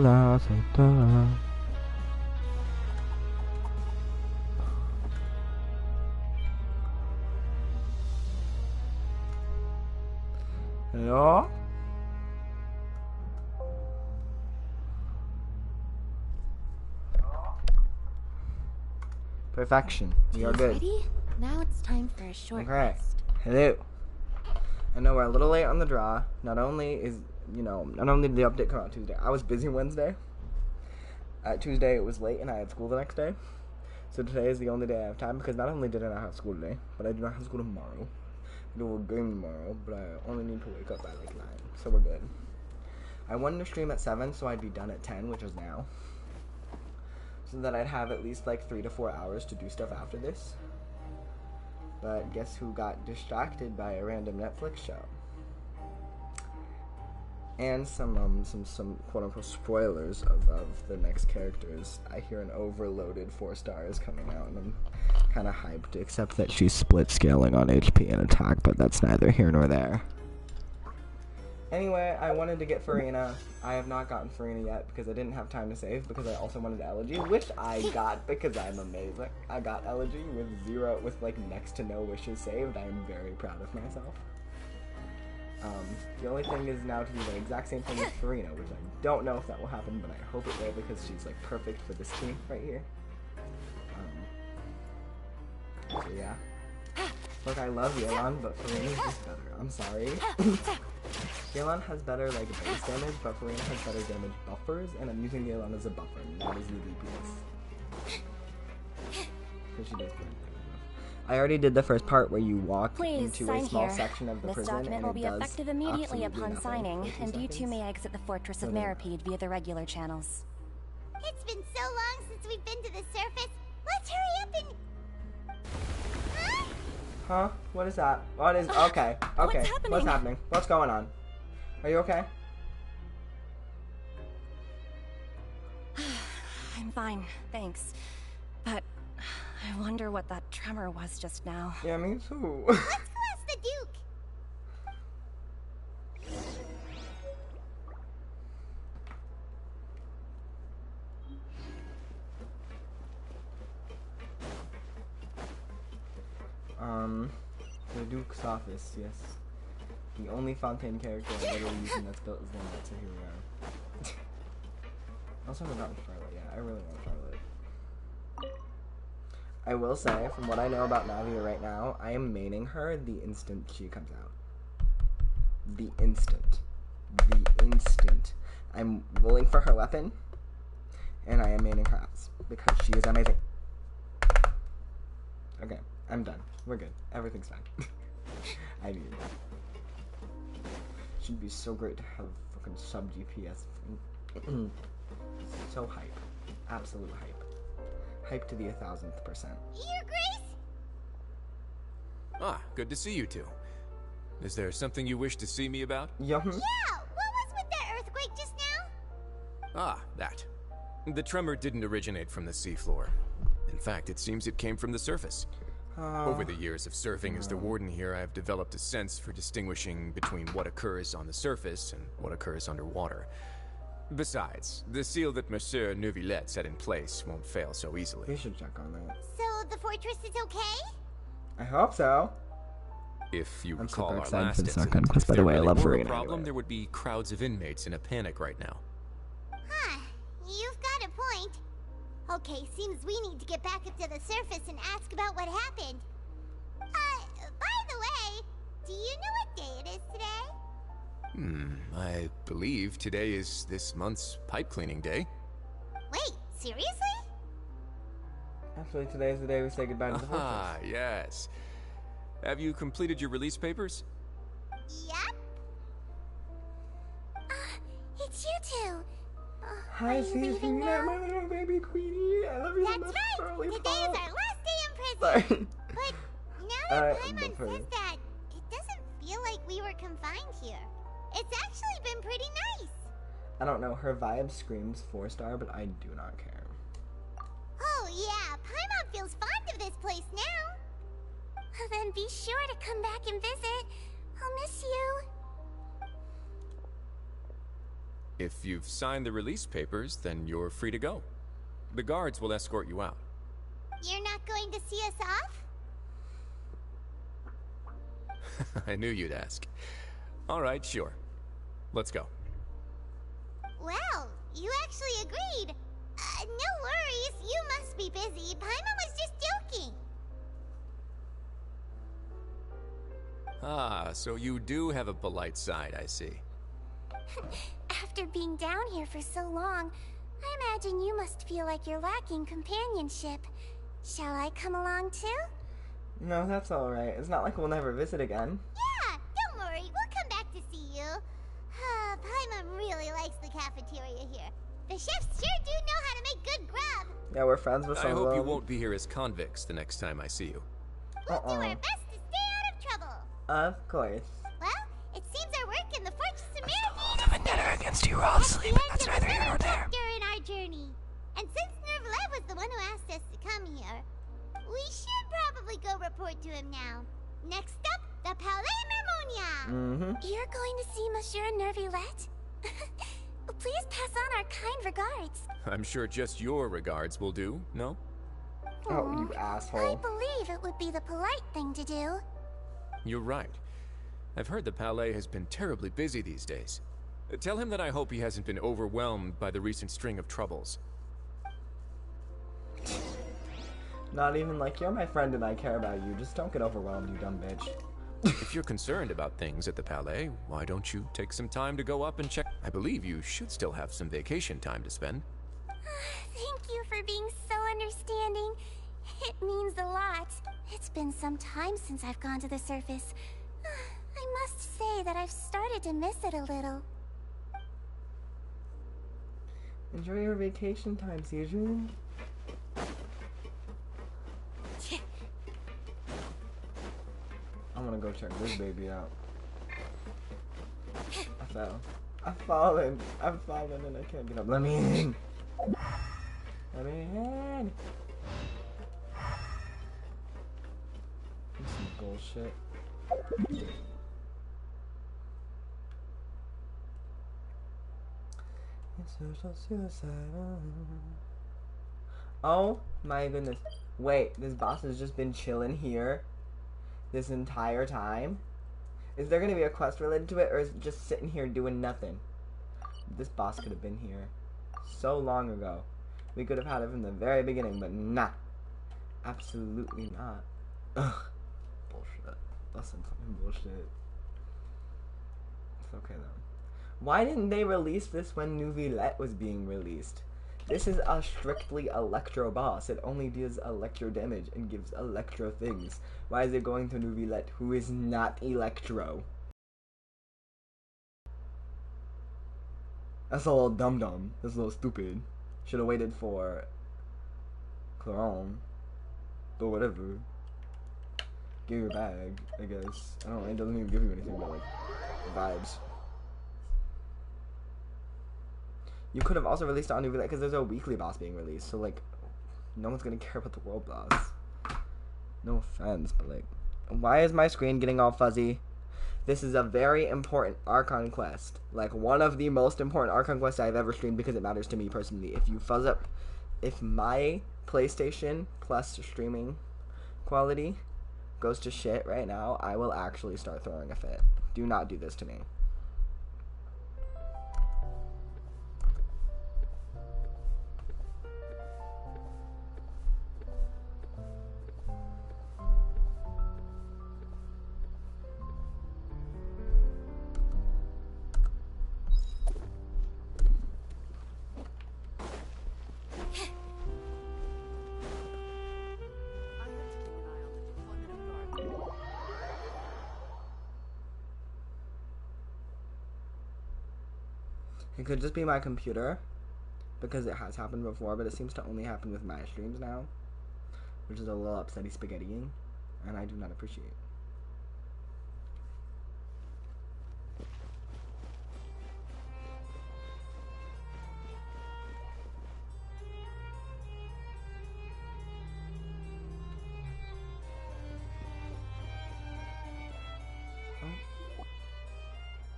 Hello? Perfection. We are good. Ready? Now it's time for a short rest. Hello. I know we're a little late on the draw. Not only did the update come out Tuesday. I was busy Wednesday. Tuesday it was late and I had school the next day. So today is the only day I have time because not only did I not have school today, but I do not have school tomorrow. I do a game tomorrow, but I only need to wake up by like 9. So we're good. I wanted to stream at 7 so I'd be done at 10, which is now. So that I'd have at least like 3 to 4 hours to do stuff after this. But guess who got distracted by a random Netflix show? And some quote-unquote spoilers of the next characters. I hear an overloaded 4 stars coming out, and I'm kind of hyped, except that she's split scaling on HP and attack, but that's neither here nor there. Anyway, I wanted to get Farina. I have not gotten Farina yet because I didn't have time to save because I also wanted Elegy, which I got because I'm amazing. I got Elegy with like next to no wishes saved. I am very proud of myself. The only thing is now to do the exact same thing with Farina, which I don't know if that will happen, but I hope it will because she's like perfect for this team right here. So yeah. Look, I love Yelan, but Farina's just better. I'm sorry. Yelan has better like base damage, but Farina has better damage buffers, and I'm using Yelan as a buffer, not as the DPS. Because she does good. I already did the first part where you walk into a small section of the prison, and it does document will be effective immediately upon signing, and you two may exit the Fortress of Meripede via the regular channels. It's been so long since we've been to the surface. Let's hurry up and... Huh? What is that? What is... Okay. Okay. What's happening? What's going on? Are you okay? I'm fine, thanks. But I wonder what that tremor was just now. Yeah, me too. Let's go ask the Duke. The Duke's office, yes. The only Fontaine character I've ever used that's built as one, so here we are. I also haven't gotten Charlotte yet. I really want Charlotte. I will say, from what I know about Navia right now, I am maining her the instant she comes out. The instant. I'm rolling for her weapon, and I am maining her ass, because she is amazing. Okay, I'm done. We're good. Everything's fine. I need it. Should be so great to have fucking sub DPS. So hype. Absolute hype. Hype to the 1000%. Your Grace? Ah, good to see you two. Is there something you wish to see me about? Yeah, what was with that earthquake just now? Ah, that. The tremor didn't originate from the seafloor. In fact, it seems it came from the surface. Over the years of serving as the warden here, I have developed a sense for distinguishing between what occurs on the surface and what occurs underwater. Besides, the seal that Monsieur Neuvillette set in place won't fail so easily. We should check on that. So the fortress is okay? I hope so. If you I'm recall super our excited last for the second incident, quest, if by the there way, I really love were Farina a problem, anyway. there would be crowds of inmates in a panic right now. Huh, you've got a point. Okay, seems we need to get back up to the surface and ask about what happened. By the way, do you know what day it is today? I believe today is this month's pipe cleaning day. Wait, seriously? Actually, today is the day we say goodbye to the fortress. Ah, yes. Have you completed your release papers? Yep. It's you two. Hi, Susie, my little baby queenie. I love you so That's much. right. Today is our last day in prison. Sorry. But now that Paimon says that, it doesn't feel like we were confined here. It's actually been pretty nice. I don't know. Her vibe screams 4-star, but I do not care. Oh yeah, Paimon feels fond of this place now. Well, then be sure to come back and visit. I'll miss you. If you've signed the release papers, then you're free to go. The guards will escort you out. You're not going to see us off? I knew you'd ask. All right, sure. Let's go. Well, you actually agreed. No worries, you must be busy. Paimon was just joking. Ah, so you do have a polite side, I see. After being down here for so long, I imagine you must feel like you're lacking companionship. Shall I come along too? No, that's alright. It's not like we'll never visit again. Yeah, don't worry, we'll come back to see you. Paimon really likes the cafeteria here. The chefs sure do know how to make good grub. Yeah, we're friends with some I of hope you them. won't be here as convicts the next time I see you. We'll do our best to stay out of trouble. Of course. Well, it seems our work in the Fortress of Merity Hold a vendetta against you, obviously, but that's neither here nor there. during our journey. And since Nervalet was the one who asked us to come here, we should probably go report to him now. Next up, the Palais Mermonia. Mm-hmm. You're going to see Monsieur Nervilette? Please pass on our kind regards. I'm sure just your regards will do, no? Oh, you I asshole. believe it would be the polite thing to do. You're right. I've heard the Palais has been terribly busy these days. Tell him that I hope he hasn't been overwhelmed by the recent string of troubles. Not even like, you're my friend and I care about you. Just don't get overwhelmed, you dumb bitch. If you're concerned about things at the Palais, why don't you take some time to go up and check? I believe you should still have some vacation time to spend. Thank you for being so understanding. It means a lot. It's been some time since I've gone to the surface. I must say that I've started to miss it a little. Enjoy your vacation time, Caesar. I'm gonna go check this baby out. I fell. I've fallen and I can't get up. Let me in. Let me in. This is bullshit. It's social suicide. Oh my goodness. Wait, this boss has just been chilling here this entire time? Is there gonna be a quest related to it, or is it just sitting here doing nothing? This boss could have been here so long ago. We could have had it from the very beginning, but nah. Absolutely not. Ugh. Bullshit. That's some fucking bullshit. It's okay though. Why didn't they release this when Neuvillette was being released? This is a strictly electro boss. It only deals electro damage and gives electro things. Why is it going to Neuvillette, who is not electro? That's a little dumb. That's a little stupid. Should have waited for Claron. But whatever. Give your bag, I guess. I don't know, it doesn't even give you anything but like vibes. You could have also released it on Neuvillette because there's a weekly boss being released, so like no one's gonna care about the world boss. No offense, but like, why is my screen getting all fuzzy? This is a very important Archon quest. Like, one of the most important Archon quests I've ever streamed because it matters to me personally. If you fuzz up, if my PlayStation Plus streaming quality goes to shit right now, I will actually start throwing a fit. Do not do this to me. It could just be my computer, because it has happened before, but it seems to only happen with my streams now, which is a little upsetty spaghettiing, and I do not appreciate.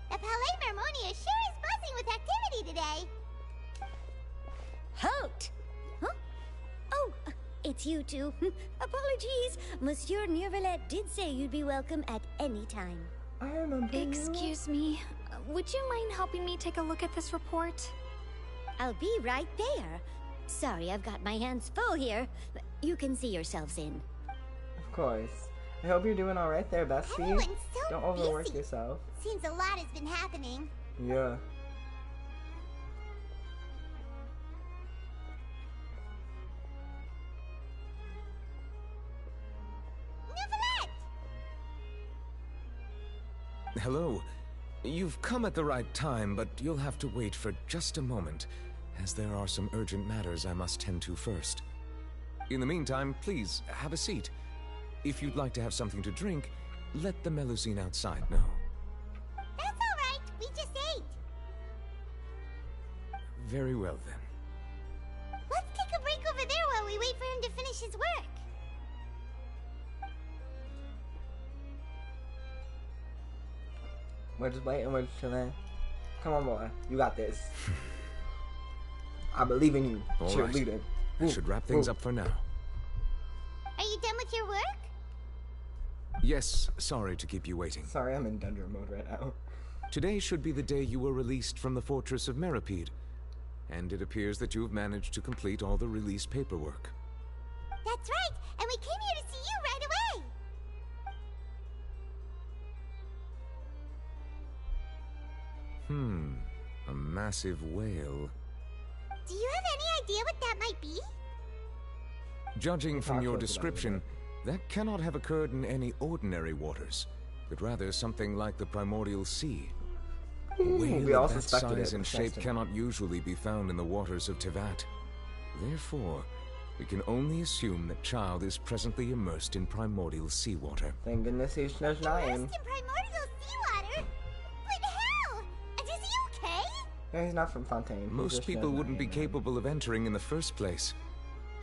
The Palais Mermonia sure is buzzing with activity today. Halt! Huh? Oh, it's you two. Apologies. Monsieur Neuvillette did say you'd be welcome at any time. I remember. Excuse me. Would you mind helping me take a look at this report? I'll be right there. Sorry, I've got my hands full here. You can see yourselves in. Of course. I hope you're doing all right there, bestie. Everyone's so Don't overwork busy. yourself. Seems a lot has been happening. Yeah. Neuvillette! Hello. You've come at the right time, but you'll have to wait for just a moment, as there are some urgent matters I must tend to first. In the meantime, please, have a seat. If you'd like to have something to drink, let the Melusine outside know. That's alright, we just ate. Very well, then. Let's take a break over there while we wait for him to finish his work. We're just waiting, we're just chilling. Come on, boy. You got this. I believe in you. All right. Cheerleader. I should wrap things up for now. Are you done with your work? Yes, sorry to keep you waiting. Sorry, I'm in Dendro mode right now. Today should be the day you were released from the Fortress of Meripede, and it appears that you have managed to complete all the release paperwork. That's right, and we came here to see you right away. A massive whale. Do you have any idea what that might be? Judging from your Talk to us about it description, that cannot have occurred in any ordinary waters, but rather something like the primordial sea. A we whale all of that suspected size it, and but shape tested it. cannot usually be found in the waters of Tevat. Therefore, we can only assume that Child is presently immersed in primordial seawater. Thank goodness he's just lying. Immersed in primordial seawater? But how? And is he okay? No, he's not from Fontaine. He's Most just people Schnozz wouldn't be lying. capable of entering in the first place.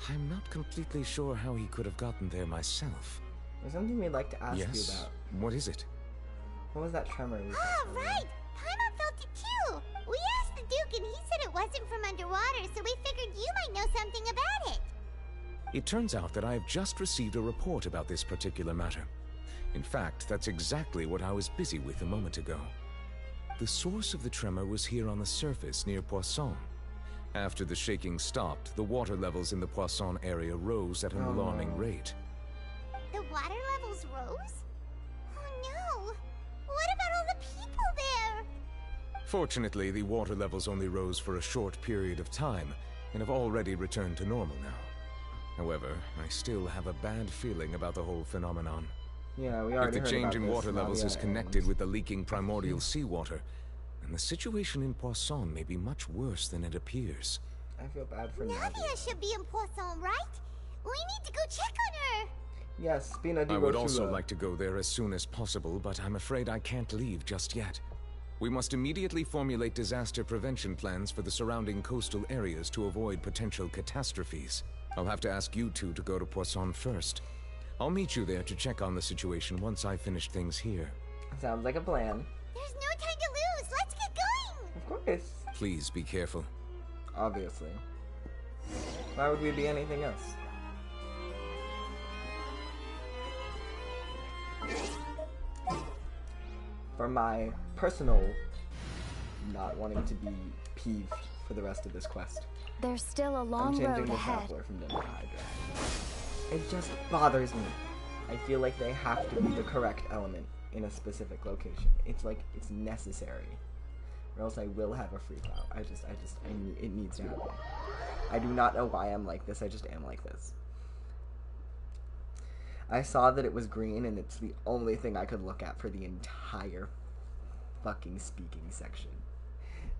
I'm not completely sure how he could have gotten there myself. There's something we'd like to ask you Yes? about. What is it? What was that tremor we Ah, saw? right! Paimon felt it too! We asked the Duke and he said it wasn't from underwater, so we figured you might know something about it. It turns out that I have just received a report about this particular matter. In fact, that's exactly what I was busy with a moment ago. The source of the tremor was here on the surface near Poisson. After the shaking stopped, the water levels in the Poisson area rose at an alarming rate. The water levels rose? Oh no! What about all the people there? Fortunately, the water levels only rose for a short period of time and have already returned to normal now. However, I still have a bad feeling about the whole phenomenon. Yeah, we If already the heard change about in this, water levels Nadia is connected and- with the leaking primordial seawater, then the situation in Poisson may be much worse than it appears. I feel bad for Nadia. Nadia should be in Poisson, right? We need to go check on her! Yes, Spina di I would also Rochula. like to go there as soon as possible, but I'm afraid I can't leave just yet. We must immediately formulate disaster prevention plans for the surrounding coastal areas to avoid potential catastrophes. I'll have to ask you two to go to Poisson first. I'll meet you there to check on the situation once I finish things here. Sounds like a plan. There's no time to lose! Let's get going! Of course. Please be careful. Obviously. Why would we be anything else? For my personal not wanting to be peeved for the rest of this quest, There's still a I'm long changing road the ahead. Traveler from Dendrohydra. It just bothers me. I feel like they have to be the correct element in a specific location. It's like, it's necessary. Or else I will have a freak out. It needs to happen. I do not know why I'm like this, I just am like this. I saw that it was green, and it's the only thing I could look at for the entire fucking speaking section.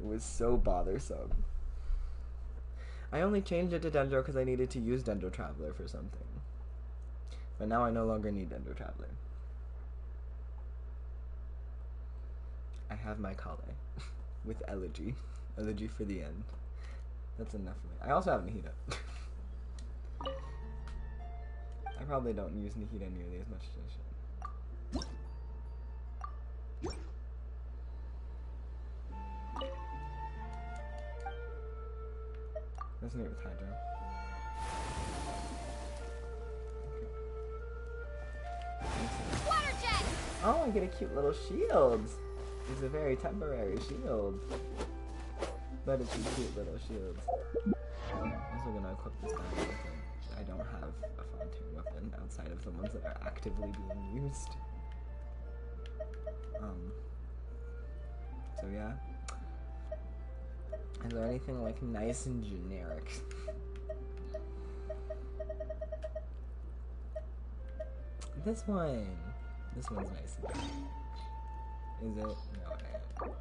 It was so bothersome. I only changed it to Dendro because I needed to use Dendro Traveler for something. But now I no longer need Dendro Traveler. I have my Kale with Elegy. Elegy for the end. That's enough for me. I also have Nahida. I probably don't use Nahida nearly as much as I should. Let's meet with Hydra. Water jet! Oh, I get a cute little shield. It's a very temporary shield. But it's a cute little shield. I'm also gonna equip this guy with weapon. I don't have a Fontaine weapon outside of the ones that are actively being used. So yeah. Is there anything like nice and generic? This one's nice and generic. Is it? No, it ain't.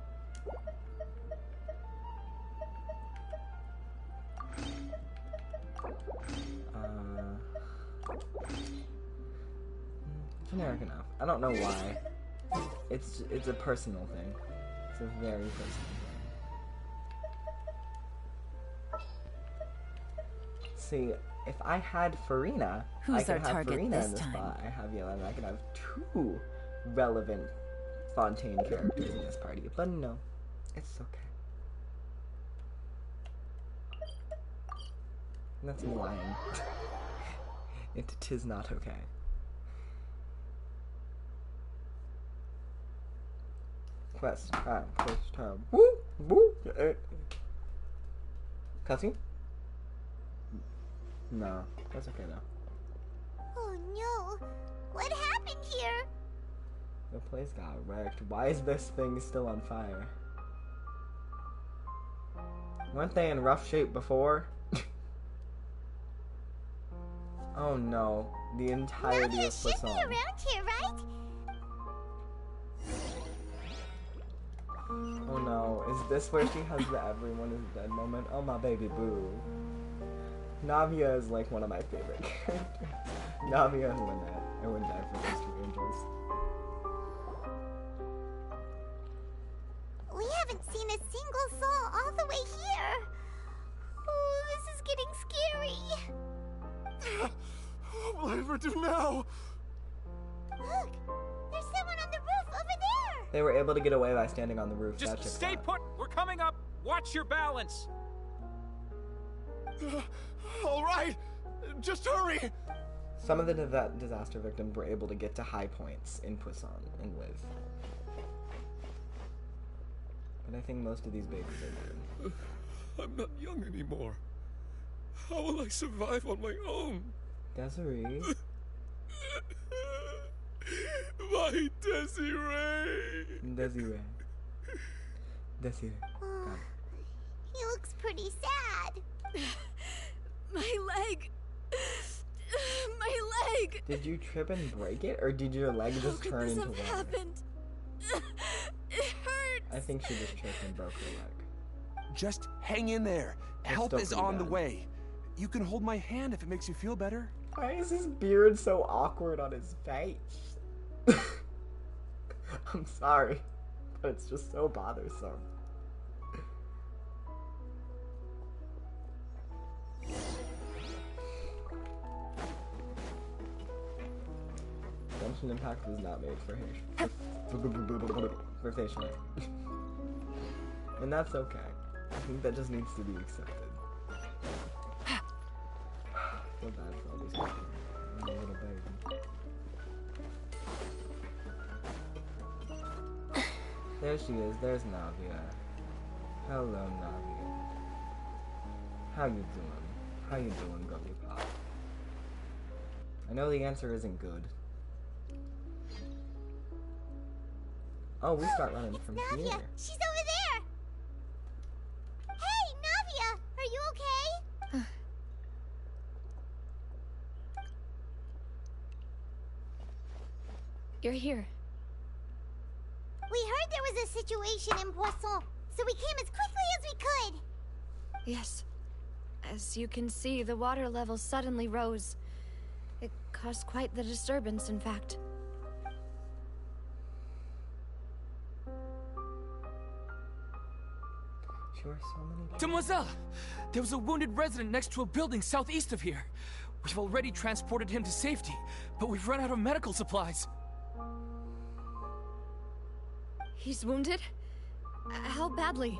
Generic enough. I don't know why. It's a personal thing. It's a very personal thing. See, if I had Farina, I could have Farina in this spot. I have Yelena. I could have 2 relevant Fontaine characters in this party. But no, it's okay. That's me lying. Tis not okay. Quest time. Quest time. Woo! Woo! Cutscene? No, that's okay though. Oh no! What happened here? The place got wrecked. Why is this thing still on fire? Weren't they in rough shape before? Oh no, the entirety Navia of should be Poisson. around here, right? Oh no, is this where she has the everyone is dead moment? Oh my baby boo. Navia is like one of my favorite characters. Navia and Lynette. I wouldn't die for those 2 angels. We haven't seen a single soul all the way here. Oh, this is getting scary. What will I ever do now? Look, there's someone on the roof over there. They were able to get away by standing on the roof. Just That stay checked put. We're coming up. Watch your balance. All right, just hurry. Some of the disaster victims were able to get to high points in Poisson and live. But I think most of these babies are dead. I'm not young anymore. How will I survive on my own? Desiree? My Desiree! Desiree. Desiree. Oh, he looks pretty sad. My leg. My leg. Did you trip and break it, or did your leg just turn into water? Happened? It hurts. I think she just tripped and broke her leg. Just hang in there. That's Help still is pretty on the bad. way. You can hold my hand if it makes you feel better. Why is his beard so awkward on his face? I'm sorry, but it's just so bothersome. Genshin Impact was not made for facial hair. And that's okay. I think that just needs to be accepted. Feel bad for all these people. I'm a little baby. There she is. There's Navia. Hello, Navia. How you doing? How you doing, Gully Pop? I know the answer isn't good. Oh, we start running from Navia, here. she's over there. Hey, Navia, are you okay? You're here. We heard there was a situation in Poisson, so we came as quickly as we could. Yes. As you can see, the water level suddenly rose. It caused quite the disturbance, in fact. Sure, so many people. Demoiselle! There was a wounded resident next to a building southeast of here. We've already transported him to safety, but we've run out of medical supplies. He's wounded? How badly?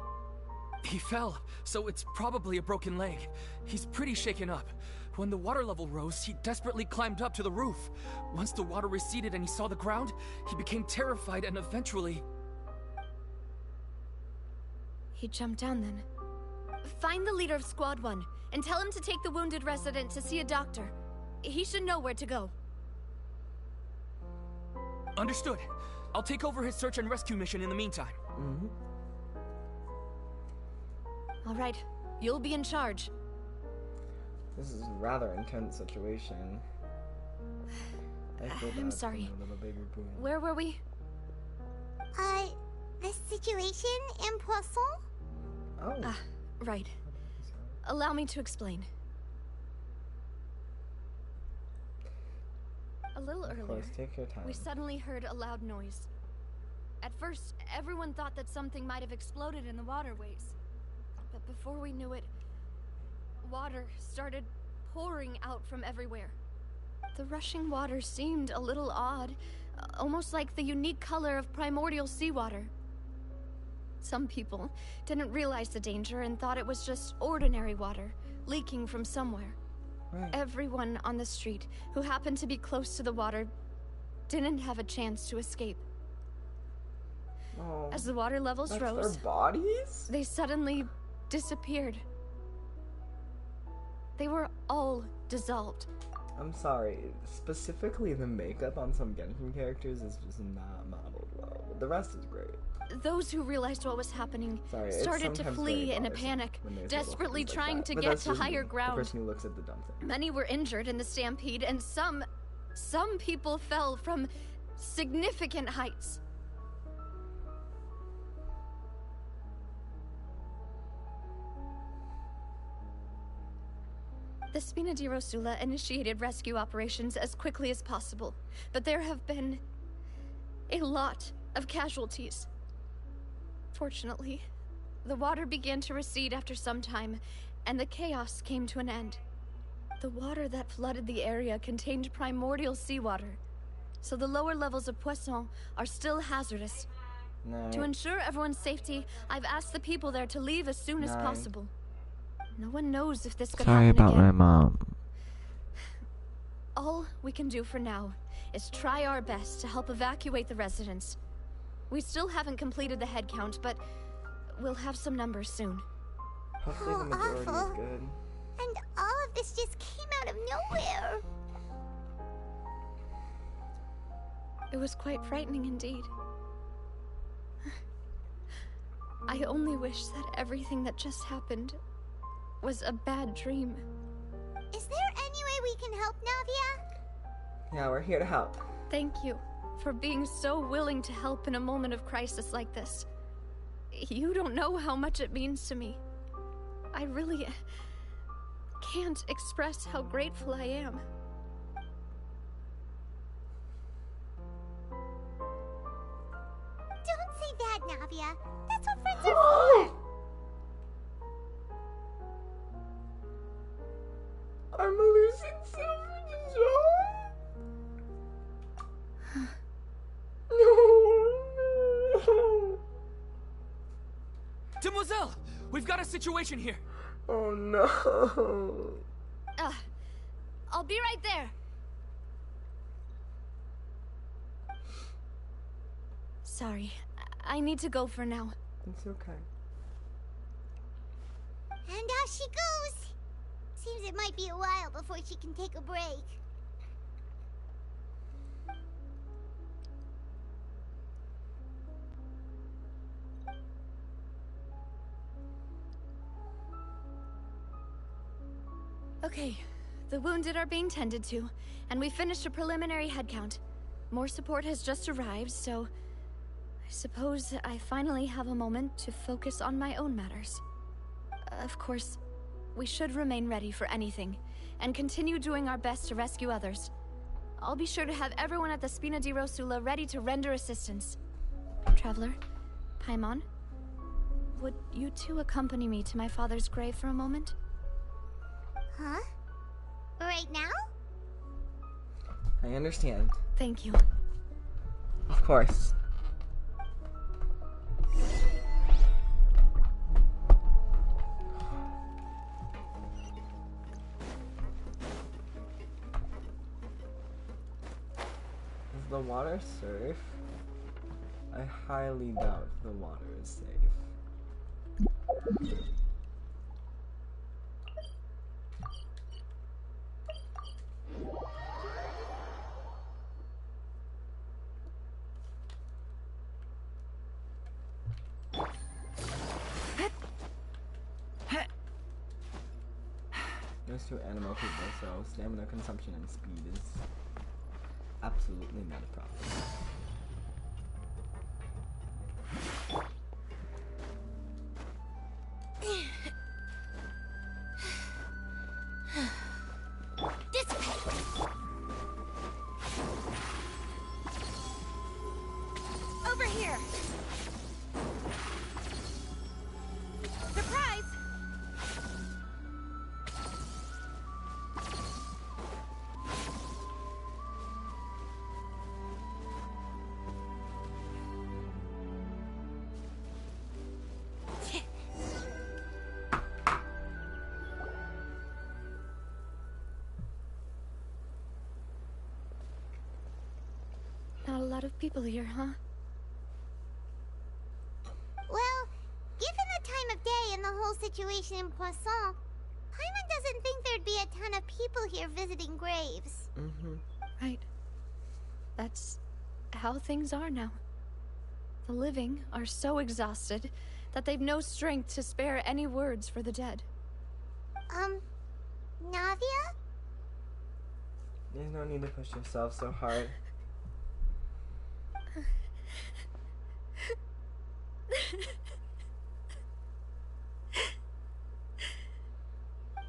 He fell, so it's probably a broken leg. He's pretty shaken up. When the water level rose, he desperately climbed up to the roof. Once the water receded and he saw the ground, he became terrified and eventually... He jumped down then. Find the leader of Squad 1 and tell him to take the wounded resident to see a doctor. He should know where to go. Understood. I'll take over his search and rescue mission in the meantime. Mm-hmm. All right, you'll be in charge. This is a rather intense situation. I'm sorry. Little baby boy. Where were we? The situation in Poisson? Oh. Right. Allow me to explain. A little Of earlier, course, take your time. we suddenly heard a loud noise. At first, everyone thought that something might have exploded in the waterways. But before we knew it, water started pouring out from everywhere. The rushing water seemed a little odd, almost like the unique color of primordial seawater. Some people didn't realize the danger and thought it was just ordinary water, leaking from somewhere. Right. Everyone on the street who happened to be close to the water didn't have a chance to escape. Oh, As the water levels that's rose, their bodies? they suddenly disappeared. They were all dissolved. I'm sorry. Specifically, the makeup on some Genshin characters is just not modeled well. The rest is great. Those who realized what was happening Sorry, it's started to sometimes flee very in a bothersome panic, when there's little desperately things like trying that. to But get that's to just higher me, ground. The person who looks at the dumb thing. Many were injured in the stampede, and some people fell from significant heights. The Spina di Rosula initiated rescue operations as quickly as possible, but there have been a lot of casualties. Fortunately, the water began to recede after some time, and the chaos came to an end. The water that flooded the area contained primordial seawater, so the lower levels of Poisson are still hazardous. No. To ensure everyone's safety, I've asked the people there to leave as soon as No. possible. No one knows if this could Sorry happen about again. my mom. All we can do for now is try our best to help evacuate the residents. We still haven't completed the head count, but we'll have some numbers soon. Hopefully the How majority awful. is good. And all of this just came out of nowhere. It was quite frightening indeed. I only wish that everything that just happened was a bad dream. Is there any way we can help, Navia? Yeah, we're here to help. Thank you for being so willing to help in a moment of crisis like this. You don't know how much it means to me. I really can't express how grateful I am. Don't say that, Navia. That's what friends are for. I'm losing Silver to John. No. Demoiselle! We've got a situation here! Oh no. I'll be right there. Sorry, I need to go for now. It's okay. And off she goes. Seems it might be a while before she can take a break. Okay, the wounded are being tended to, and we finished a preliminary head count. More support has just arrived, so I suppose I finally have a moment to focus on my own matters. Of course, we should remain ready for anything, and continue doing our best to rescue others. I'll be sure to have everyone at the Spina di Rosula ready to render assistance. Traveler, Paimon, would you two accompany me to my father's grave for a moment? Huh? Right now? I understand. Thank you. Of course. the water safe? I highly doubt the water is safe. Those two animal people, so stamina consumption and speed is absolutely not a problem. Over here! Surprise! Not a lot of people here, huh? Well, given the time of day and the whole situation in Poisson, Paimon doesn't think there'd be a ton of people here visiting graves. Right. That's how things are now. The living are so exhausted that they've no strength to spare any words for the dead. Navia? There's no need to push yourself so hard.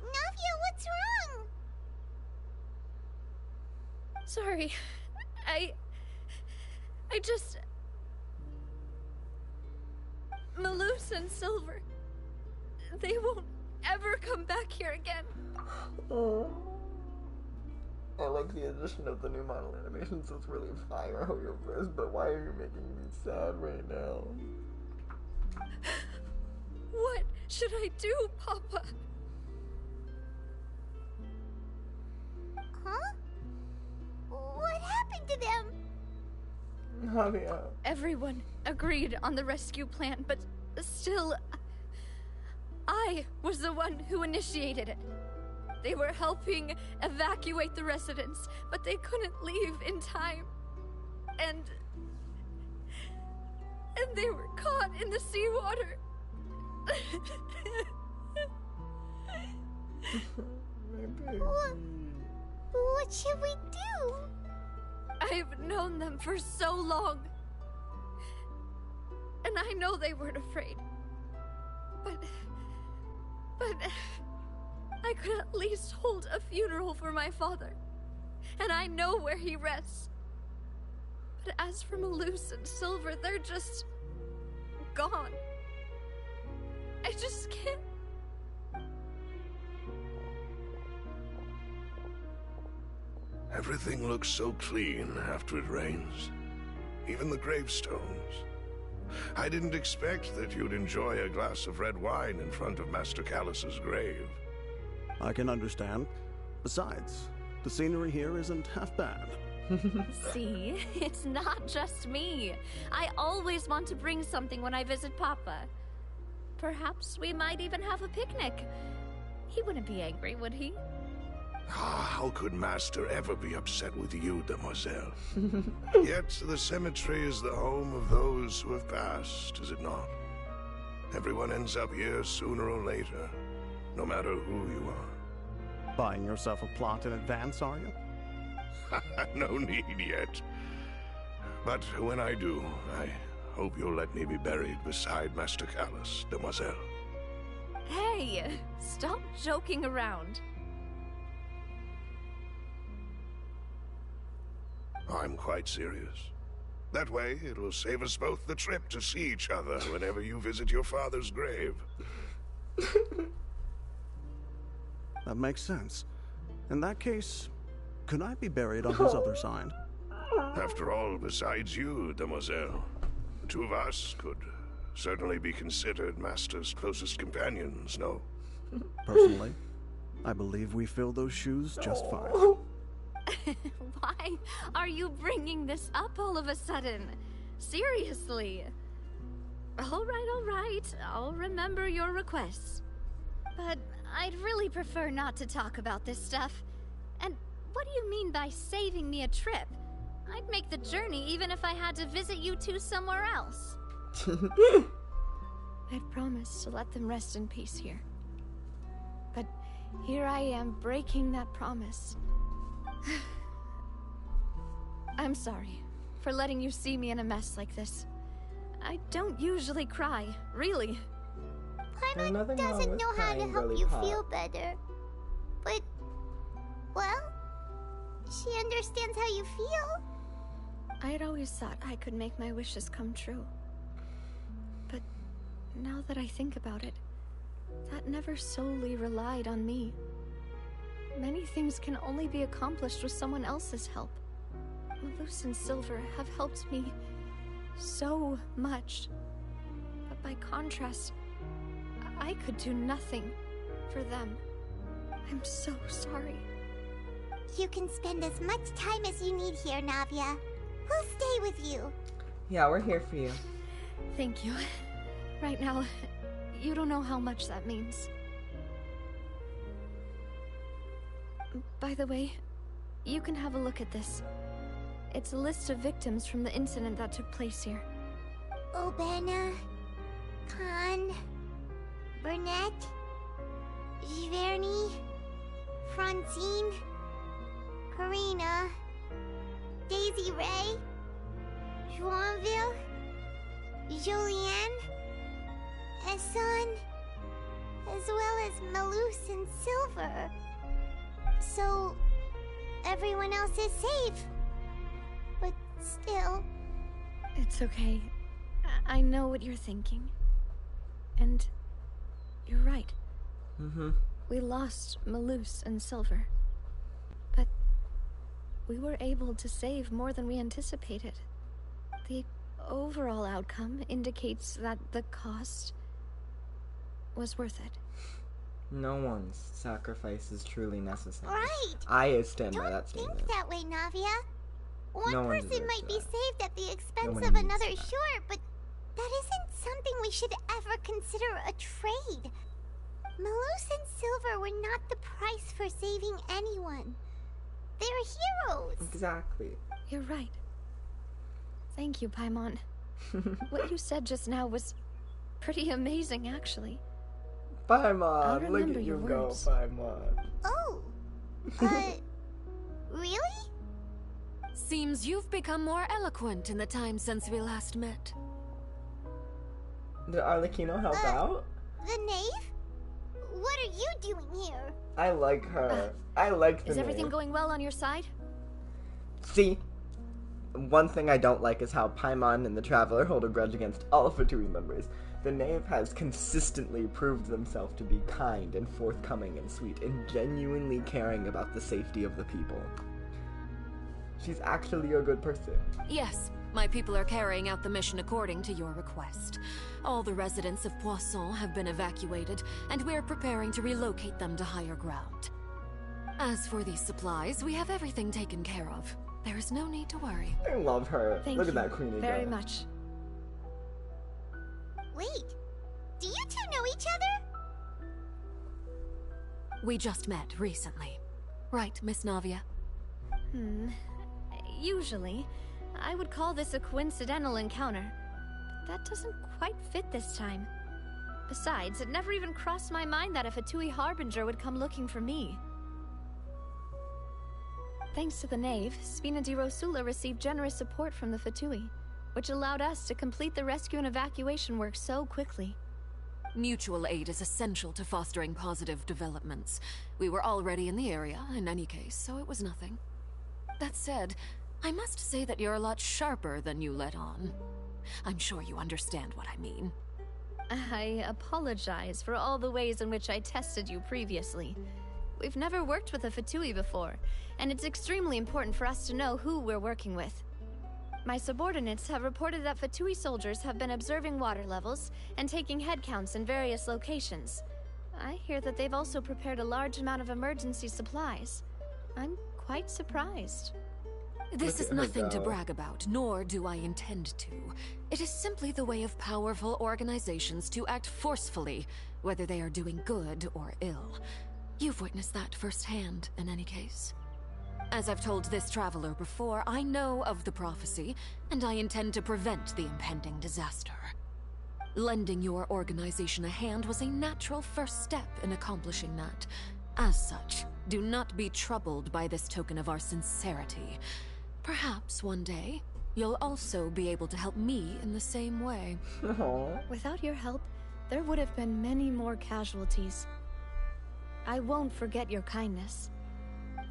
Navia, what's wrong? Sorry. I just... Malus and Silver. They won't ever come back here again. Oh. I like the addition of the new model animations. It's really fire how your verse, but why are you making me sad right now? What should I do, Papa? Huh? What happened to them? Navia. Everyone agreed on the rescue plan, but still, I was the one who initiated it. They were helping evacuate the residents, but they couldn't leave in time. And they were caught in the seawater. What should we do? I've known them for so long. And I know they weren't afraid. But I could at least hold a funeral for my father. And I know where he rests. But as for Malus and Silver, they're just gone. I just can't. Everything looks so clean after it rains. Even the gravestones. I didn't expect that you'd enjoy a glass of red wine in front of Master Callus's grave. I can understand. Besides, the scenery here isn't half bad. See, it's not just me. I always want to bring something when I visit Papa. Perhaps we might even have a picnic. He wouldn't be angry, would he? How could Master ever be upset with you, demoiselle? Yet the cemetery is the home of those who have passed, is it not? Everyone ends up here sooner or later, no matter who you are. Buying yourself a plot in advance, are you? No need yet. But when I do, I hope you'll let me be buried beside Master Callus, demoiselle. Hey, stop joking around. I'm quite serious. That way, it'll save us both the trip to see each other whenever you visit your father's grave. That makes sense. In that case, could I be buried on his other side? After all, besides you, demoiselle, the two of us could certainly be considered Master's closest companions, no? Personally, I believe we fill those shoes just fine. Why are you bringing this up all of a sudden? Seriously. All right. I'll remember your requests. But I'd really prefer not to talk about this stuff. And what do you mean by saving me a trip? I'd make the journey even if I had to visit you two somewhere else. I'd promised to let them rest in peace here. But here I am breaking that promise. I'm sorry for letting you see me in a mess like this. I don't usually cry, really. Paimon doesn't know how to help you feel better. But, well, she understands how you feel. I had always thought I could make my wishes come true. But now that I think about it, that never solely relied on me. Many things can only be accomplished with someone else's help. Malus and Silver have helped me so much. But by contrast, I could do nothing for them. I'm so sorry. You can spend as much time as you need here, Navia. We'll stay with you. Yeah, we're here for you. Thank you. Right now, you don't know how much that means. By the way, you can have a look at this. It's a list of victims from the incident that took place here. Obena, Khan, Burnett, Giverny, Francine, Karina, Daisy Ray, Joinville, Julianne, Esson, as well as Malus and Silver. So, everyone else is safe. But still... It's okay. I know what you're thinking. And you're right. We lost Malus and Silver. But we were able to save more than we anticipated. The overall outcome indicates that the cost was worth it. No one's sacrifice is truly necessary. Right! I stand by that Don't statement. think that way, Navia. One No one person deserves might be that. saved at the expense one of needs another, that. sure, but that isn't something we should ever consider a trade. Malus and Silver were not the price for saving anyone. They're heroes. Exactly. You're right. Thank you, Paimon. What you said just now was pretty amazing, actually. Paimon, look remember at your you go, words. Paimon. Oh. Really? Seems you've become more eloquent in the time since we last met. Did Arlecchino help out? The knave? What are you doing here? I like her. I like the Is everything name. going well on your side? See, one thing I don't like is how Paimon and the Traveler hold a grudge against all Fatui members. The Knave has consistently proved themselves to be kind and forthcoming and sweet and genuinely caring about the safety of the people. She's actually a good person. Yes, my people are carrying out the mission according to your request. All the residents of Poisson have been evacuated, and we're preparing to relocate them to higher ground. As for these supplies, we have everything taken care of. There is no need to worry. I love her. Thank Look you at that queen again. very much. Wait, do you two know each other? We just met recently. Right, Miss Navia? Usually, I would call this a coincidental encounter. But that doesn't quite fit this time. Besides, it never even crossed my mind that a Fatui Harbinger would come looking for me. Thanks to the Knave, Spina di Rosula received generous support from the Fatui, which allowed us to complete the rescue and evacuation work so quickly. Mutual aid is essential to fostering positive developments. We were already in the area, in any case, so it was nothing. That said, I must say that you're a lot sharper than you let on. I'm sure you understand what I mean. I apologize for all the ways in which I tested you previously. We've never worked with a Fatui before, and it's extremely important for us to know who we're working with. My subordinates have reported that Fatui soldiers have been observing water levels and taking head counts in various locations. I hear that they've also prepared a large amount of emergency supplies. I'm quite surprised. This Look is at her nothing to go. brag about, nor do I intend to. It is simply the way of powerful organizations to act forcefully, whether they are doing good or ill. You've witnessed that firsthand, in any case. As I've told this traveler before, I know of the prophecy, and I intend to prevent the impending disaster. Lending your organization a hand was a natural first step in accomplishing that. As such, do not be troubled by this token of our sincerity. Perhaps one day, you'll also be able to help me in the same way. Without your help, there would have been many more casualties. I won't forget your kindness.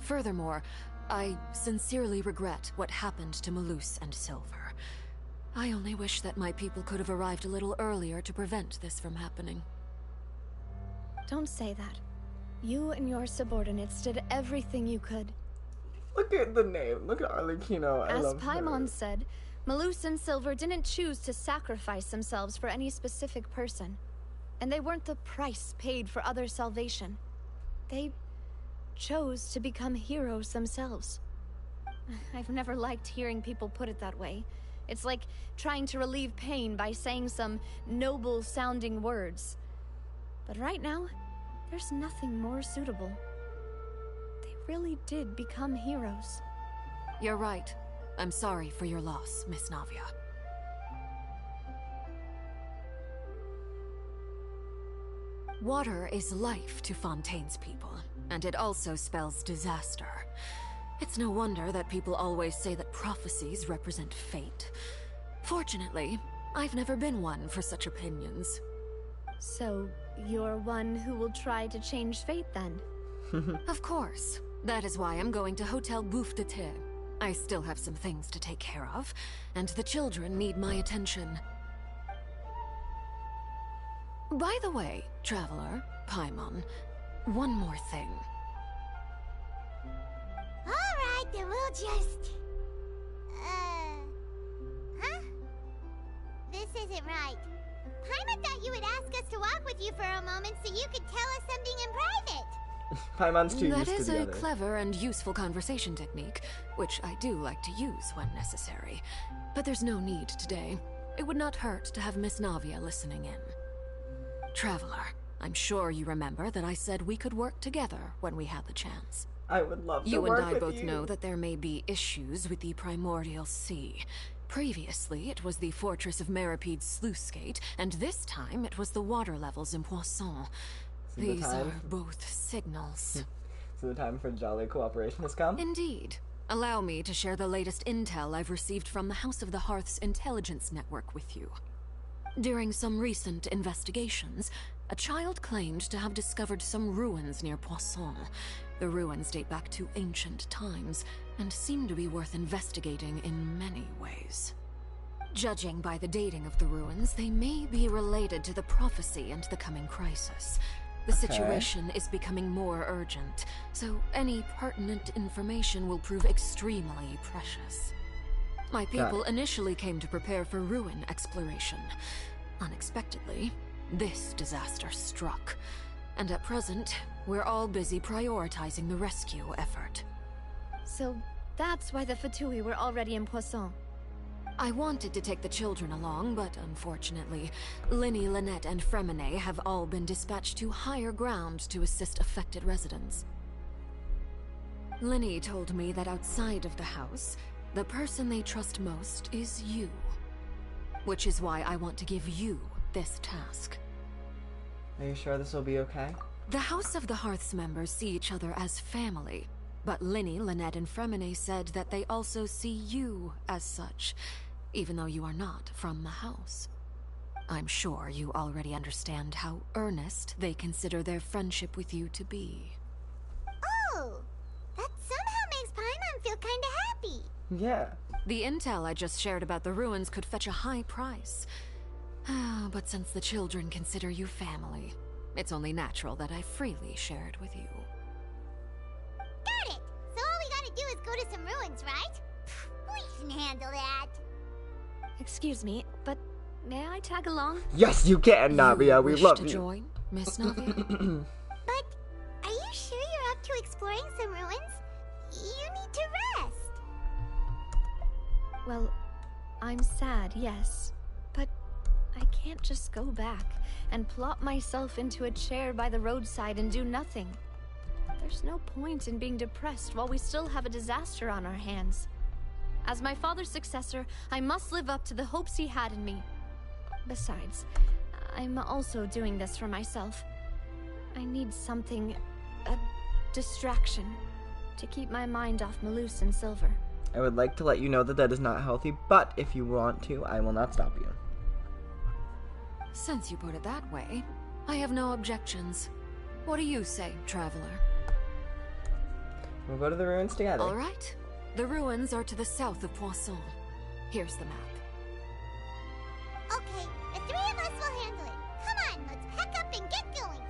Furthermore, I sincerely regret what happened to Malus and Silver. I only wish that my people could have arrived a little earlier to prevent this from happening. Don't say that. You and your subordinates did everything you could. Look at the name. Look at Arlecchino. I As love Paimon her. said, Malus and Silver didn't choose to sacrifice themselves for any specific person. And they weren't the price paid for other salvation. They chose to become heroes themselves. I've never liked hearing people put it that way. It's like trying to relieve pain by saying some noble-sounding words. But right now, there's nothing more suitable. They really did become heroes. You're right. I'm sorry for your loss, Miss Navia. Water is life to Fontaine's people, and it also spells disaster. It's no wonder that people always say that prophecies represent fate. Fortunately, I've never been one for such opinions. So, you're one who will try to change fate then? Of course. That is why I'm going to Hotel Bouffe de Thé. I still have some things to take care of, and the children need my attention. By the way, Traveler, Paimon, one more thing. Alright, then we'll just... Huh? This isn't right. Paimon thought you would ask us to walk with you for a moment so you could tell us something in private. Paimon's too That used is to the a other. clever and useful conversation technique, which I do like to use when necessary. But there's no need today. It would not hurt to have Miss Navia listening in. Traveler, I'm sure you remember that I said we could work together when we had the chance. I would love to You work and I with both you. know that there may be issues with the Primordial Sea. Previously, it was the fortress of Maripede's sluice gate, and this time it was the water levels in Poisson. These are both signals. So the time for jolly cooperation has come? Indeed. Allow me to share the latest intel I've received from the House of the Hearth's intelligence network with you. During some recent investigations, a child claimed to have discovered some ruins near Poisson. The ruins date back to ancient times, and seem to be worth investigating in many ways. Judging by the dating of the ruins, they may be related to the prophecy and the coming crisis. The situation is becoming more urgent, so any pertinent information will prove extremely precious. My people initially came to prepare for ruin exploration. Unexpectedly, this disaster struck, and at present, we're all busy prioritizing the rescue effort. So that's why the Fatui were already in Poisson. I wanted to take the children along, but unfortunately, Linny, Lynette, and Fremine have all been dispatched to higher ground to assist affected residents. Linny told me that outside of the house, the person they trust most is you. Which is why I want to give you this task. Are you sure this will be okay? The House of the Hearth's members see each other as family, but Linny, Lynette, and Fremine said that they also see you as such, even though you are not from the house. I'm sure you already understand how earnest they consider their friendship with you to be. Oh, that somehow makes Paimon feel kinda happy. Yeah. The intel I just shared about the ruins could fetch a high price. But since the children consider you family, it's only natural that I freely share it with you. Got it! So all we gotta do is go to some ruins, right? We can handle that. Excuse me, but may I tag along? Yes, you can, Navia. We love to you. Join, Miss Navia? But are you sure you're up to exploring some ruins? You need to rest. Well, I'm sad, yes. But I can't just go back and plop myself into a chair by the roadside and do nothing. There's no point in being depressed while we still have a disaster on our hands. As my father's successor, I must live up to the hopes he had in me. Besides, I'm also doing this for myself. I need something, a distraction, to keep my mind off Malus and Silver. I would like to let you know that that is not healthy, but if you want to, I will not stop you. Since you put it that way, I have no objections. What do you say, traveler? We'll go to the ruins together. All right. The ruins are to the south of Poisson. Here's the map. Okay, the three of us will handle it. Come on, let's pack up and get going.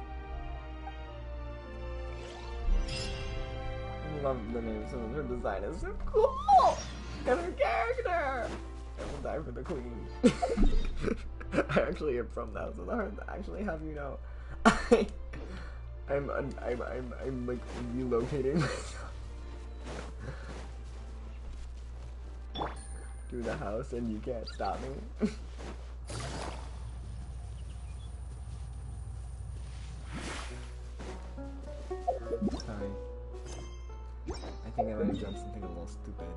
I love the names of her design is so cool! And her character! I will die for the queen. I actually am from the House of the Heart. Actually, have you know, I'm like relocating myself through the house, and you can't stop me. Sorry. I think I might have done something a little stupid.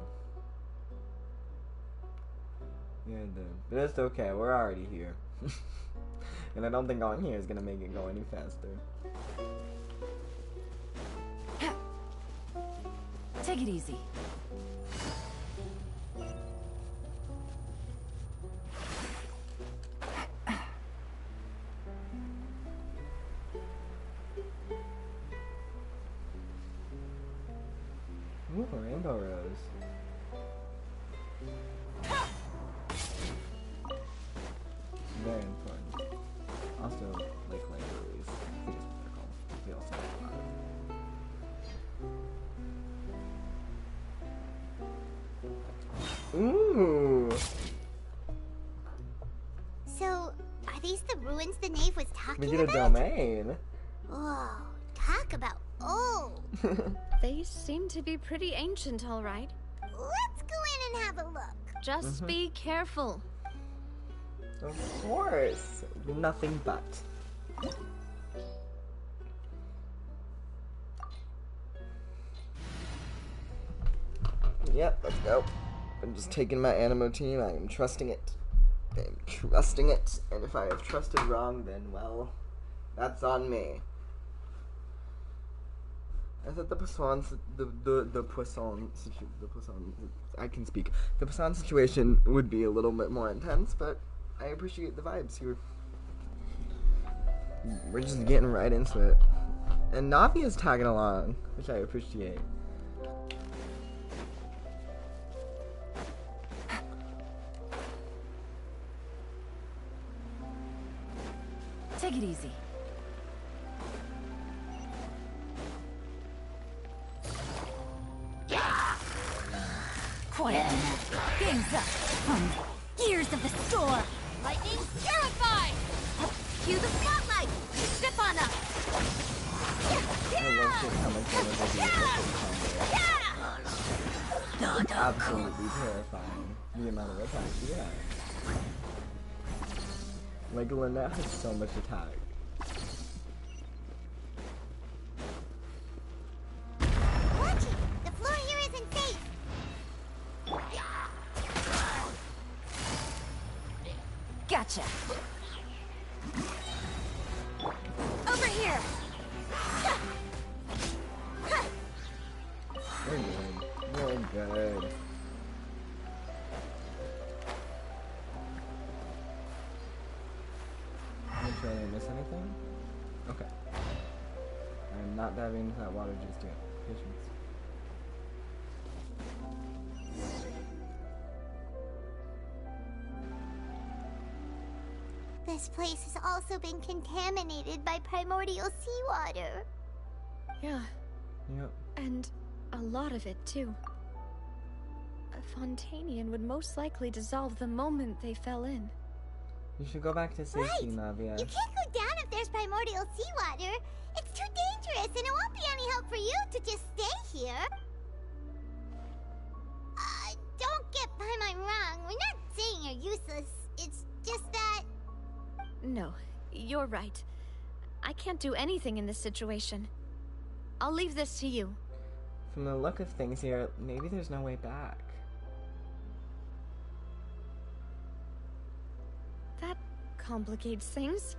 Yeah, I did. But it's okay, we're already here. And I don't think going here is gonna make it go any faster. Take it easy. Ooh, a rainbow rose. Very important. Also, like lilies. I think it's what they're called. They also have a lot. Ooh! So, are these the ruins the knave was talking We get a about? domain. Whoa, talk about old. They seem to be pretty ancient, all right. Let's go in and have a look. Just be careful. Of course. Nothing but. Yep, let's go. I'm just taking my animo team. I am trusting it. I am trusting it. And if I have trusted wrong, then, well, that's on me. I thought the Poisson, I can speak. The Poisson situation would be a little bit more intense, but I appreciate the vibes here. We're just getting right into it. And Navi is tagging along, which I appreciate. Take it easy. Quiet. Game's up. Gears of the store. Lightning's terrified. Cue the spotlight. Step on up. I love just how much damage I do. Absolutely terrifying. The amount of attack she has. Like, Lynette has so much attack. Watch it. The floor here isn't safe. Gotcha. Over here. We're good. We're good. Make sure I didn't miss anything. Okay. I'm not diving into that water just yet. Patience. This place has also been contaminated by primordial seawater. Yeah, Yep. and a lot of it, too. A Fontainian would most likely dissolve the moment they fell in. You should go back to safety, Right. Navia. You can't go down if there's primordial seawater. It's too dangerous, and it won't be any help for you to just stay here. Don't get my mind wrong. We're not saying you're useless. It's just that... No, you're right. I can't do anything in this situation. I'll leave this to you. From the look of things here, maybe there's no way back. That complicates things.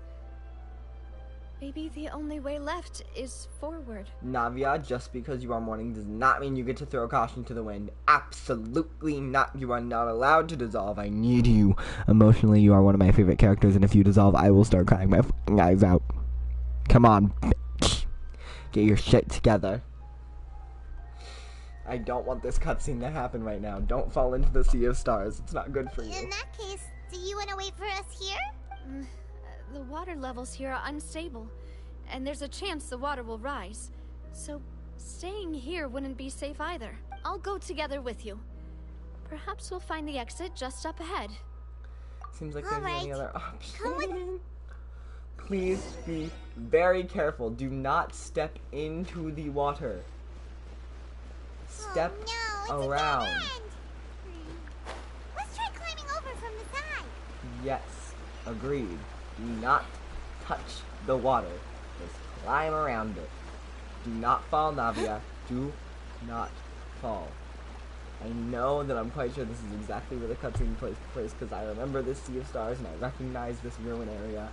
Maybe the only way left is forward. Navia, just because you are mourning does not mean you get to throw caution to the wind. Absolutely not. You are not allowed to dissolve. I need you. Emotionally, you are one of my favorite characters, and if you dissolve, I will start crying my f***ing eyes out. Come on, bitch. Get your shit together. I don't want this cutscene to happen right now. Don't fall into the sea of stars. It's not good for you. In that case, do you want to wait for us here? The water levels here are unstable, and there's a chance the water will rise. So, staying here wouldn't be safe either. I'll go together with you. Perhaps we'll find the exit just up ahead. Seems like there's any other option. Please be very careful. Do not step into the water. Step around. Let's try climbing over from the side. Yes, agreed. Do not touch the water. Just climb around it. Do not fall, Navia. Do not fall. I know that I'm quite sure this is exactly where the cutscene takes place because I remember this Sea of Stars and I recognize this ruin area.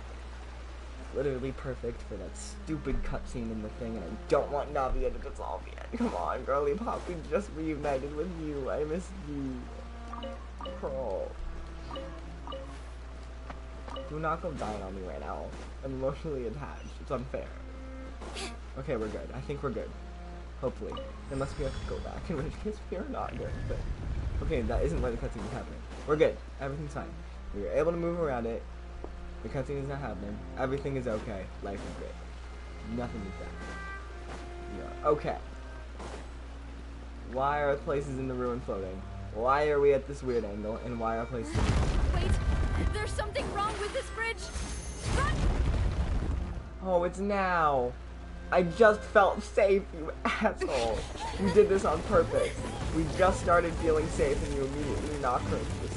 It's literally perfect for that stupid cutscene in the thing, and I don't want Navia to dissolve yet. Come on, girly pop, we just reunited with you. I miss you. Crawl. Do not go dying on me right now. I'm emotionally attached. It's unfair. Okay, we're good. I think we're good. Hopefully. Unless we have to go back, in which case we are not good. But okay, that isn't where the cutscene is happening. We're good. Everything's fine. We were able to move around it. The cutscene is not happening. Everything is okay. Life is great. Nothing is bad. We are okay. Why are places in the ruin floating? Why are we at this weird angle? And why are places... Wait! There's something wrong with this bridge! Run! Oh, it's now! I just felt safe, you asshole! You did this on purpose. We just started feeling safe and you immediately knocked her into this.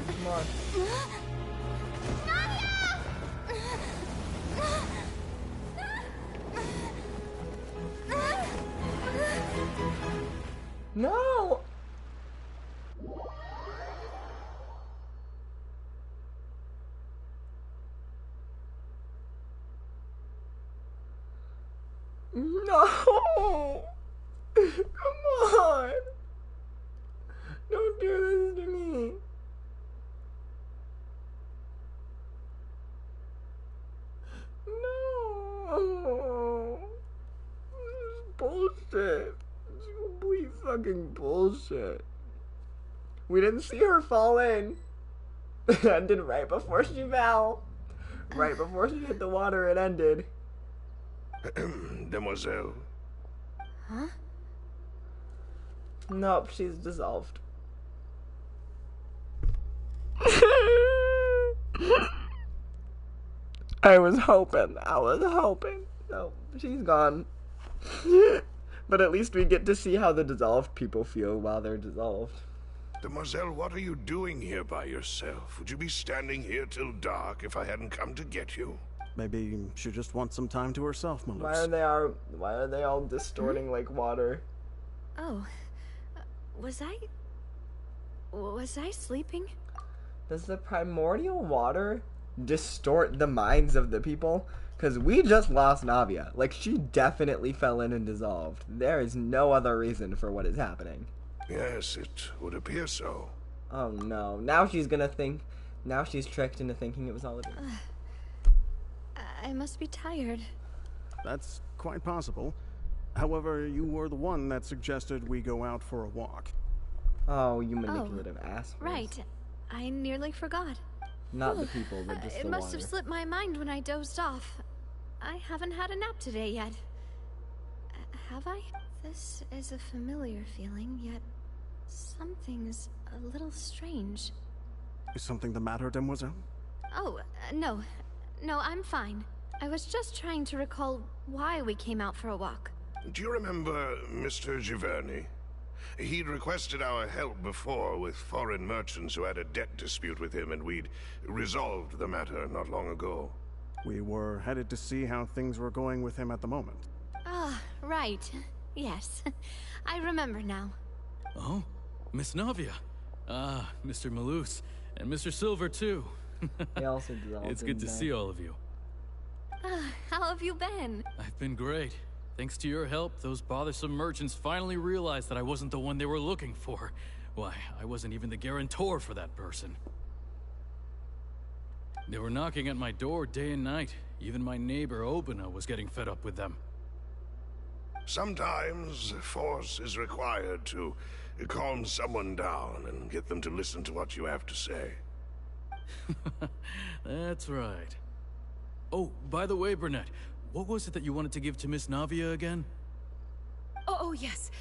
Come on. No! No! Come on! Don't do this to me. No! This is bullshit. It's complete fucking bullshit. We didn't see her fall in. It ended right before she fell. Right before she hit the water, it ended. Demoiselle. Huh? Nope, she's dissolved. I was hoping. No, she's gone. But at least we get to see how the dissolved people feel while they're dissolved. Demoiselle, what are you doing here by yourself? Would you be standing here till dark if I hadn't come to get you? Maybe she just wants some time to herself, Malus. Why are they all distorting like water? Oh, was I sleeping? Does the primordial water distort the minds of the people? Because we just lost Navia. Like, she definitely fell in and dissolved. There is no other reason for what is happening. Yes, it would appear so. Oh no. Now she's gonna think. Now she's tricked into thinking it was all a dream. I must be tired. That's quite possible. However, you were the one that suggested we go out for a walk. Oh, you manipulative ass. Right. I nearly forgot. Not the people, but just the It water. must have slipped my mind when I dozed off. I haven't had a nap today yet. Have I? This is a familiar feeling, yet something's a little strange. Is something the matter, Demoiselle? Oh, no. No, I'm fine. I was just trying to recall why we came out for a walk. Do you remember Mr. Giverny? He'd requested our help before with foreign merchants who had a debt dispute with him, and we'd resolved the matter not long ago. We were headed to see how things were going with him at the moment. Ah, right. Yes. I remember now. Oh? Miss Navia. Ah, Mr. Malus. And Mr. Silver, too. They also dissolved. It's good to see all of you. How have you been? I've been great. Thanks to your help, those bothersome merchants finally realized that I wasn't the one they were looking for. Why, I wasn't even the guarantor for that person. They were knocking at my door day and night. Even my neighbor, Obina, was getting fed up with them. Sometimes force is required to calm someone down and get them to listen to what you have to say. That's right. Oh, by the way, Burnett, what was it that you wanted to give to Miss Navia again? Oh, yes.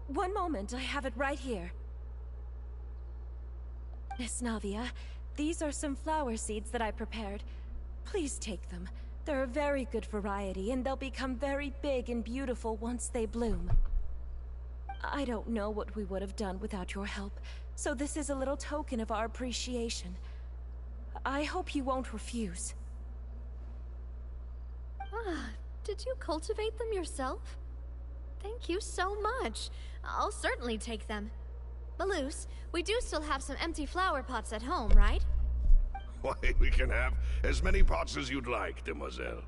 One moment, I have it right here. Miss Navia, these are some flower seeds that I prepared. Please take them. They're a very good variety, and they'll become very big and beautiful once they bloom. I don't know what we would have done without your help, so this is a little token of our appreciation. I hope you won't refuse. Ah, did you cultivate them yourself? Thank you so much. I'll certainly take them. Malus, we do still have some empty flower pots at home, right? Why, we can have as many pots as you'd like, demoiselle.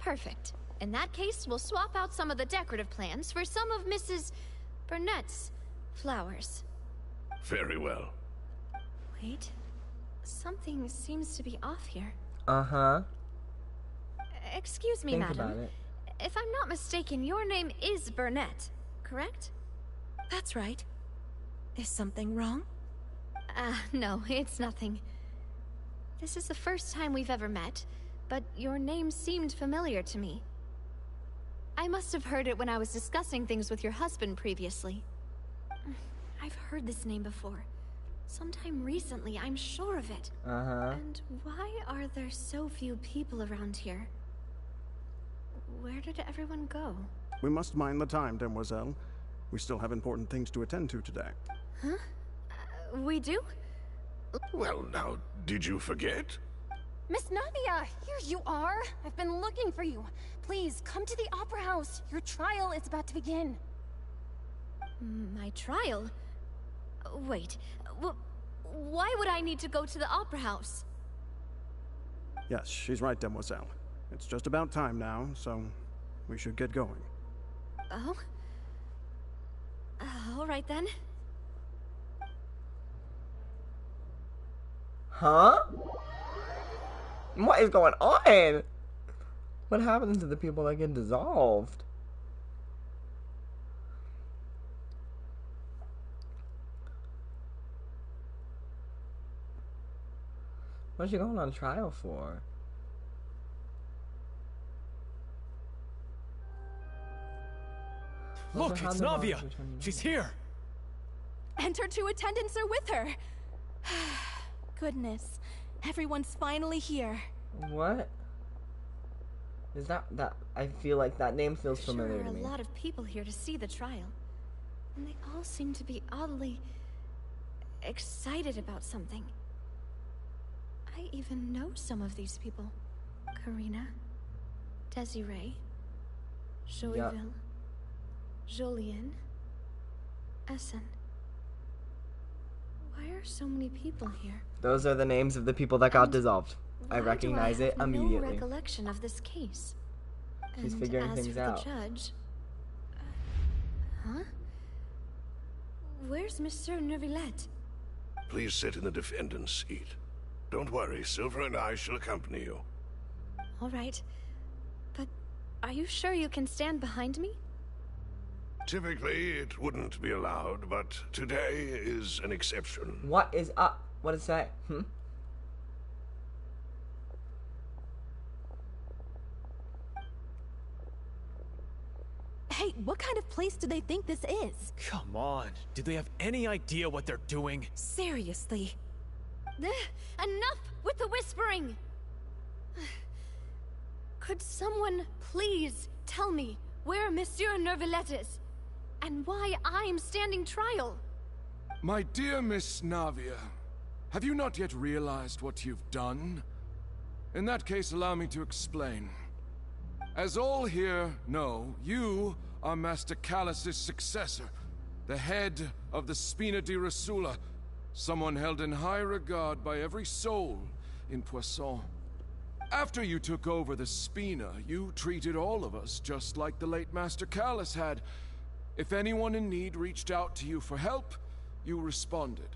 Perfect. In that case, we'll swap out some of the decorative plants for some of Mrs. Burnett's flowers. Very well. Wait. Something seems to be off here. Uh-huh. Excuse me, Think madam. about it. If I'm not mistaken, your name is Burnett, correct? That's right. Is something wrong? No, it's nothing. This is the first time we've ever met, but your name seemed familiar to me. I must have heard it when I was discussing things with your husband previously. I've heard this name before. Sometime recently, I'm sure of it. Uh-huh. And why are there so few people around here? Where did everyone go? We must mind the time, demoiselle. We still have important things to attend to today. Huh? We do? Well, now, did you forget? Miss Navia, here you are. I've been looking for you. Please, come to the Opera House. Your trial is about to begin. My trial? Wait, why would I need to go to the Opera House? Yes, she's right, demoiselle. It's just about time now, so we should get going. Oh? All right then. Huh? What is going on? What happens to the people that get dissolved? What's she going on trial for? Look, it's Navia! She's here! And her two attendants are with her. Goodness, everyone's finally here. What? Is that I feel like that name feels familiar There to are me. a lot of people here to see the trial. And they all seem to be oddly excited about something. I even know some of these people. Karina, Desiree, Joyville, Jolien, Essen. Why are so many people here? Those are the names of the people that got dissolved. I Why recognize do I it have immediately. No recollection of this case. She's And figuring as things for out. The judge, huh? Where's Monsieur Neuvillette? Please sit in the defendant's seat. Don't worry, Silver and I shall accompany you. All right, but are you sure you can stand behind me? Typically, it wouldn't be allowed, but today is an exception. What is up? What is that? Hey, what kind of place do they think this is? Come on, do they have any idea what they're doing? Seriously. Enough with the whispering! Could someone please tell me where Monsieur Neuvillette is, and why I'm standing trial. My dear Miss Navia, have you not yet realized what you've done? In that case, allow me to explain. As all here know, you are Master Callus's successor, the head of the Spina di Rosula, someone held in high regard by every soul in Poisson. After you took over the Spina, you treated all of us just like the late Master Callus had. If anyone in need reached out to you for help, you responded.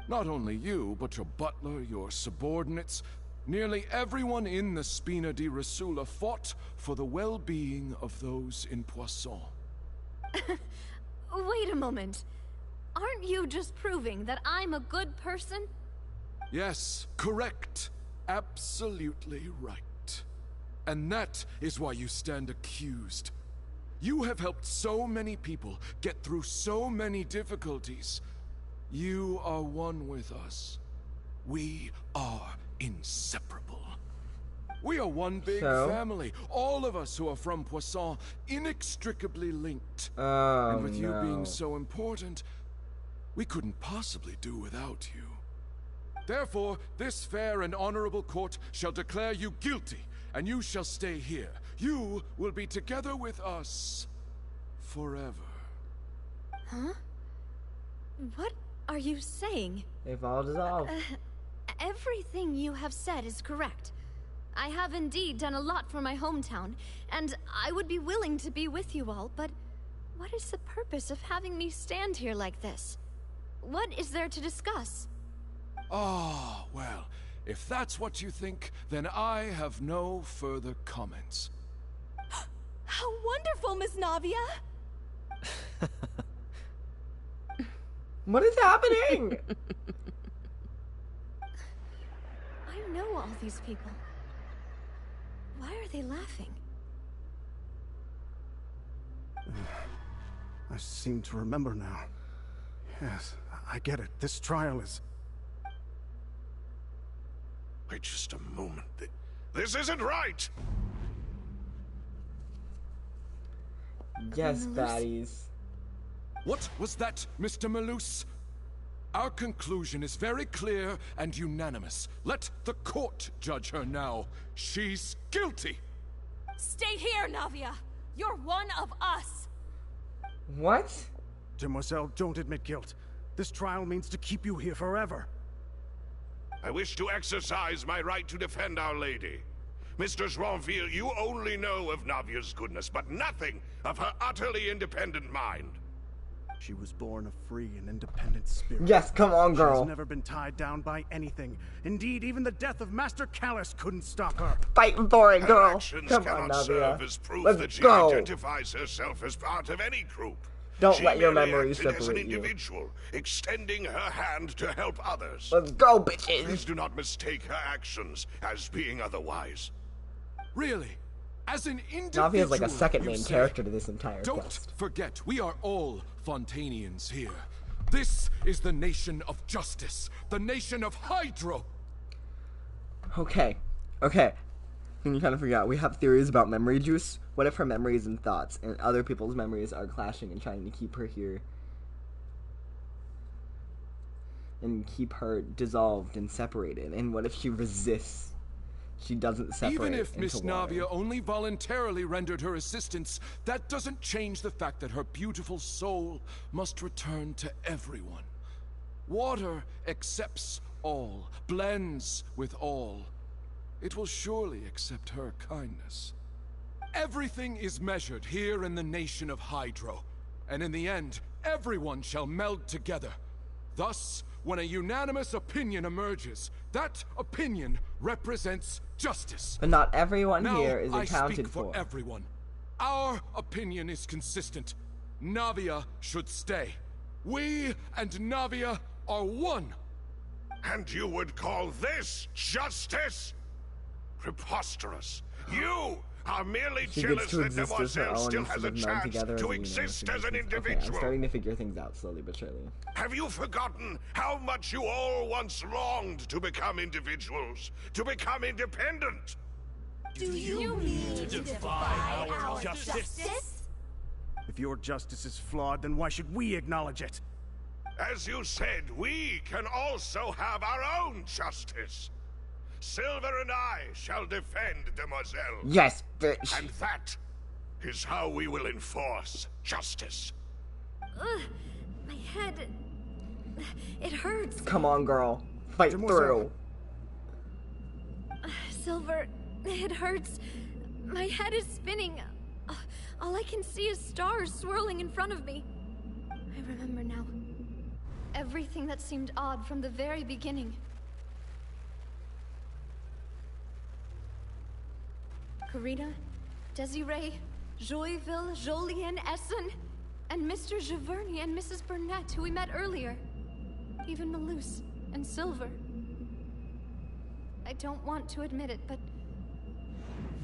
Not only you, but your butler, your subordinates, nearly everyone in the Spina di Rosula fought for the well-being of those in Poisson. Wait a moment. Aren't you just proving that I'm a good person? Yes, correct. Absolutely right. And that is why you stand accused. You have helped so many people get through so many difficulties. You are one with us. We are inseparable. We are one big family. All of us who are from Poisson, inextricably linked. And with you being so important, we couldn't possibly do without you. Therefore, this fair and honorable court shall declare you guilty, and you shall stay here. You will be together with us forever. Huh? What are you saying? They've all dissolved. Everything you have said is correct. I have indeed done a lot for my hometown, and I would be willing to be with you all, but what is the purpose of having me stand here like this? What is there to discuss? Ah, well, if that's what you think, then I have no further comments. How wonderful, Miss Navia! What is happening? I know all these people. Why are they laughing? I seem to remember now. Yes, I get it. This trial is... Wait just a moment. This isn't right! Yes, baddies. What was that, Mr. Malus? Our conclusion is very clear and unanimous. Let the court judge her now. She's guilty! Stay here, Navia! You're one of us! What? Demoiselle, don't admit guilt. This trial means to keep you here forever. I wish to exercise my right to defend Our Lady. Mr. Joinville, you only know of Navia's goodness, but nothing of her utterly independent mind. She was born a free and independent spirit. Yes, come on, girl. She has never been tied down by anything. Indeed, even the death of Master Callus couldn't stop her. Fighting for it, girl. Her actions Come cannot on, Navia. serve as proof Let's that she go. identifies herself as part of any group. Don't She let your merely memories acted as an separate you. individual, extending her hand to help others. Let's go, bitches. Please do not mistake her actions as being otherwise. Really? As an individual, Navia's like a second you main say? character to this entire Don't quest. forget, we are all Fontainians here. This is the nation of justice, the nation of Hydro. Okay. And you kind of forgot, we have theories about memory juice. What if her memories and thoughts and other people's memories are clashing and trying to keep her here? And keep her dissolved and separated? And what if she resists? She doesn't separate. Even if into Miss water. Navia only voluntarily rendered her assistance, that doesn't change the fact that her beautiful soul must return to everyone. Water accepts all, blends with all. It will surely accept her kindness. Everything is measured here in the nation of Hydro, and in the end, everyone shall meld together. Thus, when a unanimous opinion emerges, that opinion represents justice. But not everyone Now, here is I accounted speak for for. everyone. Our opinion is consistent. Navia should stay. We and Navia are one. And you would call this justice? Preposterous. You are merely She jealous gets to that exist as her Demoiselle own still instead has a of known chance together as to a exist unit. as an Okay, I'm individual. starting to figure things out slowly but surely. Have you forgotten how much you all once longed to become individuals? To become independent? Do you mean to defy our justice? If your justice is flawed, then why should we acknowledge it? As you said, we can also have our own justice. Silver and I shall defend Demoiselle. Yes, bitch. And that is how we will enforce justice. My head... It hurts. Come on, girl. Fight through. Silver, it hurts. My head is spinning. All I can see is stars swirling in front of me. I remember now. Everything that seemed odd from the very beginning. Karina, Desiree, Joyville, Jolien, Essen, and Mr. Giverny and Mrs. Burnett, who we met earlier. Even Malus and Silver. I don't want to admit it,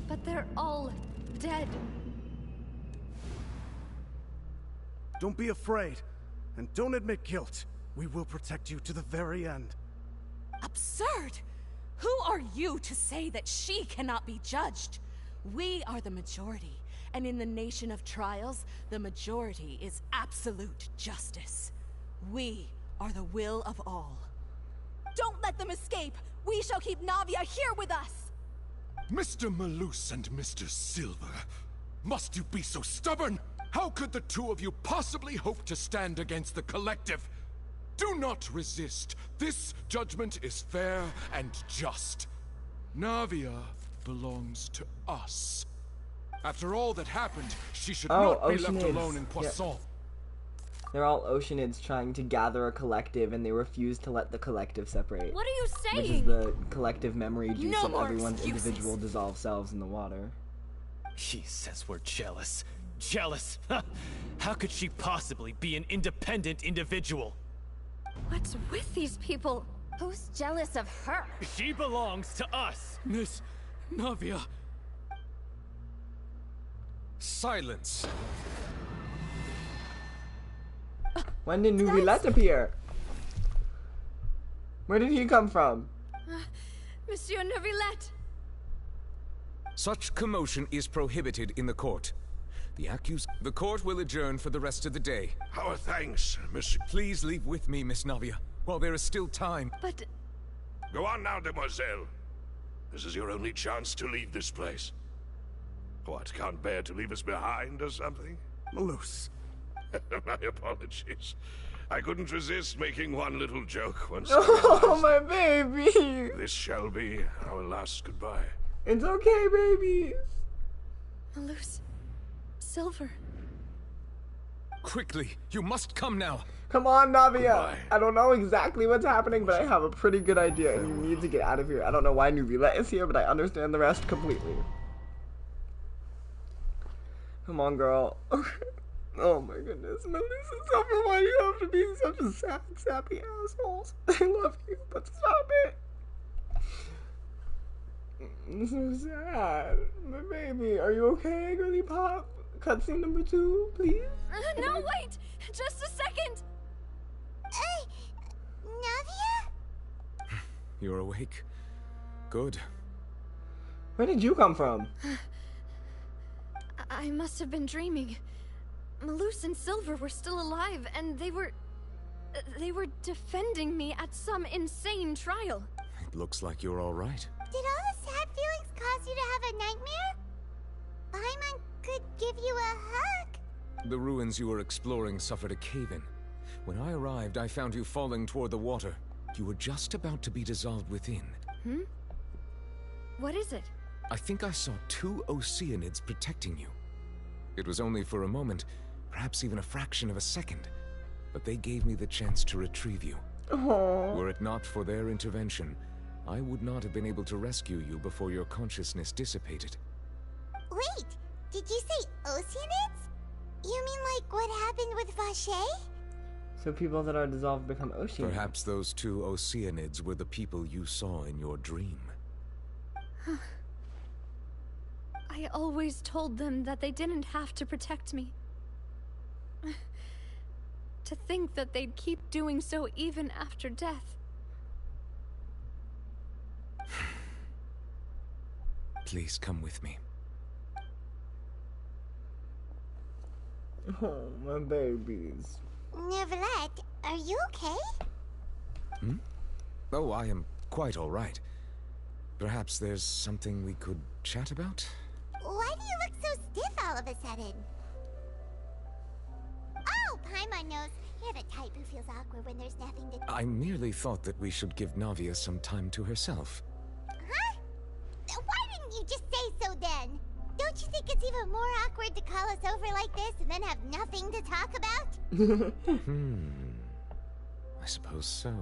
but they're all dead. Don't be afraid, and don't admit guilt. We will protect you to the very end. Absurd! Who are you to say that she cannot be judged? We are the majority, and in the nation of trials, the majority is absolute justice. We are the will of all. Don't let them escape! We shall keep Navia here with us! Mr. Malus and Mr. Silver, must you be so stubborn? How could the two of you possibly hope to stand against the collective? Do not resist. This judgment is fair and just. Navia belongs to us. After all that happened, she should not be left alone in Poisson. Yeah. They're all Oceanids trying to gather a collective, and they refuse to let the collective separate. What are you saying? Which is the collective memory juice No of more everyone's excuses. individual dissolved selves in the water. She says we're jealous. Jealous? How could she possibly be an independent individual? What's with these people? Who's jealous of her? She belongs to us. Miss Navia. Silence. When did Neuvillette appear? Where did he come from? Monsieur Neuvillette! Such commotion is prohibited in the court. The court will adjourn for the rest of the day. Our thanks, Monsieur. Please leave with me, Miss Navia, while there is still time. But... Go on now, Demoiselle. This is your only chance to leave this place. What, can't bear to leave us behind or something? Malus. My apologies. I couldn't resist making one little joke once. Oh, my baby! This shall be our last goodbye. It's okay, baby. Malus. Silver. Quickly, you must come now. Come on, Navia. Goodbye. I don't know exactly what's happening, but I have a pretty good idea, and you need to get out of here. I don't know why Neuvillette is here, but I understand the rest completely. Come on, girl. Oh my goodness, Melissa, Silver, why do you have to be such a sad, sappy assholes? I love you, but stop it. It's so sad. My baby, are you okay, girly pop? Cutscene number 2, please? No, wait! Just a second! Navia? You're awake. Good. Where did you come from? I must have been dreaming. Malus and Silver were still alive, and they were defending me at some insane trial. It looks like you're all right. Did all the sad feelings cause you to have a nightmare? Paimon could give you a hug. The ruins you were exploring suffered a cave-in. When I arrived, I found you falling toward the water. You were just about to be dissolved within. Hmm? What is it? I think I saw 2 Oceanids protecting you. It was only for a moment, perhaps even a fraction of a second, but they gave me the chance to retrieve you. Aww. Were it not for their intervention, I would not have been able to rescue you before your consciousness dissipated. Wait, did you say Oceanids? You mean like what happened with Vache? So people that are dissolved become Oceanids. Perhaps those 2 Oceanids were the people you saw in your dream. I always told them that they didn't have to protect me. To think that they'd keep doing so even after death. Please come with me. Oh, my babies. Neverlet, are you okay? Hmm? Oh, I am quite all right. Perhaps there's something we could chat about? Why do you look so stiff all of a sudden? Oh, Paimon knows. You're the type who feels awkward when there's nothing to... I merely thought that we should give Navia some time to herself. Huh? Why didn't you just say so then? Don't you think it's even more awkward to call us over like this and then have nothing to talk about? I suppose so.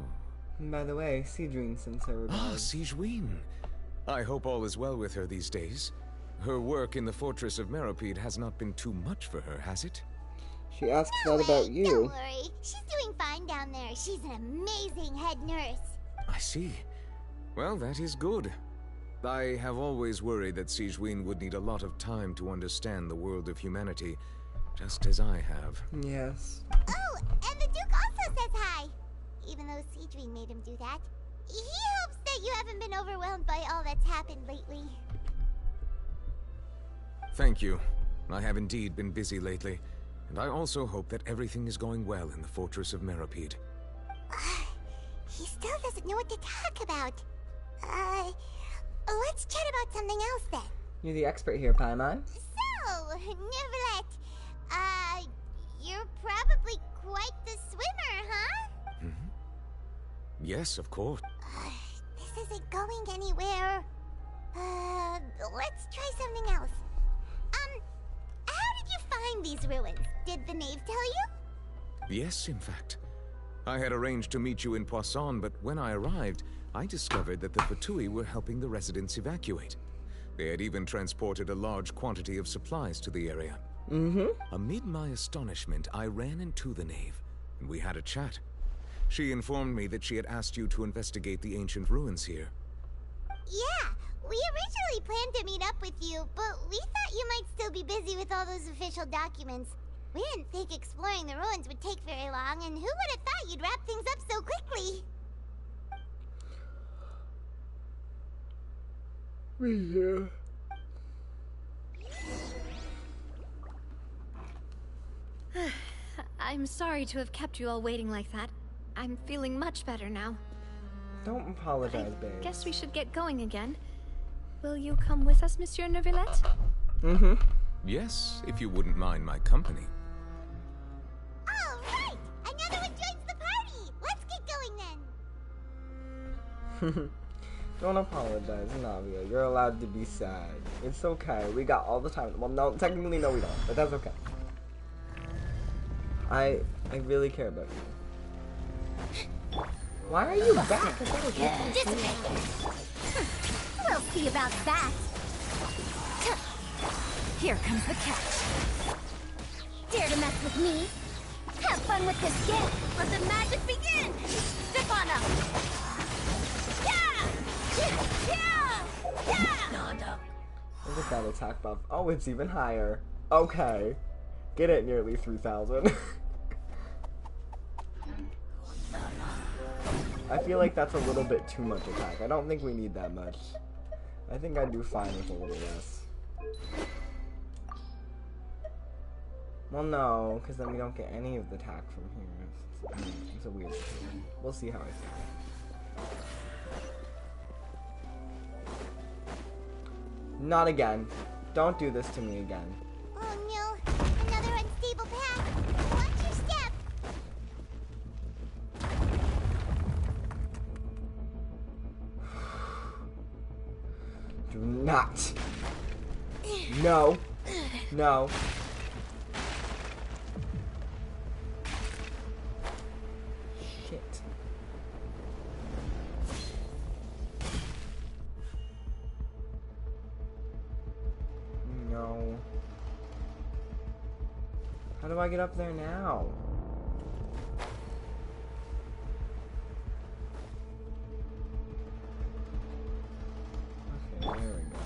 By the way, Sidrine sends her regards. Sidrine. I hope all is well with her these days. Her work in the Fortress of Meropide has not been too much for her, has it? She asks that about you. Don't worry. She's doing fine down there. She's an amazing head nurse. I see. Well, that is good. I have always worried that Sidrine would need a lot of time to understand the world of humanity, just as I have. Yes. Oh, and the Duke also says hi. Even though Sidrine made him do that. He hopes that you haven't been overwhelmed by all that's happened lately. Thank you. I have indeed been busy lately, and I also hope that everything is going well in the Fortress of Meropide. He still doesn't know what to talk about. Let's chat about something else then. You're the expert here, Paimon. So, Neverlet, you're probably quite the swimmer, huh? Yes, of course. This isn't going anywhere. Let's try something else. How did you find these ruins? Did the knave tell you? Yes, in fact. I had arranged to meet you in Poisson, but when I arrived, I discovered that the Fatui were helping the residents evacuate. They had even transported a large quantity of supplies to the area. Amid my astonishment, I ran into the knave, and we had a chat. She informed me that she had asked you to investigate the ancient ruins here. Yeah, we originally planned to meet up with you, but we thought you might still be busy with all those official documents. We didn't think exploring the ruins would take very long, and who would have thought you'd wrap things up so quickly? Yeah. I'm sorry to have kept you all waiting like that. I'm feeling much better now. Don't apologize, babe. Guess we should get going again. Will you come with us, Monsieur Neuvillette? Yes, if you wouldn't mind my company. All right! Another one joins the party! Let's get going then! Don't apologize, Navia. You're allowed to be sad. It's okay. We got all the time. Well, no, technically, no, we don't. But that's okay. I really care about you. Why are you back? We'll see about that. Here comes the catch. Dare to mess with me? Have fun with this gift. Let the magic begin. Step on up. Look at that attack buff. Oh, it's even higher. Okay. Get it, nearly 3,000. I feel like that's a little bit too much attack. I don't think we need that much. I think I'd do fine with a little less. Well, no, because then we don't get any of the attack from here. It's a weird situation. We'll see how I feel. Not again. Don't do this to me again. Oh no, another unstable path. Watch your step. Do not. No. No. Shit. No. How do I get up there now? Okay, there we go.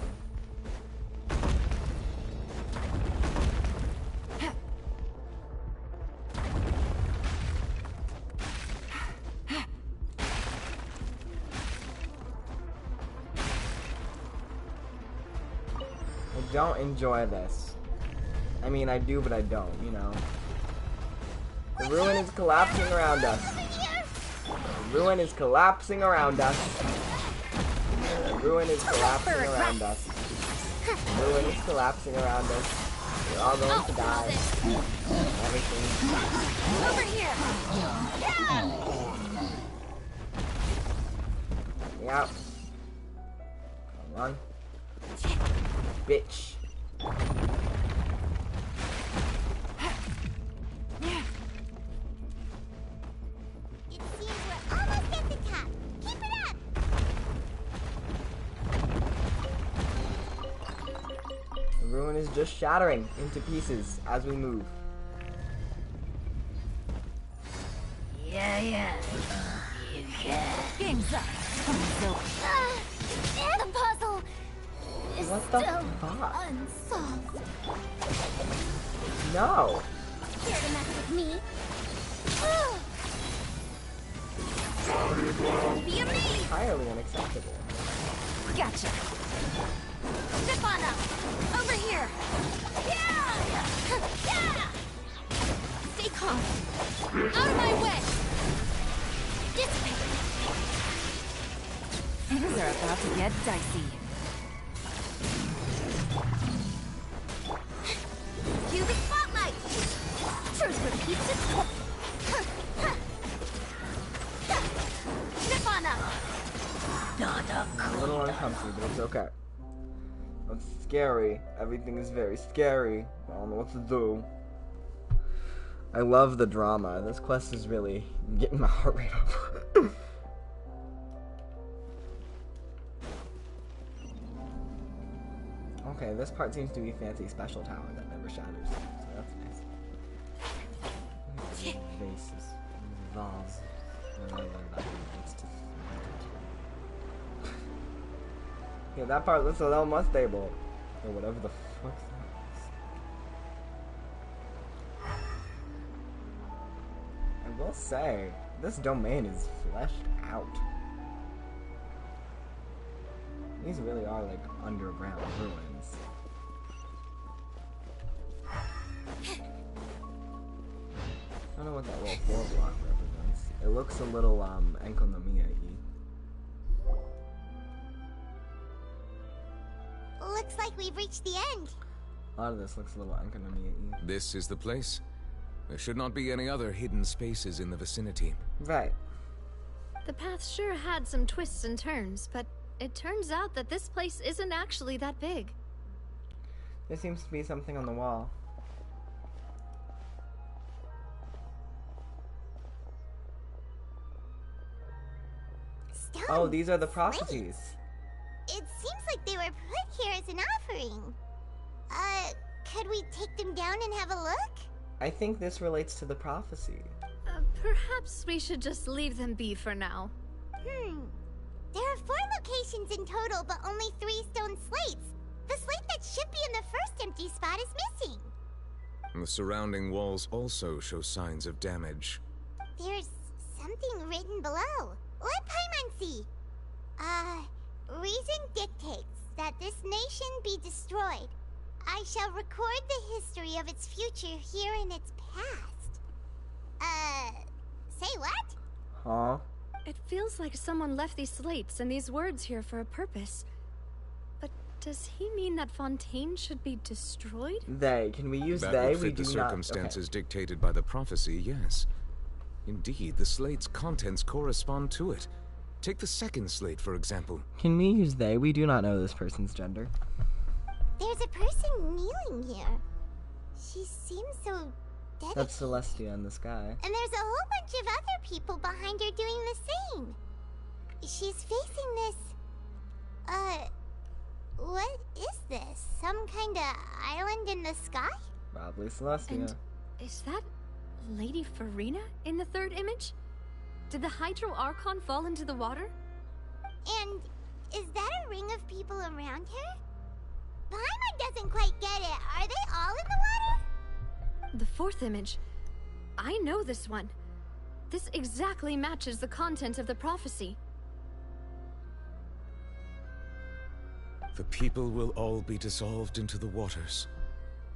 don't enjoy this. I mean, I do, but I don't, you know. The ruin is collapsing around us. The ruin is collapsing around us. The ruin is collapsing around us. The ruin is collapsing around us. We're all going to die. Everything. Over here. Yep. Come on. Bitch. It seems we're almost at the top. Keep it up! The ruin is just shattering into pieces as we move. Yeah. You can. Game's up. The puzzle is What the still fuck? unsolved. No. Care to mess with me? Be a me! Entirely unacceptable. Gotcha. Zip on up. Over here. Yeah! Stay calm. Out of my way. Dissipate. Things are about to get dicey. Cue the spotlight. Truth repeats itself. Zip on up. I'm a little uncomfortable, but it's okay. It's scary. Everything is very scary. I don't know what to do. I love the drama. This quest is really getting my heart rate up. Okay, this part seems to be a fancy special tower that never shatters. So that's nice. Vases. Vase. Yeah, that part looks a little more stable. Or whatever the fuck that is. I will say, this domain is fleshed out. These really are like underground ruins. I don't know what that little 4 block represents. It looks a little Enkonomiya-y. Looks like we've reached the end. A lot of this looks a little Enkonomiya-y. This is the place. There should not be any other hidden spaces in the vicinity. Right. The path sure had some twists and turns, but it turns out that this place isn't actually that big. There seems to be something on the wall. Stone Oh, these are the prophecies. It seems like they were put here as an offering. Could we take them down and have a look? I think this relates to the prophecy. Perhaps we should just leave them be for now. There are 4 locations in total, but only 3 stone slates. The slate that should be in the first empty spot is missing. The surrounding walls also show signs of damage. There's something written below. Let Paimon see. Reason dictates that this nation be destroyed. I shall record the history of its future here in its past. Say what? Huh? It feels like someone left these slates and these words here for a purpose. But does he mean that Fontaine should be destroyed? They. Can we use That they? would We fit do the not. circumstances dictated by the prophecy, yes. Indeed, the slate's contents correspond to it. Take the second slate, for example. Can we use they? We do not know this person's gender. There's a person kneeling here. She seems so dedicated. That's Celestia in the sky. And there's a whole bunch of other people behind her doing the same. She's facing this... what is this? Some kind of island in the sky? Probably Celestia. And is that Lady Farina in the third image? Did the Hydro Archon fall into the water? And is that a ring of people around her? Paimon doesn't quite get it. Are they all in the water? The fourth image. I know this one. This exactly matches the content of the prophecy. The people will all be dissolved into the waters,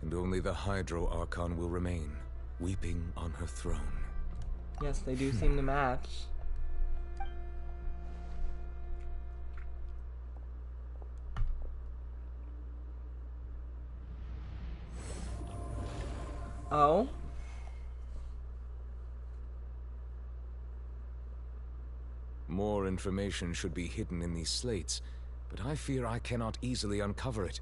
and only the Hydro Archon will remain, weeping on her throne. Yes, they do seem to match. Oh? More information should be hidden in these slates, but I fear I cannot easily uncover it,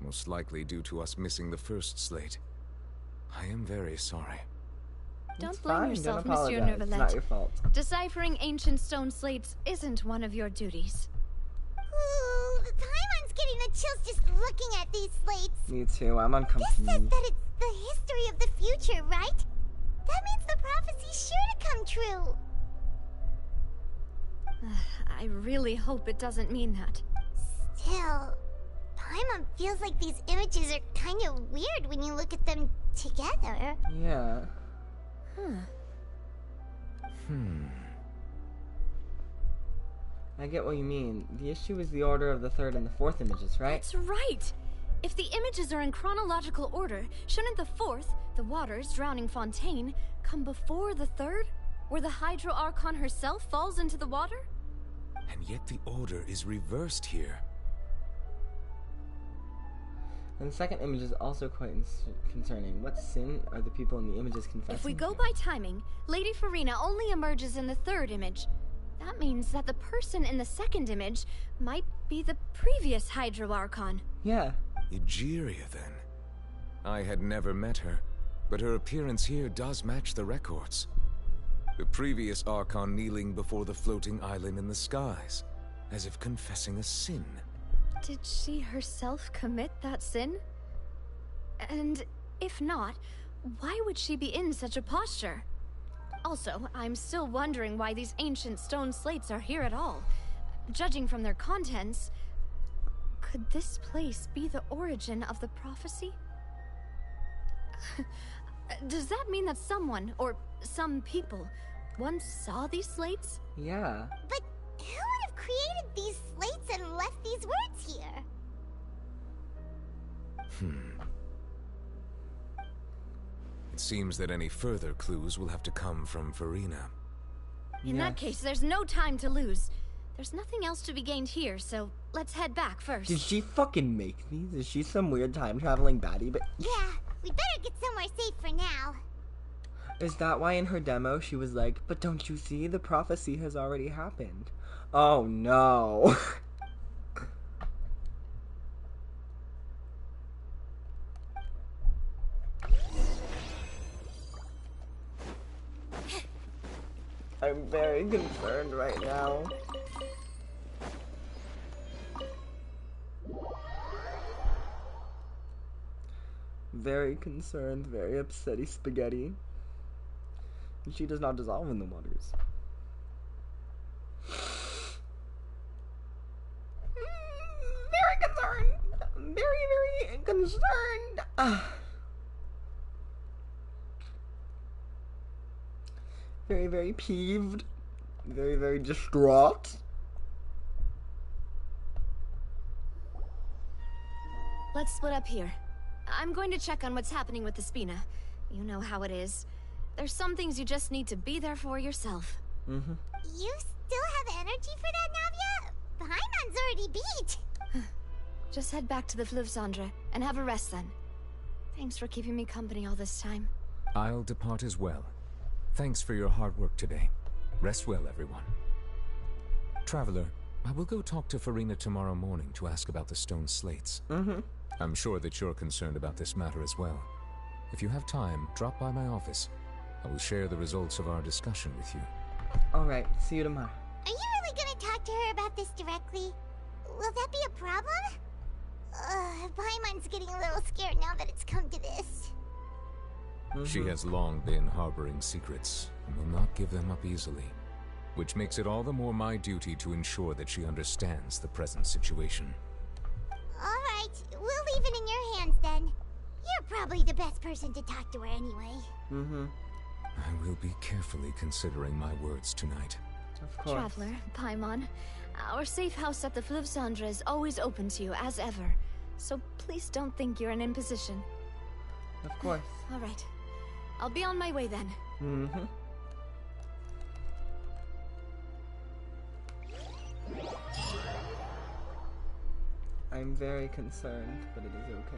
most likely due to us missing the first slate. I am very sorry. Don't blame yourself, Don't Monsieur apologize. It's not your Neuvillette. fault. Deciphering ancient stone slates isn't one of your duties. Ooh, the Paimon's getting the chills just looking at these slates. Me too, I'm This says uncomfortable. that it's the history of the future, right? That means the prophecy's sure to come true. I really hope it doesn't mean that. Still, Paimon feels like these images are kind of weird when you look at them together. Yeah. I get what you mean. The issue is the order of the third and the fourth images, right? That's right! If the images are in chronological order, shouldn't the fourth, the waters drowning Fontaine, come before the third? Where the Hydro Archon herself falls into the water? And yet the order is reversed here. And the second image is also quite concerning. What sin are the people in the images confessing? If we go by timing, Lady Farina only emerges in the third image. That means that the person in the second image might be the previous Hydro Archon. Yeah. Egeria, then. I had never met her, but her appearance here does match the records. The previous Archon kneeling before the floating island in the skies, as if confessing a sin. Did she herself commit that sin? And if not, why would she be in such a posture? Also, I'm still wondering why these ancient stone slates are here at all. Judging from their contents, could this place be the origin of the prophecy? Does that mean that someone, or some people, once saw these slates? Yeah. But who would have created these slates and left these words here? It seems that any further clues will have to come from Farina. In that case, there's no time to lose. There's nothing else to be gained here, so let's head back first. Did she fucking make these? Is she some weird time traveling baddie? But Yeah, we better get somewhere safe for now. is that why in her demo she was like, but don't you see, the prophecy has already happened? Oh no. I'm very concerned right now. Very concerned, very upsetty spaghetti. And she does not dissolve in the waters. Very concerned. Very concerned. Very peeved. Very distraught. Let's split up here. I'm going to check on what's happening with the Spina. You know how it is. There's some things you just need to be there for yourself. You still have energy for that, Navia? Paimon's already beat. Just head back to the Fleuve Cendre and have a rest then. Thanks for keeping me company all this time. I'll depart as well. Thanks for your hard work today. Rest well, everyone. Traveler, I will go talk to Farina tomorrow morning to ask about the stone slates. I'm sure that you're concerned about this matter as well. If you have time, drop by my office. I will share the results of our discussion with you. Alright, see you tomorrow. Are you really gonna talk to her about this directly? Will that be a problem? Paimon's getting a little scared now that it's come to this. She has long been harboring secrets and will not give them up easily, which makes it all the more my duty to ensure that she understands the present situation. Alright, we'll leave it in your hands then. You're probably the best person to talk to her anyway. I will be carefully considering my words tonight. Of course. Traveler, Paimon, Our safe house at the Fleuve Cendre is always open to you, as ever. So please don't think you're an imposition. Of course. All right. I'll be on my way then. Mm-hmm. I'm very concerned, but it is okay.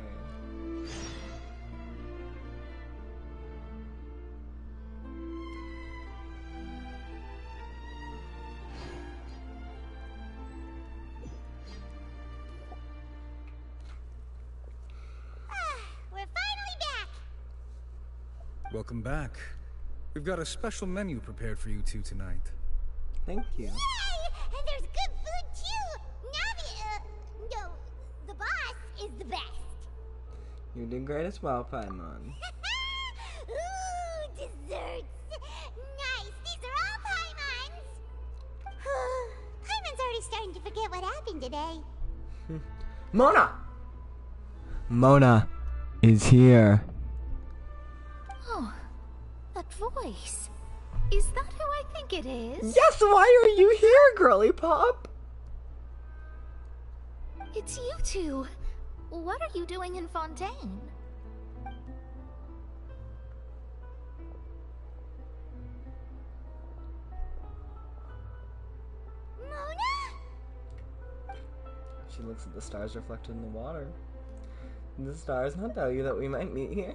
We're finally back! Welcome back. We've got a special menu prepared for you two tonight. Thank you. Yay! And there's good food too! Navi, no, the boss is the best. You did great as well, Paimon. Ooh, desserts! Nice, these are all Paimon's! Paimon's already starting to forget what happened today. Mona! Mona is here. Oh, that voice. Is that who I think it is? Yes, why are you here, girly pop? It's you two. What are you doing in Fontaine? Mona? She looks at the stars reflected in the water. Did the stars not tell you that we might meet here?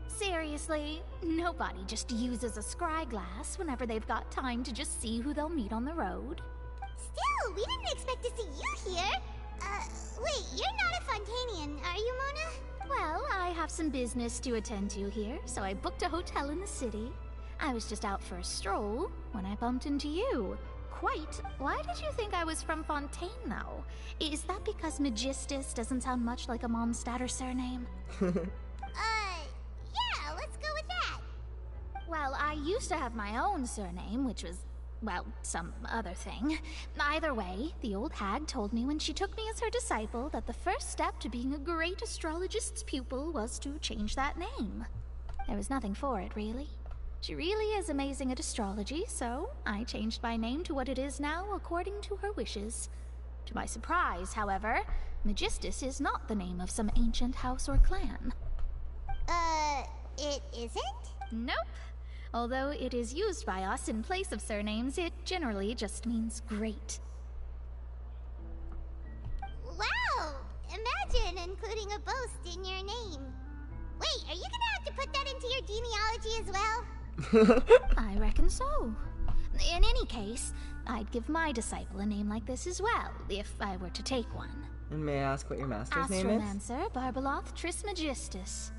Seriously, nobody just uses a scry glass whenever they've got time to just see who they'll meet on the road. Still, we didn't expect to see you here. Wait, you're not a Fontainian, are you, Mona? Well, I have some business to attend to here, so I booked a hotel in the city. I was just out for a stroll when I bumped into you. Quite. Why did you think I was from Fontaine, though? Is that because Magistus doesn't sound much like a Mondstatter surname? Yeah, let's go with that. Well, I used to have my own surname, which was, well, some other thing. Either way, the old hag told me when she took me as her disciple that the first step to being a great astrologist's pupil was to change that name. There was nothing for it, really. She really is amazing at astrology, so I changed my name to what it is now according to her wishes. To my surprise, however, Magistus is not the name of some ancient house or clan. It isn't? Nope. Although it is used by us in place of surnames, it generally just means great. Wow! Imagine including a boast in your name. Wait, are you gonna have to put that into your genealogy as well? I reckon so. In any case, I'd give my disciple a name like this as well, if I were to take one. And may I ask what your master's name is? Astromancer Barbeloth Trismegistus.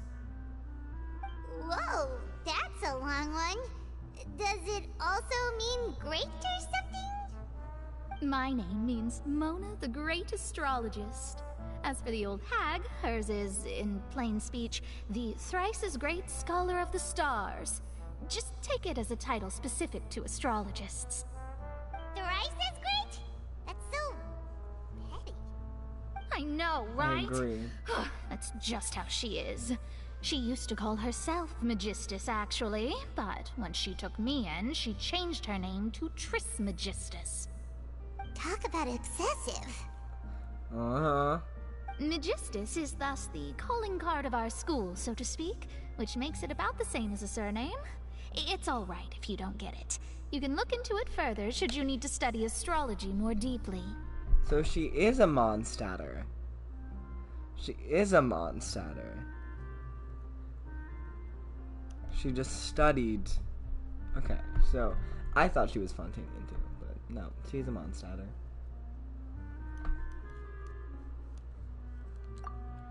Whoa, that's a long one. Does it also mean great or something? My name means Mona the Great Astrologist. As for the old hag, hers is, in plain speech, the thrice-as-great Scholar of the Stars. Just take it as a title specific to astrologists. Thrice as great? That's so petty. I know, right? I agree. That's just how she is. She used to call herself Magistus, actually, but when she took me in, she changed her name to Trismegistus. Talk about excessive. Uh-huh. Magistus is thus the calling card of our school, so to speak, which makes it about the same as a surname. It's all right if you don't get it. You can look into it further should you need to study astrology more deeply. So she is a Mondstatter. She is a Mondstatter. She just studied. Okay, so I thought she was Fontainian too, but no, she's a Mondstatter.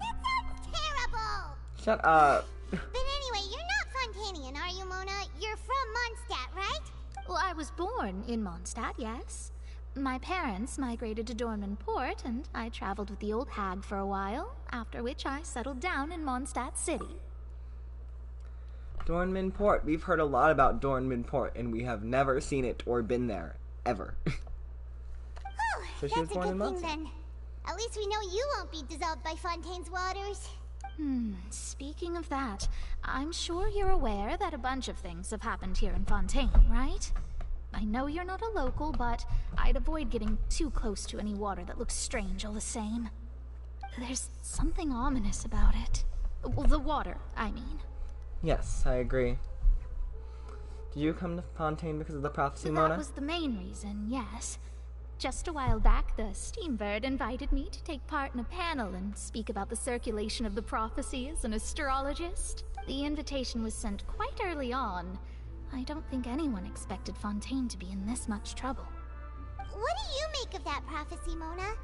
That sounds terrible! Shut up. But anyway, you're not Fontainian, are you, Mona? You're from Mondstadt, right? Well, I was born in Mondstadt, yes. My parents migrated to Dornman Port, and I traveled with the old hag for a while, after which I settled down in Mondstadt City. Dornman Port. We've heard a lot about Dornman Port, and we have never seen it or been there, ever. So she was born in Mondstadt. Then. At least we know you won't be dissolved by Fontaine's waters. Speaking of that, I'm sure you're aware that a bunch of things have happened here in Fontaine, right? I know you're not a local, but I'd avoid getting too close to any water that looks strange all the same. There's something ominous about it. Well, the water, I mean. Yes, I agree. Did you come to Fontaine because of the prophecy, Mona? That was the main reason, yes. Just a while back, the Steambird invited me to take part in a panel and speak about the circulation of the prophecy as an astrologist. The invitation was sent quite early on. I don't think anyone expected Fontaine to be in this much trouble. What do you make of that prophecy, Mona?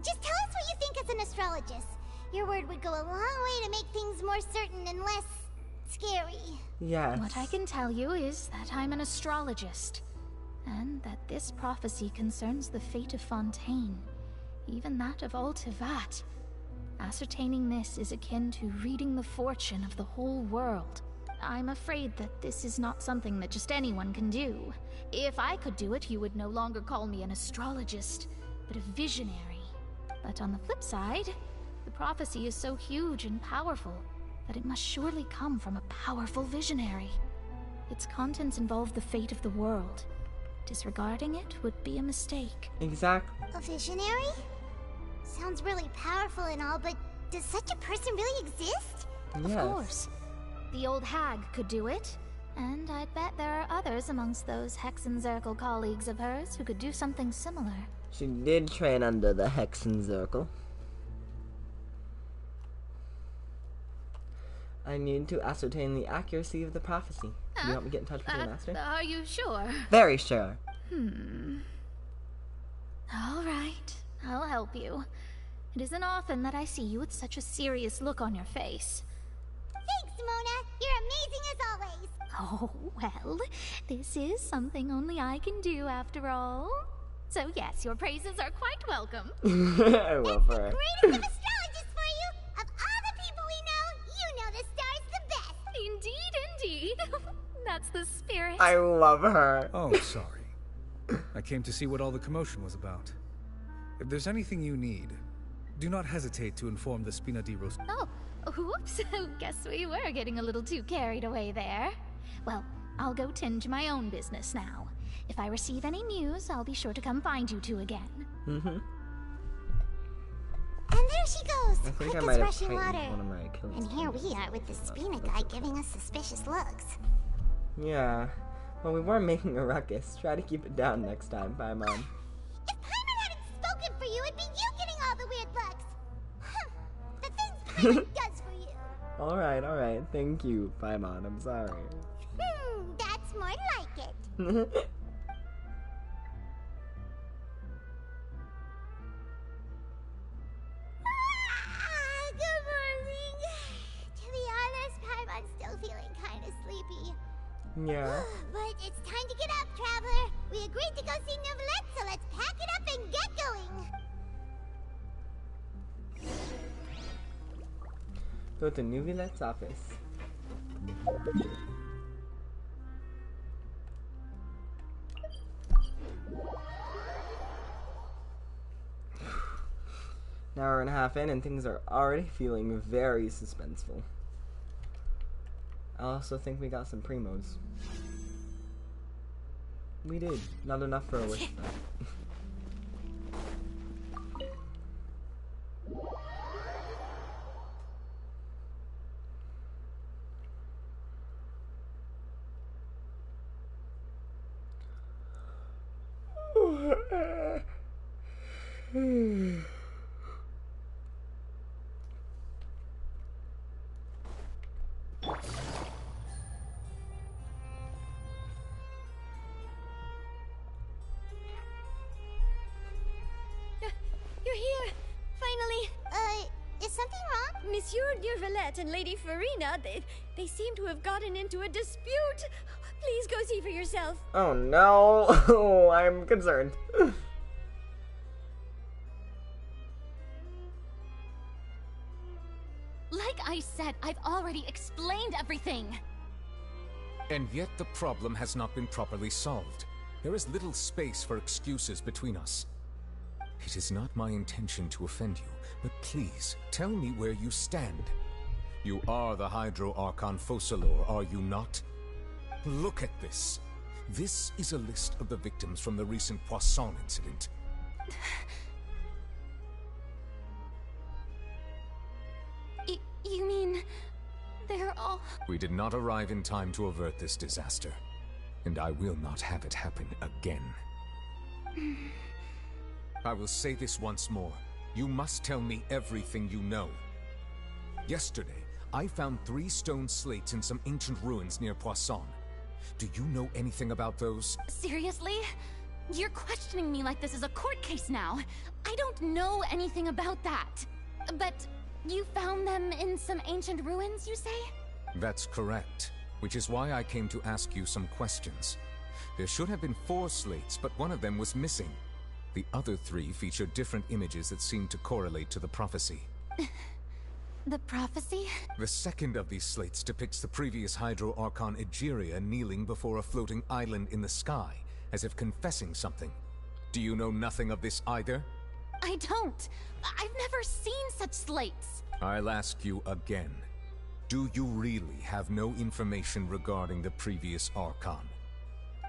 Just tell us what you think as an astrologist. Your word would go a long way to make things more certain and less scary. Yes. What I can tell you is that I'm an astrologist, and that this prophecy concerns the fate of Fontaine, even that of all Tevat. Ascertaining this is akin to reading the fortune of the whole world. I'm afraid that this is not something that just anyone can do. If I could do it, you would no longer call me an astrologist, but a visionary. But on the flip side, the prophecy is so huge and powerful that it must surely come from a powerful visionary. Its contents involve the fate of the world. Disregarding it would be a mistake. Exactly. A visionary? Sounds really powerful and all, but does such a person really exist? Yes. Of course. The old hag could do it, and I'd bet there are others amongst those Hexenzirkel colleagues of hers who could do something similar. She did train under the Hexenzirkel. I need to ascertain the accuracy of the prophecy. Can you help me get in touch with your master? Are you sure? Very sure. All right, I'll help you. It isn't often that I see you with such a serious look on your face. Thanks, Mona. You're amazing as always. Oh, well, this is something only I can do after all. So yes, your praises are quite welcome. I love her. Greatest of astrologists for you. Of all the people we know, you know the star's the best. Indeed, indeed. That's the spirit. I love her. Oh, sorry. I came to see what all the commotion was about. If there's anything you need, do not hesitate to inform the Spina di Ros. Oh, whoops. Guess we were getting a little too carried away there. Well, I'll go tend to my own business now. If I receive any news, I'll be sure to come find you two again. And there she goes, I think quick I as might have rushing tightened water. one of my Achilles And here we are with the Spina guy giving us suspicious looks. Yeah. Well, we were making a ruckus. Try to keep it down next time. Bye, Mom. If Paimon hadn't spoken for you, it'd be you getting all the weird looks. The things Paimon does for you. Alright. Thank you, Paimon. I'm sorry. That's more like it. Good morning. To be honest, Paimon's still feeling kind of sleepy. Yeah. But it's time to get up, traveler. We agreed to go see Novelette, so let's pack it up and get going. Go to Nouvelette's office. An hour and a half in and things are already feeling very suspenseful. I also think we got some primos. We did. Not enough for a wish though. You're here! Finally! Is something wrong? Monsieur Neurvalette and Lady Farina, they seem to have gotten into a dispute. Please go see for yourself. Oh no! I'm concerned. Like I said, I've already explained everything. And yet the problem has not been properly solved. There is little space for excuses between us. It is not my intention to offend you, but please, tell me where you stand. You are the Hydro Archon Focalor, are you not? Look at this. This is a list of the victims from the recent Poisson incident. You mean... they're all... We did not arrive in time to avert this disaster, and I will not have it happen again. I will say this once more. You must tell me everything you know. Yesterday, I found 3 stone slates in some ancient ruins near Poisson. Do you know anything about those? Seriously? You're questioning me like this is a court case now. I don't know anything about that. But you found them in some ancient ruins, you say? That's correct, which is why I came to ask you some questions. There should have been 4 slates, but one of them was missing. The other 3 feature different images that seem to correlate to the prophecy. The prophecy? The second of these slates depicts the previous Hydro Archon Egeria kneeling before a floating island in the sky, as if confessing something. Do you know nothing of this either? I don't. I've never seen such slates. I'll ask you again. Do you really have no information regarding the previous Archon?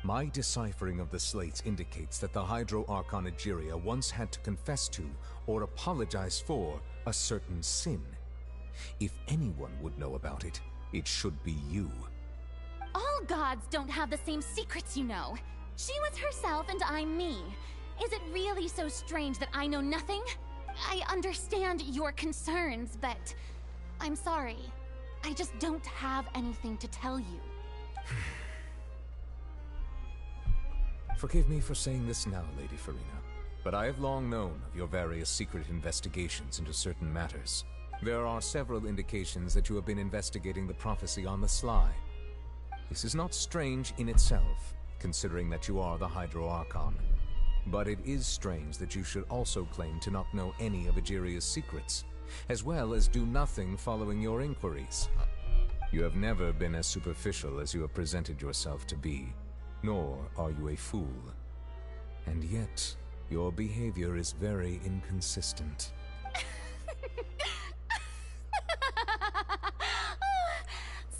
My deciphering of the slates indicates that the Hydro Archon Egeria once had to confess to, or apologize for, a certain sin. If anyone would know about it, it should be you. All gods don't have the same secrets, you know. She was herself and I'm me. Is it really so strange that I know nothing? I understand your concerns, but I'm sorry. I just don't have anything to tell you. Forgive me for saying this now, Lady Farina, but I have long known of your various secret investigations into certain matters. There are several indications that you have been investigating the prophecy on the sly. This is not strange in itself, considering that you are the Hydro Archon. But it is strange that you should also claim to not know any of Egeria's secrets, as well as do nothing following your inquiries. You have never been as superficial as you have presented yourself to be, nor are you a fool. And yet, your behavior is very inconsistent.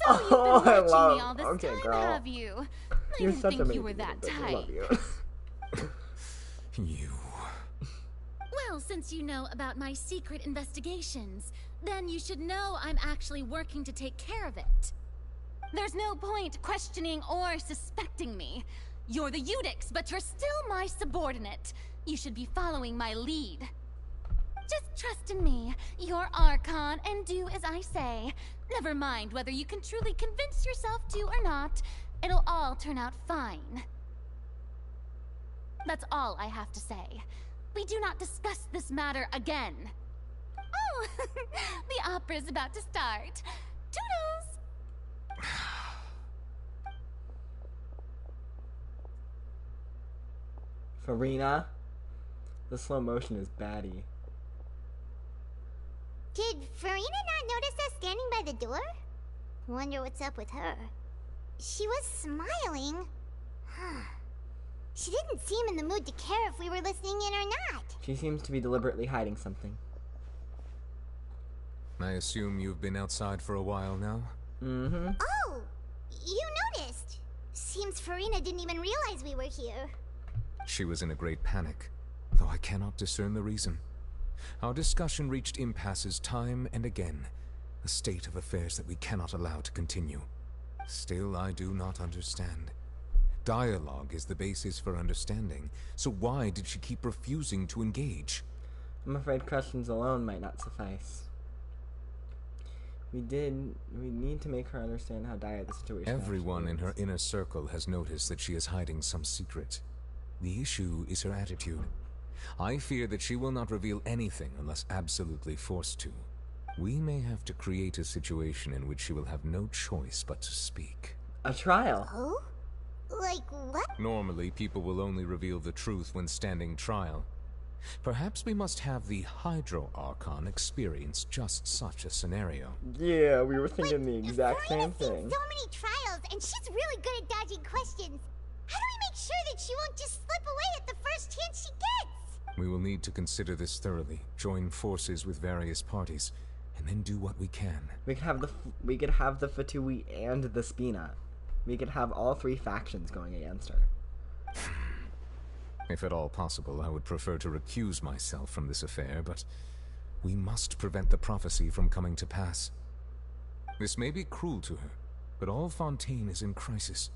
So you've been watching me all this Okay, time, girl. have you? I You're didn't such a think you baby were that little bitch. I tight. love you. You... Well, since you know about my secret investigations, then you should know I'm actually working to take care of it. There's no point questioning or suspecting me. You're the Eudix, but you're still my subordinate. You should be following my lead. Just trust in me. You're Archon, and do as I say. Never mind whether you can truly convince yourself to or not. It'll all turn out fine. That's all I have to say. We do not discuss this matter again. Oh, the opera's about to start. Toodles! Farina, the slow motion is baddie. Did Farina not notice us standing by the door? Wonder what's up with her. She was smiling. She didn't seem in the mood to care if we were listening in or not. She seems to be deliberately hiding something. I assume you've been outside for a while now? Mm-hmm. Oh, you noticed. Seems Farina didn't even realize we were here. She was in a great panic, though I cannot discern the reason. Our discussion reached impasses time and again, a state of affairs that we cannot allow to continue. Still, I do not understand. Dialogue is the basis for understanding, so why did she keep refusing to engage? I'm afraid questions alone might not suffice. We need to make her understand how dire the situation Everyone actually in is. her inner circle has noticed that she is hiding some secret. The issue is her attitude. I fear that she will not reveal anything unless absolutely forced to. We may have to create a situation in which she will have no choice but to speak. A trial? Oh? Like what? Normally, people will only reveal the truth when standing trial. Perhaps we must have the Hydro Archon experience just such a scenario. Yeah, we were thinking the exact Farina's same seen thing. so many trials, and she's really good at dodging questions. How do we make sure that she won't just slip away at the first chance she gets? We will need to consider this thoroughly, join forces with various parties, and then do what we can. We could have the Fatui and the Spina. we could have all three factions going against her. If at all possible, I would prefer to recuse myself from this affair, but we must prevent the prophecy from coming to pass. This may be cruel to her, but all Fontaine is in crisis.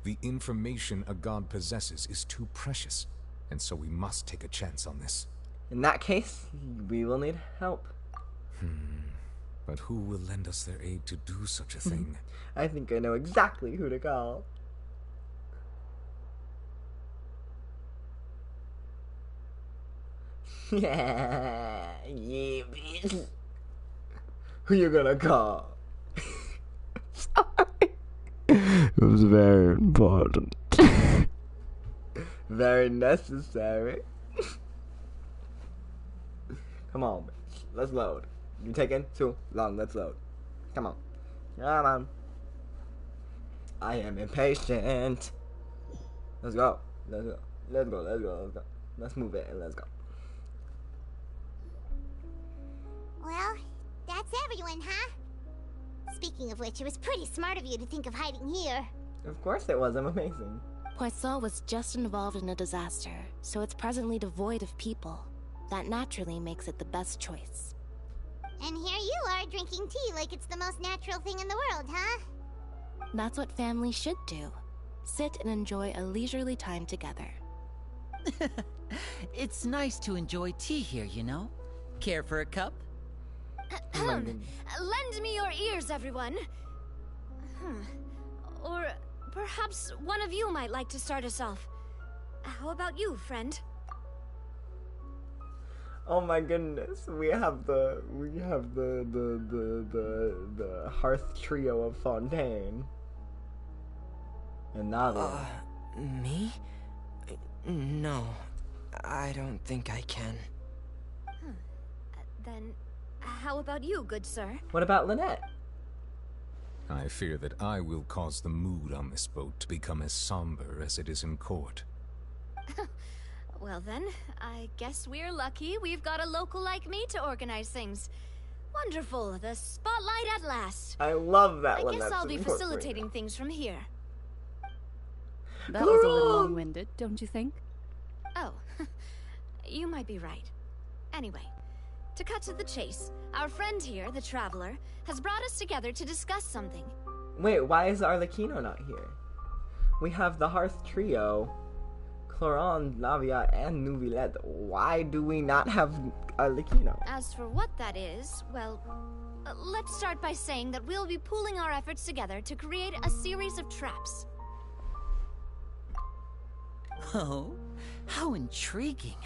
The information a god possesses is too precious, and so we must take a chance on this. In that case, we will need help. But who will lend us their aid to do such a thing? I think I know exactly who to call. Yeah, bitch. Who you gonna call? Sorry. It was very important. Very necessary. Come on, bitch. Let's load. You taking too long. Let's load. Come on. Come on. I am impatient. Let's go. Let's go. Let's go. Let's go. Let's go. Let's move it and let's go. Well, that's everyone, huh? Speaking of which, it was pretty smart of you to think of hiding here. Of course it was. I'm amazing. Poisson was just involved in a disaster, so it's presently devoid of people. That naturally makes it the best choice. And here you are drinking tea like it's the most natural thing in the world, huh? That's what families should do. Sit and enjoy a leisurely time together. It's nice to enjoy tea here, you know? Care for a cup? Lend me your ears, everyone. Or perhaps one of you might like to start us off. How about you, friend? Oh my goodness, we have the hearth trio of Fontaine. And Navia. Me? No, I don't think I can. Then, how about you, good sir? What about Lynette? I fear that I will cause the mood on this boat to become as somber as it is in court. Well then, I guess we're lucky we've got a local like me to organize things. Wonderful, the spotlight at last. I love that one. I guess I'll be facilitating things from here. That was a little long-winded, don't you think? Oh, you might be right. Anyway, to cut to the chase, our friend here, the Traveler, has brought us together to discuss something. Wait, why is Arlecchino not here? We have the Hearth Trio, Cloron, Navia, and Nuvilette. Why do we not have Arlecchino? As for what that is, well, let's start by saying that we'll be pooling our efforts together to create a series of traps. Oh, how intriguing.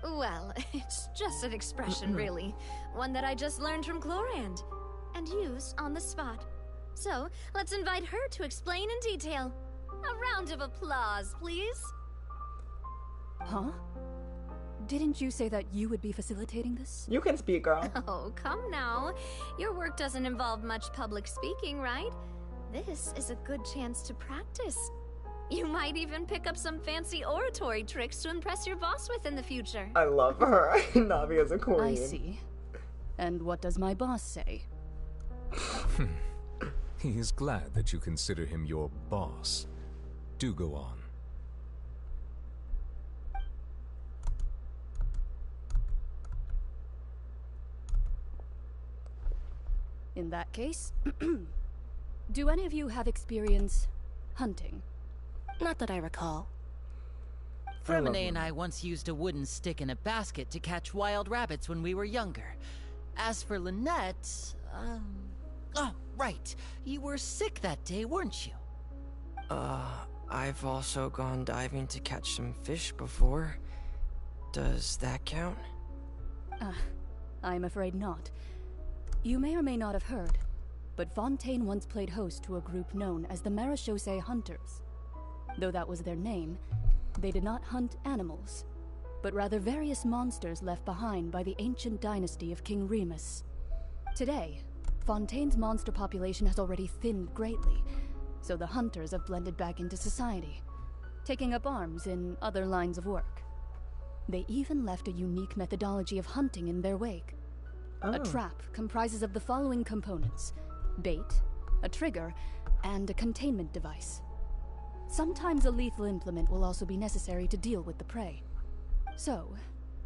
Well, it's just an expression, really. One that I just learned from Clorand, and used on the spot. So, let's invite her to explain in detail. A round of applause, please. Huh? Didn't you say that you would be facilitating this? You can speak, girl. Oh, come now. Your work doesn't involve much public speaking, right? This is a good chance to practice. You might even pick up some fancy oratory tricks to impress your boss with in the future. I love her. Navia's a queen. I see. And what does my boss say? He is glad that you consider him your boss. Do go on. In that case, do any of you have experience hunting? Not that I recall. Fremine and I once used a wooden stick in a basket to catch wild rabbits when we were younger. As for Lynette, oh, right. You were sick that day, weren't you? I've also gone diving to catch some fish before. Does that count? I'm afraid not. You may or may not have heard, but Fontaine once played host to a group known as the Marechaussee Hunters. Though that was their name, they did not hunt animals, but rather various monsters left behind by the ancient dynasty of King Remus. Today, Fontaine's monster population has already thinned greatly, so the hunters have blended back into society, taking up arms in other lines of work. They even left a unique methodology of hunting in their wake. A trap comprises of the following components: bait, a trigger, and a containment device. Sometimes a lethal implement will also be necessary to deal with the prey. So,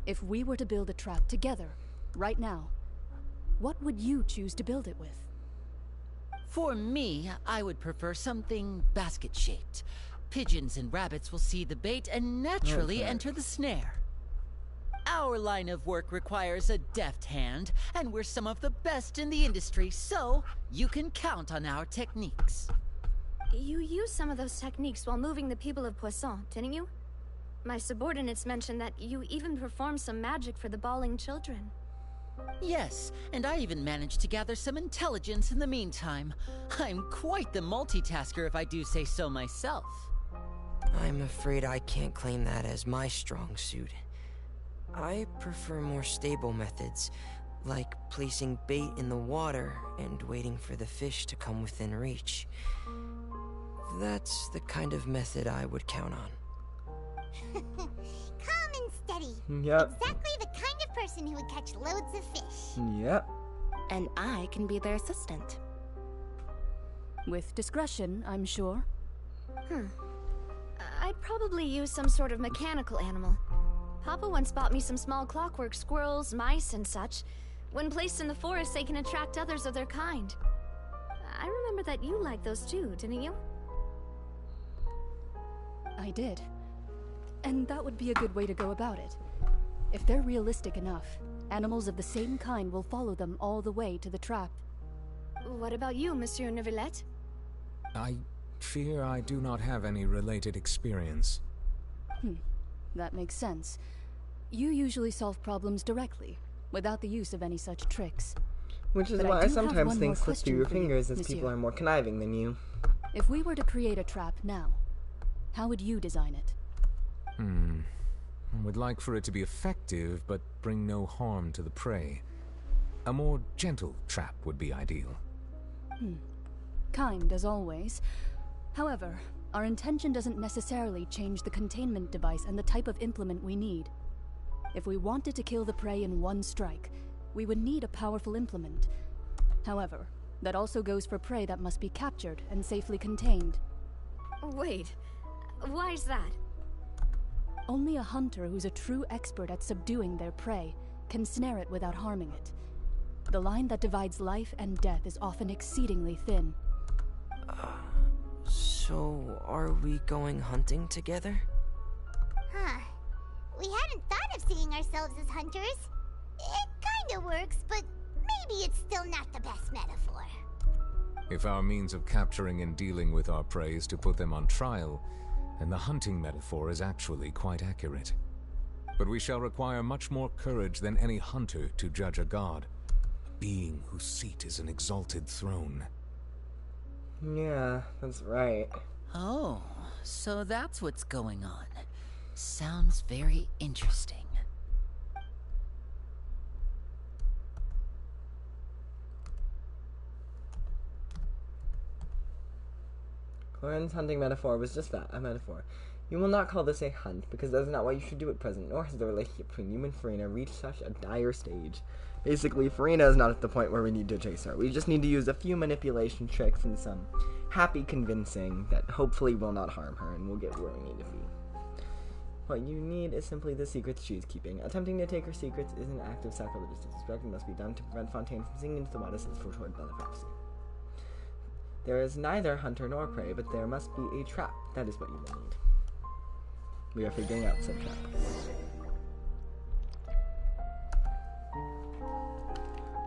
if we were to build a trap together, right now, what would you choose to build it with? For me, I would prefer something basket-shaped. Pigeons and rabbits will see the bait and naturally enter the snare. Our line of work requires a deft hand, and we're some of the best in the industry, so you can count on our techniques. You used some of those techniques while moving the people of Poisson, didn't you? My subordinates mentioned that you even performed some magic for the bawling children. Yes, and I even managed to gather some intelligence in the meantime. I'm quite the multitasker if I do say so myself. I'm afraid I can't claim that as my strong suit. I prefer more stable methods, like placing bait in the water and waiting for the fish to come within reach. That's the kind of method I would count on. Calm and steady. Yep. Exactly the kind of person who would catch loads of fish. Yep. And I can be their assistant. With discretion, I'm sure. I'd probably use some sort of mechanical animal. Papa once bought me some small clockwork squirrels, mice, and such. When placed in the forest, they can attract others of their kind. I remember that you liked those too, didn't you? I did. And that would be a good way to go about it. If they're realistic enough, animals of the same kind will follow them all the way to the trap. What about you, Monsieur Neuvillette? I fear I do not have any related experience. That makes sense. You usually solve problems directly, without the use of any such tricks. Which is why sometimes things slip through your fingers as people are more conniving than you. If we were to create a trap now, how would you design it? I would like for it to be effective, but bring no harm to the prey. A more gentle trap would be ideal. Kind, as always. However, our intention doesn't necessarily change the containment device and the type of implement we need. If we wanted to kill the prey in one strike, we would need a powerful implement. However, that also goes for prey that must be captured and safely contained. Wait, why is that? Only a hunter who's a true expert at subduing their prey can snare it without harming it. The line that divides life and death is often exceedingly thin. So, are we going hunting together? We hadn't thought of seeing ourselves as hunters. It kinda works, but maybe it's still not the best metaphor. If our means of capturing and dealing with our prey is to put them on trial, then the hunting metaphor is actually quite accurate. But we shall require much more courage than any hunter to judge a god, a being whose seat is an exalted throne. Yeah, that's right. Oh, so that's what's going on. Sounds very interesting. Corin's hunting metaphor was just that, a metaphor. You will not call this a hunt, because that is not what you should do at present, nor has the relationship between you and Farina reached such a dire stage. Basically, Farina is not at the point where we need to chase her. We just need to use a few manipulation tricks and some happy convincing that hopefully will not harm her, and we'll get where we need to be. What you need is simply the secrets she is keeping. Attempting to take her secrets is an act of sacrilegious disrespect and must be done to prevent Fontaine from sinking into the waters as foretold by the prophecy. There is neither hunter nor prey, but there must be a trap. That is what you will need. We are figuring out said trap.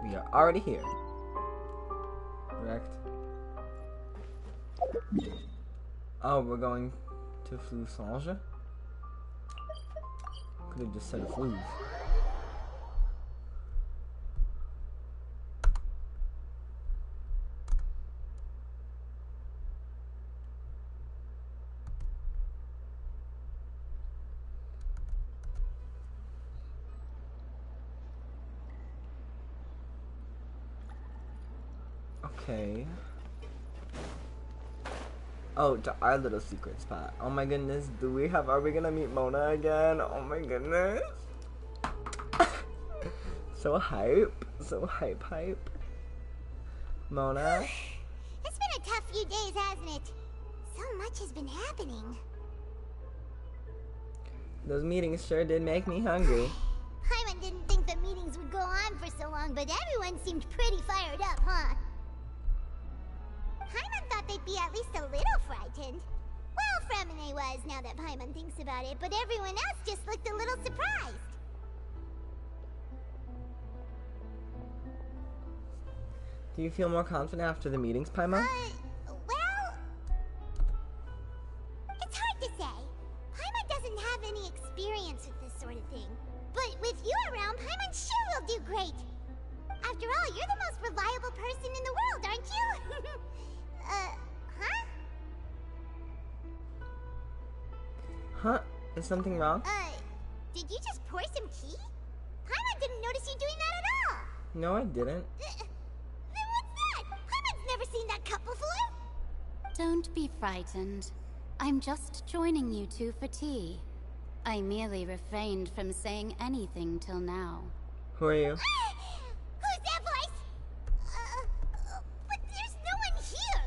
We are already here. Correct? Oh, we're going to Flousange? Could have just said Flouve. Okay. Oh, to our little secret spot. Oh my goodness, are we gonna meet Mona again? Oh my goodness. So hype. So hype. Mona. It's been a tough few days, hasn't it? So much has been happening. Those meetings sure did make me hungry. Paimon didn't think the meetings would go on for so long, but everyone seemed pretty fired up, huh? Paimon thought they'd be at least a little frightened. Well, Fremine was, now that Paimon thinks about it, but everyone else just looked a little surprised. Do you feel more confident after the meetings, Paimon? Well... It's hard to say. Paimon doesn't have any experience with this sort of thing. But with you around, Paimon sure will do great. After all, you're the most reliable person in the world, aren't you? Huh? Huh? Is something wrong? Did you just pour some tea? Paimon didn't notice you doing that at all. No, I didn't. Then what's that? Paimon's never seen that cup before. Don't be frightened. I'm just joining you two for tea. I merely refrained from saying anything till now. Who are you? Who's that voice? But there's no one here.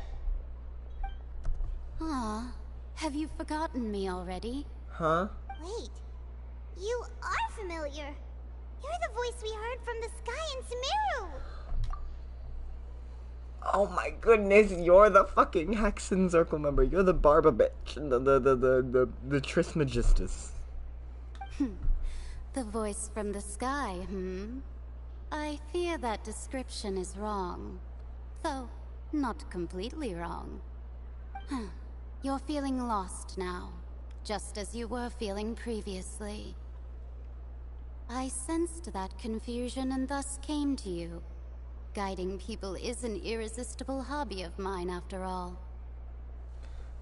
Ah, have you forgotten me already? Huh? Wait, you are familiar. You're the voice we heard from the sky in Sumeru. Oh my goodness, you're the fucking Hexen Circle member. You're the Barba bitch. The Trismegistus. The voice from the sky, I fear that description is wrong. Though, not completely wrong. You're feeling lost now, just as you were feeling previously. I sensed that confusion and thus came to you. Guiding people is an irresistible hobby of mine, after all.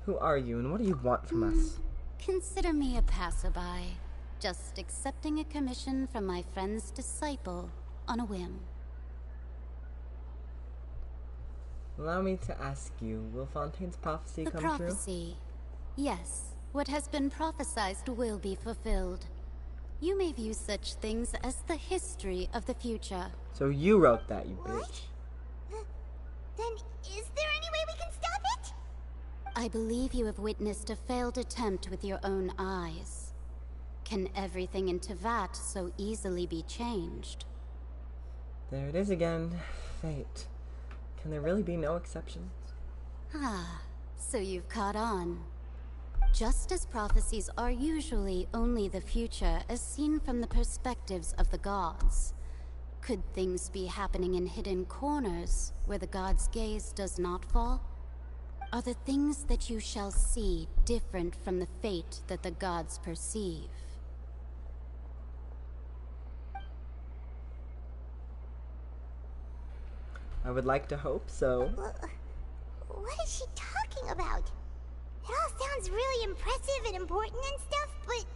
Who are you, and what do you want from us? Consider me a passerby, just accepting a commission from my friend's disciple on a whim. Allow me to ask you, will Fontaine's prophecy come true? The prophecy. Yes, what has been prophesied will be fulfilled. You may view such things as the history of the future. So you wrote that, you bitch. Then is there any way we can stop it? I believe you have witnessed a failed attempt with your own eyes. Can everything in Teyvat so easily be changed? There it is again. Fate. Can there really be no exceptions? Ah, so you've caught on. Just as prophecies are usually only the future as seen from the perspectives of the gods, could things be happening in hidden corners where the gods' gaze does not fall? Are the things that you shall see different from the fate that the gods perceive? I would like to hope so. What is she talking about? It all sounds really impressive and important and stuff, but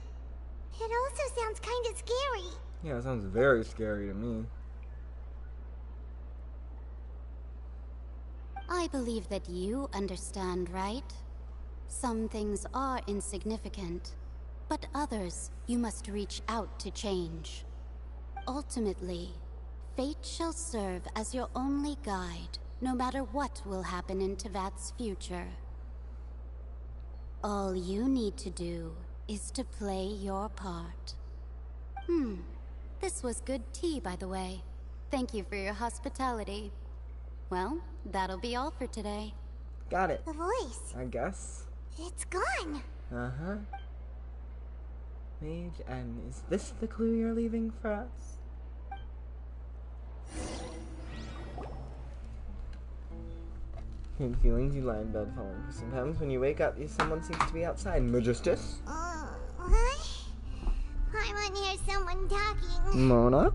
it also sounds kind of scary. Yeah, it sounds very scary to me. I believe that you understand, right? Some things are insignificant, but others you must reach out to change. Ultimately, fate shall serve as your only guide, no matter what will happen in Teyvat's future. All you need to do is to play your part. This was good tea, by the way. Thank you for your hospitality. Well, that'll be all for today. Got it. The voice. I guess. It's gone. Uh-huh. Mage, and is this the clue you're leaving for us? In feelings, you lie in bed falling. Sometimes when you wake up, someone seems to be outside. Magistus? Huh? I want to hear someone talking. Mona?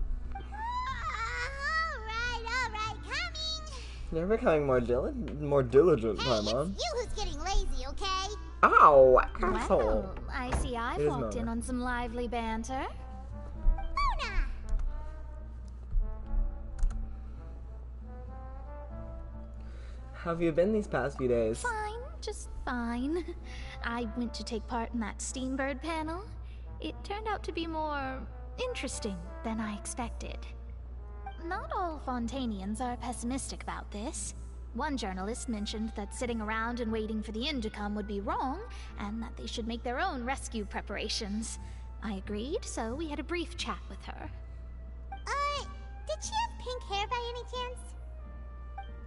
Alright, coming. You're becoming more diligent, Paimon. It's you who's getting lazy, okay? Ow, asshole. Well, I see I've It is walked in Mona. on some lively banter. How have you been these past few days? Fine, just fine. I went to take part in that Steambird panel. It turned out to be more interesting than I expected. Not all Fontainians are pessimistic about this. One journalist mentioned that sitting around and waiting for the end to come would be wrong, and that they should make their own rescue preparations. I agreed, so we had a brief chat with her. Did she have pink hair by any chance?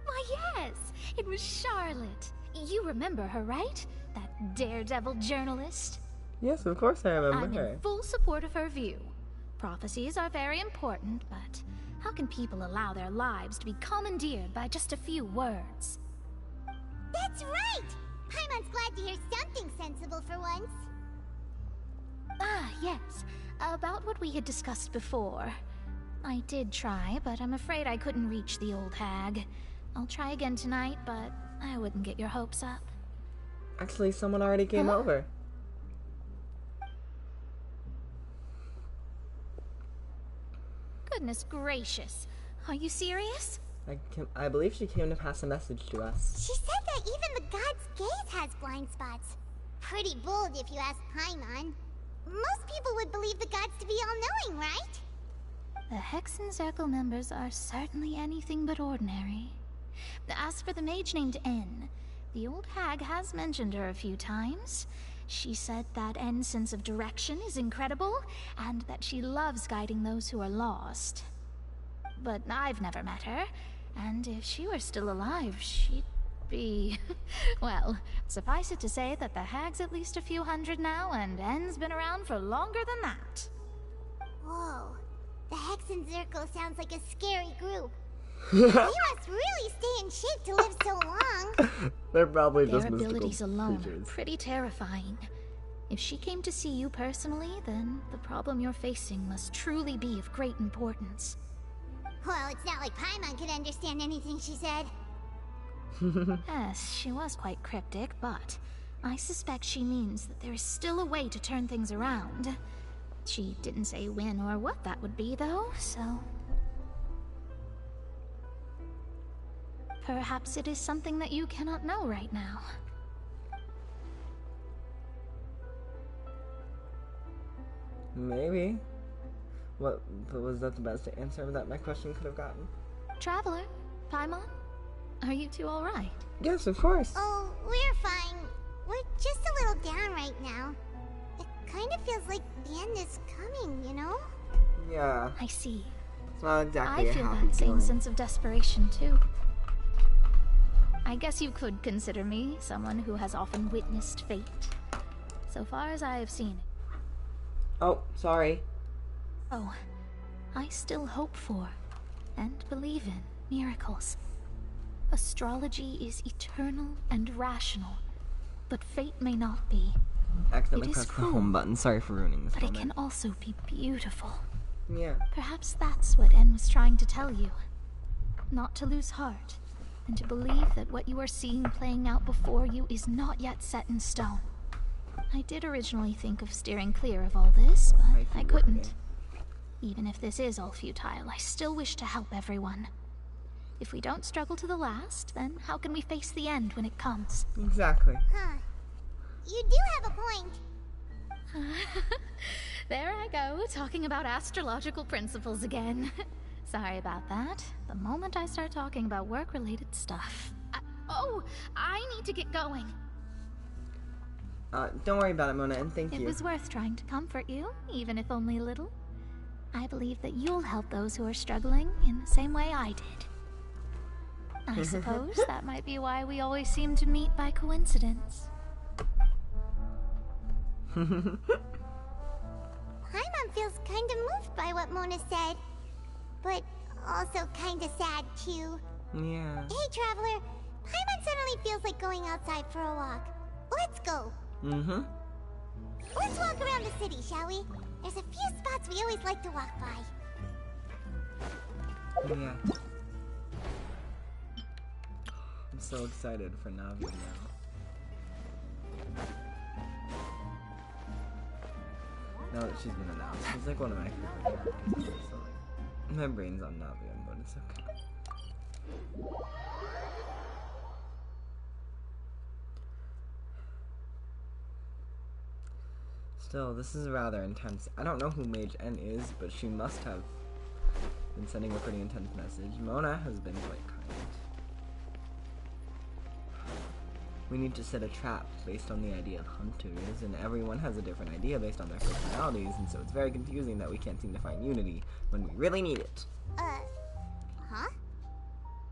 Why, yes! It was Charlotte. You remember her, right? That daredevil journalist? Yes, of course I remember I'm her. in full support of her view. Prophecies are very important, but how can people allow their lives to be commandeered by just a few words? That's right! Paimon's glad to hear something sensible for once. Ah, yes. About what we had discussed before. I did try, but I'm afraid I couldn't reach the old hag. I'll try again tonight, but I wouldn't get your hopes up. Actually, someone already came over. Goodness gracious. Are you serious? I believe she came to pass a message to us. She said that even the god's gaze has blind spots. Pretty bold if you ask Paimon. Most people would believe the gods to be all-knowing, right? The Hexen Circle members are certainly anything but ordinary. As for the mage named N, the old hag has mentioned her a few times. She said that N's sense of direction is incredible, and that she loves guiding those who are lost. But I've never met her, and if she were still alive, she'd be... well, suffice it to say that the hag's at least a few hundred now, and N's been around for longer than that. Whoa. The Hexen Circle sounds like a scary group. They must really stay in shape to live so long. They're probably just Their mystical abilities alone creatures. are pretty terrifying. If she came to see you personally, then the problem you're facing must truly be of great importance. Well, it's not like Paimon could understand anything she said. Yes, she was quite cryptic, but I suspect she means that there is still a way to turn things around. She didn't say when or what that would be, though, so... perhaps it is something that you cannot know right now. Maybe. What was that the best answer that my question could have gotten? Traveler, Paimon, are you two all right? Yes, of course. Oh, we're fine. We're just a little down right now. It kind of feels like the end is coming, you know? Yeah. I see. It's not exactly I a feel happy that same feeling. sense of desperation, too. I guess you could consider me someone who has often witnessed fate, so far as I have seen it. Oh, sorry. Oh, I still hope for, and believe in, miracles. Astrology is eternal and rational, but fate may not be. Accidentally It is pressed the cruel, home button. Sorry for ruining this but it moment. can also be beautiful. Yeah. Perhaps that's what N was trying to tell you. Not to lose heart, and to believe that what you are seeing playing out before you is not yet set in stone. I did originally think of steering clear of all this, but I couldn't. Even if this is all futile, I still wish to help everyone. If we don't struggle to the last, then how can we face the end when it comes? Exactly. Huh. You do have a point. There I go, talking about astrological principles again. Sorry about that. The moment I start talking about work-related stuff... I need to get going. Don't worry about it, Mona, and thank It you. was worth trying to comfort you, even if only a little. I believe that you'll help those who are struggling in the same way I did. I suppose that might be why we always seem to meet by coincidence. Paimon feels kind of moved by what Mona said, but also kind of sad too. Yeah. Hey, Traveler, Paimon suddenly feels like going outside for a walk. Let's go. Mm-hmm. Let's walk around the city, shall we? There's a few spots we always like to walk by. Yeah. I'm so excited for Navi now. Now that she's been announced, she's like one of my favorite characters. So like, my brain's on Navi, but it's okay. Still, this is rather intense. I don't know who Mage N is, but she must have been sending a pretty intense message. Mona has been quite kind. We need to set a trap based on the idea of hunters, and everyone has a different idea based on their personalities, and so it's very confusing that we can't seem to find unity when we really need it. Huh?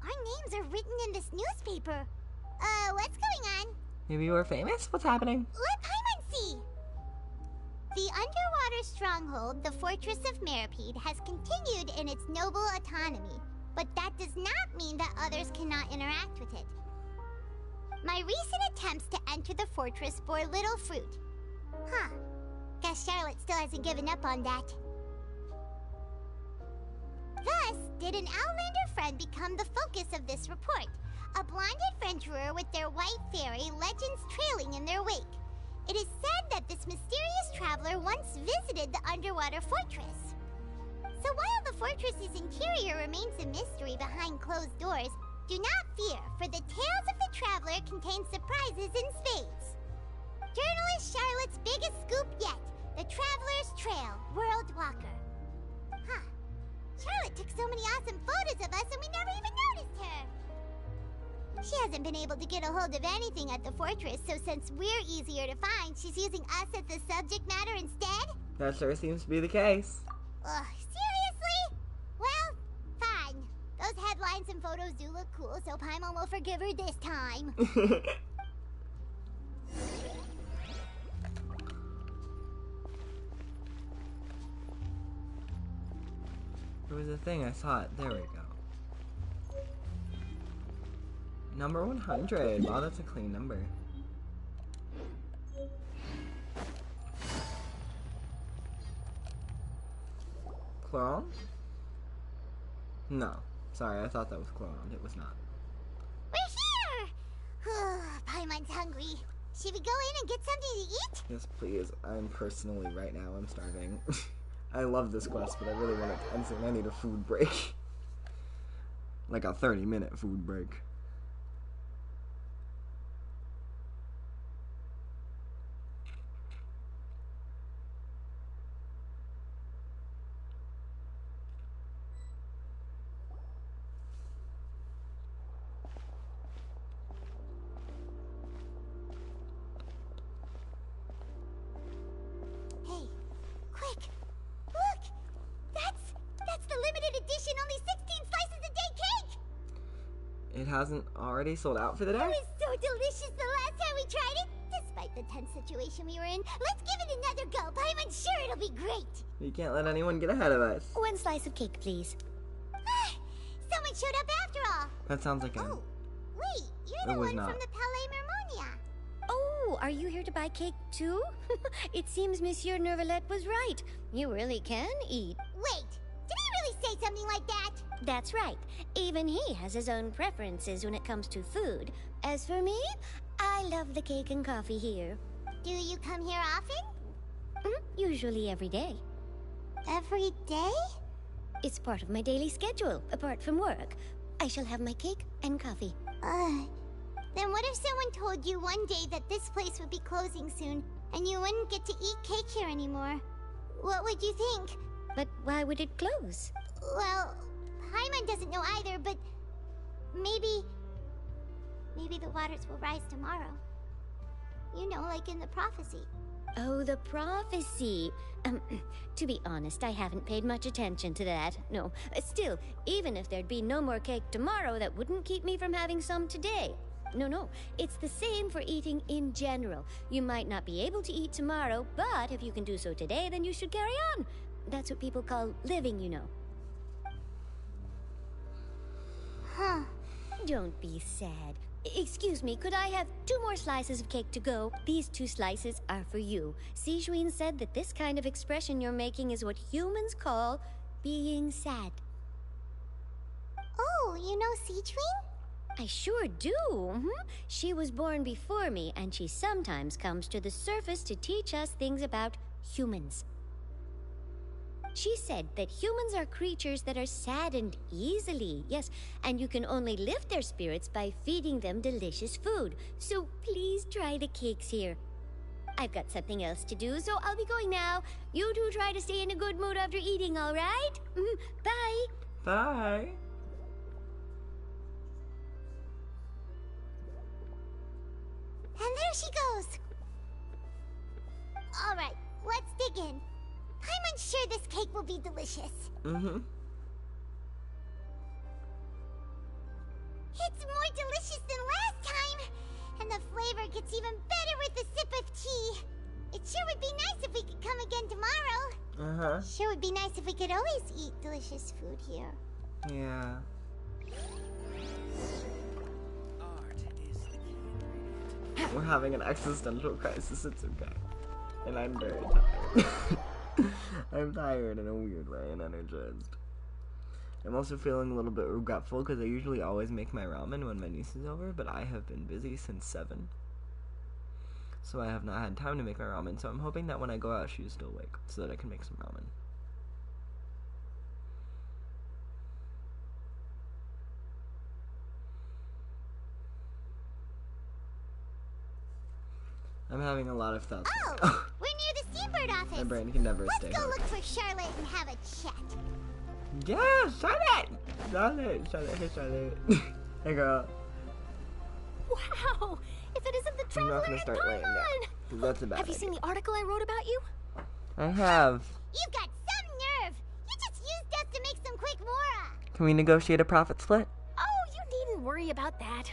Our names are written in this newspaper. What's going on? Maybe we're famous? What's happening? Let Paimon see! The underwater stronghold, the Fortress of Meripede, has continued in its noble autonomy, but that does not mean that others cannot interact with it. My recent attempts to enter the fortress bore little fruit. Huh. Guess Charlotte still hasn't given up on that. Thus, did an Outlander friend become the focus of this report? A blonde adventurer with their white fairy, legends trailing in their wake. It is said that this mysterious traveler once visited the underwater fortress. So while the fortress's interior remains a mystery behind closed doors, do not fear, for the tales of the traveler contain surprises in spades. Journalist Charlotte's biggest scoop yet, the Traveler's Trail, World Walker. Huh. Charlotte took so many awesome photos of us and we never even noticed her. She hasn't been able to get a hold of anything at the fortress, so since we're easier to find, she's using us as the subject matter instead? That sure seems to be the case. Ugh, seriously? Well, fine. Those headlines and photos do look cool, so Paimon will forgive her this time. There was a thing, I saw it. There we go. Number 100. Wow, that's a clean number. Clone? No. Sorry, I thought that was cloned. It was not. We're here! Paimon's hungry. Should we go in and get something to eat? Yes, please. I'm personally, right now, I'm starving. I love this quest, but I really want to end soon. I need a food break. Like a 30-minute food break. It hasn't already sold out for the day? It was so delicious the last time we tried it. Despite the tense situation we were in, let's give it another go. Paimon's sure it'll be great. You can't let anyone get ahead of us. One slice of cake, please. Someone showed up after all. That sounds like a... Oh, wait, you're the one from the Palais Mermonia. Oh, are you here to buy cake too? It seems Monsieur Nervalette was right. You really can eat. Wait, did he really say something like that? That's right. Even he has his own preferences when it comes to food. As for me, I love the cake and coffee here. Do you come here often? Usually every day. Every day? It's part of my daily schedule, apart from work. I shall have my cake and coffee. Then what if someone told you one day that this place would be closing soon, and you wouldn't get to eat cake here anymore? What would you think? But why would it close? Well, Paimon doesn't know either, but maybe the waters will rise tomorrow. You know, like in the prophecy. Oh, the prophecy. To be honest, I haven't paid much attention to that. No, still, even if there'd be no more cake tomorrow, that wouldn't keep me from having some today. No, it's the same for eating in general. You might not be able to eat tomorrow, but if you can do so today, then you should carry on. That's what people call living, you know. Huh. Don't be sad. Excuse me, could I have 2 more slices of cake to go? These 2 slices are for you. Sijuin said that this kind of expression you're making is what humans call being sad. Oh, you know Sijuin? I sure do. She was born before me, and she sometimes comes to the surface to teach us things about humans. She said that humans are creatures that are saddened easily, yes, and you can only lift their spirits by feeding them delicious food. So please try the cakes here. I've got something else to do, so I'll be going now. You two try to stay in a good mood after eating, all right? Bye. Bye. there she goes. Alright, let's dig in. I'm unsure this cake will be delicious. Mm-hmm. It's more delicious than last time, and the flavor gets even better with a sip of tea. It sure would be nice if we could come again tomorrow. Uh-huh. Sure would be nice if we could always eat delicious food here. Yeah. We're having an existential crisis, it's okay. And I'm very tired. I'm tired in a weird way and energized. I'm also feeling a little bit regretful because I usually always make my ramen when my niece is over, but I have been busy since 7. So I have not had time to make my ramen, so I'm hoping that when I go out she's still awake, so that I can make some ramen. I'm having a lot of thoughts. Oh, we're near the Seabird office. My brain can never stay. Let's go look for Charlotte and have a chat. Yeah, Charlotte! Charlotte, hey Charlotte. Hey girl. Wow! If it isn't the I'm Traveler not gonna start laying down. That's a bad Have you seen the article I wrote about you? I have. You've got some nerve. You just used us to make some quick mora. Can we negotiate a profit split? Oh, you needn't worry about that.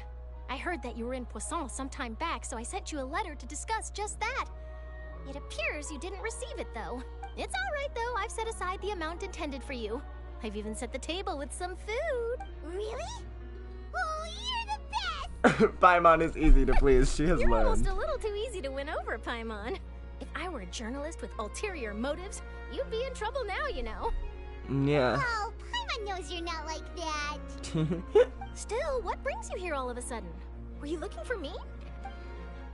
I heard that you were in Poisson some time back, so I sent you a letter to discuss just that. It appears you didn't receive it, though. It's all right, though. I've set aside the amount intended for you. I've even set the table with some food. Really? Oh, you're the best! Paimon is easy to please. She has You're learned. almost a little too easy to win over, Paimon. If I were a journalist with ulterior motives, you'd be in trouble now, you know. Yeah. Oh, Paimon knows you're not like that. Still, what brings you here all of a sudden? Were you looking for me?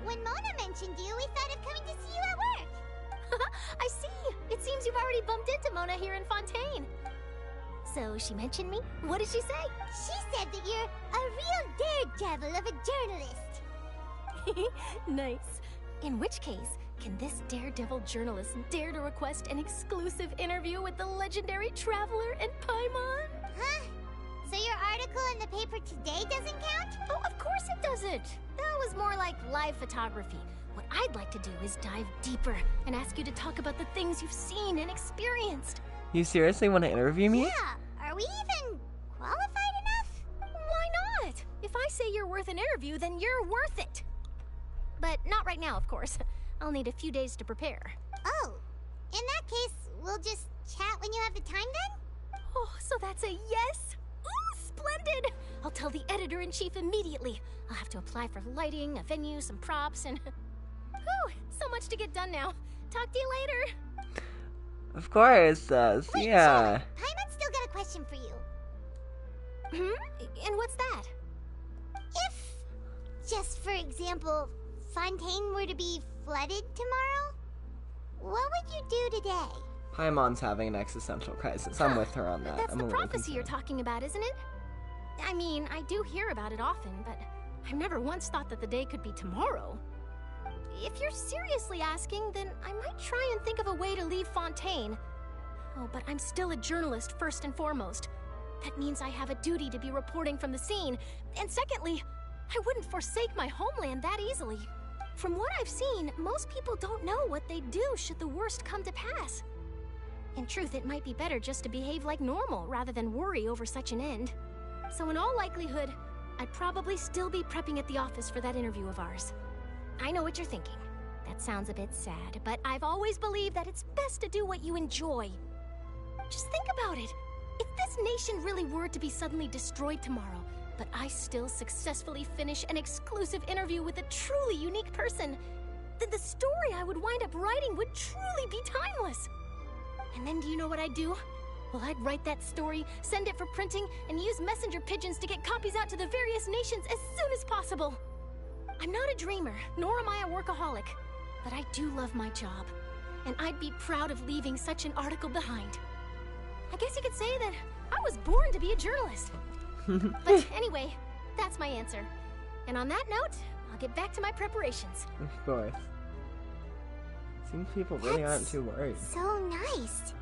When Mona mentioned you, we thought of coming to see you at work. I see. It seems you've already bumped into Mona here in Fontaine. So she mentioned me? What did she say? She said that you're a real daredevil of a journalist. Nice. In which case, can this daredevil journalist dare to request an exclusive interview with the legendary Traveler and Paimon? Huh? So your article in the paper today doesn't count? Oh, of course it doesn't. That was more like live photography. What I'd like to do is dive deeper and ask you to talk about the things you've seen and experienced. You seriously want to interview me? Yeah. Are we even qualified enough? Why not? If I say you're worth an interview, then you're worth it. But not right now, of course. I'll need a few days to prepare. Oh, in that case, we'll just chat when you have the time then? Oh, so that's a yes? Ooh, splendid! I'll tell the editor-in-chief immediately. I'll have to apply for lighting, a venue, some props, and... Whew, so much to get done now. Talk to you later. Of course, Wait, yeah. Paimon's still got a question for you. And what's that? If, just for example, Fontaine were to be flooded tomorrow, what would you do today? Paimon's having an existential crisis. I'm with her on that. That's I'm the a little prophecy you're concerned. talking about, isn't it? I mean, I do hear about it often, but I've never once thought that the day could be tomorrow. If you're seriously asking, then I might try and think of a way to leave Fontaine. Oh, but I'm still a journalist first and foremost. That means I have a duty to be reporting from the scene. And secondly, I wouldn't forsake my homeland that easily. From what I've seen, most people don't know what they'd do should the worst come to pass. In truth, it might be better just to behave like normal rather than worry over such an end. So in all likelihood, I'd probably still be prepping at the office for that interview of ours. I know what you're thinking. That sounds a bit sad, but I've always believed that it's best to do what you enjoy. Just think about it. If this nation really were to be suddenly destroyed tomorrow, but I still successfully finish an exclusive interview with a truly unique person, then the story I would wind up writing would truly be timeless. And then do you know what I'd do? Well, I'd write that story, send it for printing, and use messenger pigeons to get copies out to the various nations as soon as possible. I'm not a dreamer, nor am I a workaholic, but I do love my job, and I'd be proud of leaving such an article behind. I guess you could say that I was born to be a journalist. But anyway, that's my answer. And on that note, I'll get back to my preparations. Of course. Seems people really aren't too worried. So nice.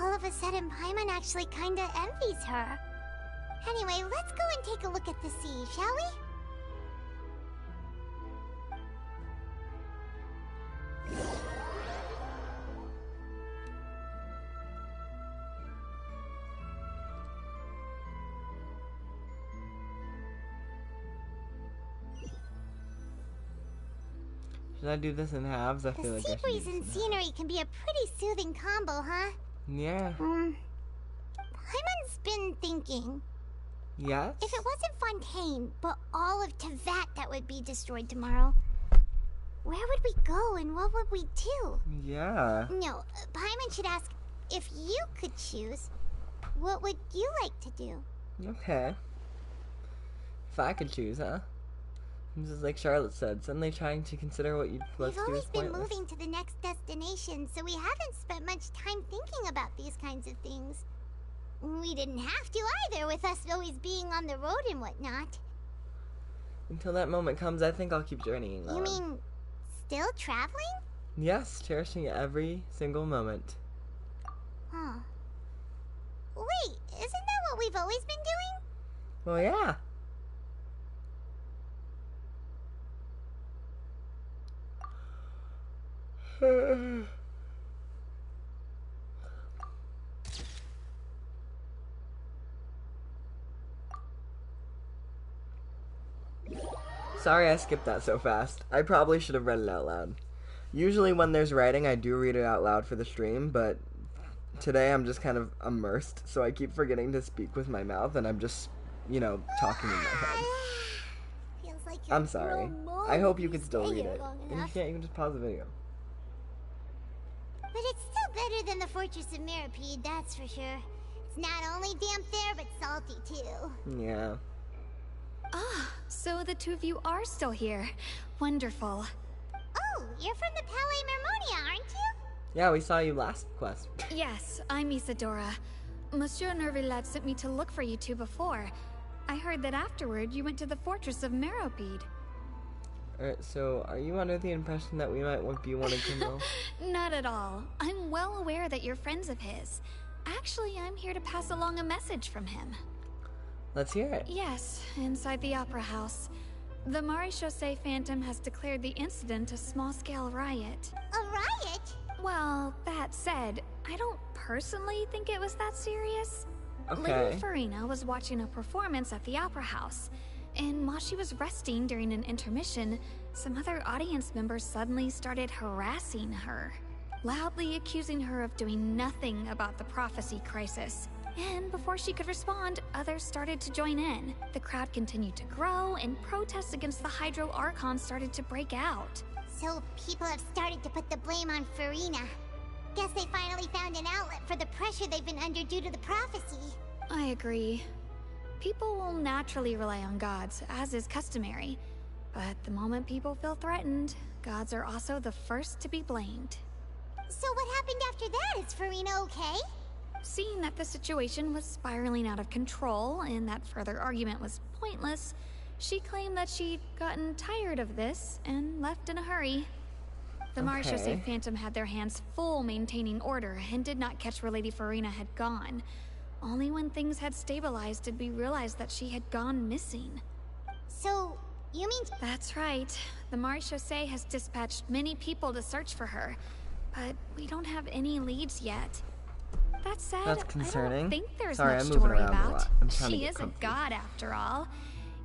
All of a sudden, Paimon actually kinda envies her. Anyway, let's go and take a look at the sea, shall we? Should I do this in halves? I feel The like sea I should breeze do and this in scenery can be a pretty soothing combo, huh? halves. Yeah. Paimon's been thinking. Yes? If it wasn't Fontaine, but all of Tevat that would be destroyed tomorrow, where would we go and what would we do? Yeah. No, Paimon should ask, if you could choose, what would you like to do? Okay. If I could choose, huh? This is like Charlotte said, suddenly trying to consider what you'd let's We've do always is been pointless. moving to the next destination, so we haven't spent much time thinking about these kinds of things. We didn't have to either, with us always being on the road and whatnot. Until that moment comes, I think I'll keep journeying on. You mean, still traveling? Yes, cherishing every single moment. Huh. Wait, isn't that what we've always been doing? Well, yeah. Sorry I skipped that so fast. I probably should have read it out loud. Usually when there's writing, I do read it out loud for the stream, but today I'm just kind of immersed, so I keep forgetting to speak with my mouth, and I'm just, you know, talking in my head. Feels like I'm sorry. I hope you can still read it. If you enough. can't, you can just pause the video. But it's still better than the Fortress of Mirapede, that's for sure. It's not only damp there, but salty too. Yeah. Ah, so the two of you are still here. Wonderful. Oh, you're from the Palais Mermonia, aren't you? Yeah, we saw you last quest. Yes, I'm Isadora. Monsieur Nervillet sent me to look for you two before. I heard that afterward you went to the Fortress of Meropide. Alright, so are you under the impression that we might be wanting to know? Not at all. I'm well aware that you're friends of his. Actually, I'm here to pass along a message from him. Let's hear it. Yes, inside the Opera House. The Maréchaussée Phantom has declared the incident a small-scale riot. A riot? Well, that said, I don't personally think it was that serious. Okay. Lady Farina was watching a performance at the Opera House, and while she was resting during an intermission, some other audience members suddenly started harassing her, loudly accusing her of doing nothing about the prophecy crisis. And before she could respond, others started to join in. The crowd continued to grow, and protests against the Hydro Archon started to break out. So people have started to put the blame on Farina. Guess they finally found an outlet for the pressure they've been under due to the prophecy. I agree. People will naturally rely on gods, as is customary. But the moment people feel threatened, gods are also the first to be blamed. So what happened after that? Is Farina okay? Seeing that the situation was spiraling out of control and that further argument was pointless, she claimed that she'd gotten tired of this and left in a hurry. The Maréchaussée Phantom had their hands full maintaining order and did not catch where Lady Farina had gone. Only when things had stabilized did we realize that she had gone missing. So, you mean... That's right. The Maréchaussée has dispatched many people to search for her, but we don't have any leads yet. That said, That's concerning. I don't think there's Sorry, much I'm to moving worry around a about. lot. I'm trying to She get is comfy. a god after all.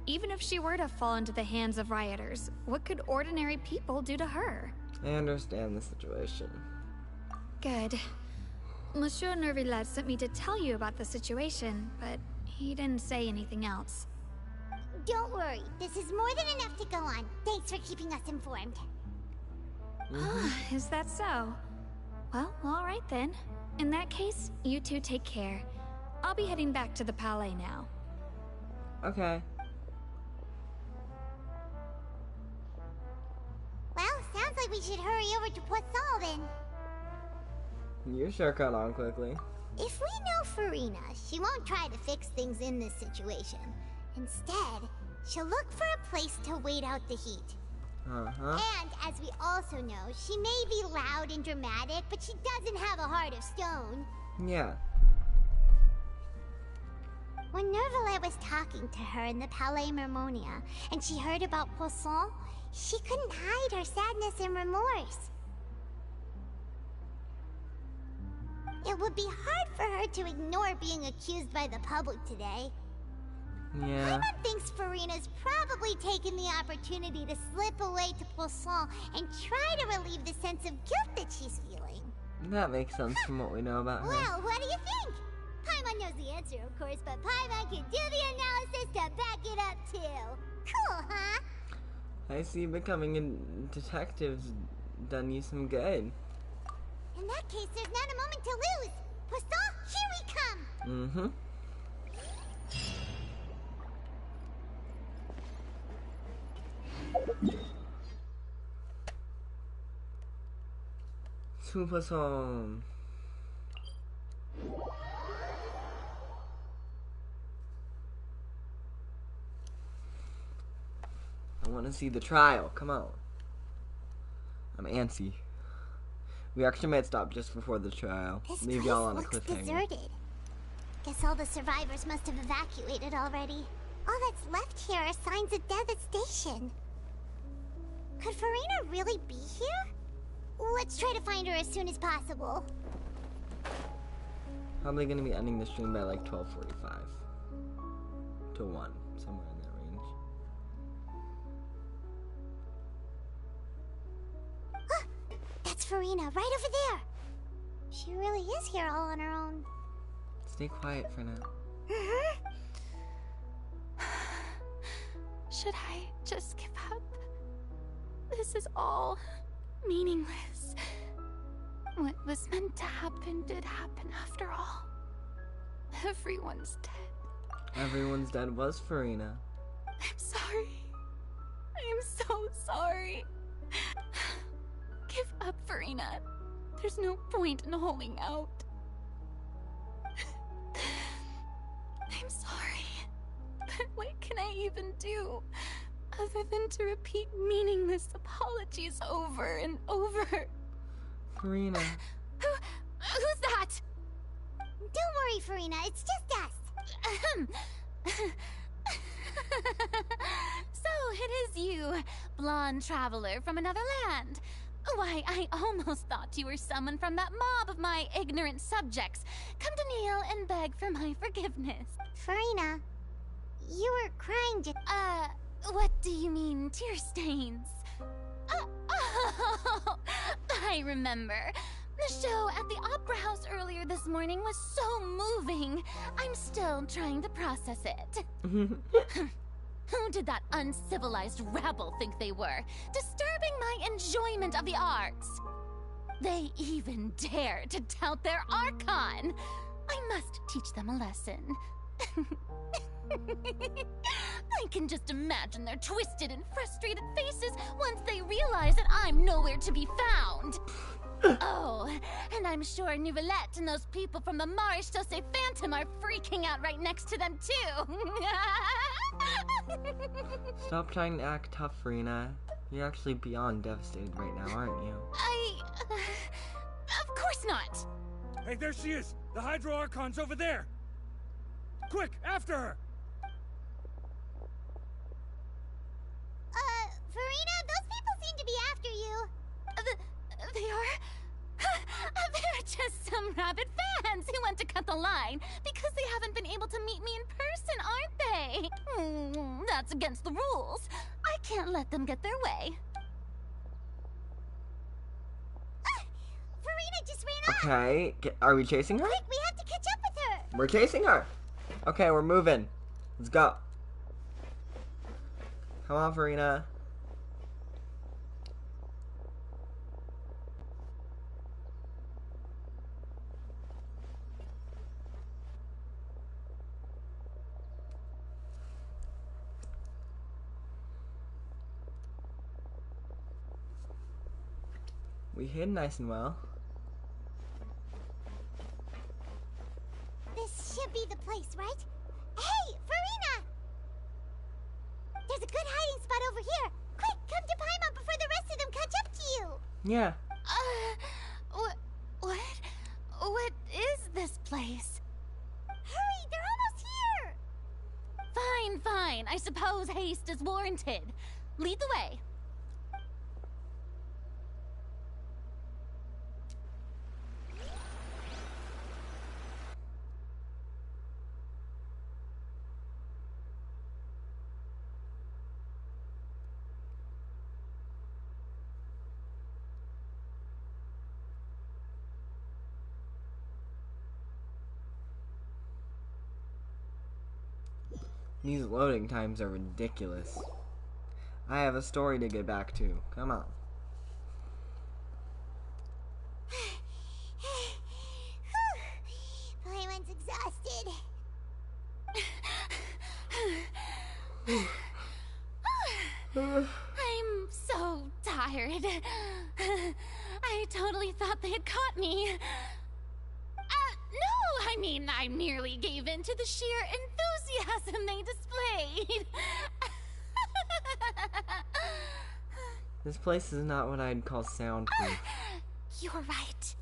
Even if she were to fall into the hands of rioters, what could ordinary people do to her? I understand the situation. Good. Monsieur Nervillet sent me to tell you about the situation, but he didn't say anything else. Don't worry, this is more than enough to go on. Thanks for keeping us informed. Is that so? Well, alright then. In that case, you two take care. I'll be heading back to the Palais now. Okay. Well, sounds like we should hurry over to Poisson then. You sure cut on quickly. If we know Farina, she won't try to fix things in this situation. Instead, she'll look for a place to wait out the heat. Uh-huh. And, as we also know, she may be loud and dramatic, but she doesn't have a heart of stone. Yeah. When Nervillet was talking to her in the Palais Mermonia, and she heard about Poisson, she couldn't hide her sadness and remorse. It would be hard for her to ignore being accused by the public today. Yeah. Paimon thinks Farina's probably taken the opportunity to slip away to Poisson and try to relieve the sense of guilt that she's feeling. That makes sense from what we know about her. Well, what do you think? Paimon knows the answer, of course, but Paimon can do the analysis to back it up, too. Cool, huh? I see becoming a detective's done you some good. In that case, there's not a moment to lose. Poisson, here we come! Mm-hmm. Super song. I want to see the trial. Come on. I'm antsy. We actually might stop just before the trial. This Leave place y'all on a looks cliffhanger. deserted. Guess all the survivors must have evacuated already. All that's left here are signs of devastation. Could Farina really be here? Let's try to find her as soon as possible. Probably gonna be ending the stream by like 12:45 to 1, somewhere in that range. That's Farina, right over there. She really is here all on her own. Stay quiet for now. Should I just give up? This is all meaningless. What was meant to happen did happen after all. Everyone's dead. Everyone's dead was Farina. I'm sorry. I'm so sorry. Give up, Farina. There's no point in holding out. I'm sorry. But what can I even do other than to repeat meaningless apologies over and over? Farina. Who's that? Don't worry, Farina. It's just us. So it is you, blonde traveler from another land. Why, I almost thought you were someone from that mob of my ignorant subjects. Come to kneel and beg for my forgiveness. Farina, you were crying just... What do you mean, tear stains? Oh, I remember. The show at the Opera House earlier this morning was so moving. I'm still trying to process it. Who did that uncivilized rabble think they were, disturbing my enjoyment of the arts? They even dare to tout their Archon. I must teach them a lesson. I can just imagine their twisted and frustrated faces once they realize that I'm nowhere to be found. Oh, and I'm sure Nouvellette and those people from the Maréchal say Phantom are freaking out right next to them, too. Stop trying to act tough, Farina. You're actually beyond devastated right now, aren't you? Of course not. Hey, there she is! The Hydro Archon's over there! Quick, after her! Farina, those people seem to be after you. They are? They're just some rabid fans who want to cut the line because they haven't been able to meet me in person, aren't they? That's against the rules. I can't let them get their way. Farina just ran off. Okay, are we chasing her? Quick, we have to catch up with her. We're chasing her. Okay, we're moving. Let's go. Come on, Farina. We hid nice and well. This should be the place, right? Hey, Farina! There's a good hiding spot over here. Quick, come to Paimon before the rest of them catch up to you. Yeah. What is this place? Hurry, they're almost here. Fine. I suppose haste is warranted. Lead the way. These loading times are ridiculous. I have a story to get back to. Come on. Everyone's exhausted. I'm so tired. I totally thought they had caught me. No, I mean, I merely gave in to the sheer enthusiasm they displayed. This place is not what I'd call soundproof. You're right.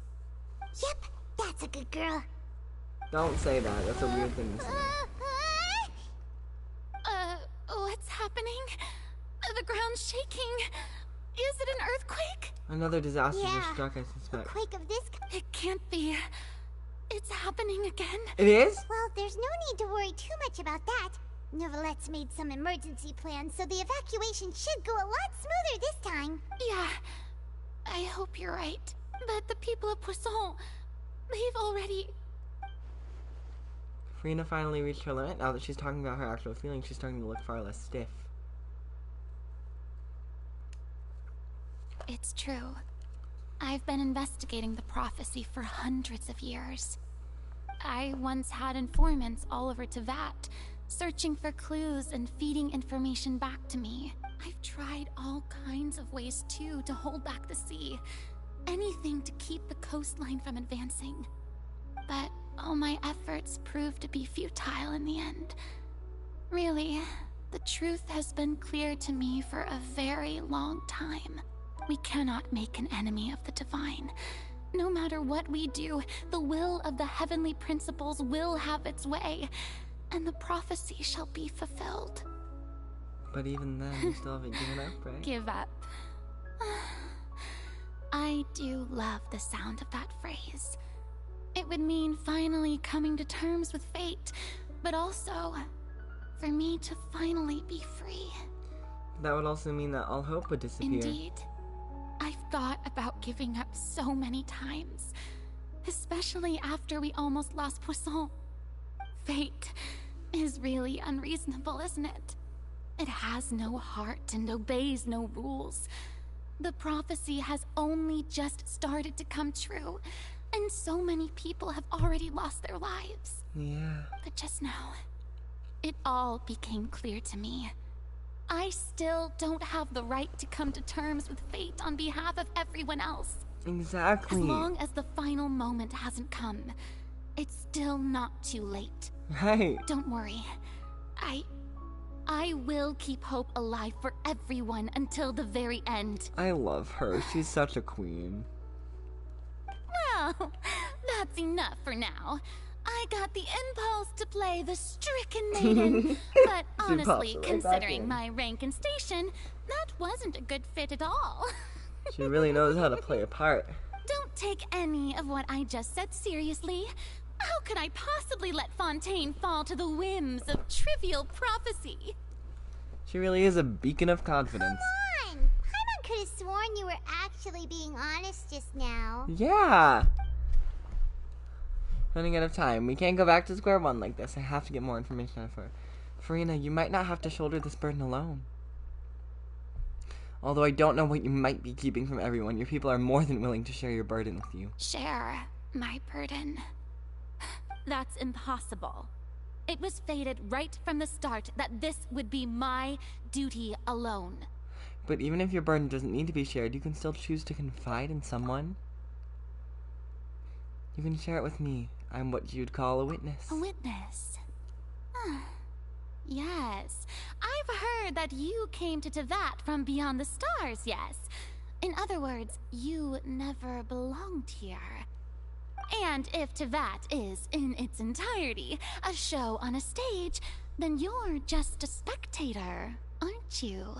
Yep, that's a good girl. Don't say that. That's a weird thing to say. What's happening? The ground's shaking. Is it an earthquake? Another disaster just struck, I suspect. A quake of this It can't be. It's happening again. It is? Well, there's no need to worry too much about that. Neverlette's made some emergency plans, so the evacuation should go a lot smoother this time. Yeah, I hope you're right. But the people of Poisson, they've already... Farina finally reached her limit. Now that she's talking about her actual feelings, she's starting to look far less stiff. It's true. I've been investigating the prophecy for hundreds of years. I once had informants all over Tevat, searching for clues and feeding information back to me. I've tried all kinds of ways, too, to hold back the sea. Anything to keep the coastline from advancing. But all my efforts proved to be futile in the end. Really, the truth has been clear to me for a very long time. We cannot make an enemy of the divine. No matter what we do, the will of the heavenly principles will have its way, and the prophecy shall be fulfilled. But even then, you still haven't given up, right? Give up. I do love the sound of that phrase. It would mean finally coming to terms with fate, but also for me to finally be free. That would also mean that all hope would disappear. Indeed. I've thought about giving up so many times, especially after we almost lost Poisson. Fate is really unreasonable, isn't it? It has no heart and obeys no rules. The prophecy has only just started to come true, and so many people have already lost their lives. Yeah. But just now, it all became clear to me. I still don't have the right to come to terms with fate on behalf of everyone else. Exactly. As long as the final moment hasn't come, it's still not too late. Right. Don't worry. I will keep hope alive for everyone until the very end. I love her. She's such a queen. Well, that's enough for now. I got the impulse to play the stricken maiden, but honestly, considering my rank and station, that wasn't a good fit at all. She really knows how to play a part. Don't take any of what I just said seriously. How could I possibly let Fontaine fall to the whims of trivial prophecy? She really is a beacon of confidence. Come on! Paimon could have sworn you were actually being honest just now. Yeah! Running out of time. We can't go back to square one like this. I have to get more information out of her. Farina, you might not have to shoulder this burden alone. Although I don't know what you might be keeping from everyone, your people are more than willing to share your burden with you. Share my burden. That's impossible. It was fated right from the start that this would be my duty alone. But even if your burden doesn't need to be shared, you can still choose to confide in someone. You can share it with me. I'm what you'd call a witness. A witness? Yes. I've heard that you came to Tevat from beyond the stars, yes. In other words, you never belonged here. And if Tevat is, in its entirety, a show on a stage, then you're just a spectator, aren't you?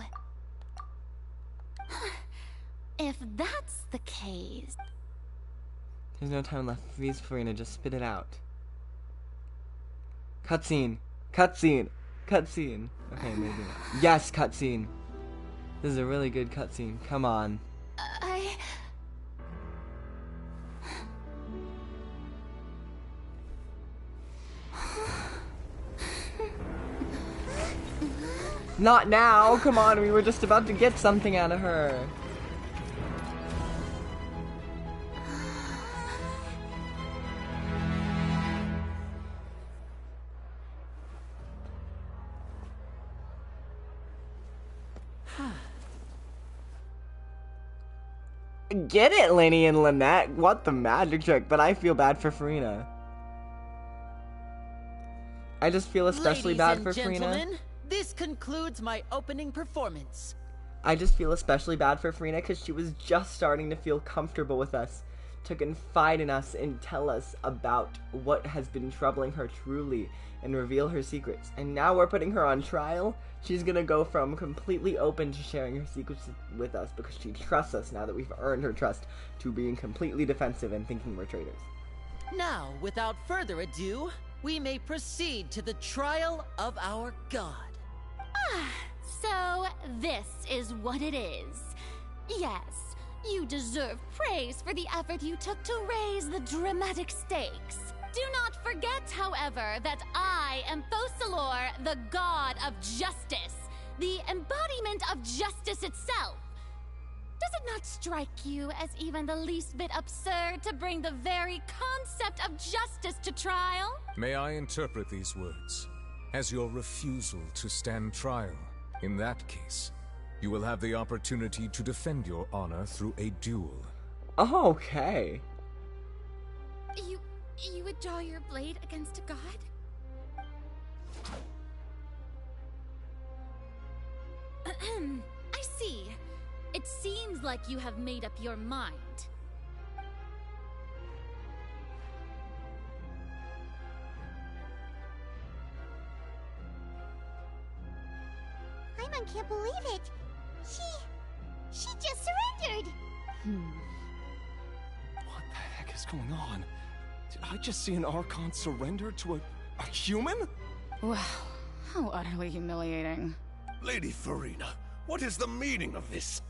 If that's the case... There's no time left. Please, Farina, just spit it out. Cutscene. Cutscene. Cutscene. Okay, maybe not. Yes, cutscene. This is a really good cutscene. Come on. Not now! Come on, we were just about to get something out of her. Get it, Lenny and Lynette. What the magic trick? But I feel bad for Farina. I just feel especially bad for Farina. This concludes my opening performance. I just feel especially bad for Farina because she was just starting to feel comfortable with us, to confide in us and tell us about what has been troubling her truly and reveal her secrets. And now we're putting her on trial. She's gonna go from completely open to sharing her secrets with us because she trusts us now that we've earned her trust, to being completely defensive and thinking we're traitors. Now, without further ado, we may proceed to the trial of our god. So this is what it is. Yes, you deserve praise for the effort you took to raise the dramatic stakes. Do not forget, however, that I am Focalor, the god of justice, the embodiment of justice itself. Does it not strike you as even the least bit absurd to bring the very concept of justice to trial? May I interpret these words as your refusal to stand trial? In that case, you will have the opportunity to defend your honor through a duel. Oh, okay. You would draw your blade against a god? I see. It seems like you have made up your mind. Paimon can't believe it. She just surrendered. What the heck is going on? Did I just see an Archon surrender to a human? Wow, how utterly humiliating. Lady Farina, what is the meaning of this?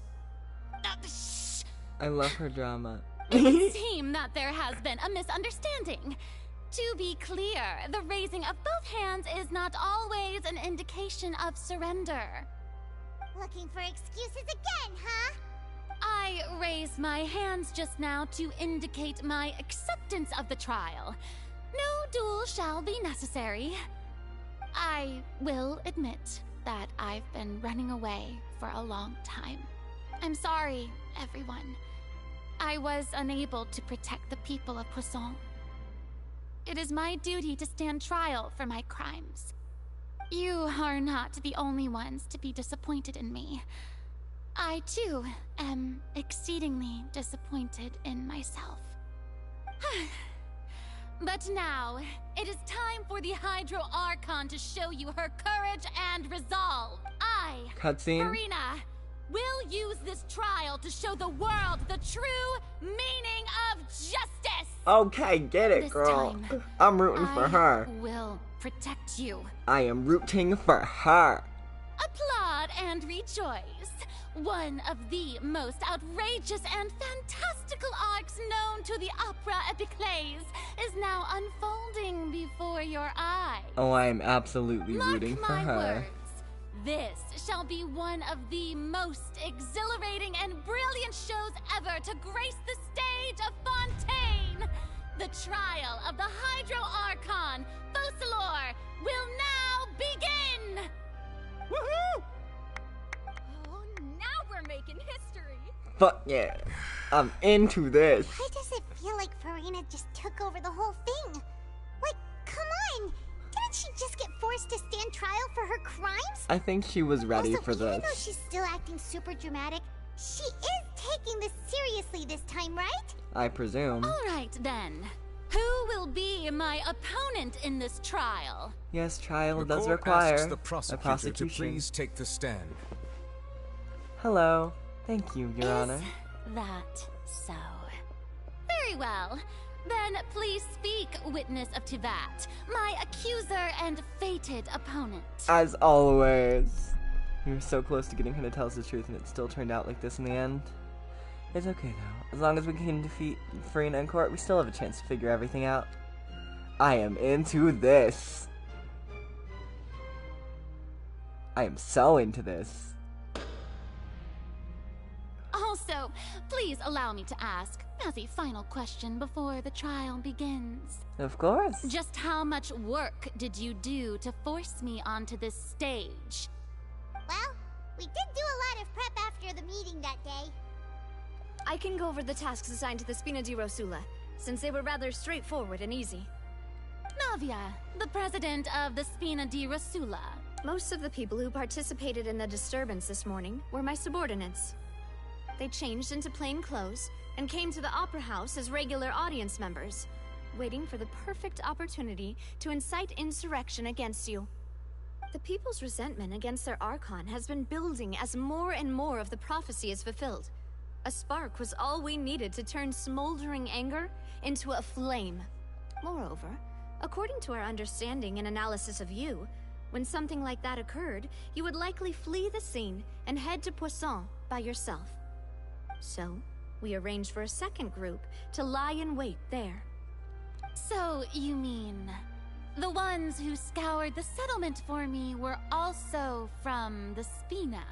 I love her drama. It would seem that there has been a misunderstanding. To be clear, the raising of both hands is not always an indication of surrender. Looking for excuses again, huh? I raised my hands just now to indicate my acceptance of the trial. No duel shall be necessary. I will admit that I've been running away for a long time. I'm sorry, everyone. I was unable to protect the people of Poisson. It is my duty to stand trial for my crimes. You are not the only ones to be disappointed in me. I, too, am exceedingly disappointed in myself. But now, it is time for the Hydro Archon to show you her courage and resolve. Cutscene. Farina, will use this trial to show the world the true meaning of justice. Okay, get it, This girl. time, I'm rooting for her. Will protect you. I am rooting for her. Applaud and rejoice. One of the most outrageous and fantastical arcs known to the opera epiclese is now unfolding before your eyes. Oh, I am absolutely Mark rooting for my her. words. This shall be one of the most exhilarating and brilliant shows ever to grace the stage of Fontaine. The trial of the Hydro Archon, Focalor, will now begin! Woohoo! Oh, now we're making history. Fuck yeah. I'm into this. Why does it feel like Farina just took over the whole thing? Like, come on! Didn't she just get forced to stand trial for her crimes? I think she was ready Also, for even though this. she's still acting super dramatic, she is taking this seriously this time, right? I presume. All right, then. Who will be my opponent in this trial? Yes, trial The does court require asks the a prosecutor to prosecution. please take the stand. Hello. Thank you, Your Honor. That so. Very well. Then please speak, witness of Tivat, my accuser and fated opponent. As always. We were so close to getting her to tell us the truth and it still turned out like this in the end. It's okay though. As long as we can defeat Farina in court, we still have a chance to figure everything out. I am into this. I am so into this. Also, please allow me to ask, as a final question before the trial begins. Of course. Just how much work did you do to force me onto this stage? Well, we did do a lot of prep after the meeting that day. I can go over the tasks assigned to the Spina di Rosula, since they were rather straightforward and easy. Navia, the president of the Spina di Rosula. Most of the people who participated in the disturbance this morning were my subordinates. They changed into plain clothes and came to the Opera House as regular audience members, waiting for the perfect opportunity to incite insurrection against you. The people's resentment against their Archon has been building as more and more of the prophecy is fulfilled. A spark was all we needed to turn smoldering anger into a flame. Moreover, according to our understanding and analysis of you, when something like that occurred, you would likely flee the scene and head to Poisson by yourself. So, we arranged for a second group to lie in wait there. So, you mean, the ones who scoured the settlement for me were also from the Spina?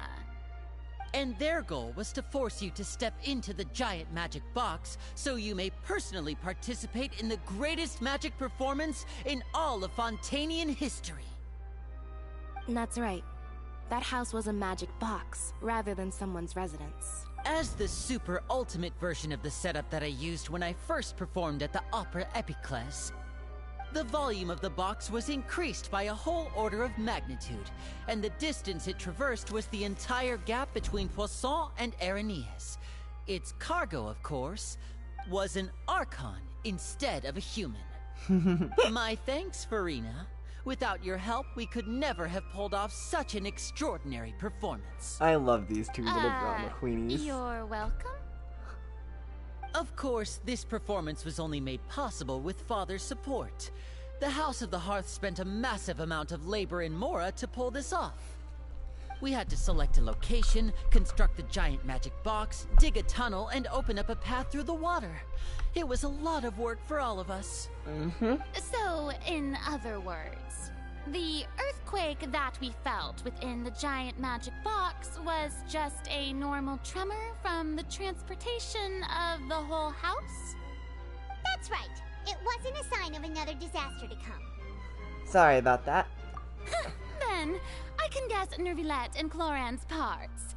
And their goal was to force you to step into the giant magic box so you may personally participate in the greatest magic performance in all of Fontainian history. That's right. That house was a magic box, rather than someone's residence. As the super ultimate version of the setup that I used when I first performed at the Opera Epiclese, the volume of the box was increased by a whole order of magnitude, and the distance it traversed was the entire gap between Poisson and Araneas. Its cargo, of course, was an Archon instead of a human. My thanks, Farina. Without your help, we could never have pulled off such an extraordinary performance. I love these two little drama queenies. You're welcome. Of course, this performance was only made possible with Father's support. The House of the Hearth spent a massive amount of labor in Mora to pull this off. We had to select a location, construct the giant magic box, dig a tunnel, and open up a path through the water. It was a lot of work for all of us. So, in other words, the earthquake that we felt within the giant magic box was just a normal tremor from the transportation of the whole house? That's right. It wasn't a sign of another disaster to come. Sorry about that. Then, I can guess Nervilette and Cloran's parts.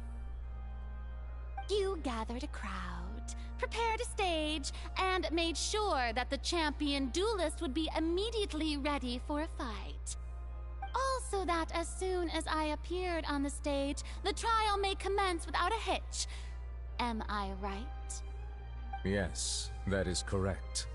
You gathered a crowd, prepared a stage, and made sure that the champion duelist would be immediately ready for a fight. Also that as soon as I appeared on the stage, the trial may commence without a hitch. Am I right? Yes, that is correct.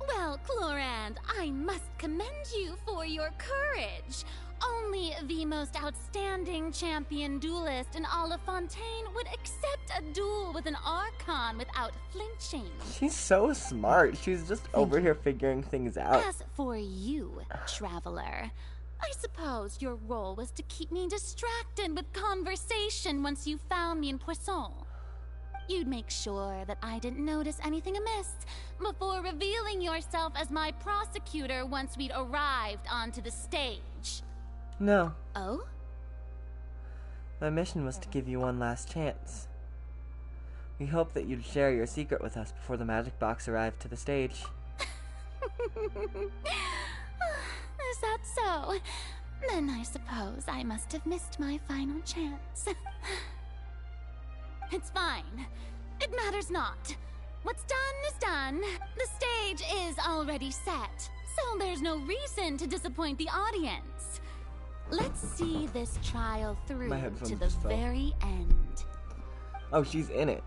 Well, Clorand, I must commend you for your courage. Only the most outstanding champion duelist in all of Fontaine would accept a duel with an Archon without flinching. She's so smart. She's just over here figuring things out. As for you, Traveler, I suppose your role was to keep me distracted with conversation once you found me in Poisson. You'd make sure that I didn't notice anything amiss before revealing yourself as my prosecutor once we'd arrived onto the stage. No. Oh? My mission was to give you one last chance. We hoped that you'd share your secret with us before the magic box arrived to the stage. Is that so? Then I suppose I must have missed my final chance. It's fine. It matters not. What's done is done. The stage is already set, so there's no reason to disappoint the audience. Let's see this trial through to the very end. Oh, she's in it.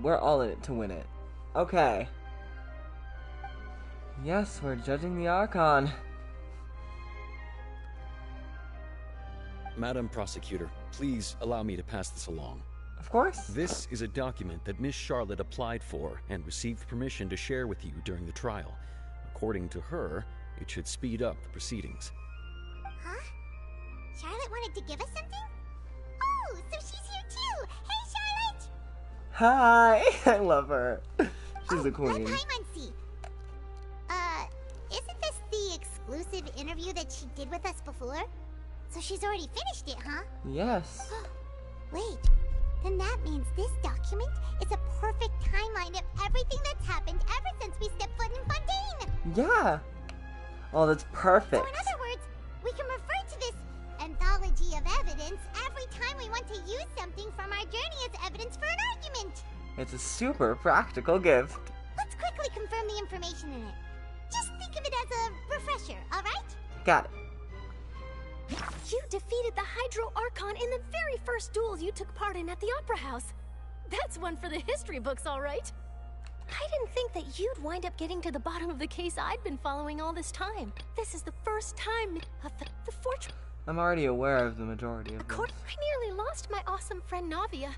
We're all in it to win it. Okay. Yes, we're judging the Archon. Madam Prosecutor, please allow me to pass this along. Of course. This is a document that Miss Charlotte applied for and received permission to share with you during the trial. According to her, it should speed up the proceedings. Huh? Charlotte wanted to give us something? Oh, so she's here too! Hey, Charlotte! Hi! I love her. She's a queen. Hi, Muncie. Isn't this the exclusive interview that she did with us before? So she's already finished it, huh? Yes. Wait, then that means this document is a perfect timeline of everything that's happened ever since we stepped foot in Fontaine! Yeah. Oh, that's perfect. So in other words, we can refer to this anthology of evidence every time we want to use something from our journey as evidence for an argument! It's a super practical gift. Let's quickly confirm the information in it. Just think of it as a refresher, alright? Got it. You defeated the Hydro Archon in the very first duels you took part in at the Opera House. That's one for the history books, all right. I didn't think that you'd wind up getting to the bottom of the case I'd been following all this time. This is the first time of the fortune. I'm already aware of the majority of them. I nearly lost my awesome friend Navia.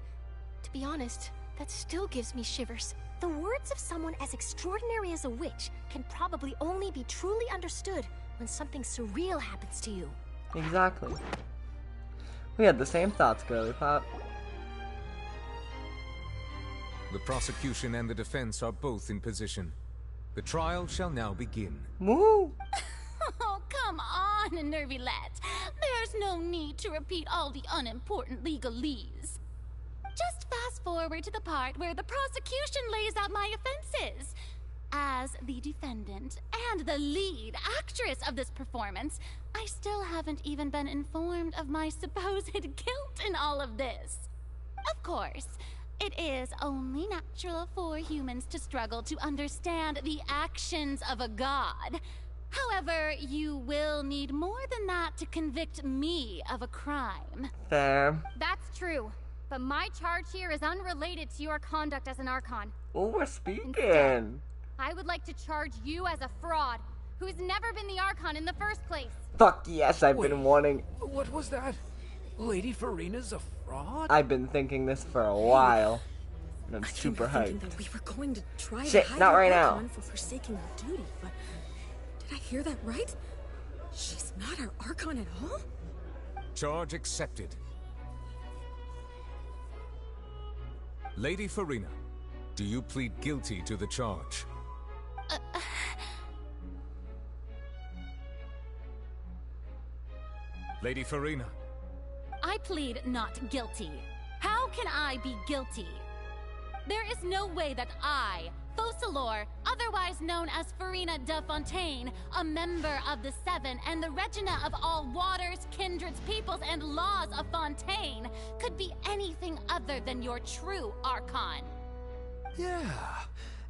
To be honest, that still gives me shivers. The words of someone as extraordinary as a witch can probably only be truly understood when something surreal happens to you. Exactly. We had the same thoughts, girly pop. The prosecution and the defense are both in position. The trial shall now begin. Woo! Oh, come on, nervy lads. There's no need to repeat all the unimportant legalese. Just fast forward to the part where the prosecution lays out my offenses. As the defendant and the lead actress of this performance, I still haven't even been informed of my supposed guilt in all of this. Of course, it is only natural for humans to struggle to understand the actions of a god. However, you will need more than that to convict me of a crime. Fair. That's true. But my charge here is unrelated to your conduct as an Archon. Oh, we're speaking. Instead, I would like to charge you as a fraud, who's never been the Archon in the first place. Fuck yes, I've been wanting... What was that? Lady Farina's a fraud? I've been thinking this for a while. And I'm super hyped. That we were going to try Shit, to not right Archon now. for forsaking our duty, but did I hear that right? She's not our Archon at all? Charge accepted. Lady Farina, do you plead guilty to the charge? Lady Farina. I plead not guilty. How can I be guilty? There is no way that I, Focalor, otherwise known as Farina de Fontaine, a member of the Seven and the Regina of all waters, kindreds, peoples, and laws of Fontaine, could be anything other than your true Archon. Yeah.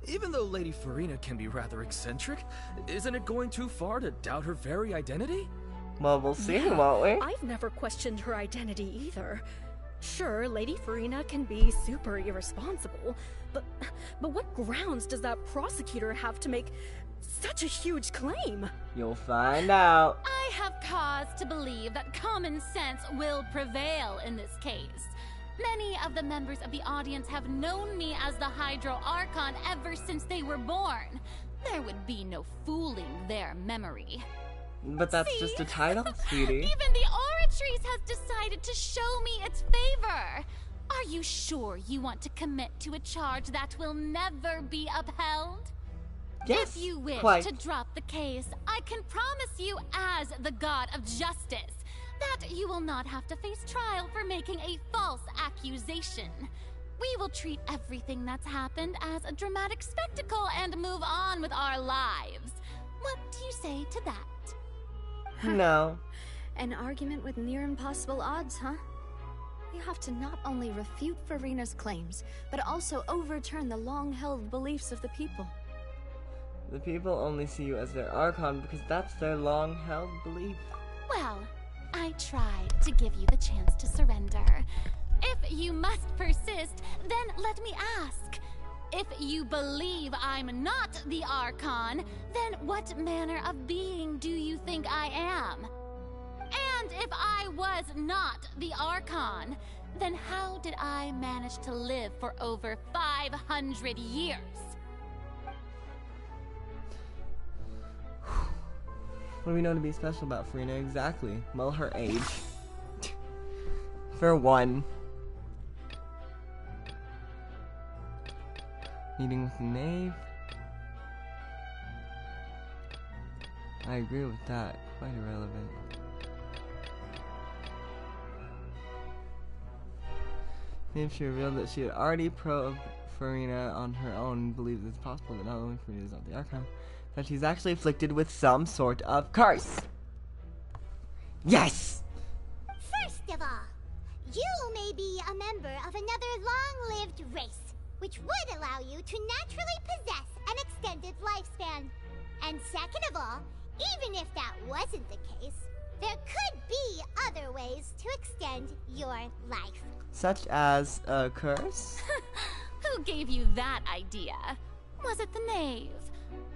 Even though Lady Farina can be rather eccentric, isn't it going too far to doubt her very identity? Well, we'll see, won't we? I've never questioned her identity either. Sure, Lady Farina can be super irresponsible, but what grounds does that prosecutor have to make such a huge claim? You'll find out. I have cause to believe that common sense will prevail in this case. Many of the members of the audience have known me as the Hydro Archon ever since they were born. There would be no fooling their memory. But that's just a title, sweetie. Even the Oratrice has decided to show me its favor. Are you sure you want to commit to a charge that will never be upheld? Yes, if you wish quite. to drop the case, I can promise you as the god of justice that you will not have to face trial for making a false accusation. We will treat everything that's happened as a dramatic spectacle and move on with our lives. What do you say to that? No. An argument with near impossible odds, huh? You have to not only refute Farina's claims, but also overturn the long-held beliefs of the people. The people only see you as their Archon because that's their long-held belief. Well, I tried to give you the chance to surrender. If you must persist, then let me ask. If you believe I'm not the Archon, then what manner of being do you think I am? And if I was not the Archon, then how did I manage to live for over 500 years? What do we know to be special about Farina exactly? Well, her age. For one. Meeting with the knave. I agree with that. Quite irrelevant. She revealed that she had already probed Farina on her own and believes it's possible that not only Farina is not the Archon, that she's actually afflicted with some sort of curse. Yes! First of all, you may be a member of another long-lived race, which would allow you to naturally possess an extended lifespan. And second of all, even if that wasn't the case, there could be other ways to extend your life. Such as a curse? Who gave you that idea? Was it the knave?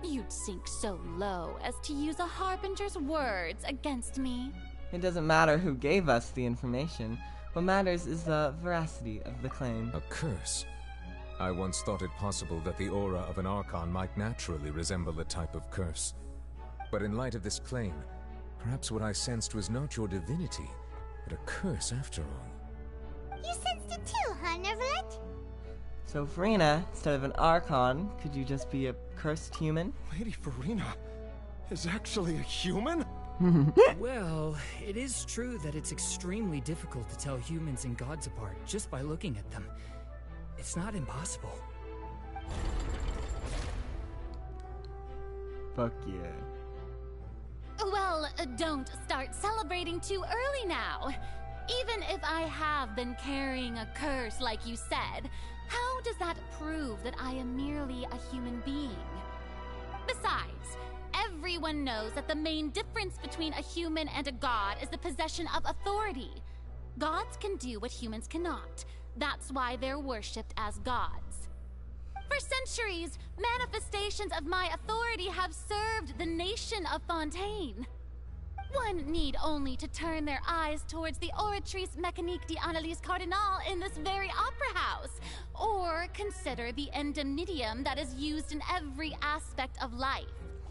You'd sink so low as to use a harbinger's words against me. It doesn't matter who gave us the information. What matters is the veracity of the claim. A curse? I once thought it possible that the aura of an Archon might naturally resemble a type of curse. But in light of this claim, perhaps what I sensed was not your divinity, but a curse after all. You sensed it too, huh, Neverlet? So Farina, instead of an Archon, could you just be a cursed human? Lady Farina is actually a human? Well, it is true that it's extremely difficult to tell humans and gods apart just by looking at them. It's not impossible. Fuck yeah. Well, don't start celebrating too early now. Even if I have been carrying a curse like you said, how does that prove that I am merely a human being? Besides, everyone knows that the main difference between a human and a god is the possession of authority. Gods can do what humans cannot. That's why they're worshipped as gods. For centuries, manifestations of my authority have served the nation of Fontaine. One need only to turn their eyes towards the Oratrice Mécanique d'Analyse Cardinal in this very opera house, or consider the indemnitium that is used in every aspect of life.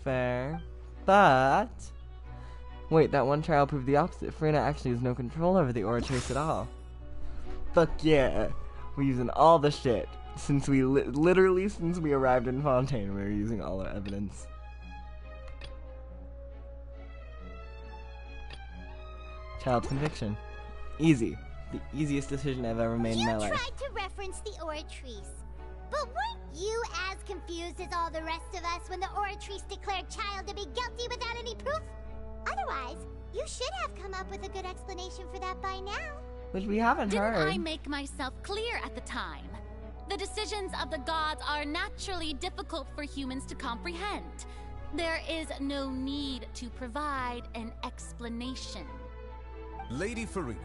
Fair. But... wait, that one trial proved the opposite. Farina actually has no control over the Oratrice at all. Fuck yeah. We're using all the shit. Since we literally since we arrived in Fontaine, we were using all our evidence. Child conviction. Easy. The easiest decision I've ever made in my life. You tried to reference the Oratrice. But weren't you as confused as all the rest of us when the Oratrice declared Child to be guilty without any proof? Otherwise, you should have come up with a good explanation for that by now. Which we haven't heard. Didn't I make myself clear at the time? The decisions of the gods are naturally difficult for humans to comprehend. There is no need to provide an explanation. Lady Farina,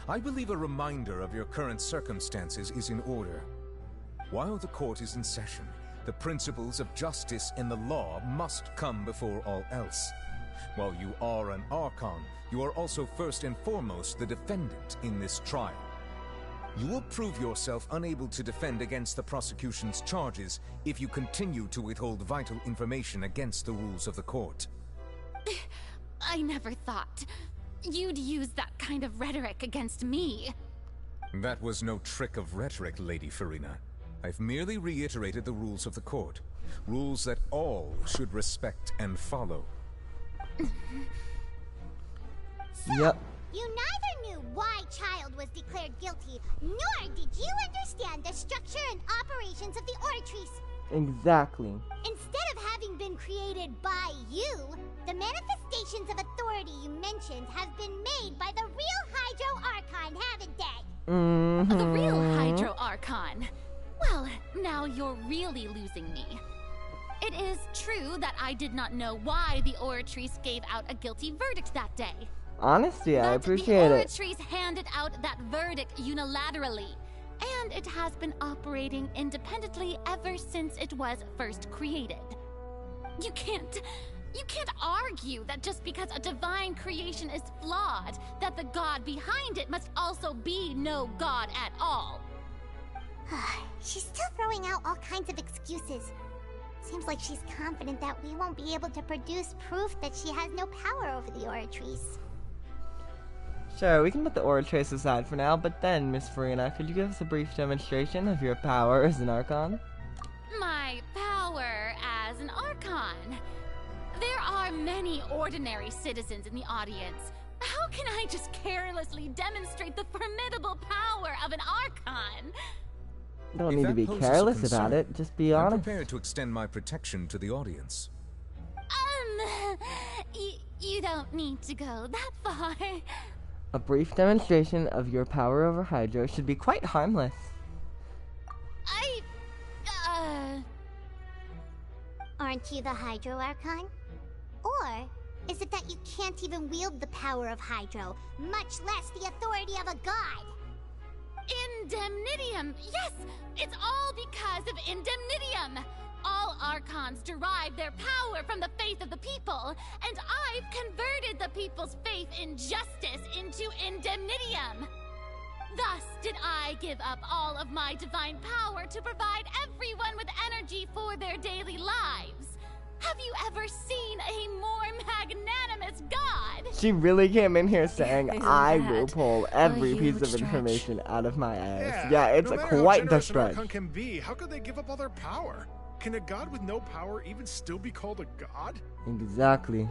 I believe a reminder of your current circumstances is in order. While the court is in session, the principles of justice and the law must come before all else. While you are an Archon, you are also first and foremost the defendant in this trial. You will prove yourself unable to defend against the prosecution's charges if you continue to withhold vital information against the rules of the court. I never thought you'd use that kind of rhetoric against me. That was no trick of rhetoric, Lady Farina. I've merely reiterated the rules of the court. Rules that all should respect and follow. Yep. You neither knew why Child was declared guilty, nor did you understand the structure and operations of the Oratrice. Exactly. Instead of having been created by you, the manifestations of authority you mentioned have been made by the real Hydro Archon, haven't they? The real Hydro Archon. Well, now you're really losing me. It is true that I did not know why the Oratrice gave out a guilty verdict that day. Honestly, I appreciate it. The Oratrice handed out that verdict unilaterally, and it has been operating independently ever since it was first created. You can't argue that just because a divine creation is flawed, that the god behind it must also be no god at all. She's still throwing out all kinds of excuses. Seems like she's confident that we won't be able to produce proof that she has no power over the Oratrice. Sure, we can put the Oratrice aside for now, but then, Miss Farina, could you give us a brief demonstration of your power as an Archon? My power as an Archon? There are many ordinary citizens in the audience. How can I just carelessly demonstrate the formidable power of an Archon? If Don't need to that be poses a careless concern, about it. Just be I'm honest. prepared to extend my protection to the audience. You don't need to go that far. A brief demonstration of your power over Hydro should be quite harmless. Aren't you the Hydro Archon? Or is it that you can't even wield the power of Hydro, much less the authority of a god? Indemnitium! Yes! It's all because of Indemnitium! All Archons derive their power from the faith of the people, and I've converted the people's faith in justice into Indemnitium! Thus did I give up all of my divine power to provide everyone with energy for their daily lives. Have you ever seen a more magnanimous god? She really came in here saying, Isn't I that will pull a every piece huge of stretch? information out of my ass. Yeah, Yeah, it's no a matter how quite the generous an stretch. Archon can be, how could they give up all their power? Can a god with no power even still be called a god? Exactly.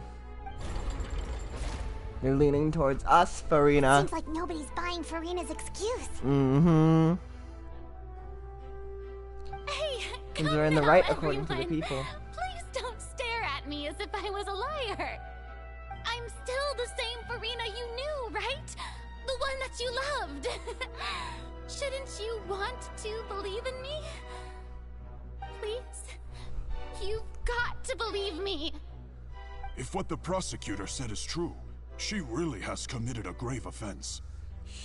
They're leaning towards us, Farina. Seems like nobody's buying Farina's excuse. Mm-hmm. Hey, And come they're in the now, right according to the everyone. people. Please don't stare at me as if I was a liar. I'm still the same Farina you knew, right? The one that you loved. Shouldn't you want to believe in me? Please? You've got to believe me. If what the prosecutor said is true, she really has committed a grave offense.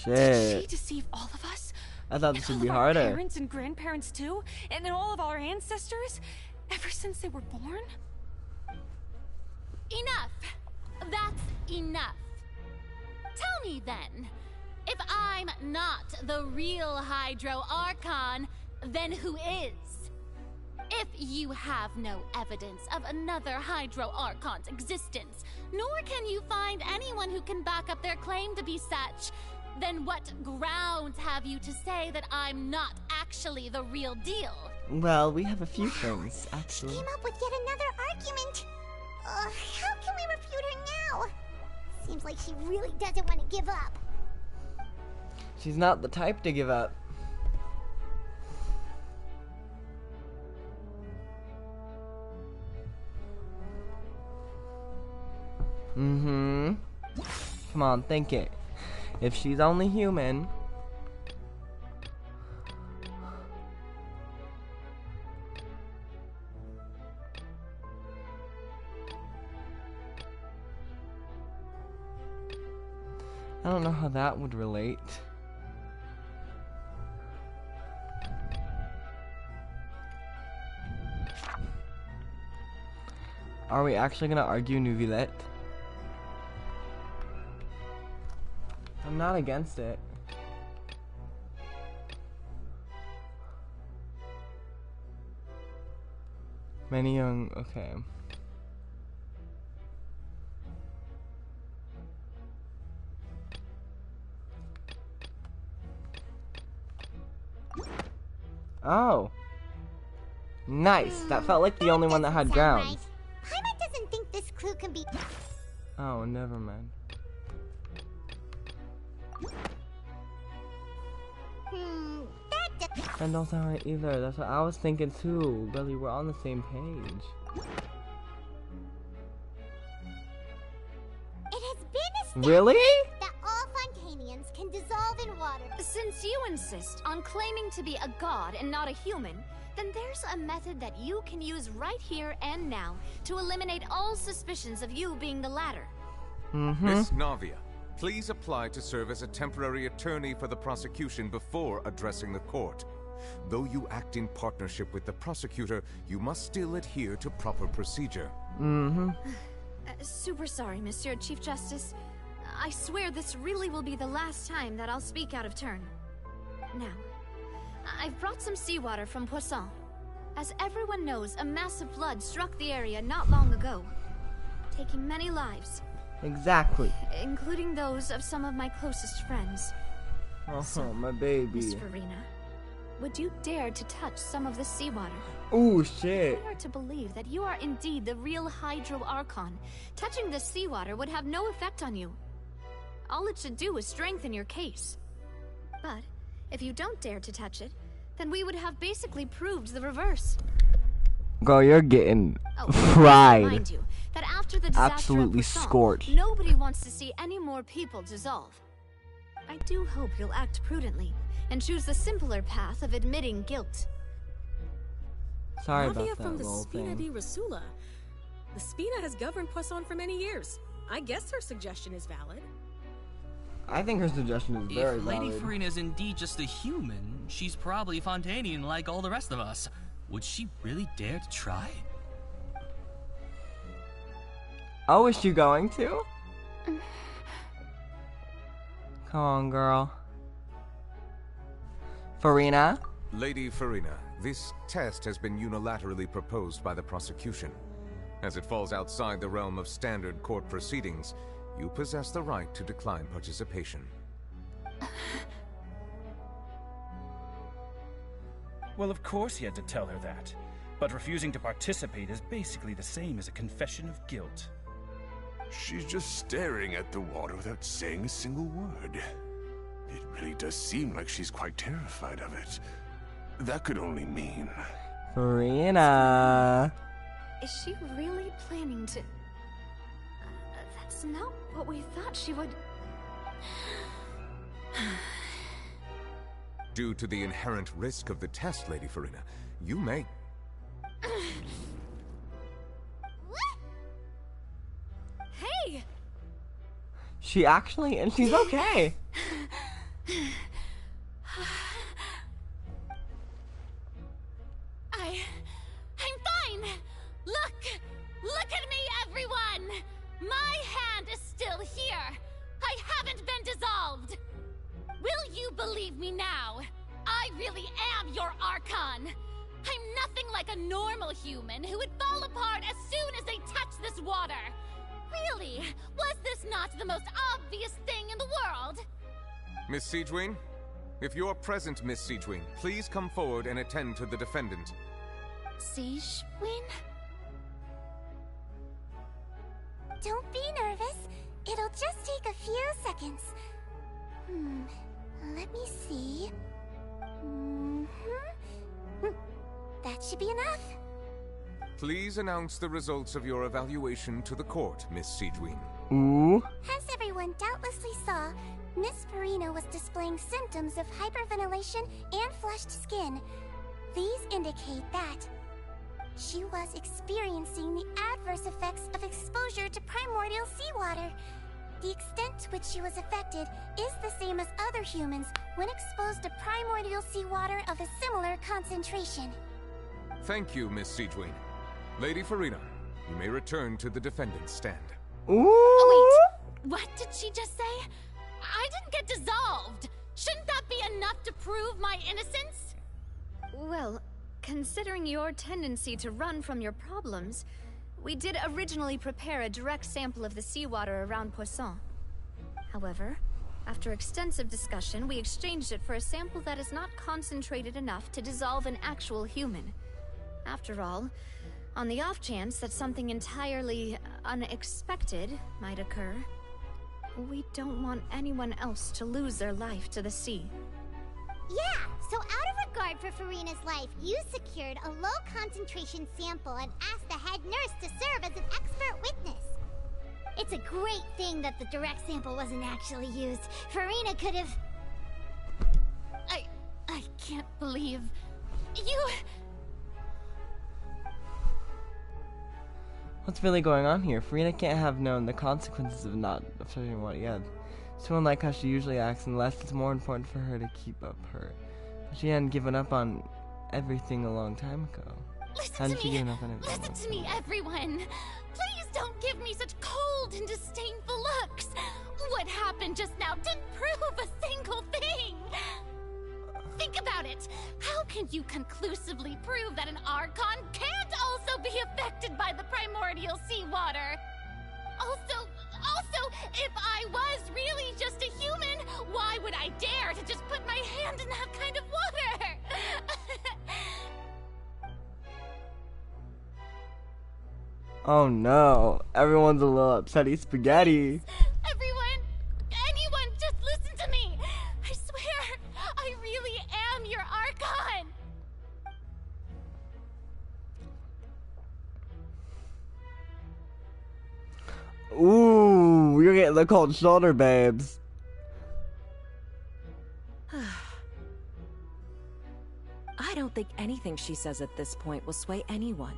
Did she Shit. deceive all of us? I thought this And would be all of our harder. parents and grandparents too? And all of our ancestors? Ever since they were born? Enough. That's enough. Tell me then, if I'm not the real Hydro Archon, then who is? If you have no evidence of another Hydro Archon's existence, nor can you find anyone who can back up their claim to be such, then what grounds have you to say that I'm not actually the real deal? Well, we have a few things, actually. Came up with yet another argument. How can we refute her now? Seems like she really doesn't want to give up. She's not the type to give up. Mm-hmm. Come on, think it. If she's only human... I don't know how that would relate. Are we actually gonna argue Neuvillette? I'm not against it. Many young, okay. Oh. Nice. That felt like the only one that had grounds. Paimon doesn't think this clue can be... Oh, never mind. And don't sound right either. That's what I was thinking too. Really, we're on the same page. It has been established Really? that all Fontainians can dissolve in water. Since you insist on claiming to be a god and not a human, then there's a method that you can use right here and now to eliminate all suspicions of you being the latter. Miss Navia, please apply to serve as a temporary attorney for the prosecution before addressing the court. Though you act in partnership with the prosecutor, you must still adhere to proper procedure. Super sorry, Monsieur Chief Justice. I swear this really will be the last time that I'll speak out of turn. Now, I've brought some seawater from Poisson. As everyone knows, a massive flood struck the area not long ago, taking many lives. Exactly. Including those of some of my closest friends. Oh, my baby. Miss Farina, would you dare to touch some of the seawater? Ooh, shit. If we are to believe that you are indeed the real Hydro Archon, touching the seawater would have no effect on you. All it should do is strengthen your case. But if you don't dare to touch it, then we would have basically proved the reverse. Girl, you're getting Remind fried. you that after the disaster Absolutely at Poisson, scorched. nobody wants to see any more people dissolve. I do hope you'll act prudently and choose the simpler path of admitting guilt. Sorry Lavia about from that the little Spina thing. di Rasula. The Spina has governed Poisson for many years. I guess her suggestion is valid. I think her suggestion is very If Lady valid. Farina is indeed just a human, she's probably Fontainian like all the rest of us. Would she really dare to try? Oh, is she going to? Come on, girl. Farina? Lady Farina, this test has been unilaterally proposed by the prosecution. As it falls outside the realm of standard court proceedings, you possess the right to decline participation. Well, of course he had to tell her that. But refusing to participate is basically the same as a confession of guilt. She's just staring at the water without saying a single word. It really does seem like she's quite terrified of it. That could only mean... Farina. Is she really planning to... that's not what we thought she would... Due to the inherent risk of the test, Lady Farina, you may... Hey! She actually, and she's okay. I'm fine. Look at me, everyone. My hand is still here. I haven't been dissolved. Will you believe me now? I really am your Archon. I'm nothing like a normal human who would fall apart as soon as they touch this water. Really, was this not the most obvious thing in the world? Miss Siegewin? If you're present, Miss Siegewin, please come forward and attend to the defendant. Siegewin? Don't be nervous. It'll just take a few seconds. Let me see. That should be enough. Please announce the results of your evaluation to the court, Miss Siegewin. Ooh. As everyone doubtlessly saw, Miss Farina was displaying symptoms of hyperventilation and flushed skin. These indicate that she was experiencing the adverse effects of exposure to primordial seawater. The extent to which she was affected is the same as other humans when exposed to primordial seawater of a similar concentration. Thank you, Miss Siegewin. Lady Farina, you may return to the defendant's stand. Ooh. Oh, wait. What did she just say? I didn't get dissolved. Shouldn't that be enough to prove my innocence? Well, considering your tendency to run from your problems, we did originally prepare a direct sample of the seawater around Poisson. However, after extensive discussion, we exchanged it for a sample that is not concentrated enough to dissolve an actual human. After all, on the off chance that something entirely unexpected might occur, we don't want anyone else to lose their life to the sea. Yeah, so out of regard for Farina's life, you secured a low-concentration sample and asked the head nurse to serve as an expert witness. It's a great thing that the direct sample wasn't actually used. Farina could have... I can't believe... you... What's really going on here? Farina can't have known the consequences of not observing what he had. So unlike how she usually acts, unless it's more important for her to keep up her. She hadn't given up on everything a long time ago. Listen to me, everyone. Please don't give me such cold and disdainful looks. What happened just now didn't prove a single thing. Think about it. How can you conclusively prove that an Archon can't also be affected by the primordial seawater? Also, if I was really just a human, why would I dare to just put my hand in that kind of water? Oh no, everyone's a little upsetty spaghetti. Anyone getting the cold shoulder, babes. I don't think anything she says at this point will sway anyone.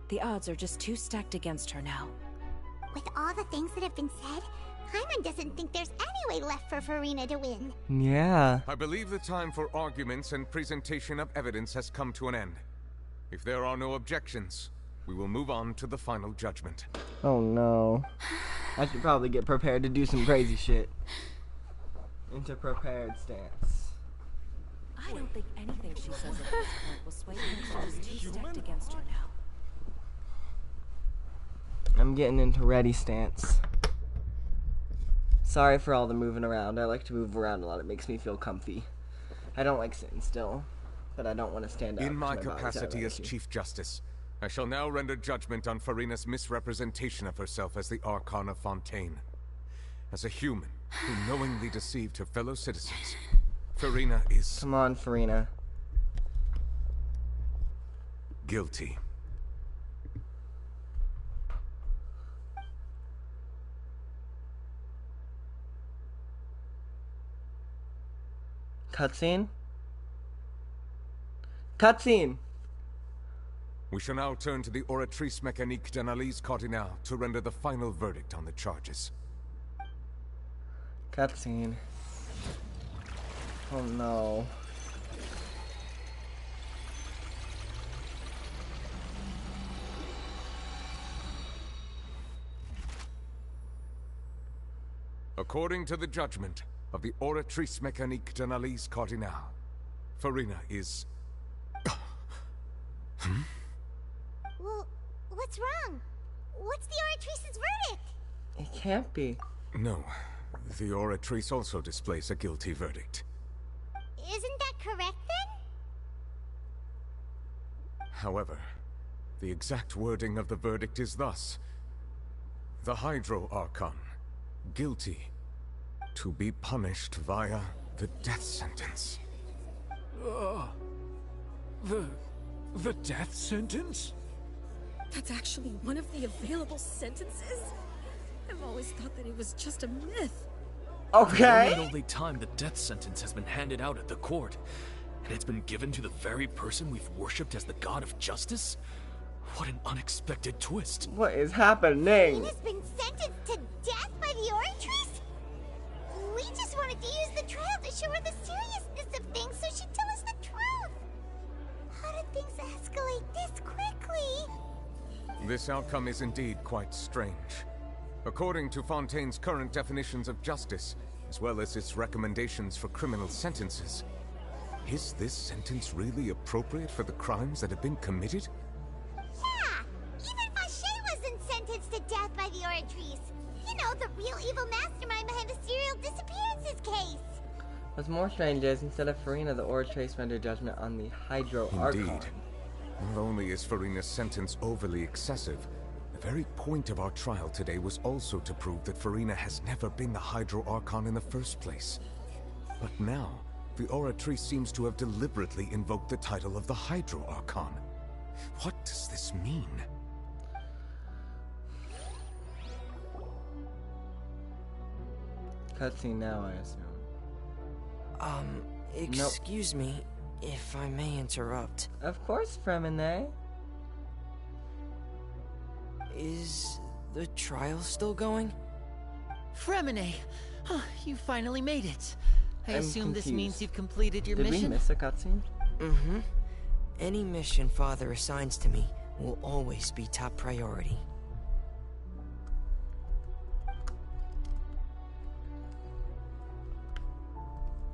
The odds are just too stacked against her now. With all the things that have been said, Paimon doesn't think there's any way left for Furina to win. Yeah. I believe the time for arguments and presentation of evidence has come to an end. If there are no objections, we will move on to the final judgment. Oh no. I should probably get prepared to do some crazy shit. Into prepared stance. I don't think anything she says at this point will sway things. She's too stacked against her now. I'm getting into ready stance. Sorry for all the moving around. I like to move around a lot. It makes me feel comfy. I don't like sitting still, but I don't want to stand up. In my capacity as Chief Justice, I shall now render judgment on Furina's misrepresentation of herself as the Archon of Fontaine. As a human who knowingly deceived her fellow citizens, Furina is... Come on, Furina. Guilty. Cutscene? Cutscene! We shall now turn to the Oratrice Mécanique d'Analyse Cardinale to render the final verdict on the charges. Cutscene. Oh no. According to the judgment of the Oratrice Mécanique d'Analyse Cardinale, Furina is... Well, what's wrong? What's the Oratrice's verdict? It can't be. No. The Oratrice also displays a guilty verdict. Isn't that correct, then? However, the exact wording of the verdict is thus. The Hydro Archon, guilty, to be punished via the death sentence. The death sentence? That's actually one of the available sentences? I've always thought that it was just a myth. Okay. The only time the death sentence has been handed out at the court, and it's been given to the very person we've worshipped as the god of justice? What an unexpected twist. What is happening? Furina's been sentenced to death by the Oratrice? We just wanted to use the trial to show her the seriousness of things so she'd tell us the truth. How did things escalate this quickly? This outcome is indeed quite strange. According to Fontaine's current definitions of justice, as well as its recommendations for criminal sentences, is this sentence really appropriate for the crimes that have been committed? Yeah! Even Fauché wasn't sentenced to death by the Oratrice. You know, the real evil mastermind behind the serial disappearances case. What's more strange is, instead of Furina, the Oratrice rendered judgment on the Hydro Archon. Indeed. Not only is Furina's sentence overly excessive, the very point of our trial today was also to prove that Furina has never been the Hydro Archon in the first place. But now, the Oratrice seems to have deliberately invoked the title of the Hydro Archon. What does this mean? Cutscene now, I assume. Excuse me, if I may interrupt. Of course, Fremine. Is the trial still going? Fremine! You finally made it. I I'm assume this confused. means you've completed your Did mission? we miss a cutscene? Mm-hmm. Any mission Father assigns to me will always be top priority.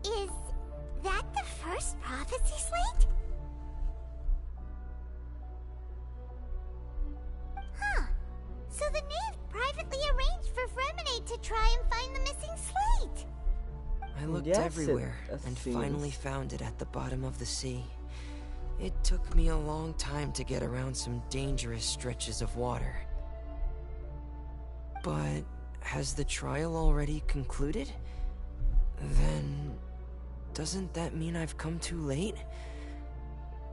Is that the first prophecy slate? Huh. So the knave privately arranged for Fremine to try and find the missing slate. I looked Yes, everywhere and finally found it at the bottom of the sea. It took me a long time to get around some dangerous stretches of water. But has the trial already concluded? Then doesn't that mean I've come too late?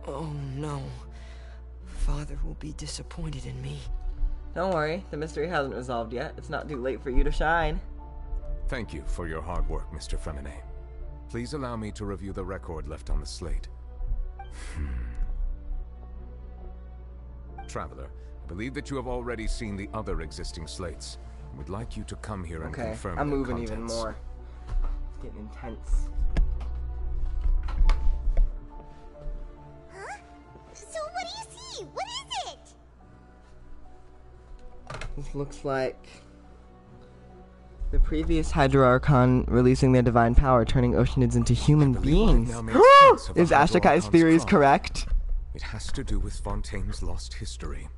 Oh no. Father will be disappointed in me. Don't worry, the mystery hasn't resolved yet. It's not too late for you to shine. Thank you for your hard work, Mr. Fremine. Please allow me to review the record left on the slate. Traveler, I believe that you have already seen the other existing slates. I would like you to come here and confirm I'm their moving contents. even more. It's getting intense. Huh? So what do you see? What is it? This looks like the previous Hydro Archon releasing their divine power, turning Oceanids into human beings. Is Ashtakai's theories correct? It has to do with Fontaine's lost history.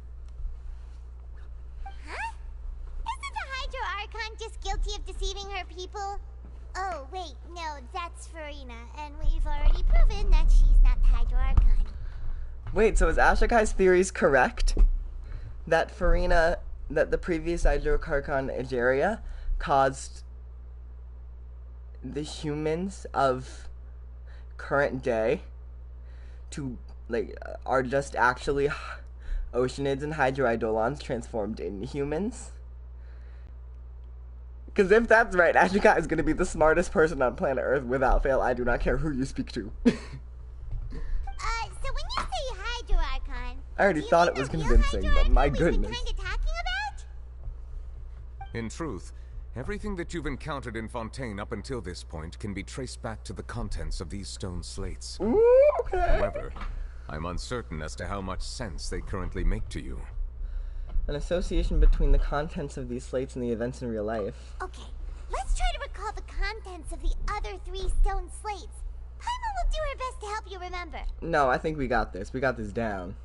Huh? Isn't the Hydro Archon just guilty of deceiving her people? Oh, wait, no, that's Farina, and we've already proven that she's not the Hydro Archon. Wait, so is Ashtakai's theories correct? That Farina, that the previous Hydro Archon Egeria caused the humans of current day to, like, are just actually Oceanids and Hydroidolons transformed into humans? Because if that's right, Ashika is going to be the smartest person on planet Earth without fail. I do not care who you speak to. So when you say Hydro Archon, I already thought it was convincing, but my goodness. In truth, everything that you've encountered in Fontaine up until this point can be traced back to the contents of these stone slates. Ooh, okay. However, I'm uncertain as to how much sense they currently make to you. An association between the contents of these slates and the events in real life. Okay, let's try to recall the contents of the other 3 stone slates. Paimon will do her best to help you remember. No, I think we got this. We got this down.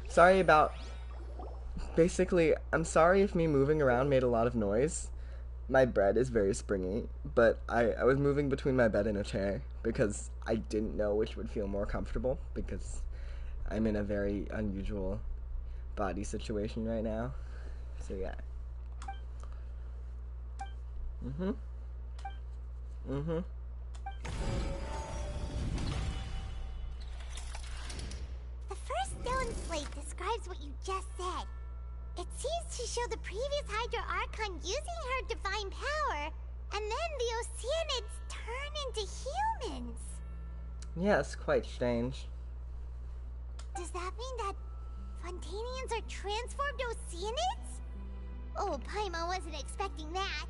Sorry about... Basically, I'm sorry if me moving around made a lot of noise. My bed is very springy, but I was moving between my bed and a chair because I didn't know which would feel more comfortable because I'm in a very unusual body situation right now. So yeah. The first stone slate describes what you just said. It seems to show the previous Hydro Archon using her divine power, and then the Oceanids turn into humans. Yes, quite strange. Does that mean that Fontainians are transformed Oceanids? Oh, Paimon wasn't expecting that.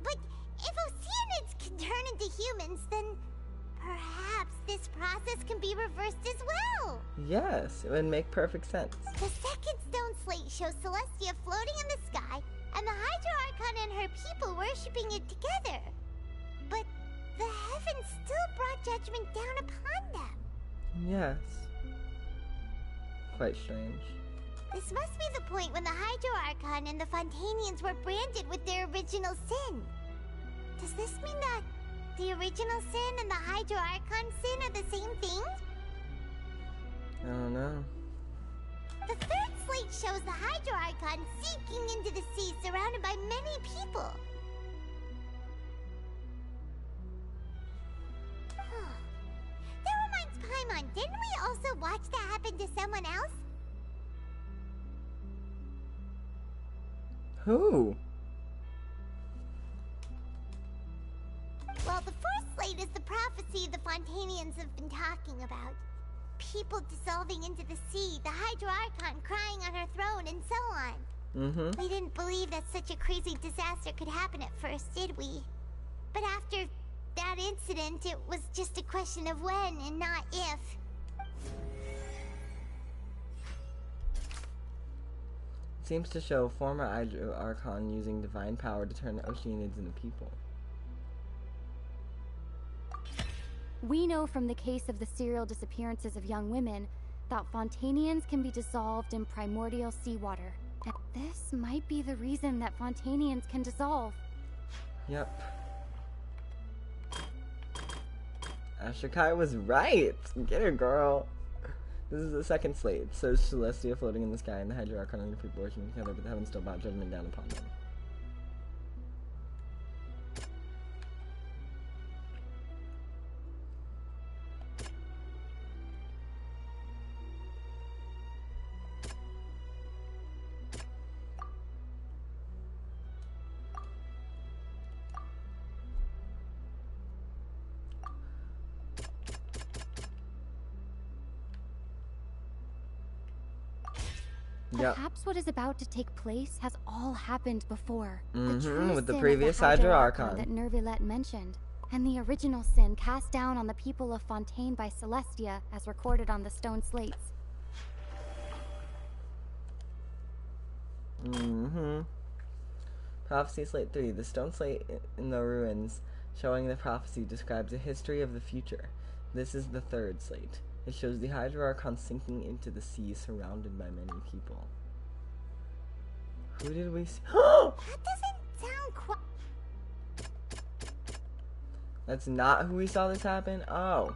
But if Oceanids can turn into humans, then perhaps this process can be reversed as well. Yes, it would make perfect sense. The second stone slate shows Celestia floating in the sky, and the Hydro Archon and her people worshipping it together. But the heavens still brought judgment down upon them. Yes. Quite strange. This must be the point when the Hydro Archon and the Fontainians were branded with their original sin. Does this mean that the original sin and the Hydro Archon sin are the same thing? I don't know. The third slate shows the Hydro Archon sinking into the sea surrounded by many people. That reminds Paimon, didn't we also watch that happen to someone else? Who? Well, the fourth slate is the prophecy the Fontainians have been talking about. People dissolving into the sea, the Hydro Archon crying on her throne, and so on. We didn't believe that such a crazy disaster could happen at first, did we? But after that incident, it was just a question of when and not if. Seems to show former Hydro Archon using divine power to turn Oceanids into people. We know from the case of the serial disappearances of young women that Fontainians can be dissolved in primordial seawater. And this might be the reason that Fontainians can dissolve. Yep. Ashikai was right! Get her, girl! This is the second slate. So Celestia floating in the sky and the Hydro Archon and the people worshiping together, but the heavens still brought judgment down upon them. Yep. Perhaps what is about to take place has all happened before. With the sin previous of the Hydro Archon Archon. that Nervilette mentioned, and the original sin cast down on the people of Fontaine by Celestia, as recorded on the stone slates. Prophecy Slate 3. The stone slate in the ruins showing the prophecy describes a history of the future. This is the third slate. It shows the Hydro Archon sinking into the sea surrounded by many people. Who did we see? That doesn't sound quite... That's not who we saw this happen? Oh.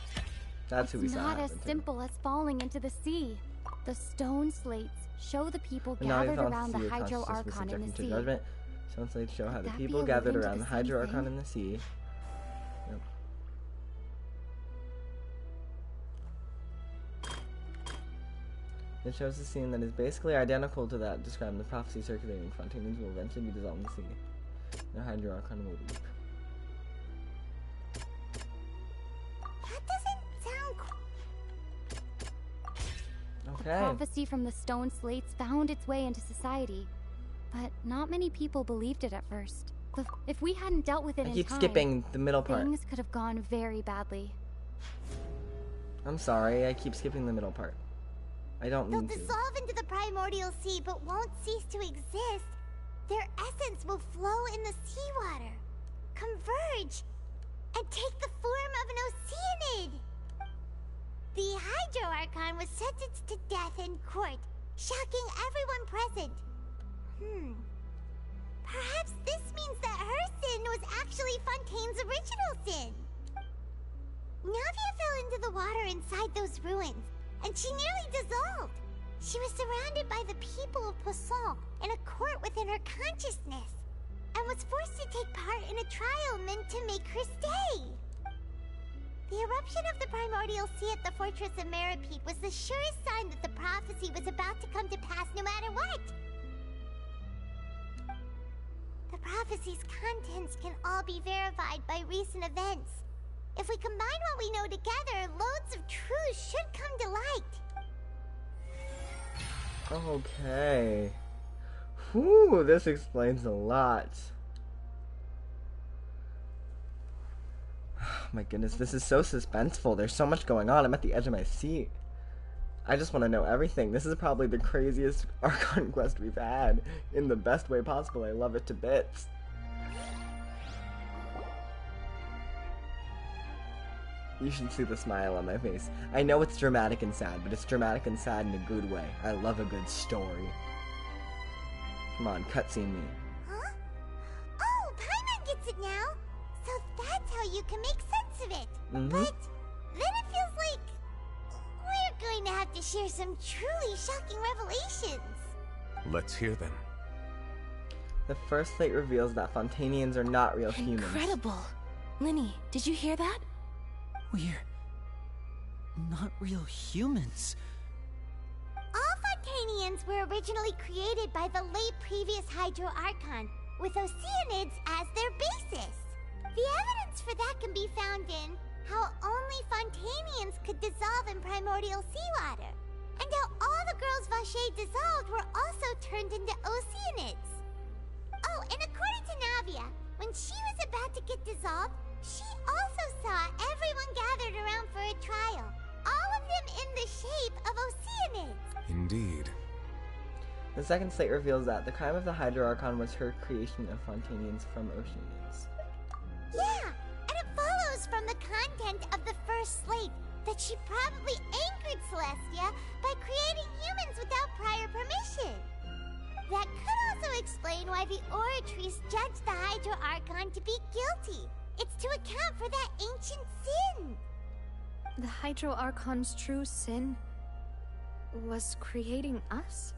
That's who we saw happen. It's not as simple as falling into the sea. The stone slates show the people And now gathered we found around the sea Hydro consciousness was Archon in the subjected to sea. judgment. Stone slates show how the that be people a gathered link to around the the Hydro same Archon thing? in the sea. Yep. It shows a scene that is basically identical to that described in the prophecy circulating. Fontaines will eventually be dissolved in the sea. The Hydro Archon will weep. That doesn't sound... The prophecy from the stone slates found its way into society, but not many people believed it at first. If we hadn't dealt with it I in keep time, skipping the middle part. things could have gone very badly. I'm sorry, I keep skipping the middle part. I don't They'll mean to. dissolve into the primordial sea, but won't cease to exist. Their essence will flow in the seawater, converge, and take the form of an oceanid. The Hydro Archon was sentenced to death in court, shocking everyone present. Perhaps this means that her sin was actually Fontaine's original sin. Navia fell into the water inside those ruins, and she nearly dissolved. She was surrounded by the people of Poisson in a court within her consciousness, and was forced to take part in a trial meant to make her stay. The eruption of the primordial sea at the fortress of Meripede was the surest sign that the prophecy was about to come to pass no matter what. The prophecy's contents can all be verified by recent events. If we combine what we know together, loads of truths should come to light. Okay. Whew, this explains a lot. Oh my goodness, this is so suspenseful. There's so much going on. I'm at the edge of my seat. I just want to know everything. This is probably the craziest Archon quest we've had in the best way possible. I love it to bits. You should see the smile on my face. I know it's dramatic and sad, but it's dramatic and sad in a good way. I love a good story. Come on, cutscene me. Huh? Oh, Paimon gets it now. So that's how you can make sense of it. But then it feels like we're going to have to share some truly shocking revelations. Let's hear them. The first slate reveals that Fontainians are not real humans. Incredible. Linny, did you hear that? We're not real humans. All Fontainians were originally created by the late previous Hydro Archon, with Oceanids as their basis. The evidence for that can be found in how only Fontainians could dissolve in primordial seawater, and how all the girls Vacher dissolved were also turned into Oceanids. Oh, and according to Navia, when she was about to get dissolved, she also saw everyone gathered around for a trial, all of them in the shape of Oceanids. Indeed. The second slate reveals that the crime of the Hydro Archon was her creation of Fontainians from Oceanids. Yeah, and it follows from the content of the first slate that she probably angered Celestia by creating humans without prior permission. That could also explain why the Oratrice judged the Hydro Archon to be guilty. It's to account for that ancient sin. The Hydro Archon's true sin was creating us?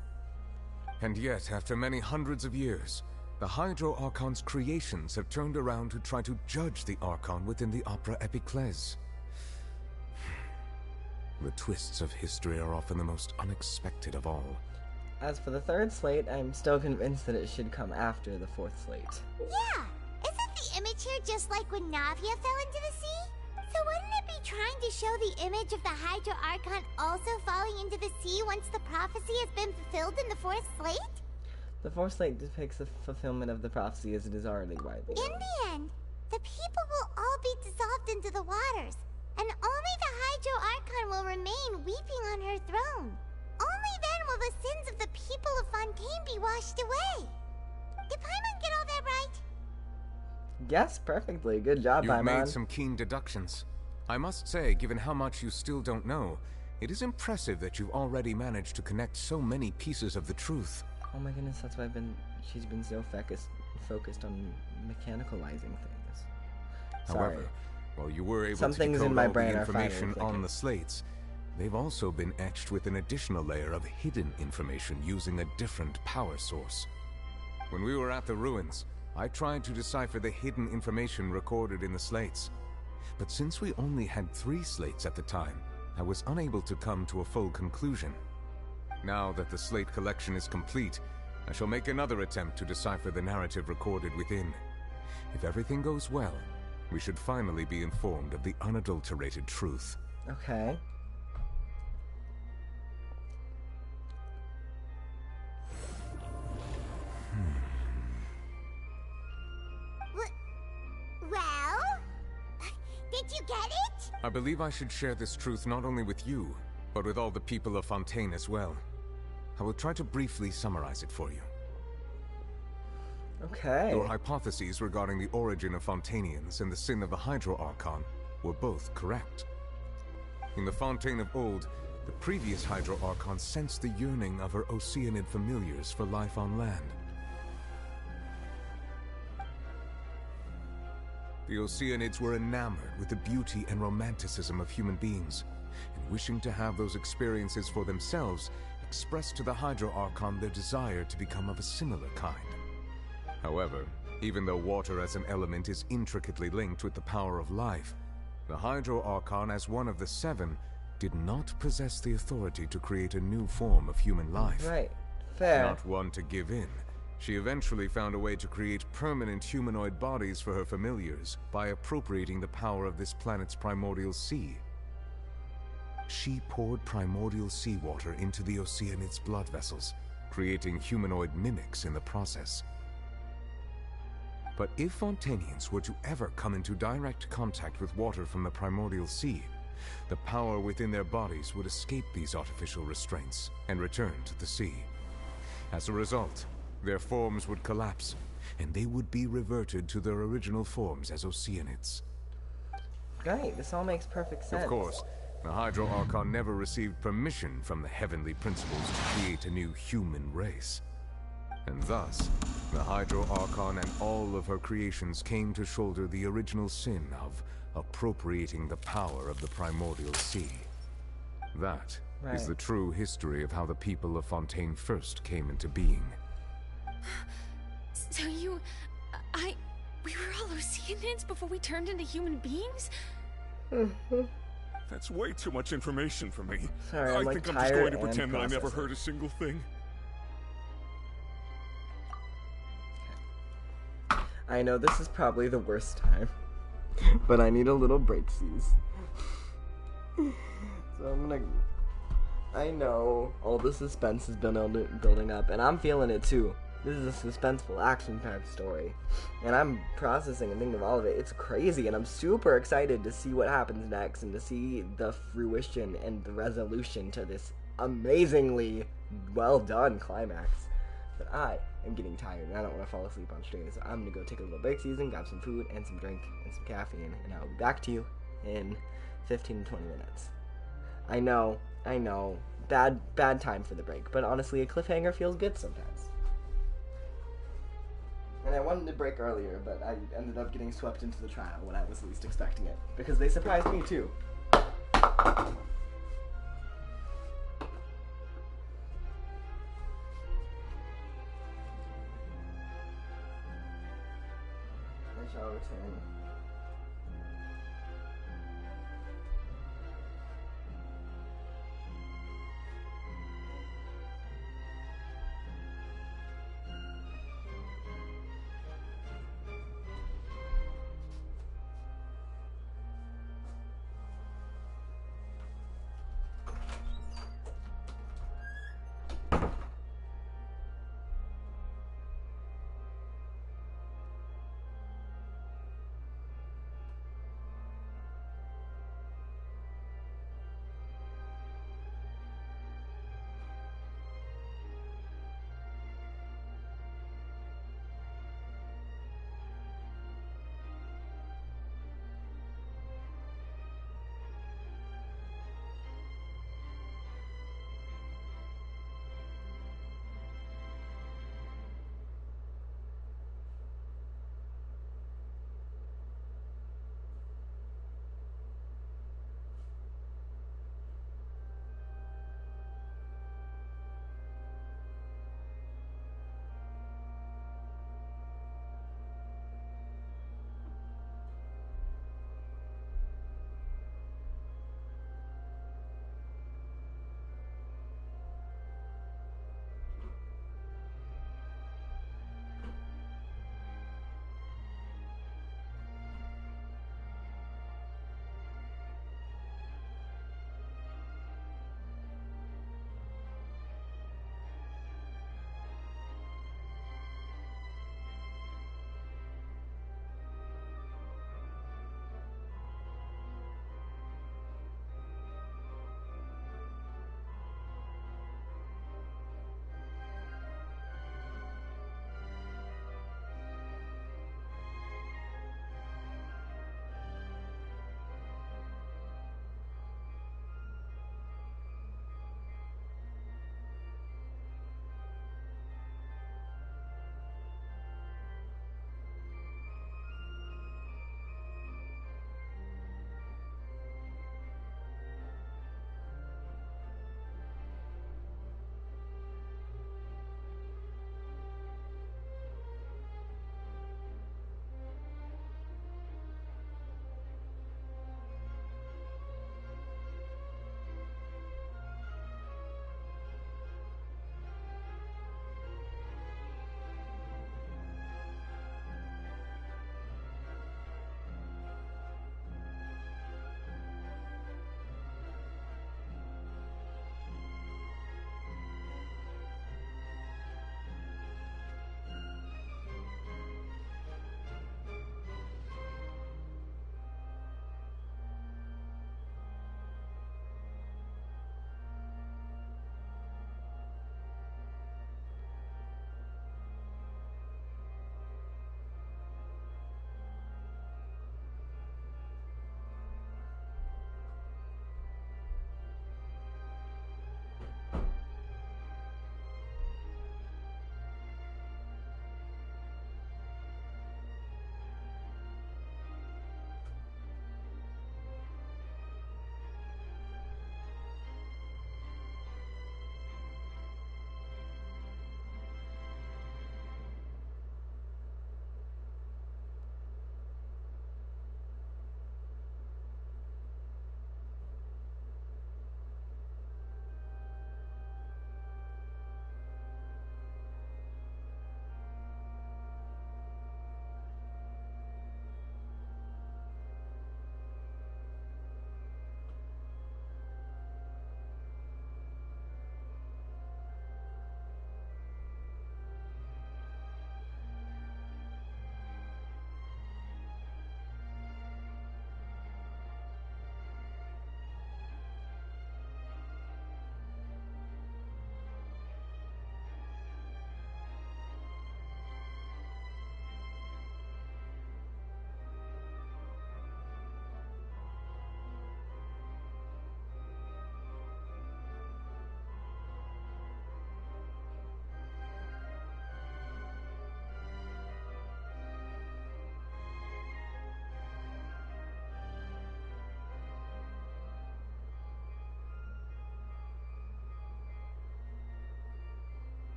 And yet, after many hundreds of years, the Hydro Archon's creations have turned around to try to judge the Archon within the Opera Epiclese. The twists of history are often the most unexpected of all. As for the third slate, I'm still convinced that it should come after the fourth slate. Yeah! Isn't the image here just like when Navia fell into the sea? So wouldn't it be trying to show the image of the Hydro Archon also falling into the sea once the prophecy has been fulfilled in the Fourth Slate? The Fourth Slate depicts the fulfillment of the prophecy as it is already widely known. In the end, the people will all be dissolved into the waters, and only the Hydro Archon will remain weeping on her throne. Only then will the sins of the people of Fontaine be washed away. Did Paimon get all that right? Yes, perfectly. Good job, You've Paimon. made some keen deductions. I must say, given how much you still don't know, it is impressive that you've already managed to connect so many pieces of the truth. Oh my goodness, that's why she's been so focused on mechanicalizing things. Sorry. However, while you were able Some to things decode in my all brain the are finally information on clicking. the slates, they've also been etched with an additional layer of hidden information using a different power source. When we were at the ruins, I tried to decipher the hidden information recorded in the slates. But since we only had 3 slates at the time, I was unable to come to a full conclusion. Now that the slate collection is complete, I shall make another attempt to decipher the narrative recorded within. If everything goes well, we should finally be informed of the unadulterated truth. Okay. Well? Did you get it? I believe I should share this truth not only with you, but with all the people of Fontaine as well. I will try to briefly summarize it for you. Okay. Your hypotheses regarding the origin of Fontainians and the sin of the Hydro Archon were both correct. In the Fontaine of old, the previous Hydro Archon sensed the yearning of her Oceanid familiars for life on land. The Oceanids were enamored with the beauty and romanticism of human beings, and wishing to have those experiences for themselves, expressed to the Hydro Archon their desire to become of a similar kind. However, even though water as an element is intricately linked with the power of life, the Hydro Archon, as one of the 7, did not possess the authority to create a new form of human life. Right. Fair. Not one to give in, she eventually found a way to create permanent humanoid bodies for her familiars by appropriating the power of this planet's primordial sea. She poured primordial seawater into the Oceanids' blood vessels, creating humanoid mimics in the process. But if Fontainians were to ever come into direct contact with water from the primordial sea, the power within their bodies would escape these artificial restraints and return to the sea. As a result, their forms would collapse, and they would be reverted to their original forms as Oceanids. Great, this all makes perfect sense. Of course, the Hydro Archon never received permission from the heavenly principles to create a new human race. And thus, the Hydro Archon and all of her creations came to shoulder the original sin of appropriating the power of the primordial sea. That is the true history of how the people of Fontaine first came into being. So we were all Oceanids before we turned into human beings? That's way too much information for me. Sorry, I I'm, think I'm just tired going to and pretend that I never processing. heard a single thing. I know this is probably the worst time, but I need a little breaksies. So I'm gonna... I know all the suspense has been building up, and I'm feeling it too. This is a suspenseful, action-packed story, and I'm processing and thinking of all of it. It's crazy, and I'm super excited to see what happens next and to see the fruition and the resolution to this amazingly well-done climax. But I am getting tired, and I don't want to fall asleep on stream, so I'm going to go take a little break season, grab some food and some drink and some caffeine, and I'll be back to you in 15 to 20 minutes. I know, bad time for the break, but honestly, a cliffhanger feels good sometimes. And I wanted to break earlier, but I ended up getting swept into the trial when I was least expecting it, because they surprised me too. I shall return.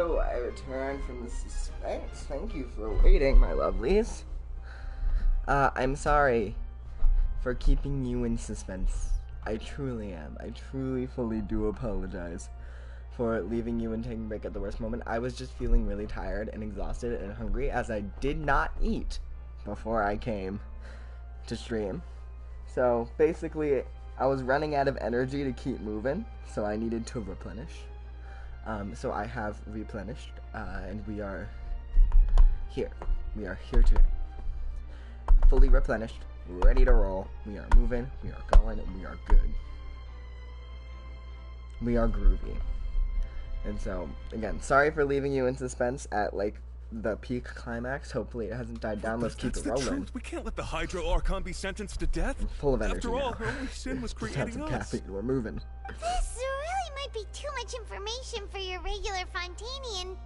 So, I returned from the suspense. Thank you for waiting, my lovelies. I'm sorry for keeping you in suspense. I truly am. I truly, fully do apologize for leaving you and taking a break at the worst moment. I was just feeling really tired and exhausted and hungry, as I did not eat before I came to stream. So, basically, I was running out of energy to keep moving, so I needed to replenish. So I have replenished, and we are here. We are here today. Fully replenished, ready to roll. We are moving, we are going, and we are good. We are groovy. And so, again, sorry for leaving you in suspense at, like, the peak climax. Hopefully it hasn't died down. Let's keep it rolling. That's the truth. We can't let the Hydro Archon be sentenced to death. I'm full of energy After all, now. her only sin was Let's have creating some us. caffeine. We're moving. This really might be too much information for your regular Fontainian,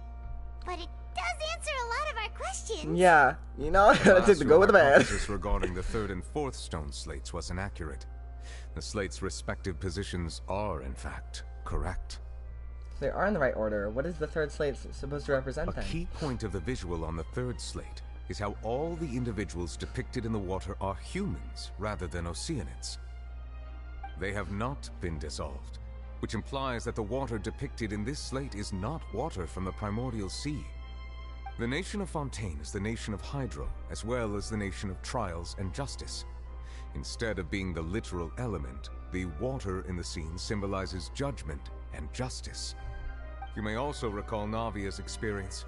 but it does answer a lot of our questions. Yeah, you know, I gotta take the go with the bad. Hypothesis regarding the third and fourth stone slates was inaccurate. The slates' respective positions are, in fact, correct. They are in the right order. What is the third slate supposed to represent then? A key point of the visual on the third slate is how all the individuals depicted in the water are humans rather than Oceanids. They have not been dissolved, which implies that the water depicted in this slate is not water from the primordial sea. The nation of Fontaine is the nation of Hydro, as well as the nation of Trials and Justice. Instead of being the literal element, the water in the scene symbolizes judgment and justice. You may also recall Navia's experience.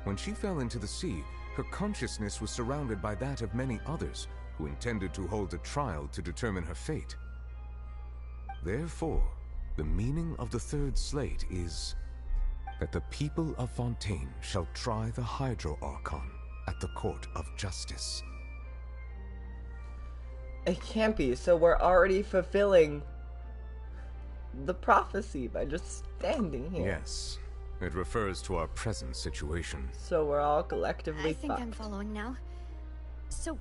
When she fell into the sea, her consciousness was surrounded by that of many others who intended to hold a trial to determine her fate. Therefore, the meaning of the third slate is that the people of Fontaine shall try the Hydro Archon at the court of justice. It can't be, so we're already fulfilling the prophecy by just standing here. Yes, it refers to our present situation. So we're all collectively I think I'm following now. So,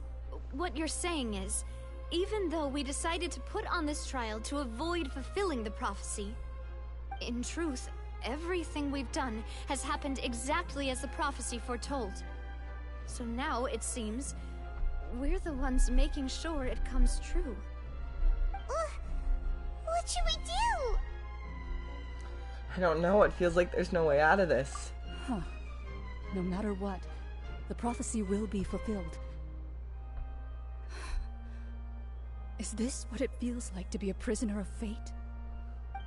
what you're saying is, even though we decided to put on this trial to avoid fulfilling the prophecy, in truth, everything we've done has happened exactly as the prophecy foretold. So now, it seems, we're the ones making sure it comes true. What should we do? I don't know, it feels like there's no way out of this. Huh. No matter what, the prophecy will be fulfilled. Is this what it feels like to be a prisoner of fate?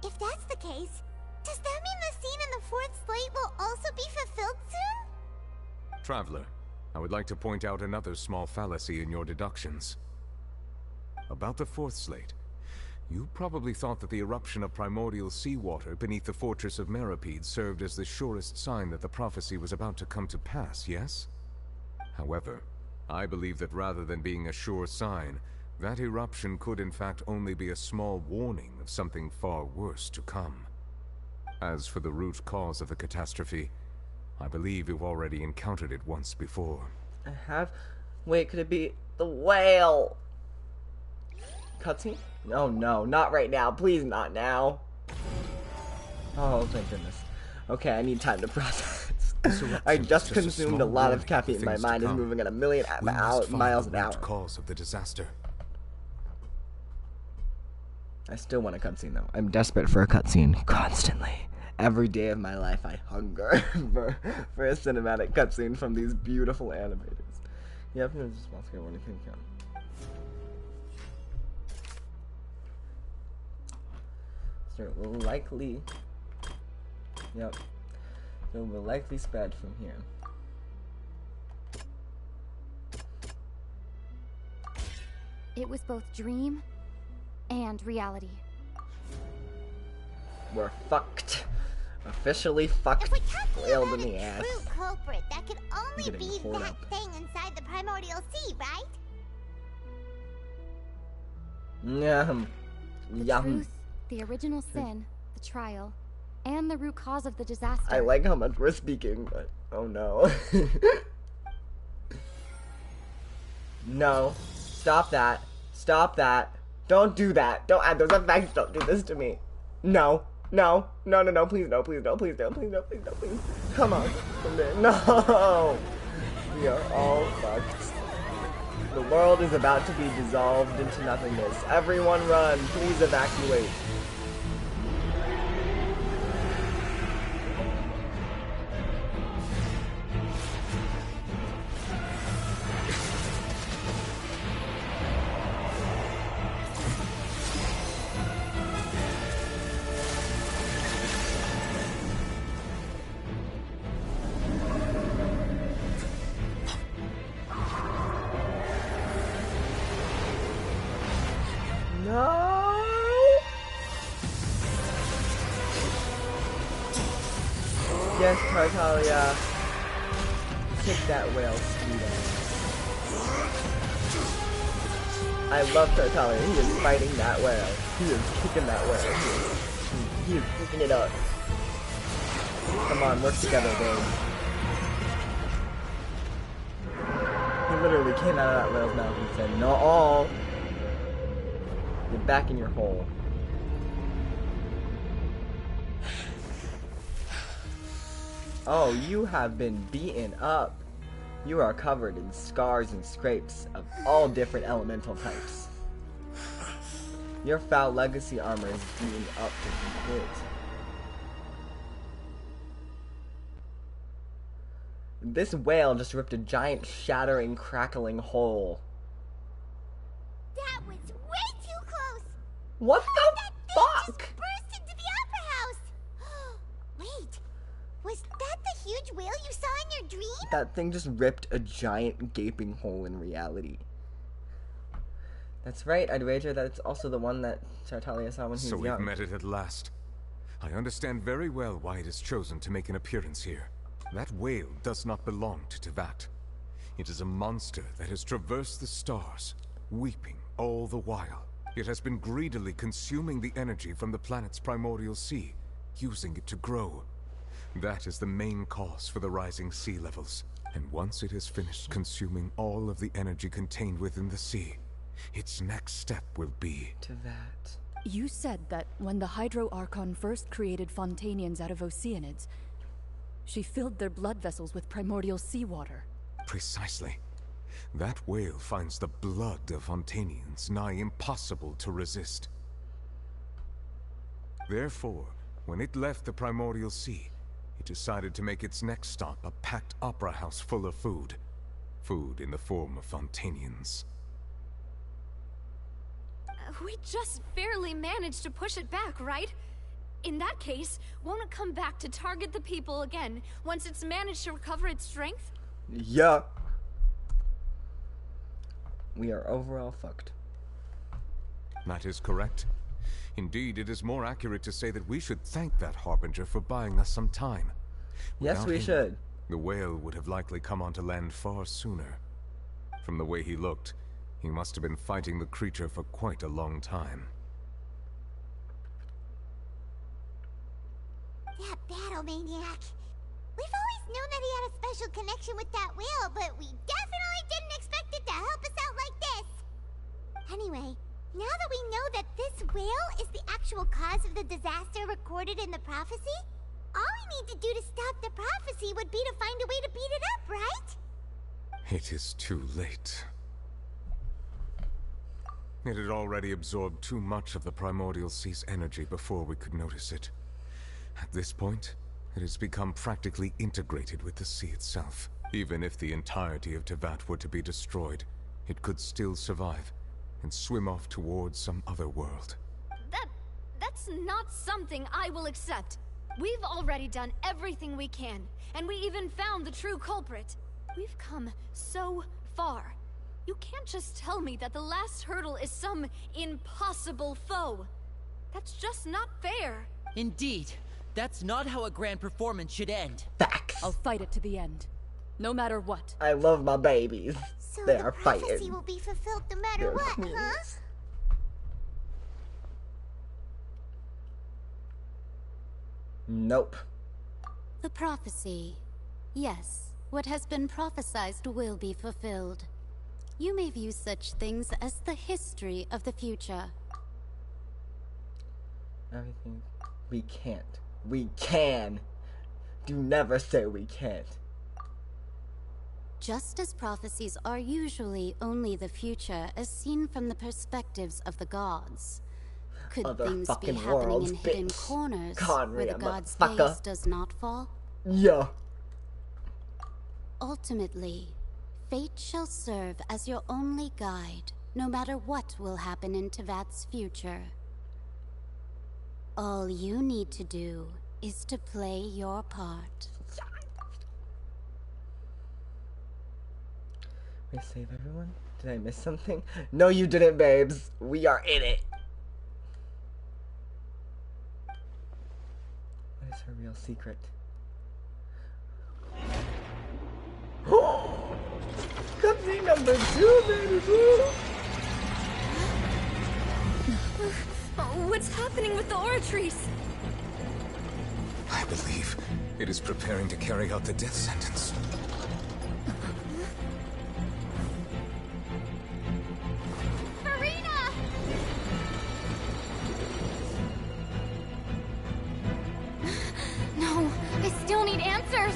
If that's the case, does that mean the scene in the fourth slate will also be fulfilled soon? Traveler, I would like to point out another small fallacy in your deductions. About the fourth slate, you probably thought that the eruption of primordial seawater beneath the fortress of Meripede served as the surest sign that the prophecy was about to come to pass, yes? However, I believe that rather than being a sure sign, that eruption could in fact only be a small warning of something far worse to come. As for the root cause of the catastrophe, I believe you've already encountered it once before. I have? Wait, could it be the whale? Cutscene? Oh no, not right now. Please, not now. Oh, thank goodness. Okay, I need time to process. I just consumed a lot of caffeine. My mind is moving at a million miles an hour. Cause of the disaster. I still want a cutscene though. I'm desperate for a cutscene constantly. Every day of my life, I hunger for a cinematic cutscene from these beautiful animators. Yeah, I'm just small scale. What do you think? So it will likely. Yep. So it will likely spread from here. It was both dream and reality. We're fucked. Officially fucked. Flailed in the ass. True culprit, that could only Getting be poured that up. thing inside the primordial sea, right? Yum. The Yum. truth, the original sin, the trial, and the root cause of the disaster. I like how much we're speaking, but oh no. No. Stop that. Stop that. Don't do that. Don't add those effects. Don't do this to me. No. No, no, no, no, please no, please no, please no, please no, please no, please. Come on. No! We are all fucked. The world is about to be dissolved into nothingness. Everyone run, please evacuate. No! Yes, Tartaglia. Kick that whale, sweet ass. I love Tartaglia. He is fighting that whale. He is kicking that whale. He is picking it up. Come on, work together, babe. He literally came out of that whale's mouth and said, "No, get back in your hole." Oh, you have been beaten up. You are covered in scars and scrapes of all different elemental types. Your foul legacy armor is beaten up to complete. This whale just ripped a giant, shattering, crackling hole. That was way too close! What the fuck? Just burst into the opera house! Wait, was that the huge whale you saw in your dream? That thing just ripped a giant, gaping hole in reality. That's right, I'd wager that it's also the one that Tartaglia saw when he was young. So we've met it at last. I understand very well why it has chosen to make an appearance here. That whale does not belong to Teyvat. It is a monster that has traversed the stars, weeping all the while. It has been greedily consuming the energy from the planet's primordial sea, using it to grow. That is the main cause for the rising sea levels. And once it has finished consuming all of the energy contained within the sea, its next step will be... Teyvat. You said that when the Hydro Archon first created Fontainians out of Oceanids, she filled their blood vessels with primordial seawater. Precisely. That whale finds the blood of Fontainians nigh impossible to resist. Therefore, when it left the primordial sea, it decided to make its next stop a packed opera house full of food. Food in the form of Fontainians. We just barely managed to push it back, right? In that case, won't it come back to target the people again once it's managed to recover its strength? Yeah. We are overall fucked. That is correct. Indeed, it is more accurate to say that we should thank that Harbinger for buying us some time. Yes, Without we him, should. The whale would have likely come onto land far sooner. From the way he looked, he must have been fighting the creature for quite a long time. That battle maniac. We've always known that he had a special connection with that whale, but we definitely didn't expect it to help us out like this. Anyway, now that we know that this whale is the actual cause of the disaster recorded in the prophecy, all we need to do to stop the prophecy would be to find a way to beat it up, right? It is too late. It had already absorbed too much of the primordial sea's energy before we could notice it. At this point, it has become practically integrated with the sea itself. Even if the entirety of Teyvat were to be destroyed, it could still survive and swim off towards some other world. That's not something I will accept. We've already done everything we can, and we even found the true culprit. We've come so far. You can't just tell me that the last hurdle is some impossible foe. That's just not fair. Indeed. That's not how a grand performance should end. Facts. I'll fight it to the end. No matter what. I love my babies. So they the are prophecy fighting. will be fulfilled no matter They're what, queens. huh? Nope. The prophecy. Yes, what has been prophesied will be fulfilled. You may view such things as the history of the future. Everything We can't. We can. Do never say we can't. Just as prophecies are usually only the future as seen from the perspectives of the gods. Could Other things be fucking happening worlds, in hidden bitch. corners Conry, where the I'm god's a fucker. gaze does not fall? Yeah. Ultimately, fate shall serve as your only guide, no matter what will happen in Tevat's future. All you need to do is to play your part. Wait, save everyone? Did I miss something? No, you didn't, babes. We are in it. What is her real secret? Cutscene number 2, baby boo! What's happening with the oratories? I believe it is preparing to carry out the death sentence. Farina! No, I still need answers.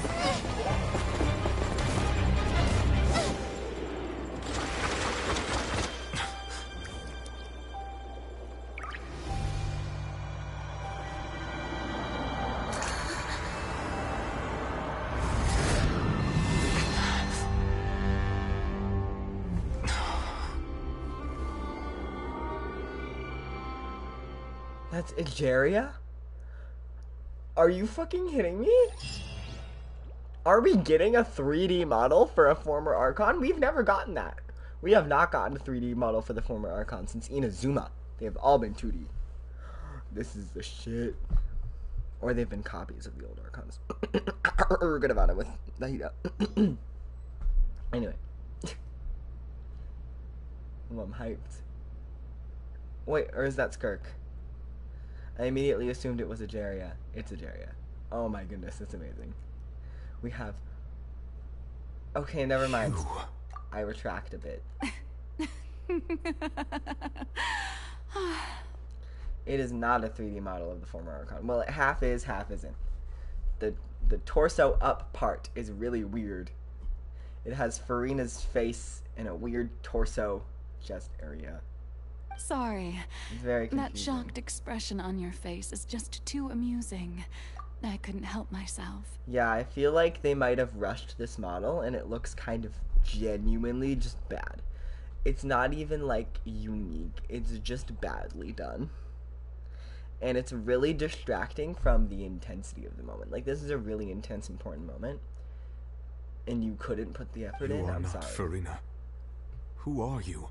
That's Egeria? Are you fucking kidding me? Are we getting a 3D model for a former Archon? We've never gotten that. We have not gotten a 3D model for the former Archon since Inazuma. They have all been 2D. This is the shit. Or they've been copies of the old Archons. Good about it with Nahida. Anyway. Well, I'm hyped. Wait, or is that Skirk? I immediately assumed it was Egeria. It's Egeria. Oh my goodness, that's amazing. We have... Okay, never mind. I retract a bit. It is not a 3D model of the former Archon. Well, it half is, half isn't. The torso up part is really weird. It has Farina's face in a weird torso chest area. Sorry. It's very confusing. That shocked expression on your face is just too amusing. I couldn't help myself. Yeah, I feel like they might have rushed this model and it looks kind of genuinely just bad. It's not even like unique, it's just badly done. And it's really distracting from the intensity of the moment. Like, this is a really intense, important moment. And you couldn't put the effort in, I'm sorry. Farina. Who are you?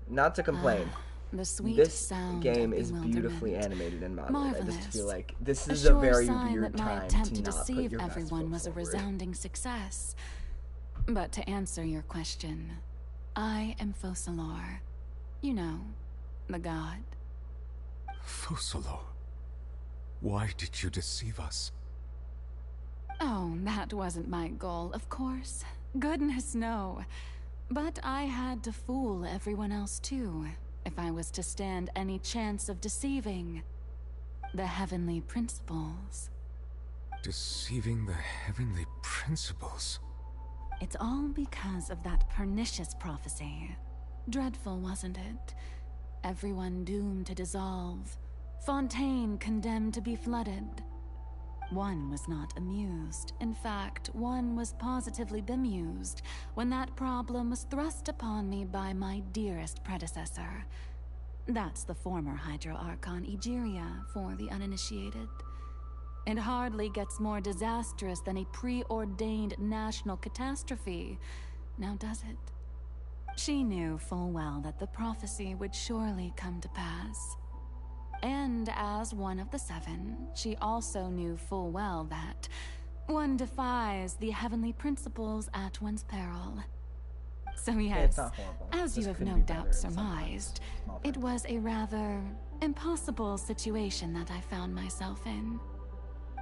Not to complain. The sweet this sound game of is beautifully animated and modeled. Marvelous. I just feel like this is a a very sign weird that my time attempt to to not put deceive your best everyone foot was a forward. resounding success. But to answer your question, I am Focalor. You know, the god. Focalor. Why did you deceive us? Oh, that wasn't my goal, of course. Goodness, no. But I had to fool everyone else too, if I was to stand any chance of deceiving the heavenly principles. Deceiving the heavenly principles? It's all because of that pernicious prophecy. Dreadful, wasn't it? Everyone doomed to dissolve. Fontaine condemned to be flooded. One was not amused. In fact, one was positively bemused when that problem was thrust upon me by my dearest predecessor. That's the former Hydro Archon Egeria for the uninitiated. It hardly gets more disastrous than a preordained national catastrophe, now does it? She knew full well that the prophecy would surely come to pass. And as one of the seven, she also knew full well that one defies the heavenly principles at one's peril. So yes, as you have no doubt surmised, it was a rather impossible situation that I found myself in.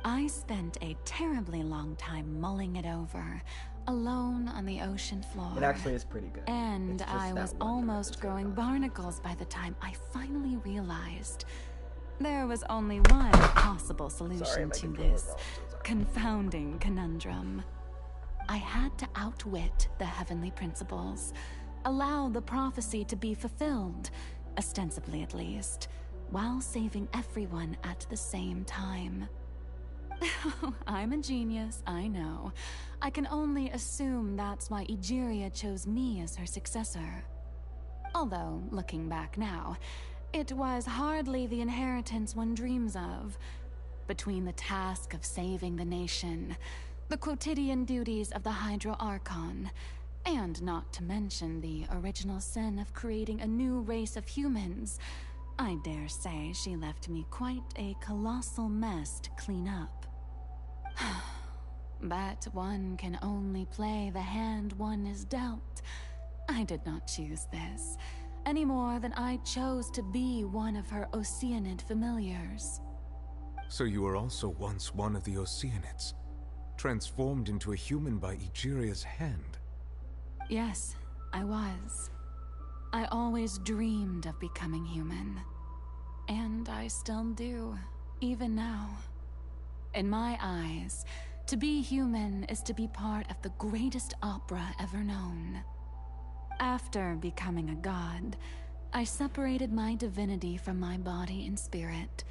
I spent a terribly long time mulling it over, alone on the ocean floor. It actually is pretty good. And I was almost growing barnacles by the time I finally realized There was only one possible solution to this confounding conundrum. I had to outwit the heavenly principles, allow the prophecy to be fulfilled, ostensibly at least, while saving everyone at the same time. I'm a genius, I know. I can only assume that's why Egeria chose me as her successor. Although, looking back now, it was hardly the inheritance one dreams of. Between the task of saving the nation, the quotidian duties of the Hydro Archon, and not to mention the original sin of creating a new race of humans, I dare say she left me quite a colossal mess to clean up. But one can only play the hand one is dealt. I did not choose this, any more than I chose to be one of her Oceanid familiars. So you were also once one of the Oceanids, transformed into a human by Egeria's hand? Yes, I was. I always dreamed of becoming human. And I still do, even now. In my eyes, to be human is to be part of the greatest opera ever known. After becoming a god, I separated my divinity from my body and spirit,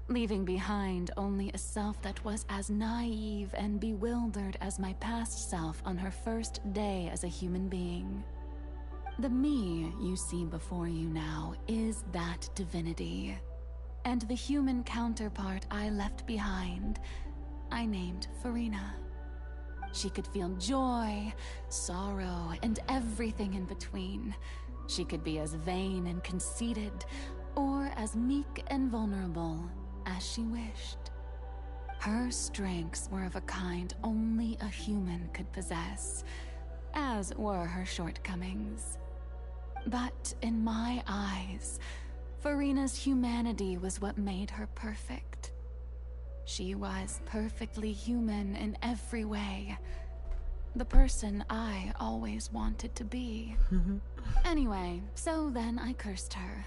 leaving behind only a self that was as naive and bewildered as my past self on her first day as a human being. The me you see before you now is that divinity, and the human counterpart I left behind, I named Farina. She could feel joy, sorrow, and everything in between. She could be as vain and conceited, or as meek and vulnerable as she wished. Her strengths were of a kind only a human could possess, as were her shortcomings. But in my eyes, Farina's humanity was what made her perfect. She was perfectly human in every way. The person I always wanted to be. Anyway, so then I cursed her.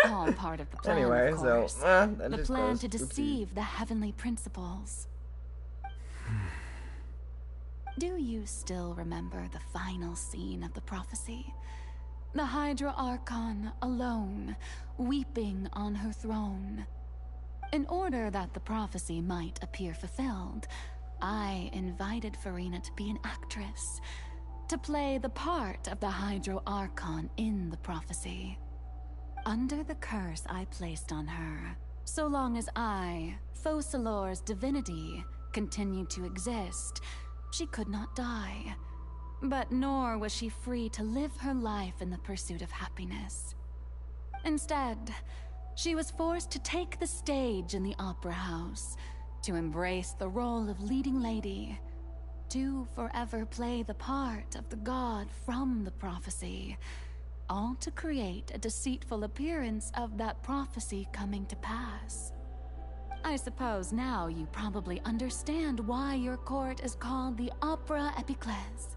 All part of the plan, anyway, of course. The plan goes. to deceive the heavenly principles. Do you still remember the final scene of the prophecy? The Hydra Archon alone, weeping on her throne. In order that the prophecy might appear fulfilled, I invited Farina to be an actress, to play the part of the Hydro Archon in the prophecy. Under the curse I placed on her, so long as I, Focalor's divinity, continued to exist, she could not die. But nor was she free to live her life in the pursuit of happiness. Instead, she was forced to take the stage in the opera house, to embrace the role of leading lady, to forever play the part of the god from the prophecy, all to create a deceitful appearance of that prophecy coming to pass. I suppose now you probably understand why your court is called the Opera Epiclese.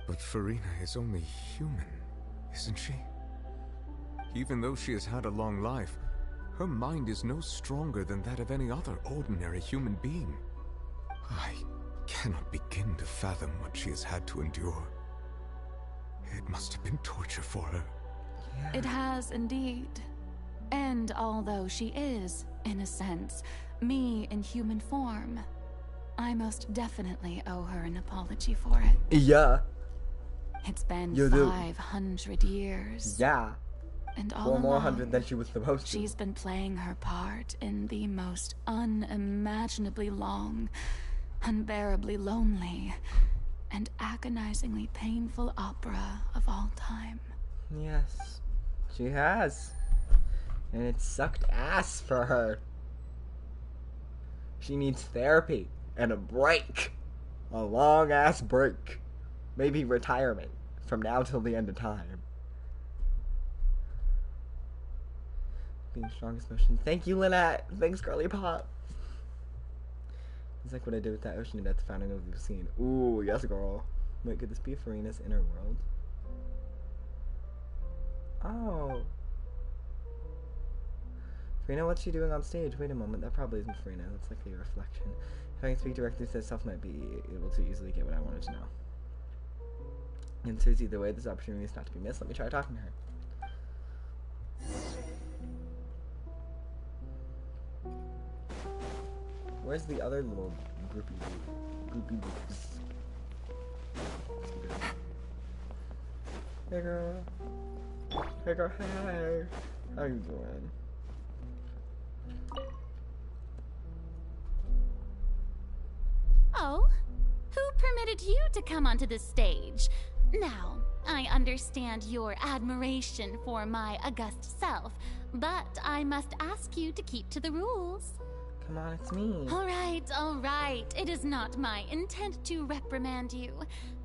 But Farina is only human, isn't she? Even though she has had a long life, her mind is no stronger than that of any other ordinary human being. I cannot begin to fathom what she has had to endure. It must have been torture for her. It has indeed. And although she is, in a sense, me in human form, I most definitely owe her an apology for it. Yeah. It's been You do. 500 years. Yeah. And all 4 more along, hundred than she was supposed to. She's been playing her part in the most unimaginably long, unbearably lonely, and agonizingly painful opera of all time. Yes, she has. And it sucked ass for her. She needs therapy and a break. A long ass break. Maybe retirement from now till the end of time. Being strongest motion. Thank you, Lynette. Thanks, Girly Pop. It's like what I did with that ocean at the founding of the scene. Ooh, yes, girl. Wait, could this be Farina's inner world? Oh. Farina, what's she doing on stage? Wait a moment, that probably isn't Farina. That's likely a reflection. If I can speak directly to myself, might be able to easily get what I wanted to know. And so either way, this opportunity is not to be missed. Let me try talking to her. Where's the other little groupie groups? Hey girl. Hey girl, hey. How you doing? Oh? Who permitted you to come onto this stage? Now, I understand your admiration for my august self, but I must ask you to keep to the rules. Come on, it's me. All right. It is not my intent to reprimand you.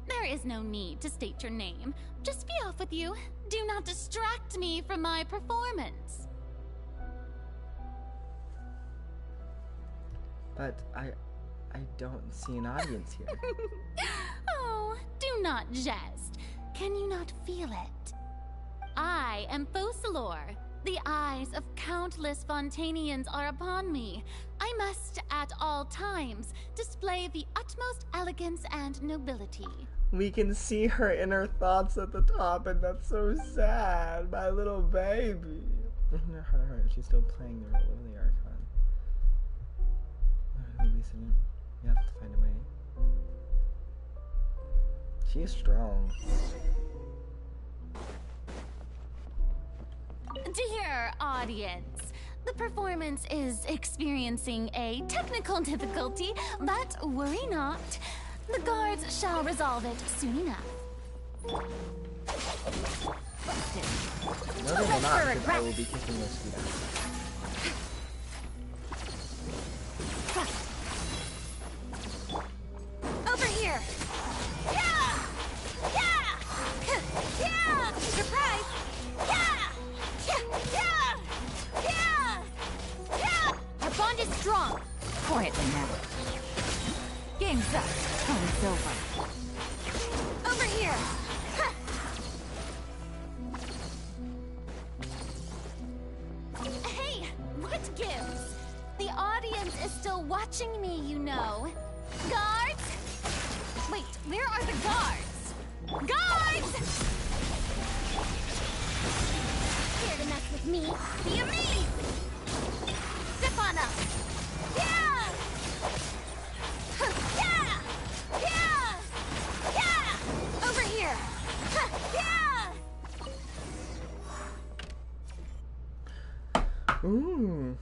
There is no need to state your name. Just be off with you. Do not distract me from my performance. But I don't see an audience here. Oh, do not jest. Can you not feel it? I am Focalor. The eyes of countless Fontainians are upon me. I must, at all times, display the utmost elegance and nobility. We can see her inner thoughts at the top, and that's so sad. My little baby. She's still playing the role of the Archon. You have to find a way. She is strong. Dear audience, the performance is experiencing a technical difficulty, but worry not. The guards shall resolve it soon enough. No, they will not, because I will be kicking your sweet ass. Over here! Yeah! Yeah! Yeah! Surprise! Yeah! Yeah! Yeah! Yeah! Our bond is strong. Quietly now. Game's up. Time's over. Over here! Hey, what gives? The audience is still watching me, you know. Guards? Wait, where are the guards? Guards! Here to mess with me? Be me! Zip on up! Yeah! Yeah! Yeah! Yeah! Over here! Yeah! Ooh.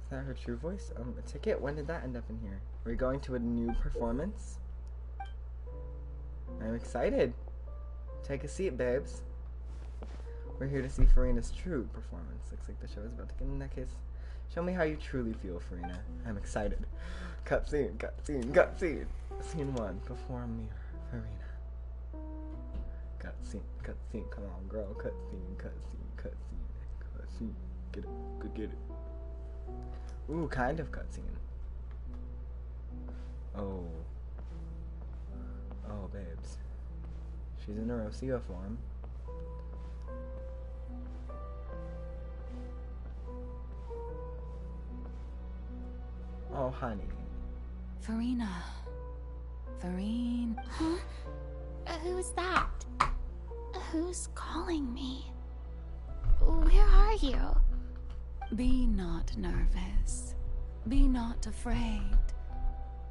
Is that her true voice? A ticket? When did that end up in here? Are we going to a new performance? I'm excited. Take a seat, babes. We're here to see Farina's true performance. Looks like the show is about to get in that case. Show me how you truly feel, Farina. I'm excited. Cutscene, cutscene, cutscene. Scene 1. Perform me, Farina. Cutscene, cutscene. Come on, girl. Cutscene, cutscene, cutscene, cutscene. Get it. Go get it. Ooh, kind of cutscene. Oh. Oh, babes. She's in her Rocio form. Oh, honey. Farina. Farine. Huh? Who's that? Who's calling me? Where are you? Be not nervous. Be not afraid.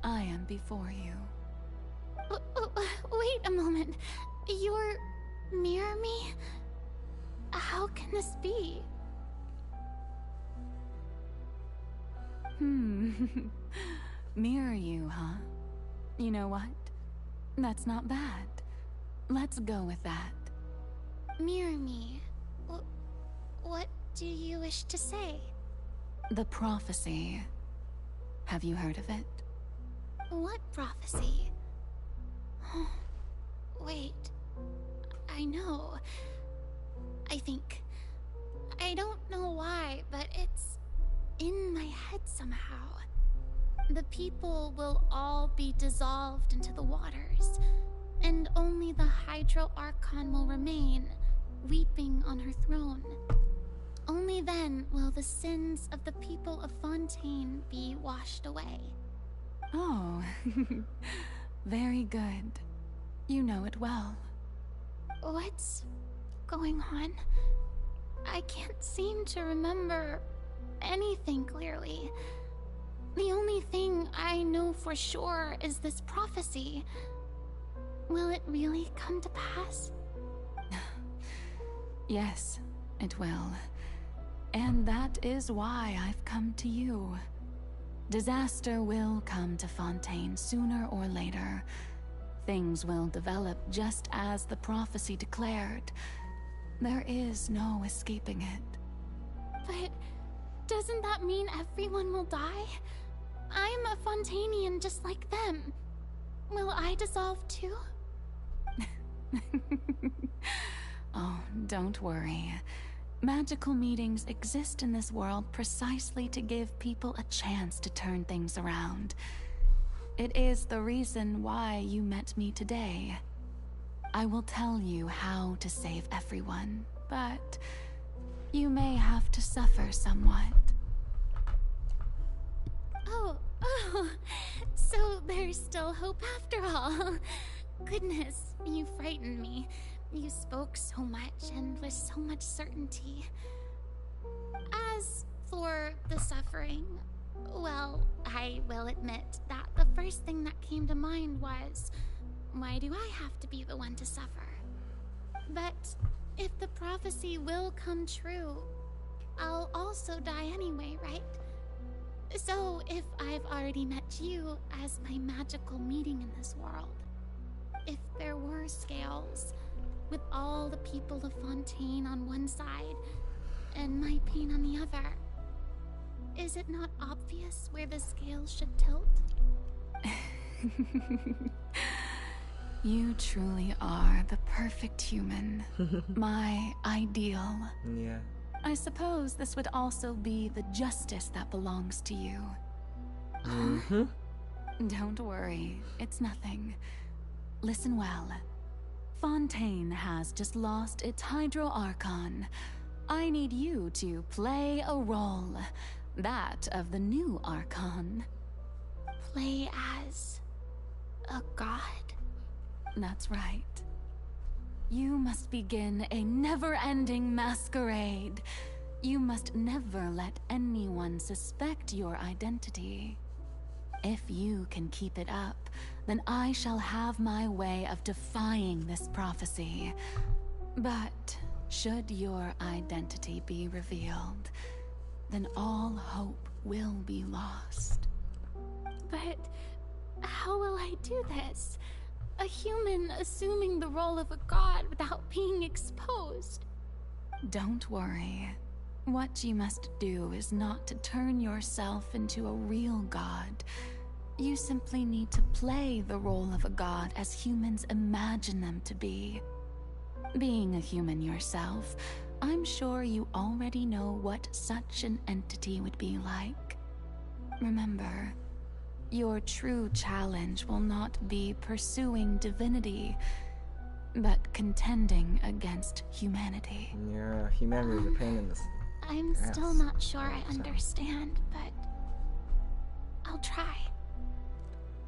I am before you. Wait a moment. You're near me? How can this be? Mirror you, huh? You know what? That's not bad. Let's go with that. Mirror me? What do you wish to say? The prophecy. Have you heard of it? What prophecy? Wait. I know. I think. I don't know why, but it's in my head somehow. The people will all be dissolved into the waters, and only the Hydro Archon will remain. weeping on her throne. Only then will the sins of the people of Fontaine be washed away. Oh, very good. You know it well. What's going on? I can't seem to remember anything clearly. The only thing I know for sure is this prophecy. Will it really come to pass? Yes, it will. And that is why I've come to you. Disaster will come to Fontaine sooner or later. Things will develop just as the prophecy declared. There is no escaping it. But doesn't that mean everyone will die? I'm a Fontainian just like them. Will I dissolve too? Oh, don't worry. Magical meetings exist in this world precisely to give people a chance to turn things around. It is the reason why you met me today. I will tell you how to save everyone, but you may have to suffer somewhat. Oh, so there's still hope after all. Goodness, you frightened me. You spoke so much and with so much certainty. As for the suffering, well, I will admit that the first thing that came to mind was, why do I have to be the one to suffer? But if the prophecy will come true, I'll also die anyway, right? So if I've already met you as my magical meeting in this world, if there were scales, with all the people of Fontaine on one side and my pain on the other, is it not obvious where the scales should tilt? You truly are the perfect human. My ideal. Yeah. I suppose this would also be the justice that belongs to you. Mm-hmm. Don't worry, it's nothing. Listen well. Fontaine has just lost its Hydro Archon. I need you to play a role. That of the new Archon. Play as a god? That's right. You must begin a never-ending masquerade. You must never let anyone suspect your identity. If you can keep it up, then I shall have my way of defying this prophecy. But should your identity be revealed, then all hope will be lost. But how will I do this? A human assuming the role of a god without being exposed. Don't worry. What you must do is not to turn yourself into a real god. You simply need to play the role of a god as humans imagine them to be. Being a human yourself, I'm sure you already know what such an entity would be like. Remember, your true challenge will not be pursuing divinity, but contending against humanity. Yeah, humanity is a pain in this. I'm still not sure I understand, but I'll try.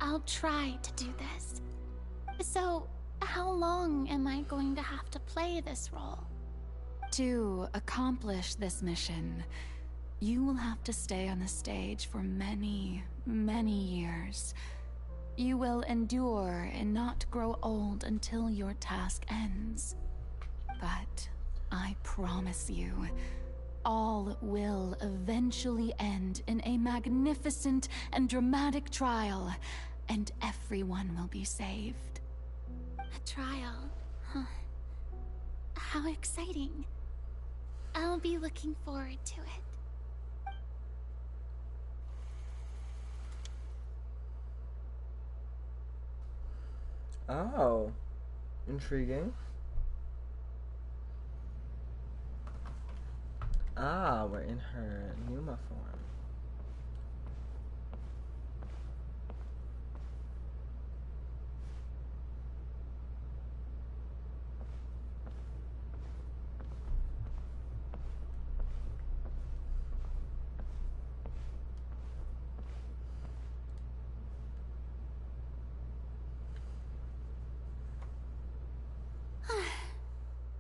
I'll try to do this. So, how long am I going to have to play this role? To accomplish this mission, you will have to stay on the stage for many, many years. You will endure and not grow old until your task ends. But I promise you, all will eventually end in a magnificent and dramatic trial, and everyone will be saved. A trial, huh? How exciting. I'll be looking forward to it. Oh, intriguing. Ah, we're in her Numa form.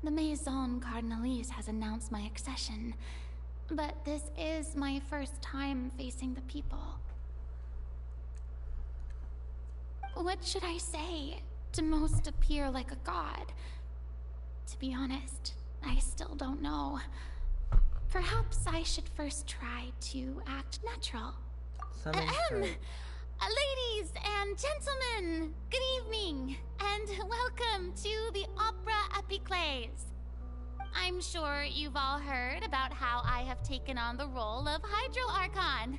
the Maison Cardinalise has announced my accession, but this is my first time facing the people. What should I say to most appear like a god? To be honest, I still don't know. Perhaps I should first try to act natural. Ladies and gentlemen, good evening, and welcome to the Opera Epiclese. I'm sure you've all heard about how I have taken on the role of Hydro Archon.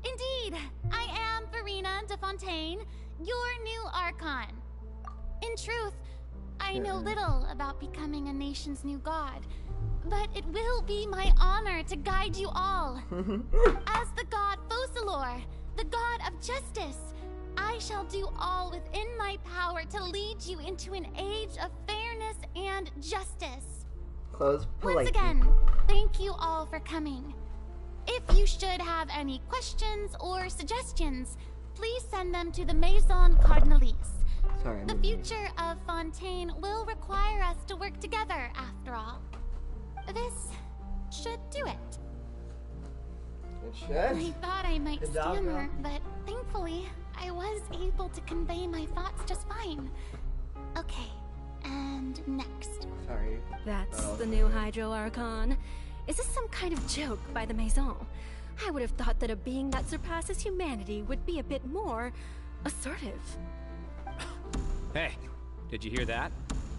Indeed, I am Farina de Fontaine, your new Archon. In truth, I know little about becoming a nation's new god, but it will be my honor to guide you all. As the god Focalor, the god of justice, I shall do all within my power to lead you into an age of fairness and justice. Close politely. Once again, thank you all for coming. If you should have any questions or suggestions, please send them to the Maison Cardinalise. Sorry, the future of Fontaine will require us to work together, after all. This should do it. It should. I thought I might Good job, stammer, girl. but thankfully, I was able to convey my thoughts just fine. Okay, and next. Sorry. That's the new Hydro Archon. Is this some kind of joke by the Maison? I would have thought that a being that surpasses humanity would be a bit more assertive. Hey, did you hear that?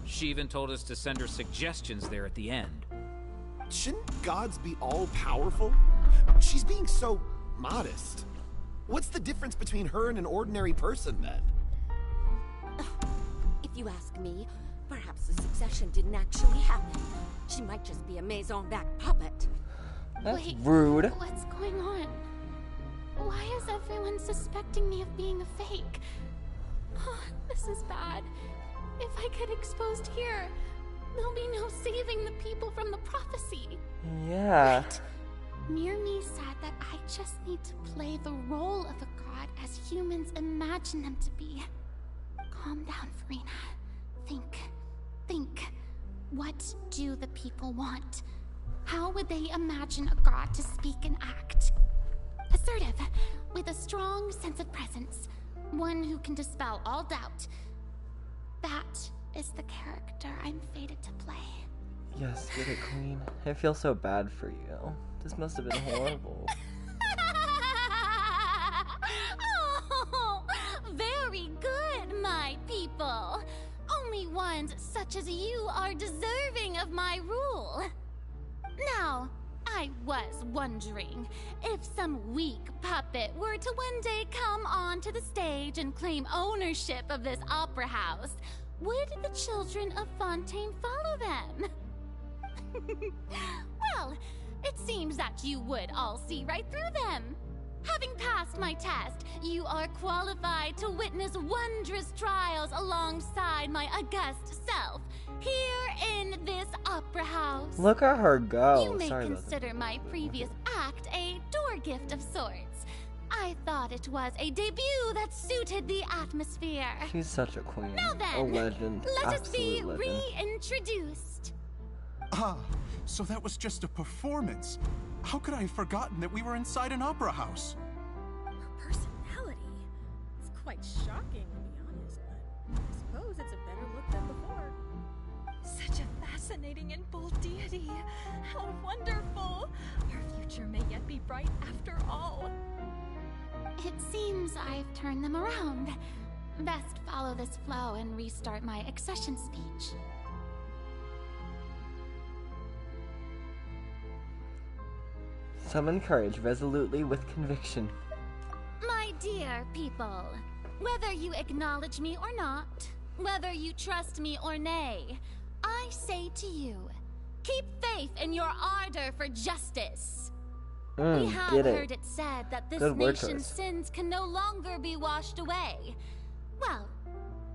She even told us to send her suggestions there at the end. Shouldn't gods be all-powerful? She's being so modest. What's the difference between her and an ordinary person, then? If you ask me, perhaps the succession didn't actually happen. She might just be a Maison-backed puppet. That's Wait, rude. What's going on? Why is everyone suspecting me of being a fake? Oh, this is bad. If I get exposed here, there'll be no saving the people from the prophecy. Yeah. Mirmi said that I just need to play the role of a god as humans imagine them to be. Calm down, Farina. Think. What do the people want? How would they imagine a god to speak and act? Assertive, with a strong sense of presence. One who can dispel all doubt. That is the character I'm fated to play. Yes, get it, Queen. I feel so bad for you. This must have been horrible. Oh, very good, my people. Only ones such as you are deserving of my rule. Now, I was wondering if some weak puppet were to one day come onto the stage and claim ownership of this opera house, would the children of Fontaine follow them? Well, it seems that you would all see right through them. Having passed my test, you are qualified to witness wondrous trials alongside my august self, here in this opera house. Look at her go. You may Sorry about that. consider my previous act a door gift of sorts. I thought it was a debut that suited the atmosphere. She's such a queen. Now then, a legend. let us be Absolute legend. reintroduced. Ah, so that was just a performance. How could I have forgotten that we were inside an opera house? Her personality. It's quite shocking, to be honest, but I suppose it's a better look than before. Such a fascinating and bold deity. How wonderful. Our future may yet be bright after all. It seems I've turned them around. Best follow this flow and restart my accession speech. Summon courage resolutely with conviction. My dear people, whether you acknowledge me or not, whether you trust me or nay, I say to you, keep faith in your ardor for justice. We have heard it said that this nation's sins can no longer be washed away. Well,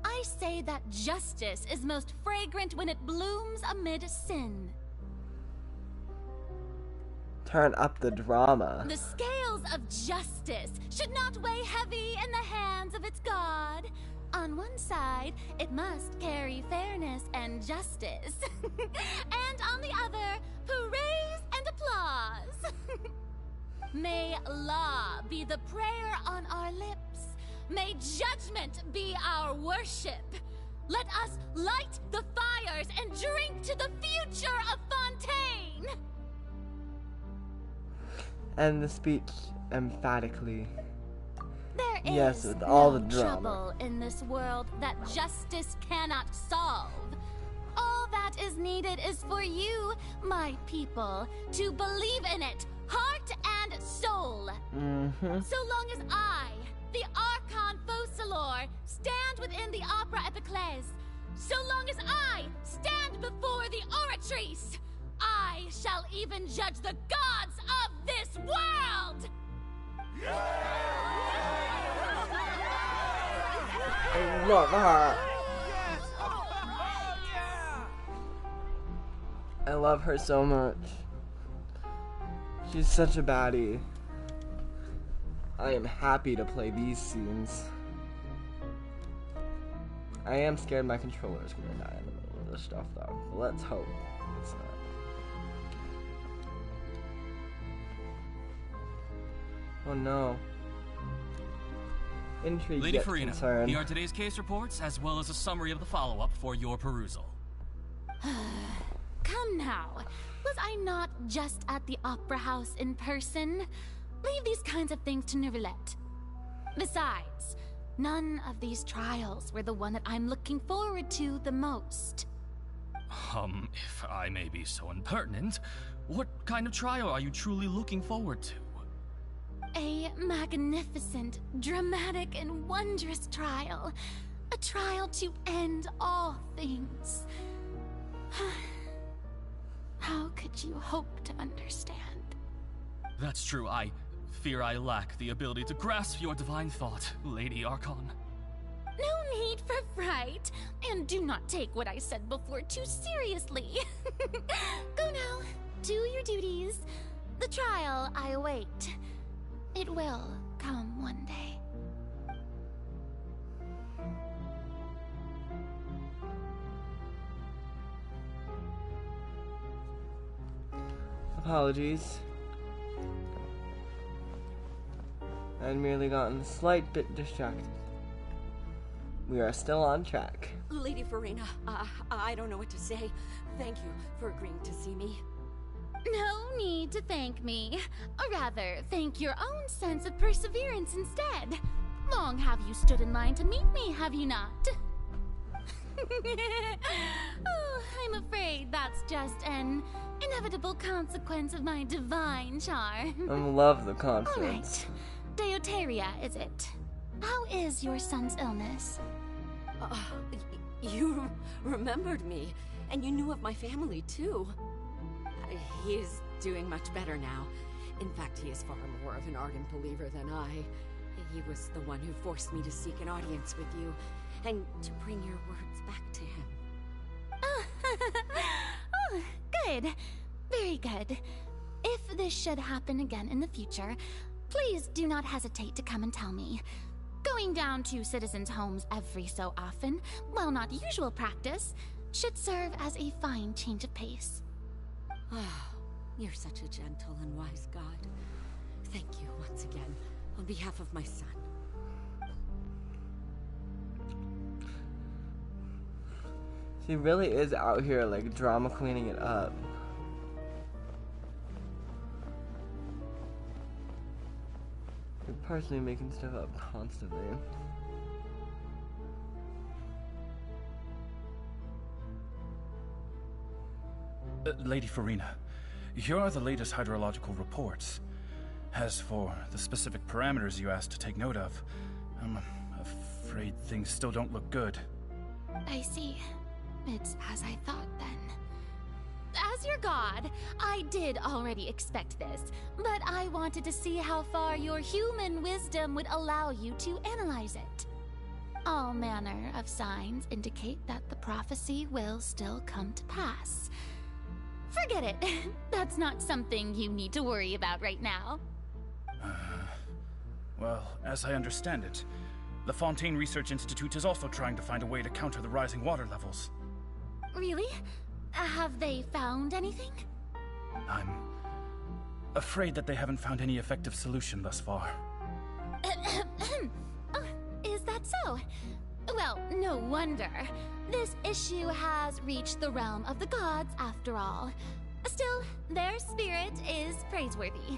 I say that justice is most fragrant when it blooms amid sin. Turn up the drama. The scales of justice should not weigh heavy in the hands of its god. On one side, it must carry fairness and justice. And on the other, praise and applause. May law be the prayer on our lips. May judgment be our worship. Let us light the fires and drink to the future of Fontaine! And the speech emphatically. There is yes, with all no the drama. trouble in this world that justice cannot solve. All that is needed is for you, my people, to believe in it, heart and soul. So long as I, the Archon Focalor, stand within the Opera Epiclese, so long as I stand before the Oratrice, I shall even judge the gods of this world! I love her. I love her so much. She's such a baddie. I am happy to play these scenes. I am scared my controller is gonna die in the middle of this stuff though. But let's hope it's not. Oh no. Intrigue Lady gets Farina, concerned. here are today's case reports, as well as a summary of the follow-up for your perusal. Come now. Was I not just at the Opera House in person? Leave these kinds of things to Neuvillette. Besides, none of these trials were the one that I'm looking forward to the most. If I may be so impertinent, what kind of trial are you truly looking forward to? A magnificent, dramatic, and wondrous trial. A trial to end all things. How could you hope to understand? That's true. I fear I lack the ability to grasp your divine thought, Lady Archon. No need for fright, and do not take what I said before too seriously. Go now, do your duties. The trial I await. It will come one day. Apologies. I'd merely gotten a slight bit distracted. We are still on track. Lady Farina, I don't know what to say. Thank you for agreeing to see me. No need to thank me. Or rather, thank your own sense of perseverance instead. Long have you stood in line to meet me, have you not? Oh, I'm afraid that's just an inevitable consequence of my divine charm. I love the confidence. All right. Deuteria, is it? How is your son's illness? You remembered me, and you knew of my family, too. He is doing much better now. In fact, he is far more of an ardent believer than I. He was the one who forced me to seek an audience with you, and to bring your words back to him. Oh, good. Very good. If this should happen again in the future, please do not hesitate to come and tell me. Going down to citizens' homes every so often, while not usual practice, should serve as a fine change of pace. Oh, you're such a gentle and wise god. Thank you once again, on behalf of my son. She really is out here, like, drama queening it up. You're personally making stuff up constantly. Lady Farina, here are the latest hydrological reports. As for the specific parameters you asked to take note of, I'm afraid things still don't look good. I see. It's as I thought, then. As your god, I did already expect this, but I wanted to see how far your human wisdom would allow you to analyze it. All manner of signs indicate that the prophecy will still come to pass. Forget it. That's not something you need to worry about right now. Well, as I understand it, The Fontaine Research Institute is also trying to find a way to counter the rising water levels. Really? Have they found anything? I'm afraid that they haven't found any effective solution thus far. Oh, is that so? Well, no wonder. This issue has reached the realm of the gods, after all. Still, their spirit is praiseworthy.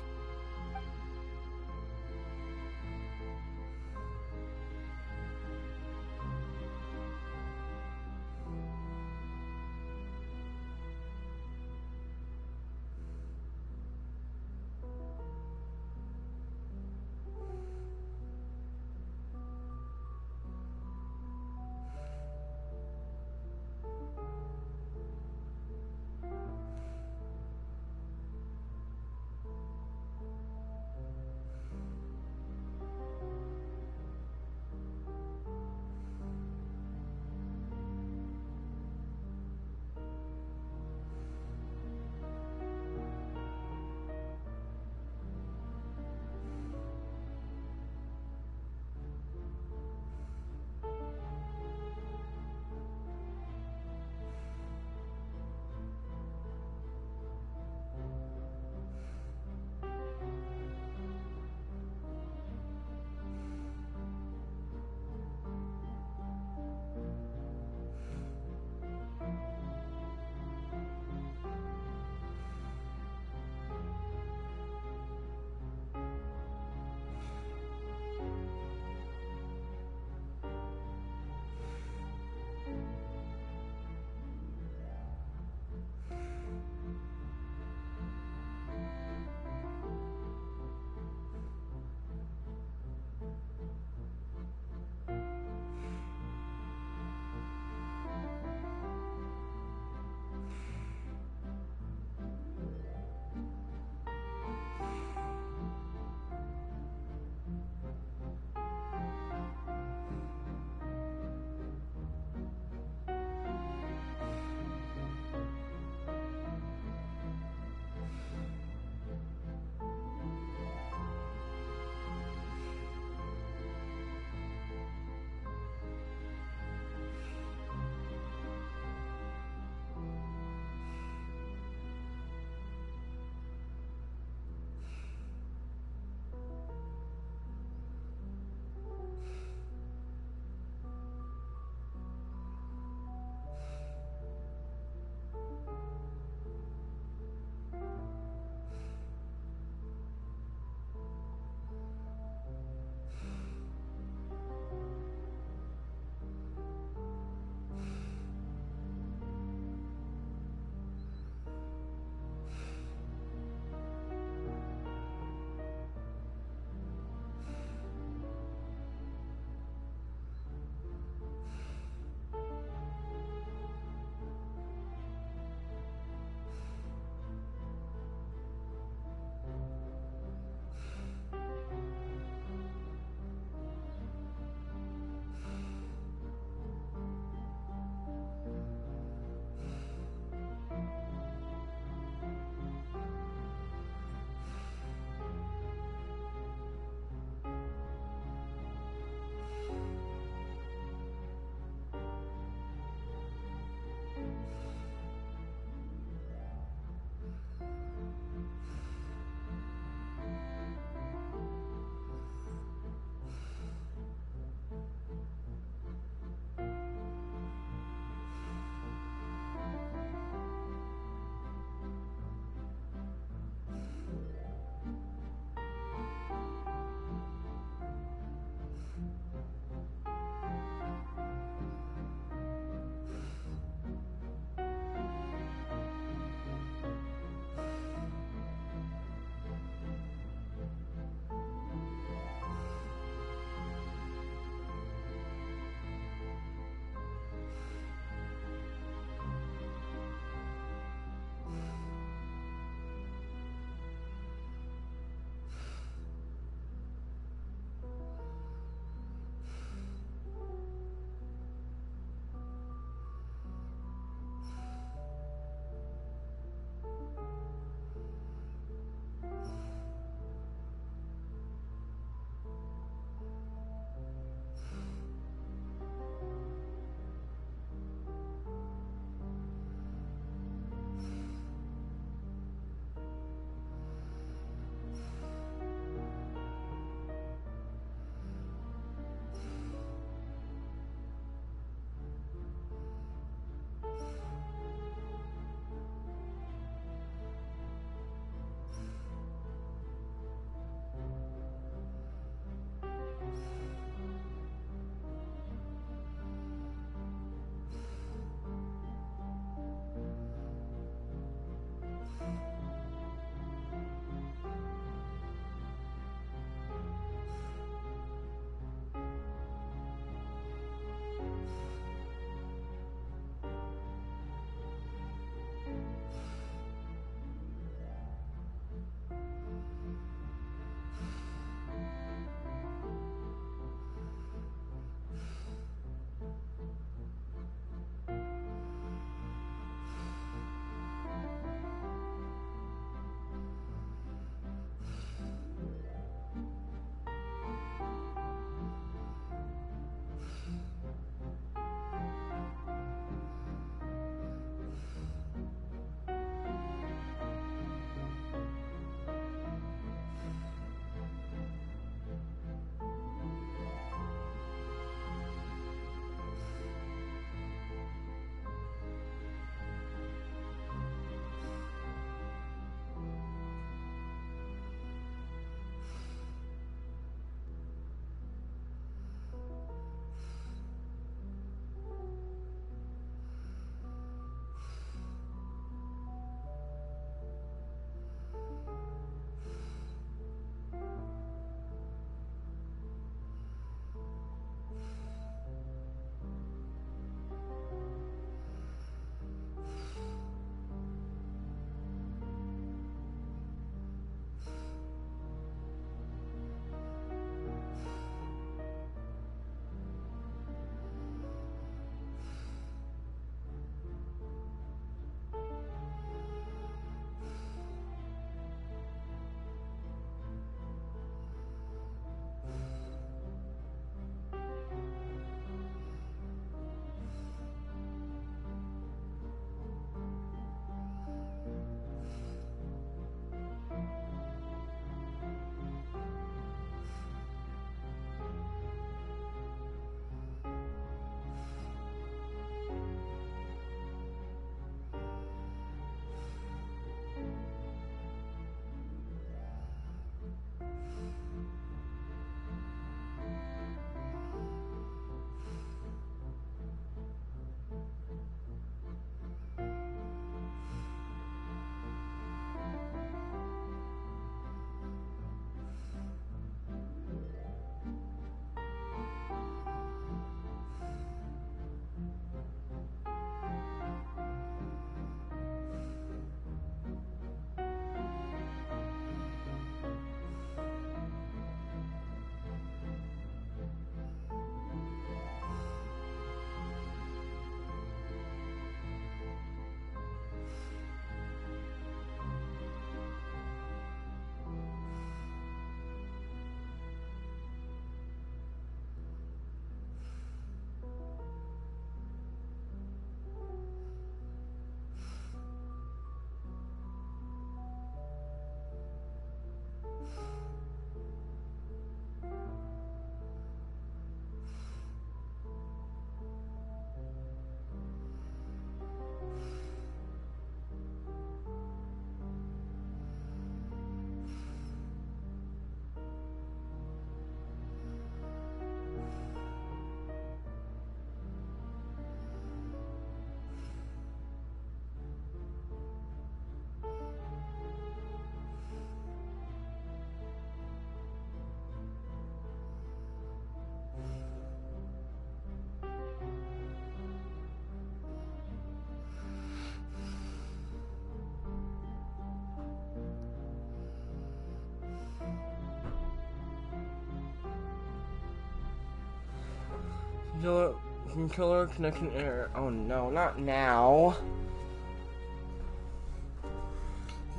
Controller connection error. Oh no, not now.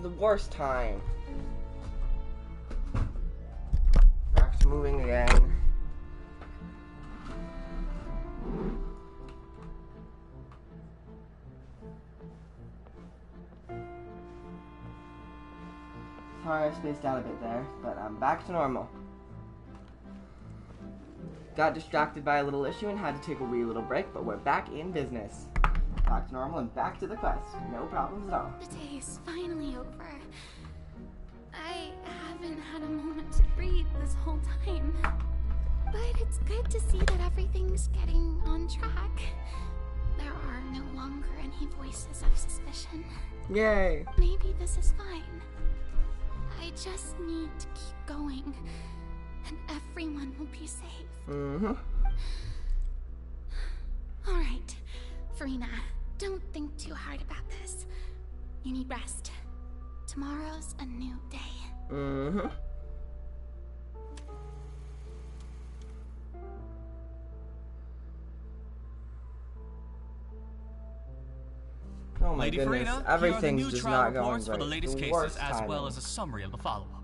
The worst time. Back to moving again. Sorry I spaced out a bit there, but I'm back to normal. Got distracted by a little issue and had to take a wee little break, but we're back in business. Back to normal and back to the quest. No problems at all. The day is finally over. I haven't had a moment to breathe this whole time. But it's good to see that everything's getting on track. There are no longer any voices of suspicion. Yay! Maybe this is fine. I just need to keep going, and everyone will be safe. Mm-hmm. Alright, Farina, don't think too hard about this. You need rest. Tomorrow's a new day. Mm-hmm. Oh my Lady goodness, Farina, everything's here are the new just trial not going reports great. for the latest The cases worst as well timing. as a summary of the follow-up.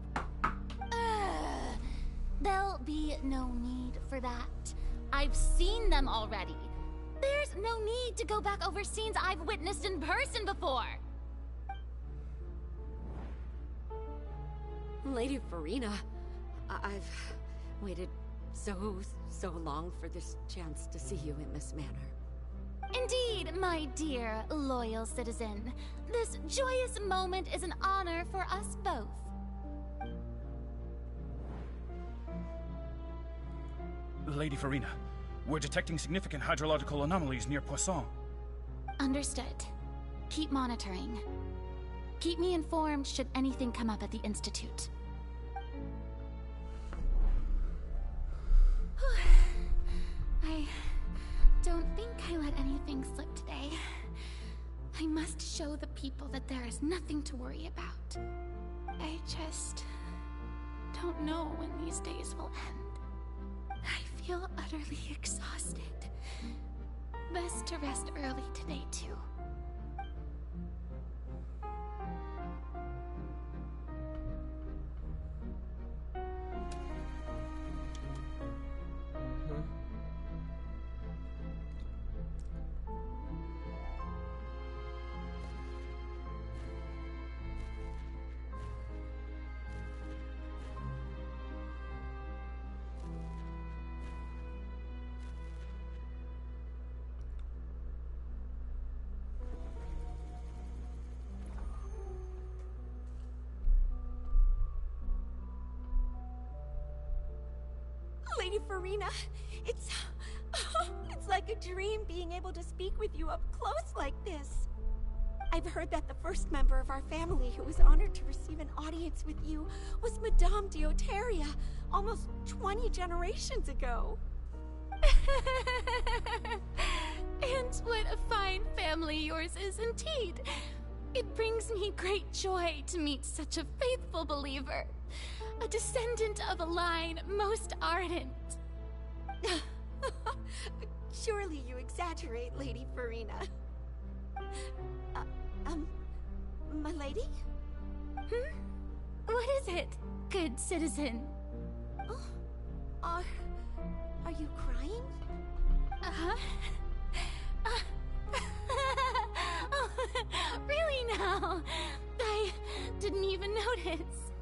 There'll be no need for that. I've seen them already. There's no need to go back over scenes I've witnessed in person before. Lady Farina, I've waited so long for this chance to see you in this manner. Indeed, my dear, loyal citizen. This joyous moment is an honor for us both. Lady Farina, we're detecting significant hydrological anomalies near Poisson. Understood. Keep monitoring. Keep me informed should anything come up at the Institute. I don't think I let anything slip today. I must show the people that there is nothing to worry about. I just don't know when these days will end. I feel utterly exhausted. Best to rest early today, too. Lady Farina, it's like a dream being able to speak with you up close like this. I've heard that the first member of our family who was honored to receive an audience with you was Madame Deoteria, almost 20 generations ago. And what a fine family yours is indeed. It brings me great joy to meet such a faithful believer. A descendant of a line most ardent. Surely you exaggerate, Lady Farina. My lady? What is it, good citizen? Oh, are you crying? Uh-huh. Oh, really now? I didn't even notice.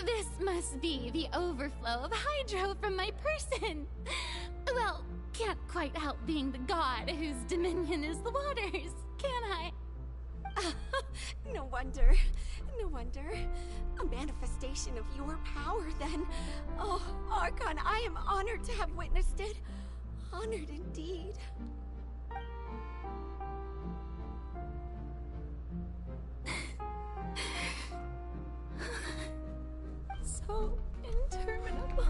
This must be the overflow of hydro from my person. Well, can't quite help being the god whose dominion is the waters, can I? No wonder. No wonder. A manifestation of your power, then. Oh, Archon, I am honored to have witnessed it. Honored indeed. So interminable.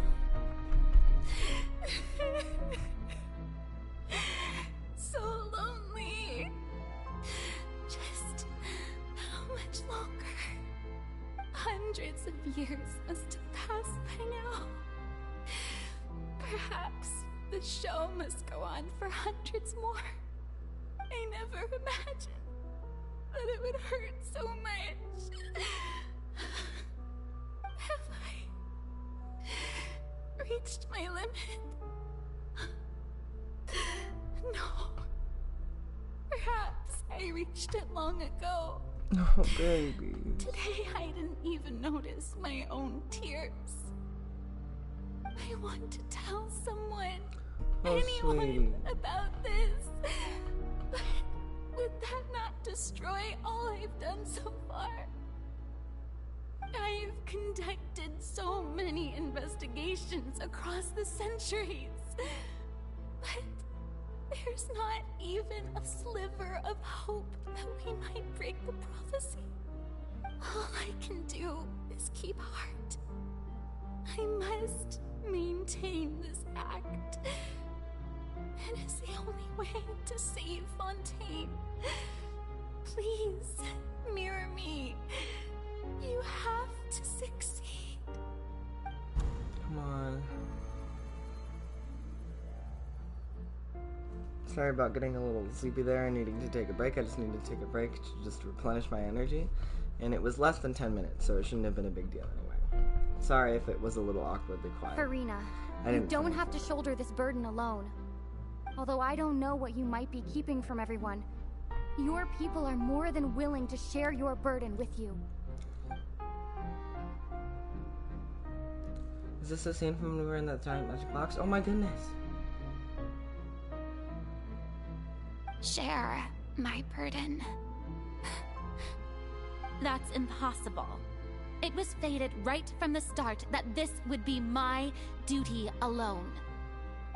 So lonely. Just how much longer? Hundreds of years must have passed by now. Perhaps The show must go on for hundreds more. I never imagined that it would hurt so much. Have I reached my limit? No. Perhaps I reached it long ago. Oh, baby. Today I didn't even notice my own tears. I want to tell someone, anyone, sweetie. about this. But would that not destroy all I've done so far? I've conducted so many investigations across the centuries. But there's not even a sliver of hope that we might break the prophecy. All I can do is keep heart. I must maintain this act. It is the only way to save Fontaine. Please, mirror me. You have to succeed. Come on. Sorry about getting a little sleepy there and needing to take a break. I just needed to take a break to just replenish my energy. And it was less than 10 minutes, so it shouldn't have been a big deal anyway. Sorry if it was a little awkwardly quiet. Farina, you don't have to shoulder this burden alone. Although I don't know what you might be keeping from everyone, your people are more than willing to share your burden with you. Is this the scene from when we were in that giant magic box? Oh my goodness. Share my burden. That's impossible. It was fated right from the start that this would be my duty alone.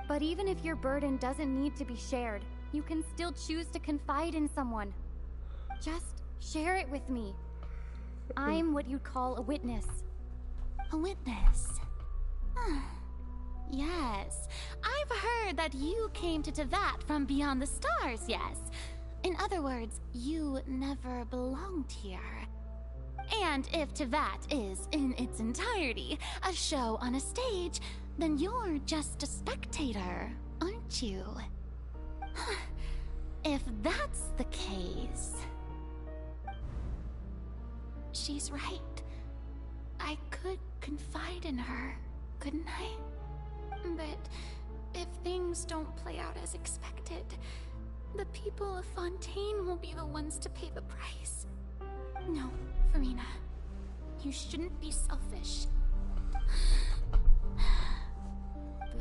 But even if your burden doesn't need to be shared, you can still choose to confide in someone. Just share it with me. I'm what you'd call a witness. A witness? Yes. I've heard that you came to Tevat from beyond the stars, yes. In other words, you never belonged here. And if Tevat is, in its entirety, a show on a stage, then you're just a spectator, aren't you? If that's the case... She's right. I could confide in her, couldn't I? But if things don't play out as expected, the people of Fontaine will be the ones to pay the price. No, Farina. You shouldn't be selfish.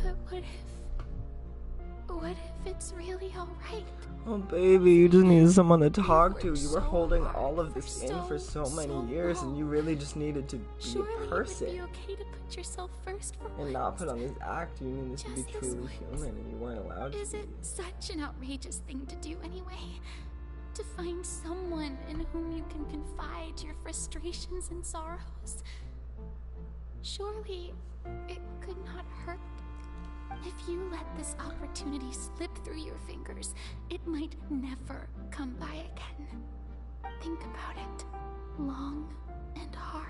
But what if it's really alright? Oh baby, you just needed someone to talk to. You were holding all of this in for so many years and you really just needed to be a person. It would be okay to put yourself first for and not put on this act. You needed to be truly human and you weren't allowed to. Is it such an outrageous thing to do anyway? To find someone in whom you can confide your frustrations and sorrows? Surely it could not hurt. If you let this opportunity slip through your fingers, it might never come by again. Think about it long and hard.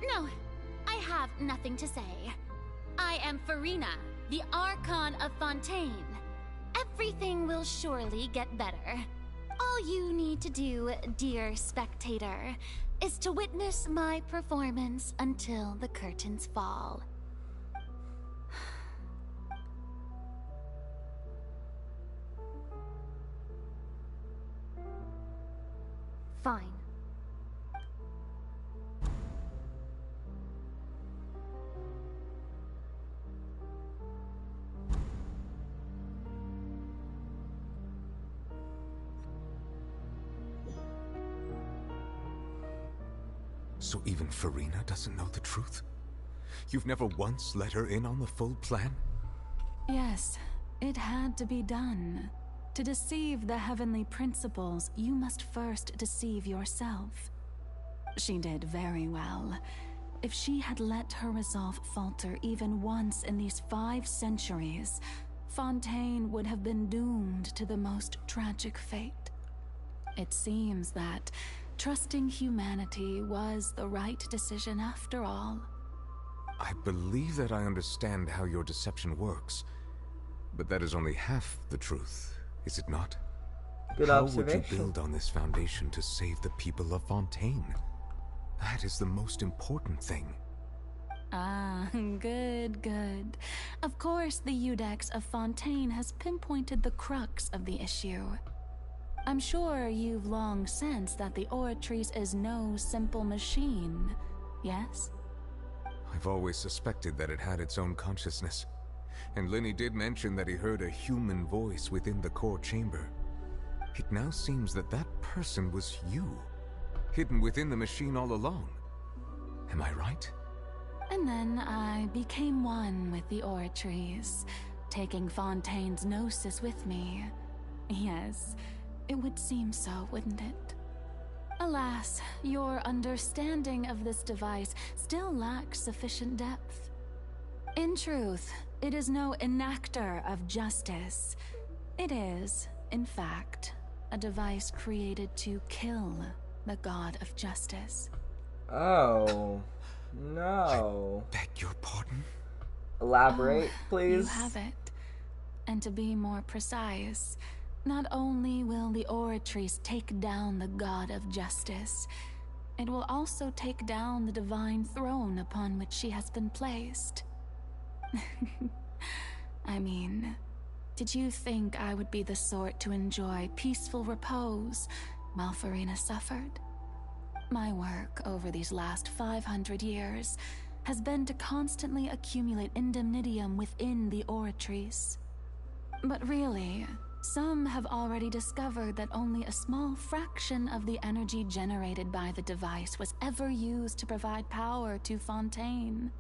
No, I have nothing to say. I am Farina, the Archon of Fontaine. Everything will surely get better. All you need to do, dear spectator, is to witness my performance until the curtains fall. Fine. So even Farina doesn't know the truth? You've never once let her in on the full plan? Yes, it had to be done. To deceive the heavenly principles, you must first deceive yourself. She did very well. If she had let her resolve falter even once in these 5 centuries, Fontaine would have been doomed to the most tragic fate. It seems that trusting humanity was the right decision after all. I believe that I understand how your deception works, but that is only half the truth, is it not? Good how observation. would you build on this foundation to save the people of Fontaine? That is the most important thing. Ah, good, good. Of course, the Iudex of Fontaine has pinpointed the crux of the issue. I'm sure you've long sensed that the Oratrice is no simple machine, yes? I've always suspected that it had its own consciousness. And Lenny did mention that he heard a human voice within the core chamber. It now seems that that person was you, hidden within the machine all along. Am I right? And then I became one with the Oratrice, taking Fontaine's gnosis with me. Yes, it would seem so, wouldn't it? Alas, your understanding of this device still lacks sufficient depth. In truth, it is no enactor of justice. It is, in fact, a device created to kill the god of justice. Oh, no. I beg your pardon? Elaborate, please. You have it. And to be more precise, not only will the Oratrice take down the god of justice, it will also take down the divine throne upon which she has been placed. I mean, did you think I would be the sort to enjoy peaceful repose while Furina suffered? My work over these last 500 years has been to constantly accumulate indemnitium within the Oratrice. But really, some have already discovered that only a small fraction of the energy generated by the device was ever used to provide power to Fontaine.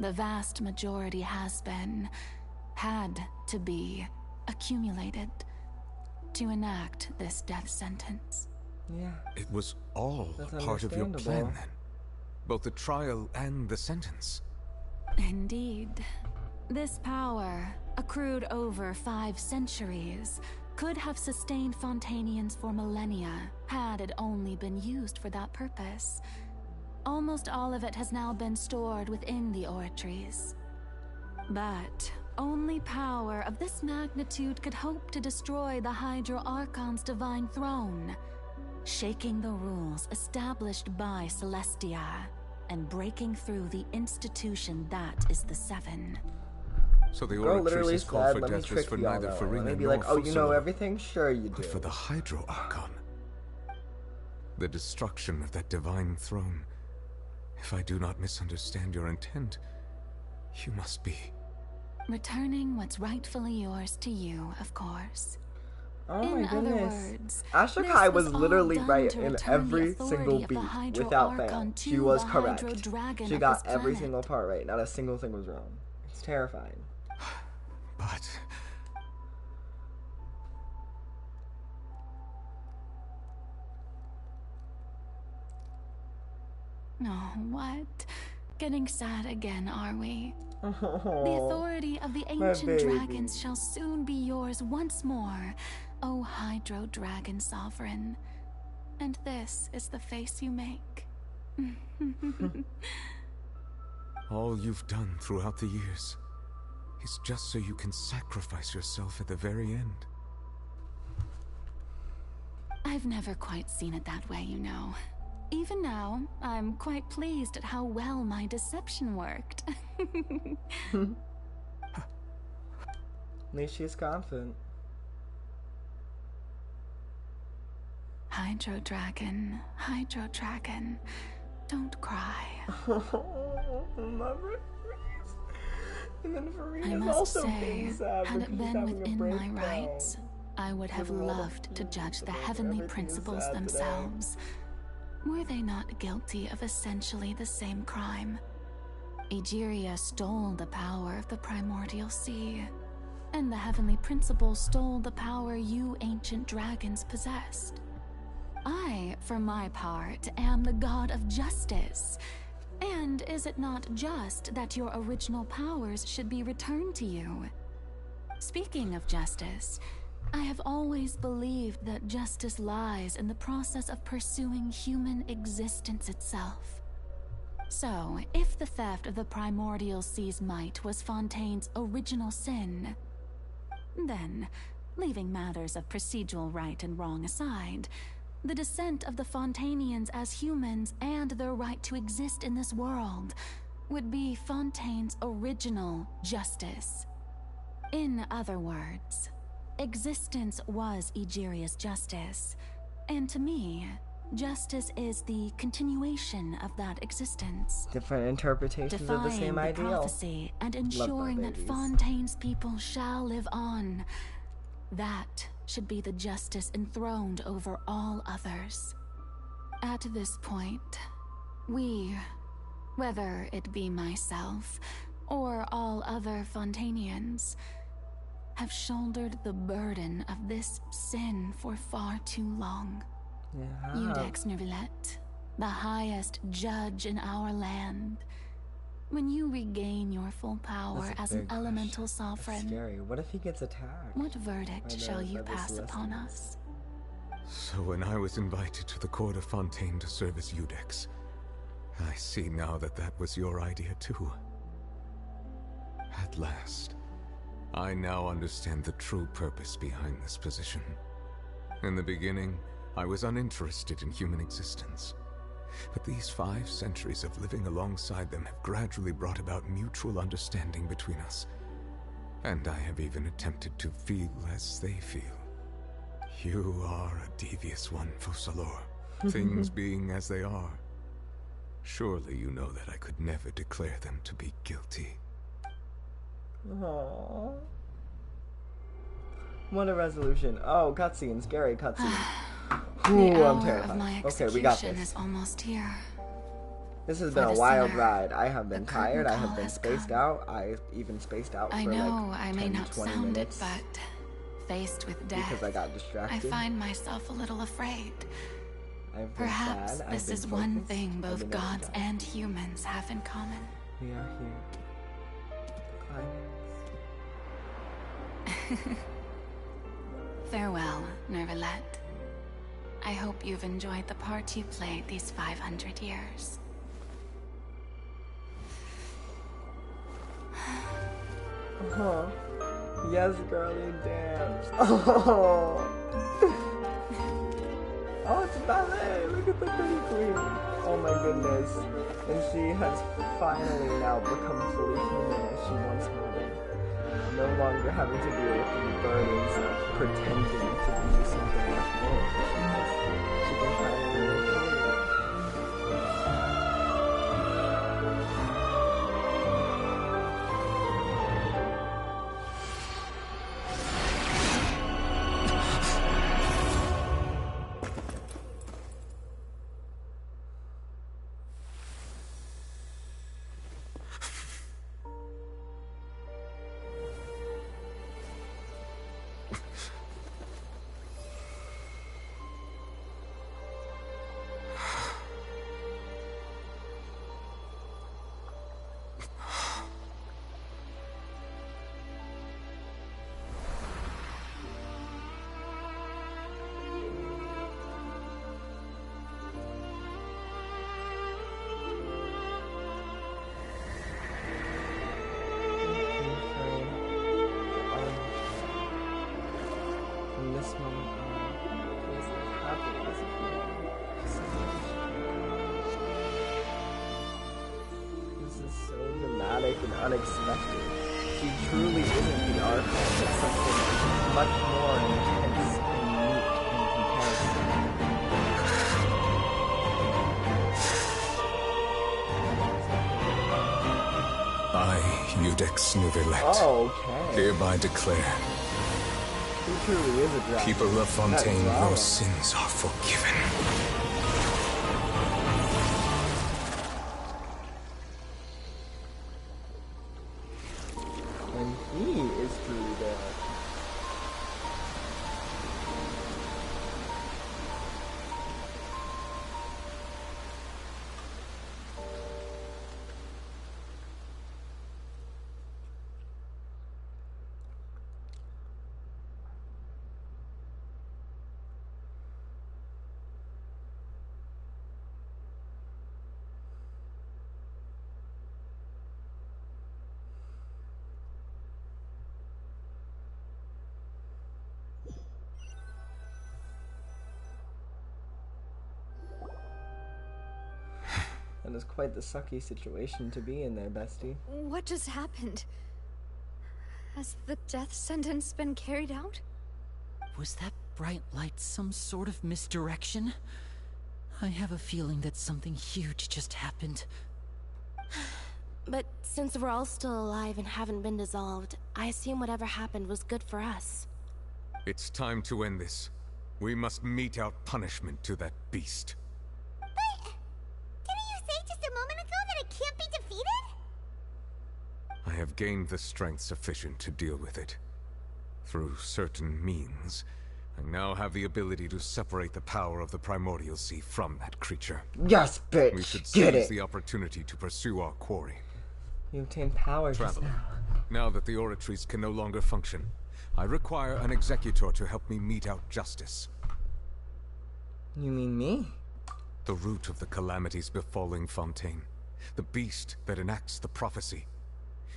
The vast majority had to be accumulated to enact this death sentence. Yeah. It was all a part of your plan then? Both the trial and the sentence? Indeed. This power, accrued over 5 centuries, could have sustained Fontainians for millennia had it only been used for that purpose. Almost all of it has now been stored within the Oratrice. But only power of this magnitude could hope to destroy the Hydro Archon's divine throne, shaking the rules established by Celestia and breaking through the institution that is the Seven. So the Oratrice's call for death was for neither Furina be nor like, oh, you know Fusilo, everything? Sure you do. but for the Hydro Archon. The destruction of that divine throne. If I do not misunderstand your intent, you must be... returning what's rightfully yours to you, of course. Oh my In other goodness. words, Ashra this Kai was was all literally done right to in return every the authority single of the beat, Hydro without Archon fail. to She was the correct. Hydro Dragon She of got this every planet. single part right. Not a single thing was wrong. It's terrifying. But... Oh, what? Getting sad again, are we? Oh, The authority of the my ancient baby. dragons shall soon be yours once more, O Hydro Dragon Sovereign. And this is the face you make. all you've done throughout the years is just so you can sacrifice yourself at the very end. I've never quite seen it that way, you know. Even now, I'm quite pleased at how well my deception worked. At least she's confident. Hydro Dragon, don't cry. Mother, and then I Furina's must also say, being sad, had but it she's been having a within my breakdown. rights, I would have Given all the loved to judge the people, heavenly everything is principles sad today. themselves. Were they not guilty of essentially the same crime? Egeria stole the power of the primordial sea, and the heavenly principles stole the power you ancient dragons possessed. I, for my part, am the god of justice. And is it not just that your original powers should be returned to you? Speaking of justice, I have always believed that justice lies in the process of pursuing human existence itself. So, if the theft of the primordial sea's might was Fontaine's original sin, then, leaving matters of procedural right and wrong aside, the descent of the Fontainians as humans and their right to exist in this world would be Fontaine's original justice. In other words, existence was Egeria's justice, and to me, justice is the continuation of that existence. Different interpretations of the same ideal. Defying the prophecy and ensuring that Fontaine's people shall live on. That should be the justice enthroned over all others. At this point, we, whether it be myself or all other Fontainians, have shouldered the burden of this sin for far too long. Yeah. Iudex Neuvillette, the highest judge in our land. When you regain your full power as an elemental sovereign, scary. What if he gets attacked? What verdict shall you pass upon us? So when I was invited to the court of Fontaine to serve as Iudex, I see now that that was your idea too. At last, I now understand the true purpose behind this position. In the beginning, I was uninterested in human existence. But these 5 centuries of living alongside them have gradually brought about mutual understanding between us. And I have even attempted to feel as they feel. You are a devious one, Focalors. Things being as they are. Surely you know that I could never declare them to be guilty. Aww. What a resolution. Oh, cutscene. Scary cutscene. Ooh, I'm terrified. Okay, we got this. Is almost here. This has been a wild ride. I have been tired. I have been spaced out. I even spaced out for I know, like 10, I may not 20 sound minutes. it, but faced with death, because I got distracted. I find myself a little afraid. I've been Perhaps sad. this is one thing both gods and humans have in common. We are here. Farewell, Neuvillette. I hope you've enjoyed the part you played these 500 years. Yes, girlie, dance. Oh, it's ballet. Look at the pretty queen. Oh my goodness. And she has finally now become fully human as she once wanted. No longer having to deal with the burdens of pretending to be something much more. She can finally live free. And unexpected. She truly isn't the Archon, but something much more intense and unique in comparison. I, Iudex Neuvillette, hereby declare, He truly is a dragon. people of Fontaine, your sins are forgiven. That is quite the sucky situation to be in there, bestie. What just happened? Has the death sentence been carried out? Was that bright light some sort of misdirection? I have a feeling that something huge just happened. But since we're all still alive and haven't been dissolved, I assume whatever happened was good for us. It's time to end this. We must mete out punishment to that beast. But didn't you say just a moment ago that it can't be defeated? I have gained the strength sufficient to deal with it. Through certain means, I now have the ability to separate the power of the Primordial Sea from that creature. Yes, bitch! We should Get seize it! the opportunity to pursue our quarry. You obtain power just Traveler, now. now that the oratories can no longer function, I require an executor to help me mete out justice. You mean me? The root of the calamities befalling Fontaine. The beast that enacts the prophecy.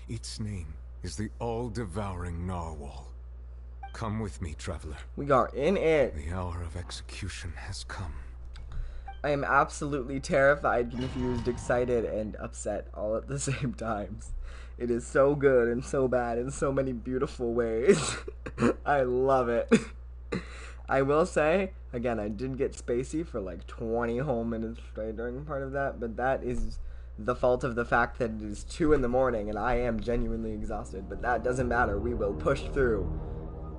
Its name is the all-devouring Narwhal. Come with me, traveler. We are in it. The hour of execution has come. I am absolutely terrified, confused, excited, and upset all at the same times. It is so good and so bad in so many beautiful ways. I love it. I will say, again, I did get spacey for like 20 whole minutes straight during part of that, but that is the fault of the fact that it is 2 in the morning and I am genuinely exhausted. But that doesn't matter. We will push through.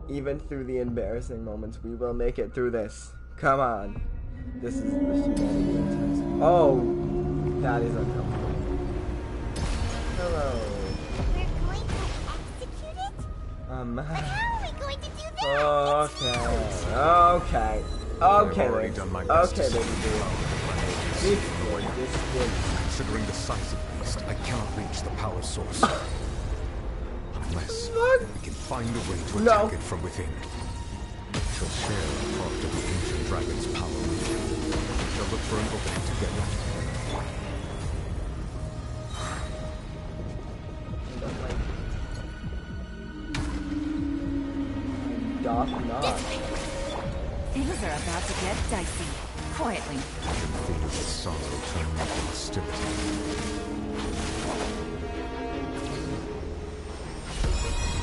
Even through the embarrassing moments, we will make it through this. Come on. This is the humanity intense. Oh, that is uncomfortable. Hello. We're going to execute it? But how are we going to do that? Okay. I've done my best Okay, to baby save boo. Considering the size of the beast, I cannot reach the power source. Unless we can find a way to attack it from within. We shall share a part of the ancient dragon's power with you. We shall look for an opening together. Doth not. Things are about to get dicey. Quietly. I can feel the sorrow turn into hostility.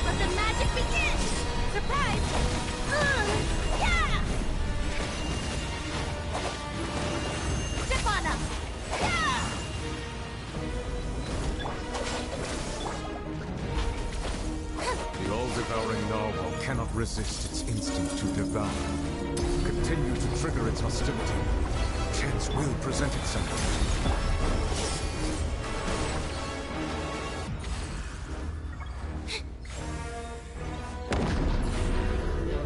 Let the magic begin! Surprise! Yeah! Step on up! Yeah! The all-devouring narwhal cannot resist its instinct to devour. Continue to trigger its hostility. Chance will present itself.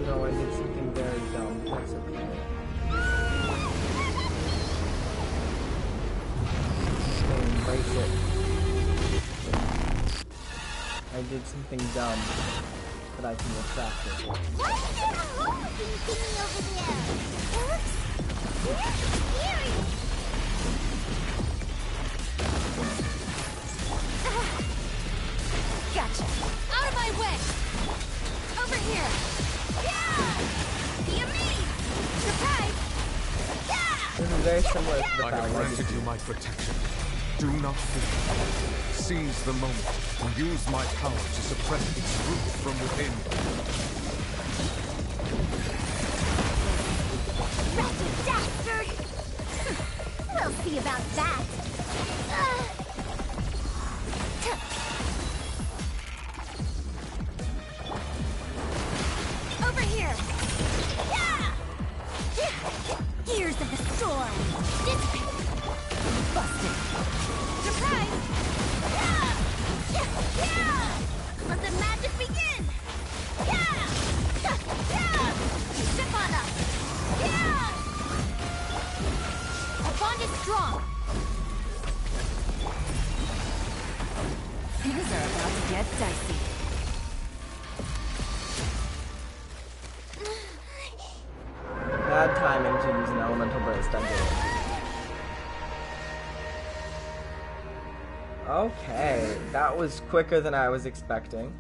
No, I did something very dumb. That's okay. Embrace it. I did something dumb, but I can retract it. What is wrong with you thingy over there? It looks really scary! Gotcha. Out of my way! Over here! Yeah! Be me! Surprise! Yeah! This is very similar to the I have granted you my protection. Do not fear. Seize the moment and use my power to suppress its root from within. Wretched dastard! We'll see about that. Over here! Yeah! Gears of the storm! Busted! Surprise! Yeah! Yeah! Let the magic begin! Yeah! Yeah! Step on up! Yeah! Our bond is strong! Things are about to get dicey. Bad timing to use an elemental burst. I get it. Okay, that was quicker than I was expecting.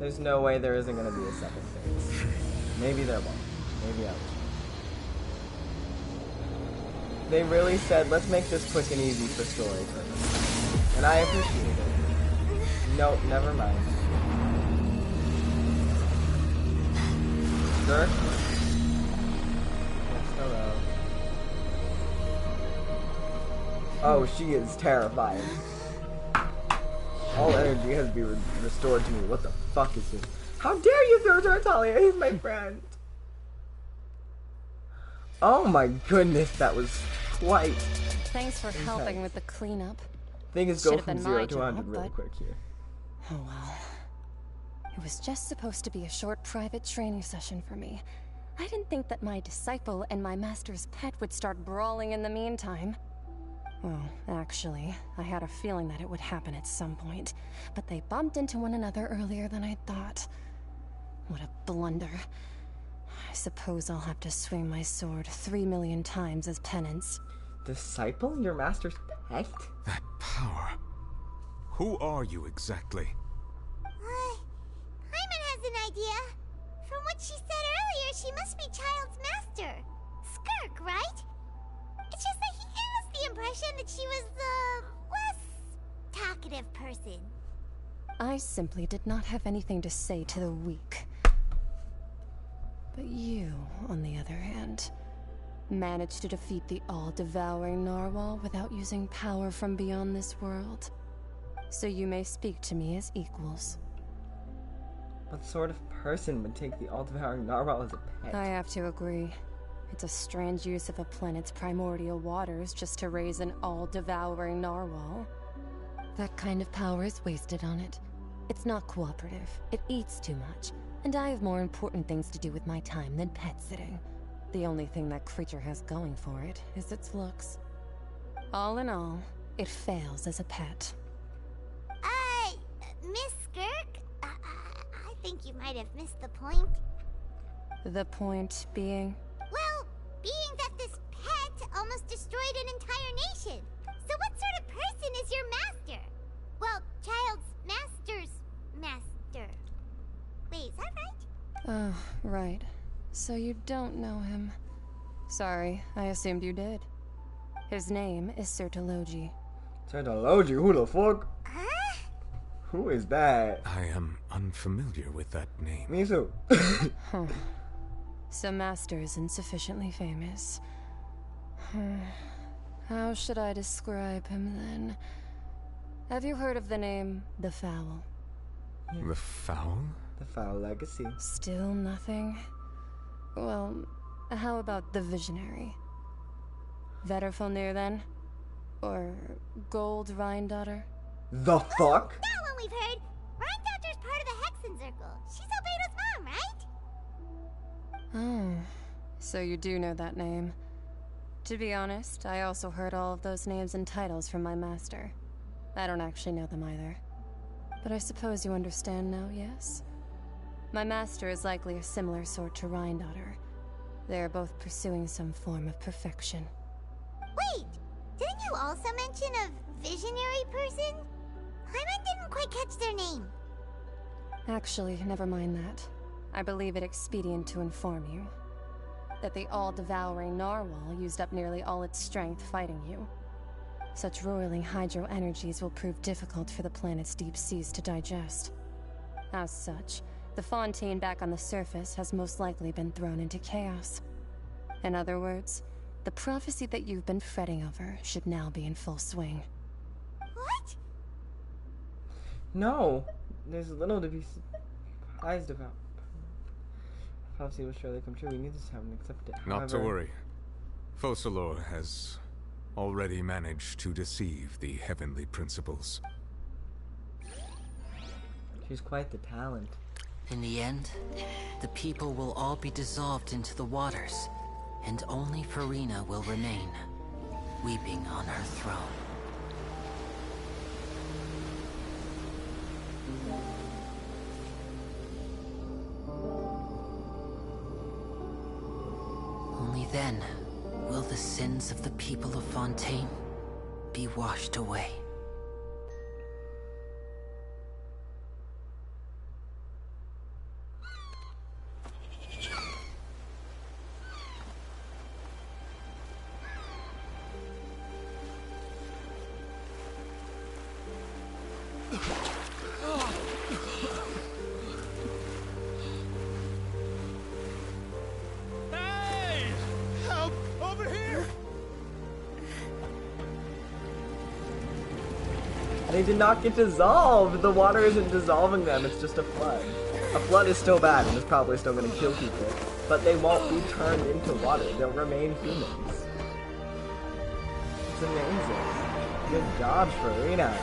There's no way there isn't going to be a second phase. Maybe there won't. Maybe I will. They really said, let's make this quick and easy for story purposes. And I appreciate it. Nope, never mind. Sure? Yes, hello. Oh, she is terrifying. All energy has been restored to me. What the fuck is this? How dare you throw Tartaglia? He's my friend. Oh my goodness, that was quite Thanks for intense. helping with the cleanup. Things go from 0 to 100 really quick here. Oh well. It was just supposed to be a short private training session for me. I didn't think that my disciple and my master's pet would start brawling in the meantime. Well, actually, I had a feeling that it would happen at some point, but they bumped into one another earlier than I thought. What a blunder. I suppose I'll have to swing my sword 3 million times as penance. Disciple? Your master's pet? That power. Who are you exactly? Paimon has an idea. From what she said earlier, she must be Child's master. Skirk, right? It's just that he gave us the impression that she was the less talkative person. I simply did not have anything to say to the weak. But you, on the other hand, managed to defeat the all-devouring narwhal without using power from beyond this world. So you may speak to me as equals. What sort of person would take the all-devouring narwhal as a pet? I have to agree. It's a strange use of a planet's primordial waters just to raise an all-devouring narwhal. That kind of power is wasted on it. It's not cooperative. It eats too much. And I have more important things to do with my time than pet sitting. The only thing that creature has going for it is its looks. All in all, it fails as a pet. Miss Skirk? I think you might have missed the point. The point being? Well, being that this pet almost destroyed an entire nation. So what sort of person is your master? Well, Child's master's master. Wait, is that right? Oh, right. So you don't know him. Sorry, I assumed you did. His name is Sertologi. Sertologi? Who the fuck? Who is that? I am unfamiliar with that name. Me too. Huh. So Master isn't sufficiently famous. How should I describe him then? Have you heard of the name The Fowl? The Fowl? The Foul Legacy. Still nothing? Well, how about the Visionary? Vetterfulnir then? Or Gold Rhindaughter? The fuck? That one we've heard. Rhindaughter's part of the Hexen Circle. She's Albedo's mom, right? Oh, so you do know that name. To be honest, I also heard all of those names and titles from my master. I don't actually know them either. But I suppose you understand now, yes? My master is likely a similar sort to Rhindaughter. They are both pursuing some form of perfection. Wait! Didn't you also mention a visionary person? Paimon didn't quite catch their name. Actually, never mind that. I believe it expedient to inform you that the all-devouring narwhal used up nearly all its strength fighting you. Such roiling hydro energies will prove difficult for the planet's deep seas to digest. As such, the Fontaine back on the surface has most likely been thrown into chaos. In other words, the prophecy that you've been fretting over should now be in full swing. What? No, there's little to be surprised about. Prophecy will surely come true. We need to have and accept it. Not to worry. Focalor has already managed to deceive the heavenly principles. She's quite the talent. In the end, the people will all be dissolved into the waters, and only Furina will remain, weeping on her throne. Only then will the sins of the people of Fontaine be washed away. They did not get dissolved. The water isn't dissolving them, it's just a flood. A flood is still bad and is probably still gonna kill people, but they won't be turned into water. They'll remain humans. It's amazing. Good job, Farina.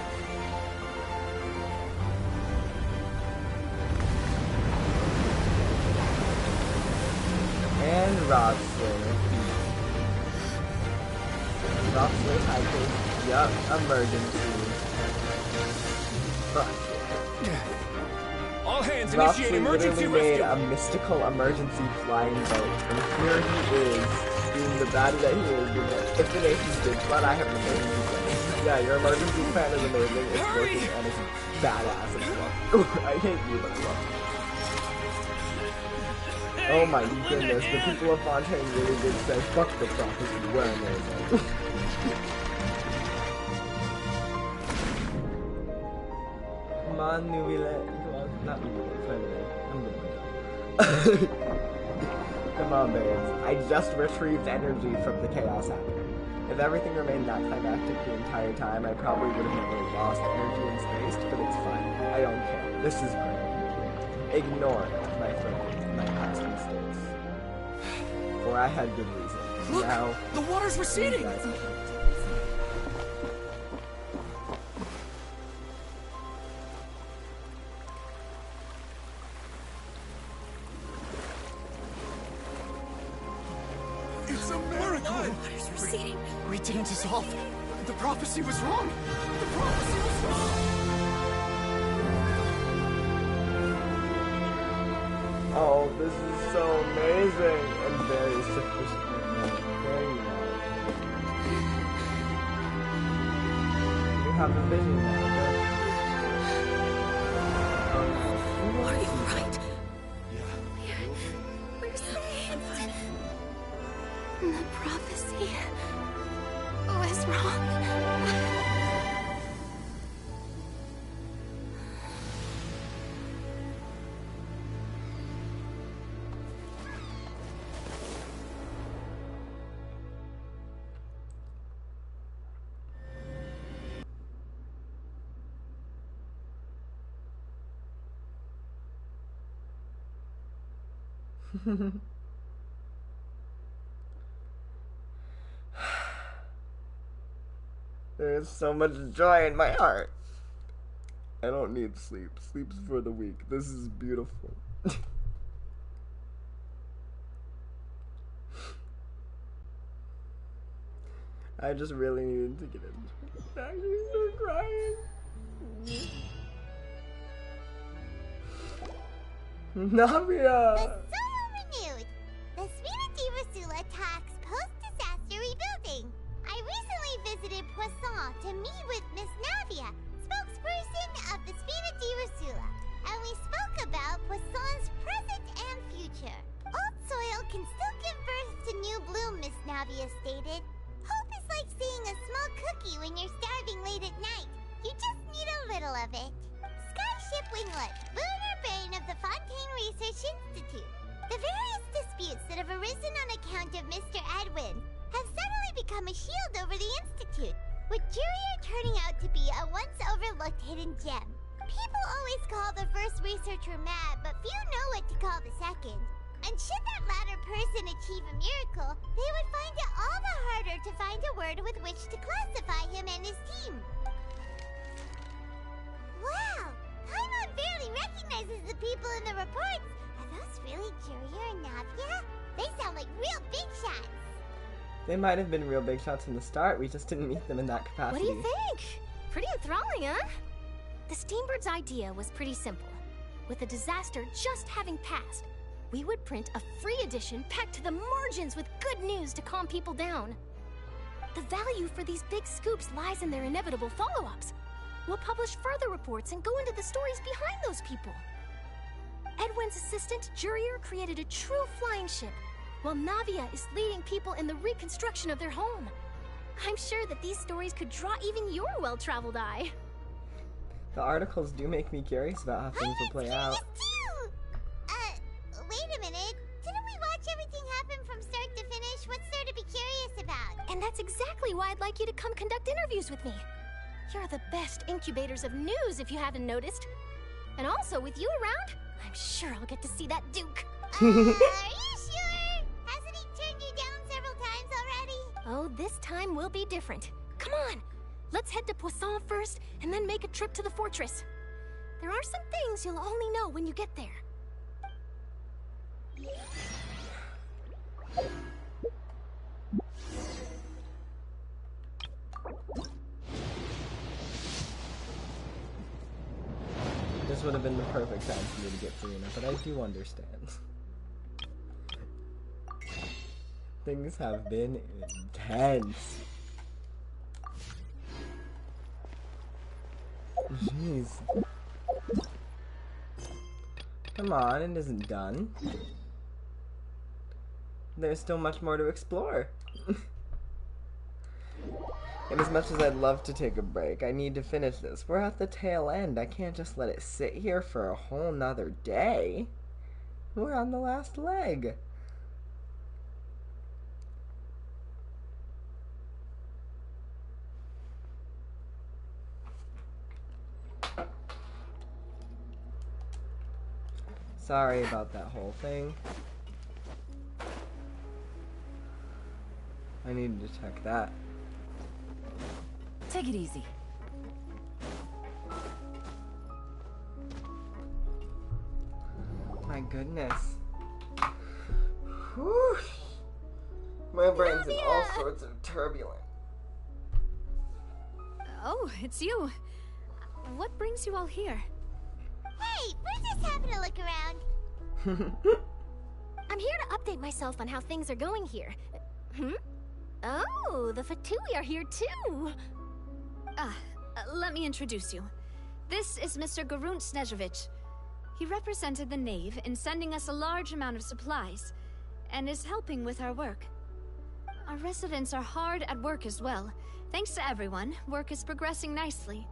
And Rob Slayer. Rob Slayer's high case. Yup, emergency. Fuck yeah. All hands, Rob initiate Slayer emergency literally made rescue. a mystical emergency flying boat, and here he is, being the baddie that he is, being like, if the nation's big flood, I have an emergency plan. Yeah, your emergency plan is amazing, it's working, and it's badass as well. I hate you, but I love you. Oh my goodness, the people of Fontaine really did say, fuck the prophecy, we're amazing. Come on, Nubile. Come on, not Nubile, Flemine. I'm doing my job. Come on, babes. I just retrieved energy from the Chaos Hacker. If everything remained that climactic the entire time, I probably would have never lost energy in space, but it's fine. I don't care. This is great. Ignore my failures, my past mistakes. For I had good reason. Look! Now, the water's receding! It's a miracle! Water's receding. We didn't dissolve. The prophecy was wrong. The prophecy was wrong. oh, this is so amazing and very sufficient. Very well. You have a vision now, don't you? Are you right? We're saved. The prophecy was wrong. There's so much joy in my heart. I don't need sleep. Sleep's for the weak. This is beautiful. I just really needed to get into it. I started crying. Navia! The Solo renewed. The Spina di Rasula talks post-disaster rebuilding. I recently visited Poisson to meet with Miss Navia, spokesperson of the Spina di Rasula, and we spoke about Poisson's present and future. Old soil can still give birth to new bloom, Miss Navia stated. Hope is like seeing a small cookie when you're starving late at night. You just need a little of it. Skyship Winglet, lunar brain of the Fontaine Research Institute. The various disputes that have arisen on account of Mr. Edwin have suddenly become a shield over the Institute, with Jurier turning out to be a once-overlooked hidden gem. People always call the first researcher mad, but few know what to call the second. And should that latter person achieve a miracle, they would find it all the harder to find a word with which to classify him and his team. Wow! Paimon barely recognizes the people in the reports. Are those really Jurier and Navia? They sound like real big shots. They might have been real big shots in the start, we just didn't meet them in that What capacity. do you think? Pretty enthralling, huh? The Steambird's idea was pretty simple. With the disaster just having passed, we would print a free edition packed to the margins with good news to calm people down. The value for these big scoops lies in their inevitable follow-ups. We'll publish further reports and go into the stories behind those people. Edwin's assistant, Jurier, created a true flying ship, while Navia is leading people in the reconstruction of their home. I'm sure that these stories could draw even your well-traveled eye. The articles do make me curious about how things will play out. Wait a minute. Didn't we watch everything happen from start to finish? What's there to be curious about? And that's exactly why I'd like you to come conduct interviews with me. You're the best incubators of news, if you haven't noticed. And also, with you around, I'm sure I'll get to see that Duke. Are you sure? Hasn't he turned you down several times already? Oh, this time will be different. Come on, let's head to Poisson first, and then make a trip to the fortress. There are some things you'll only know when you get there. This would have been the perfect time for me to get Farina, but I do understand. Things have been intense. Jeez. Come on, it isn't done. There's still much more to explore. And as much as I'd love to take a break, I need to finish this. We're at the tail end. I can't just let it sit here for a whole nother day. We're on the last leg. Sorry about that whole thing. I needed to check that. Take it easy. My goodness. Whew. My brain's in all sorts of turbulence. Oh, it's you. What brings you all here? Hey, we're just having a look around. I'm here to update myself on how things are going here. Oh, the Fatui are here too. Let me introduce you. This is Mr. Garunt Snežević. He represented the Knave in sending us a large amount of supplies, and is helping with our work. Our residents are hard at work as well. Thanks to everyone, work is progressing nicely.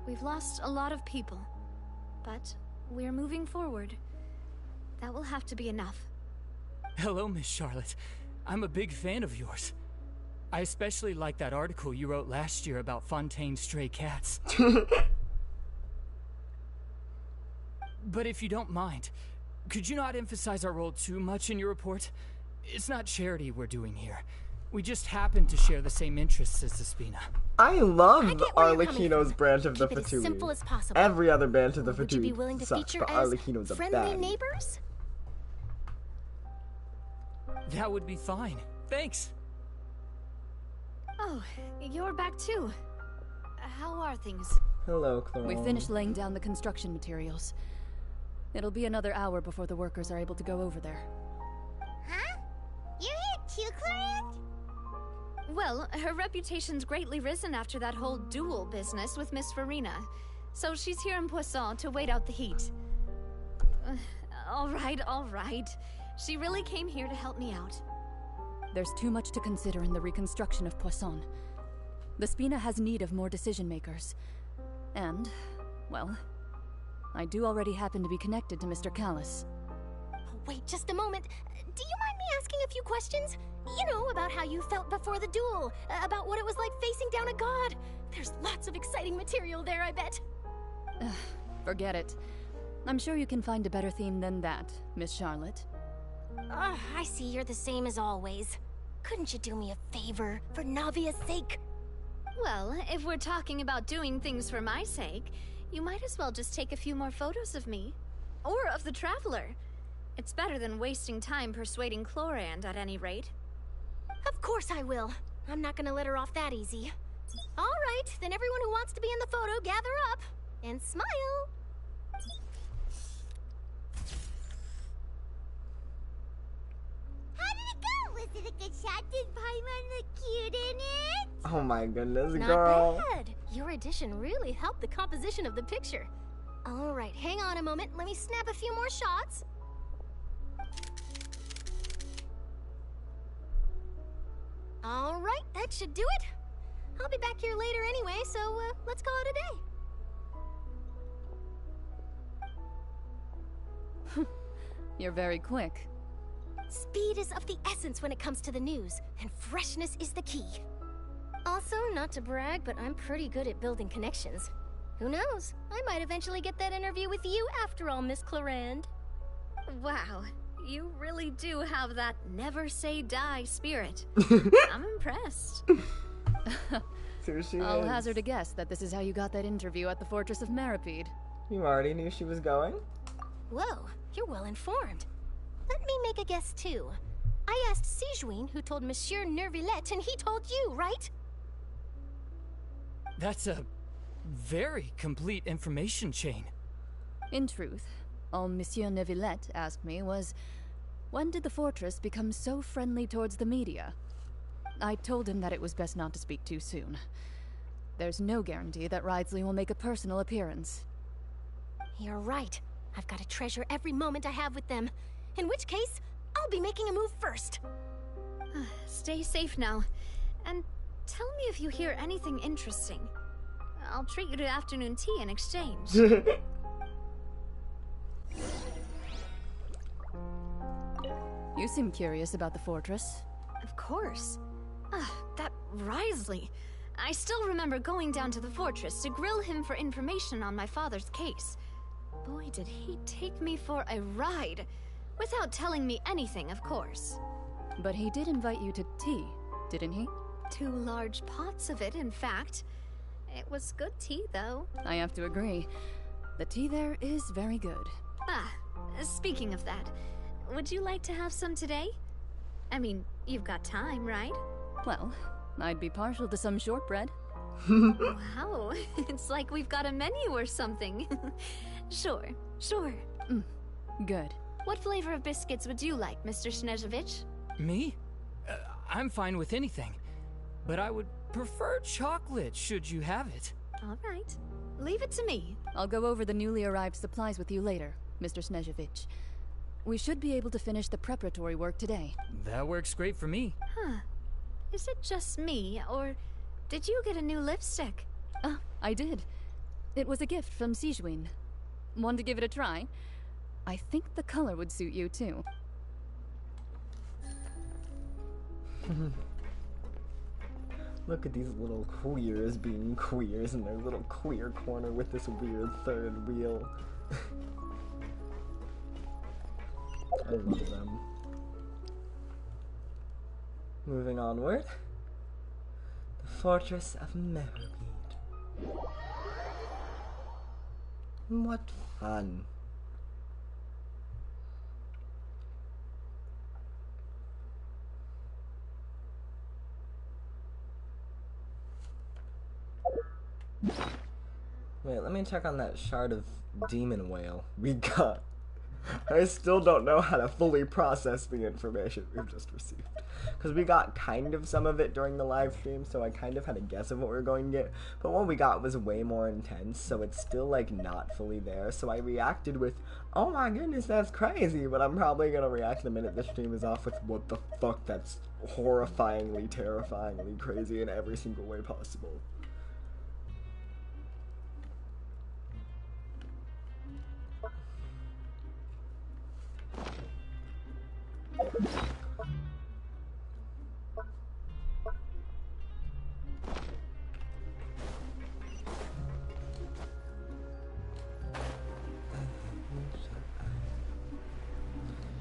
We've lost a lot of people, but we're moving forward. That will have to be enough. Hello, Miss Charlotte. I'm a big fan of yours. I especially like that article you wrote last year about Fontaine's stray cats. But if you don't mind, could you not emphasize our role too much in your report? It's not charity we're doing here. We just happen to share the same interests as the Spina. I love Arlecchino's branch of the Keep it as Fatui. simple as possible. Every other branch of the Would you be Fatui willing to sucks, feature but as Arlecchino's a friendly bad. neighbors? That would be fine. Thanks. Oh, you're back too. How are things? Hello, Chloe. We finished laying down the construction materials. It'll be another hour before the workers are able to go over there. Huh? You're here too, Clorant? Well, her reputation's greatly risen after that whole duel business with Miss Farina. So she's here in Poisson to wait out the heat. All right. She really came here to help me out. There's too much to consider in the reconstruction of Poisson. The Spina has need of more decision-makers. And, well, I do already happen to be connected to Mr. Callis. Oh, wait just a moment. Do you mind me asking a few questions? You know, about how you felt before the duel, about what it was like facing down a god. There's lots of exciting material there, I bet. Forget it. I'm sure you can find a better theme than that, Miss Charlotte. I see you're the same as always. Couldn't you do me a favor, for Navia's sake? Well, if we're talking about doing things for my sake, you might as well just take a few more photos of me. Or of the Traveler. It's better than wasting time persuading Clorant at any rate. Of course I will. I'm not gonna let her off that easy. All right, then everyone who wants to be in the photo, gather up. And smile. How did it go? Was it a good shot? Did Paimon look cute in it? Oh my goodness, Not girl. bad. Your addition really helped the composition of the picture. All right, hang on a moment. Let me snap a few more shots. All right, that should do it. I'll be back here later anyway, so let's call it a day. You're very quick. Speed is of the essence when it comes to the news, and freshness is the key. Also, Also, not to brag, but I'm pretty good at building connections. Who knows? I might eventually get that interview with you after all, Miss Clarand. Wow, you really do have that never say die spirit. I'm impressed. Seriously, I'll hazard a guess that this is how you got that interview at the Fortress of Maripede. You already knew she was going? Whoa, you're well informed. Let me make a guess too. I asked Sijuin, who told Monsieur Nervillette, and he told you, right? That's a very complete information chain. In truth, all Monsieur Nervillette asked me was, when did the fortress become so friendly towards the media? I told him that it was best not to speak too soon. There's no guarantee that Ridesley will make a personal appearance. You're right. I've got to treasure every moment I have with them. In which case, I'll be making a move first. Stay safe now. And tell me if you hear anything interesting. I'll treat you to afternoon tea in exchange. You seem curious about the fortress. Of course. That Ridesley. I still remember going down to the fortress to grill him for information on my father's case. Boy, did he take me for a ride. Without telling me anything, of course. But he did invite you to tea, didn't he? 2 large pots of it, in fact. It was good tea, though. I have to agree. The tea there is very good. Speaking of that, would you like to have some today? I mean, you've got time, right? Well, I'd be partial to some shortbread. Wow, it's like we've got a menu or something. Sure. Good. What flavor of biscuits would you like, Mr. Snezhevich? Me? I'm fine with anything. But I would prefer chocolate, should you have it. All right. Leave it to me. I'll go over the newly arrived supplies with you later, Mr. Snezhevich. We should be able to finish the preparatory work today. That works great for me. Is it just me, or did you get a new lipstick? I did. It was a gift from Sijuin. Want to give it a try? I think the color would suit you, too. Look at these little queers being queers in their little queer corner with this weird third wheel. I love them. Moving onward. The Fortress of Maripede. What fun. Wait, let me check on that shard of demon whale we got. I still don't know how to fully process the information we've just received. Because we got kind of some of it during the live stream, so I kind of had a guess of what we were going to get. But what we got was way more intense, so it's still, like, not fully there. So I reacted with, oh my goodness, that's crazy. But I'm probably going to react the minute the stream is off with, what the fuck, that's horrifyingly, terrifyingly crazy in every single way possible.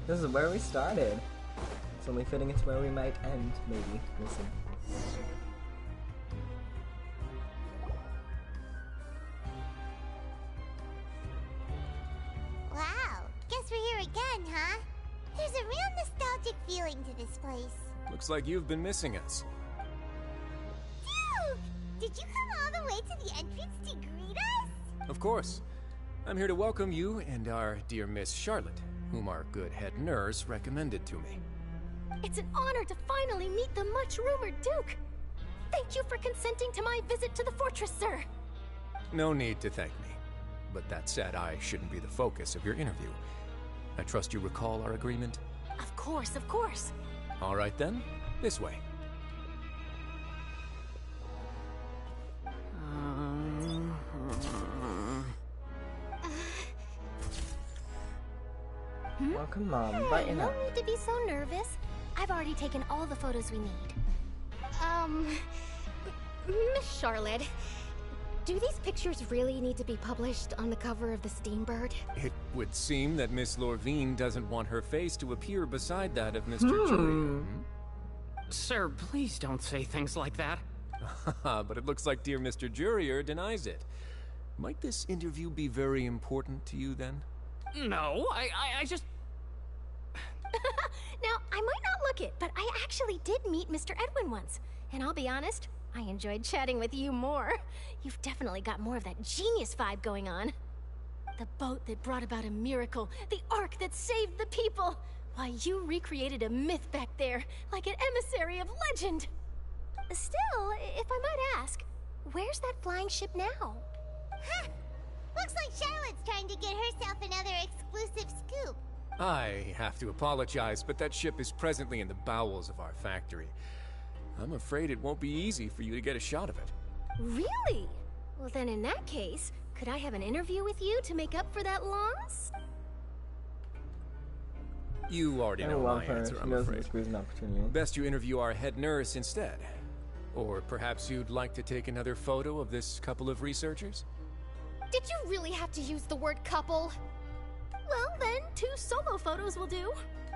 This is where we started. It's only fitting it's where we might end, maybe. We'll see. Wow, guess we're here again, huh? There's a real nostalgic feeling to this place. Looks like you've been missing us. Duke! Did you come all the way to the entrance to greet us? Of course. I'm here to welcome you and our dear Miss Charlotte, whom our good head nurse recommended to me. It's an honor to finally meet the much-rumored Duke. Thank you for consenting to my visit to the fortress, sir. No need to thank me. But that said, I shouldn't be the focus of your interview. I trust you recall our agreement? Of course, of course. All right then, this way. Oh, come on, button up. No need to be so nervous. I've already taken all the photos we need. Miss Charlotte, do these pictures really need to be published on the cover of the Steambird? It would seem that Miss Lorvine doesn't want her face to appear beside that of Mr. Julian. Sir, please don't say things like that. But it looks like dear Mr. Jurier denies it. Might this interview be very important to you, then? No, I just... Now, I might not look it, but I actually did meet Mr. Edwin once. And I'll be honest, I enjoyed chatting with you more. You've definitely got more of that genius vibe going on. The boat that brought about a miracle, the ark that saved the people. Why, you recreated a myth back there, like an emissary of legend. Still, if I might ask, where's that flying ship now? Huh. Looks like Charlotte's trying to get herself another exclusive scoop. I have to apologize, but that ship is presently in the bowels of our factory. I'm afraid it won't be easy for you to get a shot of it. Really? Well then in that case, could I have an interview with you to make up for that loss? You already know my answer, I'm afraid. An opportunity. Best you interview our head nurse instead. Or perhaps you'd like to take another photo of this couple of researchers? Did you really have to use the word couple? Well then, 2 solo photos will do.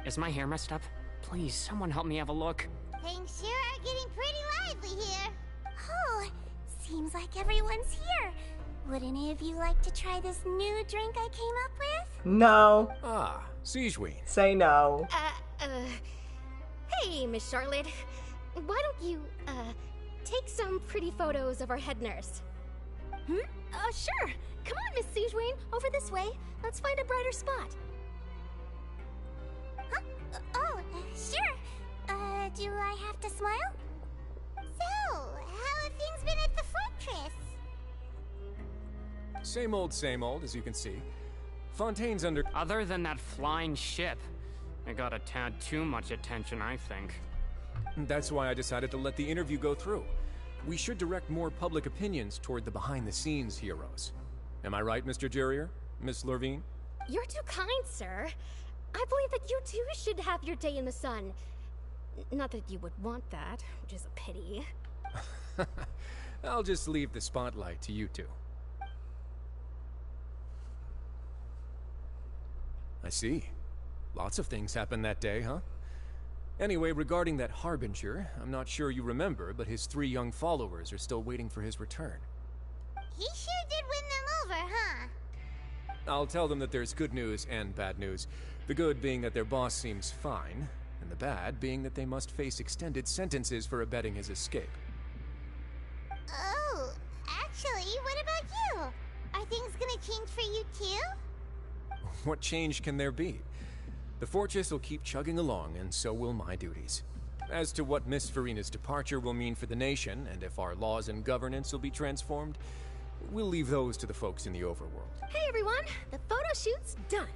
Is my hair messed up? Please, someone help me have a look. Things sure are getting pretty lively here. Oh, seems like everyone's here. Would any of you like to try this new drink I came up with? No. Ah, Sijween. Say no. Hey, Miss Charlotte. Why don't you, take some pretty photos of our head nurse? Sure. Come on, Miss Sijween. Over this way. Let's find a brighter spot. Huh? Sure. Do I have to smile? So, how have things been at the fortress? Same old, as you can see. Fontaine's under... Other than that flying ship, it got a tad too much attention, I think. That's why I decided to let the interview go through. We should direct more public opinions toward the behind-the-scenes heroes. Am I right, Mr. Jurier? Miss Lorvine? You're too kind, sir. I believe that you too should have your day in the sun. Not that you would want that, which is a pity. I'll just leave the spotlight to you two. I see. Lots of things happened that day, huh? Anyway, regarding that Harbinger, I'm not sure you remember, but his 3 young followers are still waiting for his return. He sure did win them over, huh? I'll tell them that there's good news and bad news. The good being that their boss seems fine, and the bad being that they must face extended sentences for abetting his escape. Oh, actually, what about you? Are things gonna change for you too? What change can there be? The fortress will keep chugging along, and so will my duties. As to what Miss Farina's departure will mean for the nation, and if our laws and governance will be transformed, we'll leave those to the folks in the overworld. Hey everyone, the photo shoot's done.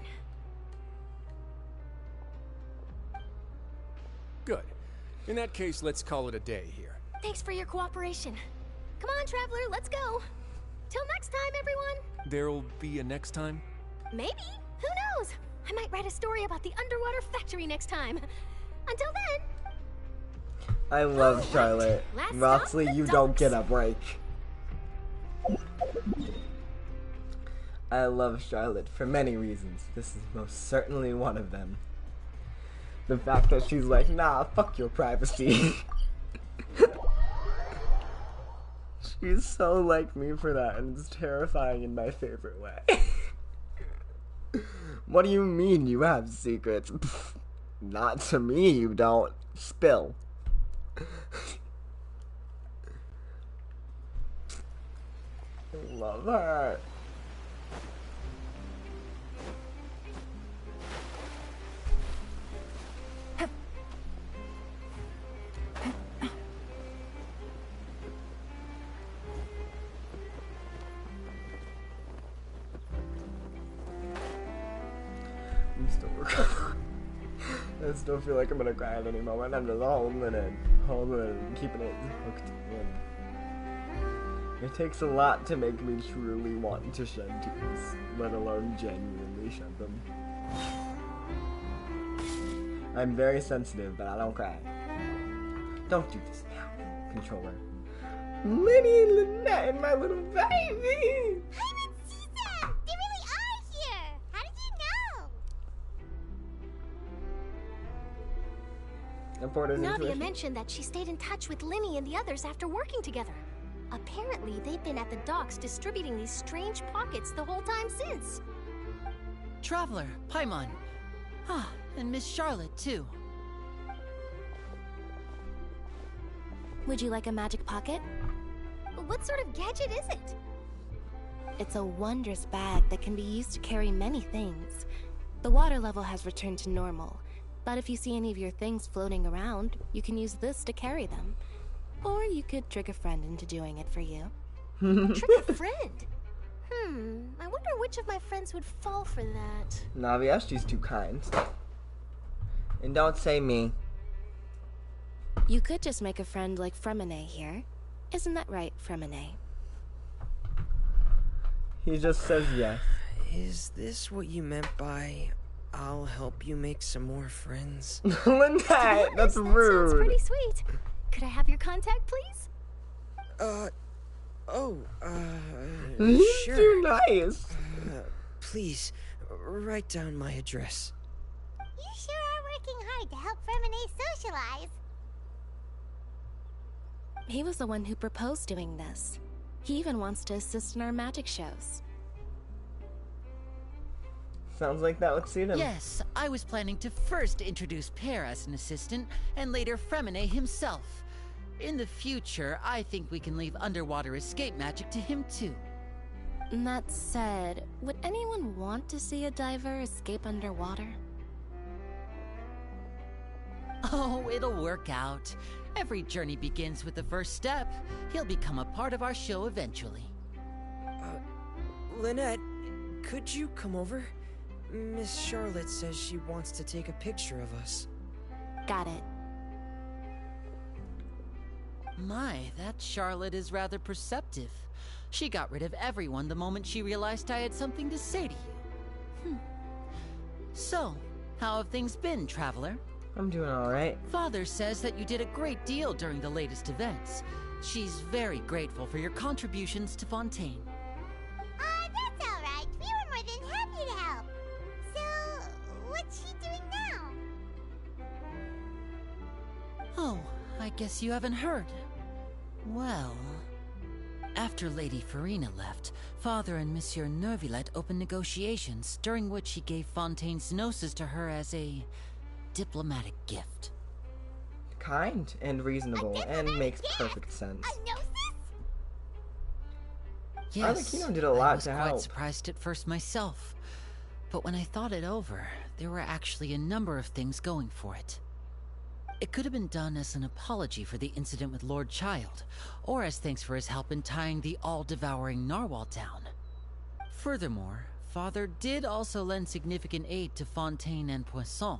Good. In that case, let's call it a day here. Thanks for your cooperation. Come on, Traveler, let's go. Till next time, everyone. There'll be a next time? Maybe. Who knows? I might write a story about the underwater factory next time. Until then. I love Charlotte. Roxley, you don't get a break. I love Charlotte for many reasons. This is most certainly one of them. The fact that she's like, nah, fuck your privacy. She's so like me for that, and it's terrifying in my favorite way. What do you mean you have secrets? Pfft, not to me, you don't. Spill. I love her. I'm still recovering. I still feel like I'm gonna cry at any moment. I'm just holding it, and keeping it hooked in. It takes a lot to make me truly want to shed tears, let alone genuinely shed them. I'm very sensitive, but I don't cry. Don't do this now, controller. Liddy and Lynette and my little baby! Paimon sees them! They really are here! How did you know? The porter's Navia intuition. mentioned that she stayed in touch with Linny and the others after working together. Apparently, they've been at the docks distributing these strange pockets the whole time since. Traveler, Paimon. Ah, and Miss Charlotte, too. Would you like a magic pocket? What sort of gadget is it? It's a wondrous bag that can be used to carry many things. The water level has returned to normal, but if you see any of your things floating around, you can use this to carry them. Or you could trick a friend into doing it for you. Trick a friend? I wonder which of my friends would fall for that. Navia, she's too kind. And don't say me. You could just make a friend like Fremine here. Isn't that right, Fremine? He just says yes. Is this what you meant by I'll help you make some more friends? Lynette, that's rude. Sounds pretty sweet. Could I have your contact, please? He's Sure. too nice. Please, write down my address. You sure are working hard to help Fremine socialize. He was the one who proposed doing this. He even wants to assist in our magic shows. Sounds like that would suit him. Yes, I was planning to first introduce Per as an assistant, and later Fremine himself. In the future, I think we can leave underwater escape magic to him too. That said, would anyone want to see a diver escape underwater? Oh, it'll work out. Every journey begins with the first step. He'll become a part of our show eventually. Lynette, could you come over? Miss Charlotte says she wants to take a picture of us. Got it. My, that Charlotte is rather perceptive. She got rid of everyone the moment she realized I had something to say to you. So, how have things been, Traveler? I'm doing alright. Father says that you did a great deal during the latest events. She's very grateful for your contributions to Fontaine. That's alright. We were more than happy to help. So, what's she doing now? Oh, I guess you haven't heard. Well, after Lady Farina left, Father and Monsieur Neuvillette opened negotiations, during which he gave Fontaine's gnosis to her as a diplomatic gift. Kind and reasonable and makes perfect sense. Yes, Arlecchino did a lot I was to quite help. surprised at first myself. But when I thought it over, there were actually a number of things going for it. It could have been done as an apology for the incident with Lord Child, or as thanks for his help in tying the all-devouring narwhal down. Furthermore, Father did also lend significant aid to Fontaine and Poisson.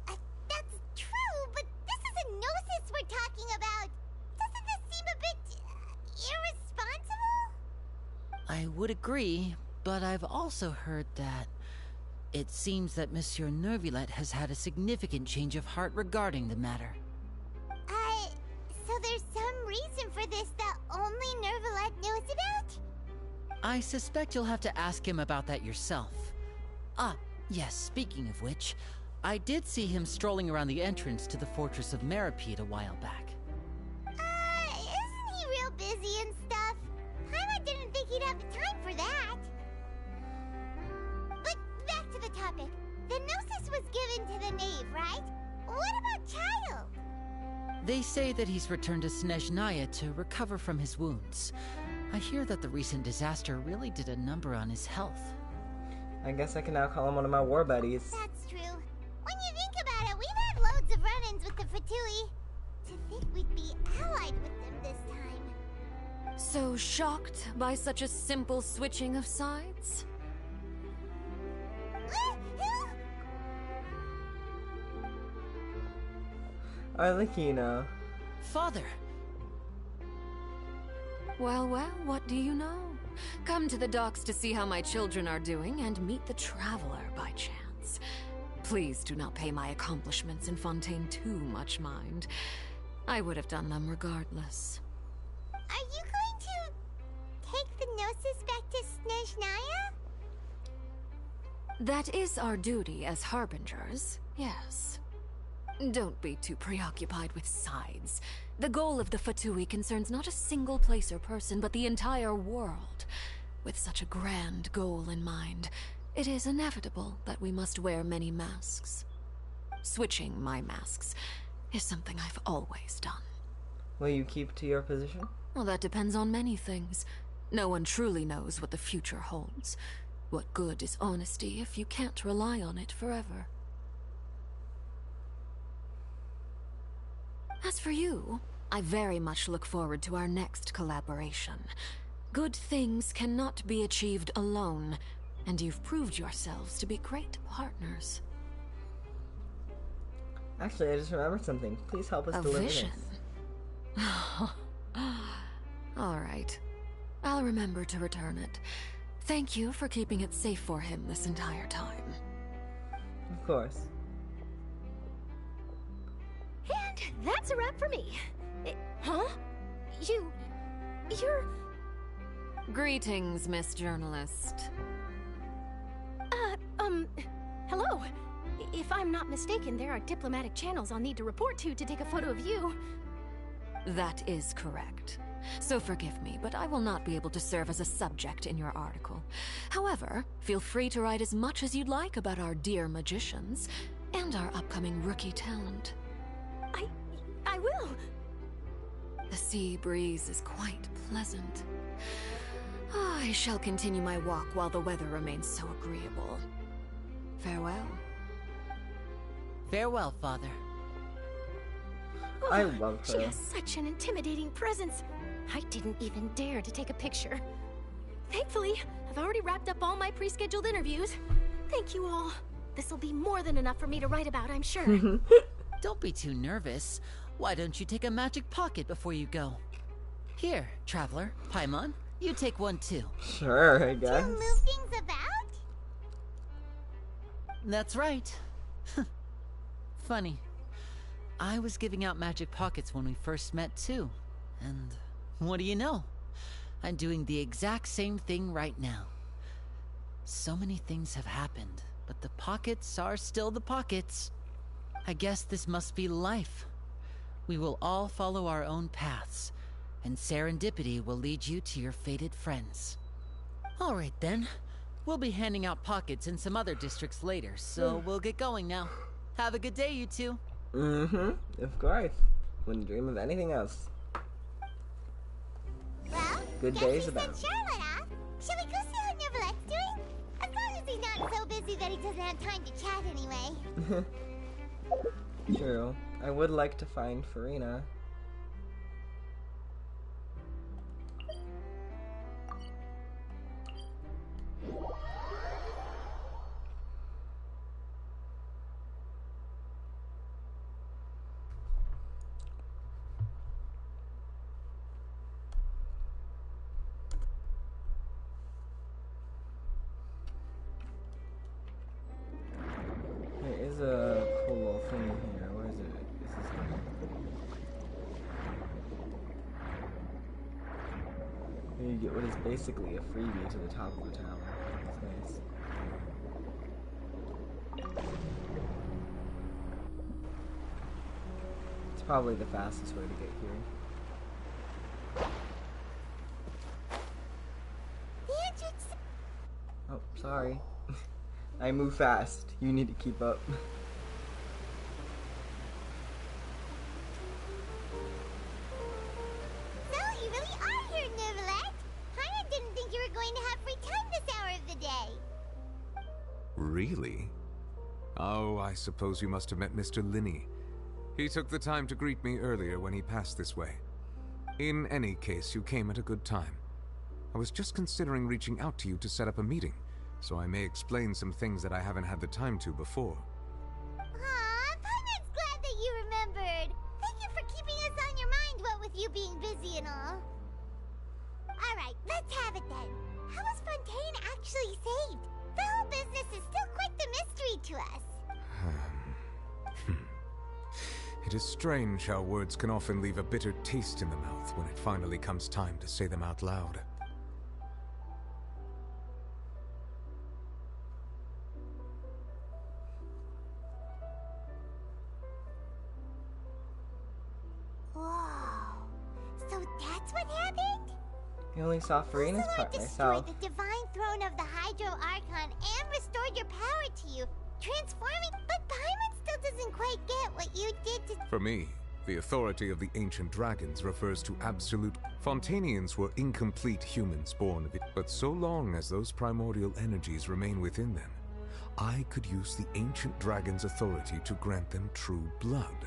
That's true, but this is a gnosis we're talking about. Doesn't this seem a bit irresponsible? I would agree, but I've also heard that it seems that Monsieur Neuvillette has had a significant change of heart regarding the matter. So there's some reason for this that only Neuvillette knows about? I suspect you'll have to ask him about that yourself. Ah, yes, speaking of which, I did see him strolling around the entrance to the Fortress of Meripede a while back. Isn't he real busy and stuff? Paimon didn't think he'd have the time for that. But back to the topic. The gnosis was given to the knave, right? What about Child? They say that he's returned to Snezhnaya to recover from his wounds. I hear that the recent disaster really did a number on his health. I guess I can now call him one of my war buddies. That's true. When you think about it, we've had loads of run-ins with the Fatui. To think we'd be allied with them this time. So shocked by such a simple switching of sides? Arlecchino. Father! Well, what do you know? Come to the docks to see how my children are doing and meet the Traveler by chance. Please do not pay my accomplishments in Fontaine too much mind. I would have done them regardless. Are you going to take the Gnosis back to Snezhnaya? That is our duty as harbingers, yes. Don't be too preoccupied with sides. The goal of the Fatui concerns not a single place or person, but the entire world. With such a grand goal in mind, it is inevitable that we must wear many masks. Switching my masks is something I've always done. Will you keep to your position? Well, that depends on many things. No one truly knows what the future holds. What good is honesty if you can't rely on it forever? As for you, I very much look forward to our next collaboration. Good things cannot be achieved alone, and you've proved yourselves to be great partners. Actually, I just remembered something. Please help us deliver vision. This. All right. I'll remember to return it. Thank you for keeping it safe for him this entire time. Of course. And that's a wrap for me. Huh? You're... Greetings, Miss Journalist. Hello. If I'm not mistaken, there are diplomatic channels I'll need to report to take a photo of you. That is correct. So forgive me, but I will not be able to serve as a subject in your article. However, feel free to write as much as you'd like about our dear magicians and our upcoming rookie talent. I will. The sea breeze is quite pleasant. I shall continue my walk while the weather remains so agreeable. Farewell. Farewell, Father. Oh, I love her. She has such an intimidating presence. I didn't even dare to take a picture. Thankfully, I've already wrapped up all my pre-scheduled interviews. Thank you all. This'll be more than enough for me to write about, I'm sure. Don't be too nervous. Why don't you take a magic pocket before you go? Here, Traveler, Paimon, you take one too. Sure, I guess. To move things about? That's right. Funny. I was giving out magic pockets when we first met too. And what do you know? I'm doing the exact same thing right now. So many things have happened, but the pockets are still the pockets. I guess this must be life. We will all follow our own paths, and serendipity will lead you to your fated friends. All right then. We'll be handing out pockets in some other districts later, so we'll get going now. Have a good day, you two. Mm-hmm. Of course. Wouldn't dream of anything else. Well, good days about. Charlotte off. Shall we go see how Neverlette's doing? As long as he's not so busy that he doesn't have time to chat anyway. True. I would like to find Farina. There is a cool little thing here. Where is it? Is this one? Here you get what is basically a freebie to the top of the tower. That's nice. It's probably the fastest way to get here. Oh, sorry. I move fast. You need to keep up. So, you really are here, Neverlet. I didn't think you were going to have free time this hour of the day. Really? Oh, I suppose you must have met Mr. Linney. He took the time to greet me earlier when he passed this way. In any case, you came at a good time. I was just considering reaching out to you to set up a meeting, so I may explain some things that I haven't had the time to before. Aw, Paimon's glad that you remembered. Thank you for keeping us on your mind, what with you being busy and all. Alright, let's have it then. How was Fontaine actually saved? The whole business is still quite the mystery to us. It is strange how words can often leave a bitter taste in the mouth when it finally comes time to say them out loud. Whoa. So that's what happened? You only saw Farina's part destroyed myself. the divine throne of the Hydro Archon and restored your power to you, transforming. But Paimon still doesn't quite get what you did to. For me, the authority of the ancient dragons refers to absolute. Fontainians were incomplete humans born of it, but so long as those primordial energies remain within them, I could use the ancient dragon's authority to grant them true blood.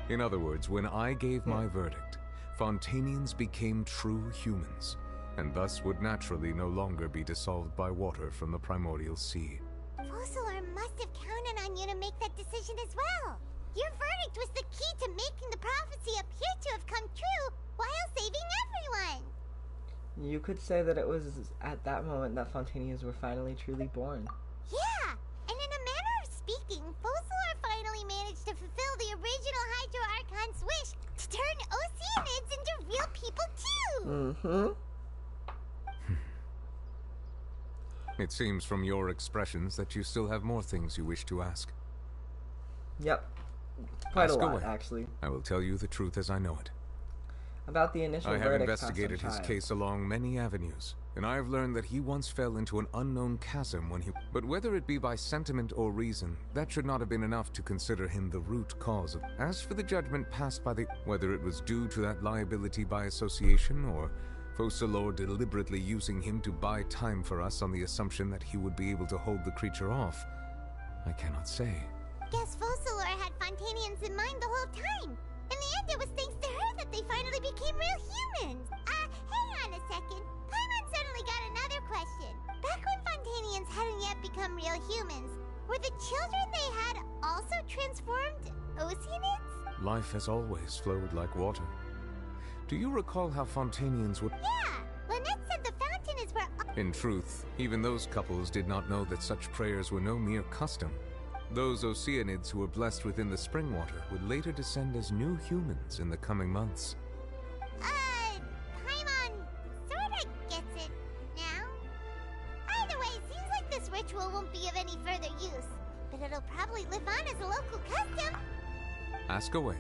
In other words, when I gave my verdict, Fontainians became true humans, and thus would naturally no longer be dissolved by water from the primordial sea. Fossilor must have counted on you to make that decision as well. Your verdict was the key to making the prophecy appear to have come true while saving everyone. You could say that it was at that moment that Fontainians were finally truly born. Yeah, and in a manner of speaking, Fossilor finally managed to fulfill the original Hydro Archon's wish to turn Oceanids into real people too! It seems from your expressions that you still have more things you wish to ask. Yep. Quite Ask a lot, away. actually. I will tell you the truth as I know it. About the initial I have verdict investigated his case along many avenues, and I have learned that he once fell into an unknown chasm when he... But whether it be by sentiment or reason, that should not have been enough to consider him the root cause of... As for the judgment passed by the... Whether it was due to that liability by association, or Fossilor deliberately using him to buy time for us on the assumption that he would be able to hold the creature off, I cannot say. Guess Fossilor had Fontainians in mind the whole time. In the end, it was thanks to her that they finally became real humans. Hang on a second. Paimon suddenly got another question. Back when Fontainians hadn't yet become real humans, were the children they had also transformed Oceanids? Life has always flowed like water. Do you recall how Fontainians would... Yeah! Lynette said the fountain is where... In truth, even those couples did not know that such prayers were no mere custom. Those Oceanids who were blessed within the spring water would later descend as new humans in the coming months. Paimon sorta gets it now. Either way, it seems like this ritual won't be of any further use, but it'll probably live on as a local custom. Ask away.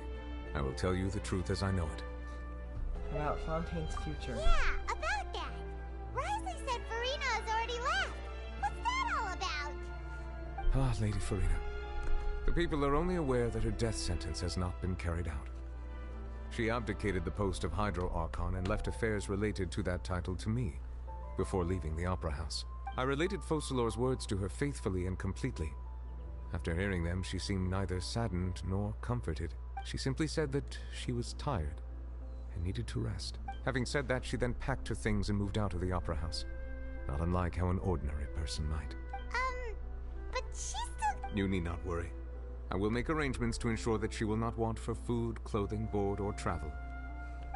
I will tell you the truth as I know it. About Fontaine's future. Yeah, about that. Risley said Farina has already left. What's that all about? Ah, Lady Farina. The people are only aware that her death sentence has not been carried out. She abdicated the post of Hydro Archon and left affairs related to that title to me, before leaving the Opera House. I related Fossilor's words to her faithfully and completely. After hearing them, she seemed neither saddened nor comforted. She simply said that she was tired and needed to rest. Having said that, she then packed her things and moved out of the Opera House, not unlike how an ordinary person might. But she's still... You need not worry. I will make arrangements to ensure that she will not want for food, clothing, board, or travel.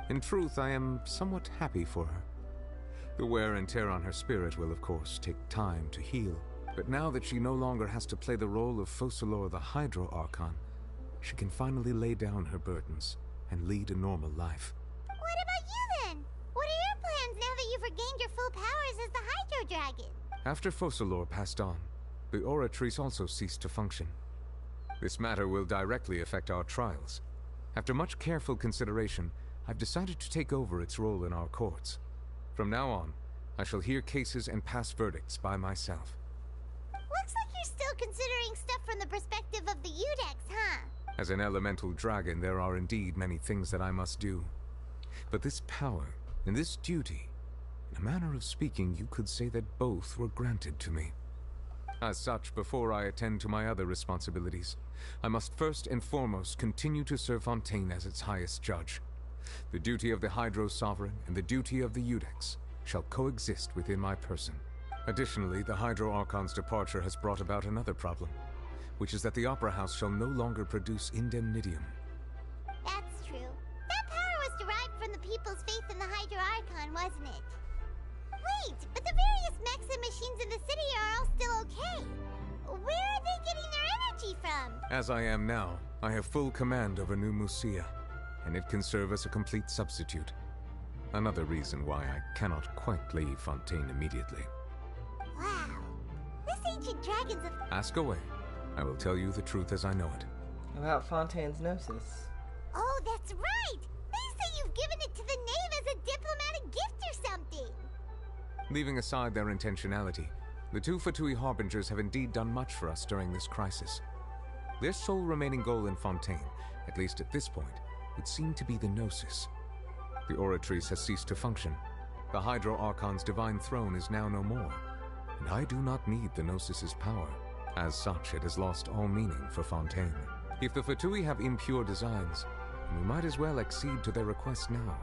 In truth, I am somewhat happy for her. The wear and tear on her spirit will, of course, take time to heal. But now that she no longer has to play the role of Fossilor the Hydro Archon, she can finally lay down her burdens and lead a normal life. What about you then? What are your plans now that you've regained your full powers as the Hydro Dragon? After Fossilor passed on, the Oratrice also ceased to function. This matter will directly affect our trials. After much careful consideration, I've decided to take over its role in our courts. From now on, I shall hear cases and pass verdicts by myself. Looks like you're still considering stuff from the perspective of the Udex, huh? As an elemental dragon, there are indeed many things that I must do. But this power and this duty, in a manner of speaking, you could say that both were granted to me. As such, before I attend to my other responsibilities, I must first and foremost continue to serve Fontaine as its highest judge. The duty of the Hydro Sovereign and the duty of the Udex shall coexist within my person. Additionally, the Hydro Archon's departure has brought about another problem, which is that the Opera House shall no longer produce indemnitium. That's true. That power was derived from the people's faith in the Hydro Archon, wasn't it? Wait, but the various Maxim machines in the city are all still okay. Where are they getting their energy from? As I am now, I have full command over New Musia, and it can serve as a complete substitute. Another reason why I cannot quite leave Fontaine immediately. Wow. This ancient dragon's a... Ask away. I will tell you the truth as I know it. About Fontaine's gnosis. Oh, that's right! They say you've given it to the knave as a diplomatic gift or something! Leaving aside their intentionality, the two Fatui Harbingers have indeed done much for us during this crisis. Their sole remaining goal in Fontaine, at least at this point, would seem to be the Gnosis. The Oratrice has ceased to function. The Hydro Archon's divine throne is now no more, and I do not need the Gnosis's power. As such, it has lost all meaning for Fontaine. If the Fatui have impure designs, we might as well accede to their request now,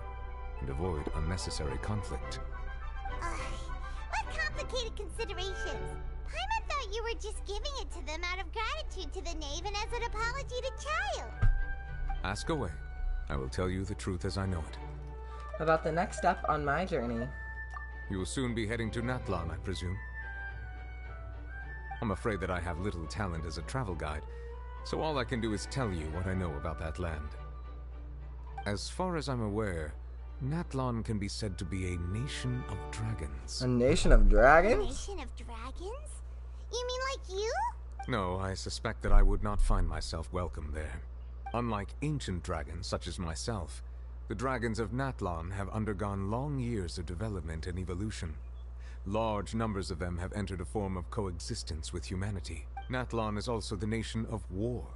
and avoid unnecessary conflict. What complicated considerations? Paimon thought you were just giving it to them out of gratitude to the knave and as an apology to Child. Ask away. I will tell you the truth as I know it. About the next step on my journey. You will soon be heading to Natlan, I presume. I'm afraid that I have little talent as a travel guide, so all I can do is tell you what I know about that land. As far as I'm aware, Natlan can be said to be a nation of dragons. A nation of dragons? A nation of dragons? You mean like you? No, I suspect that I would not find myself welcome there. Unlike ancient dragons such as myself, the dragons of Natlan have undergone long years of development and evolution. Large numbers of them have entered a form of coexistence with humanity. Natlan is also the nation of war.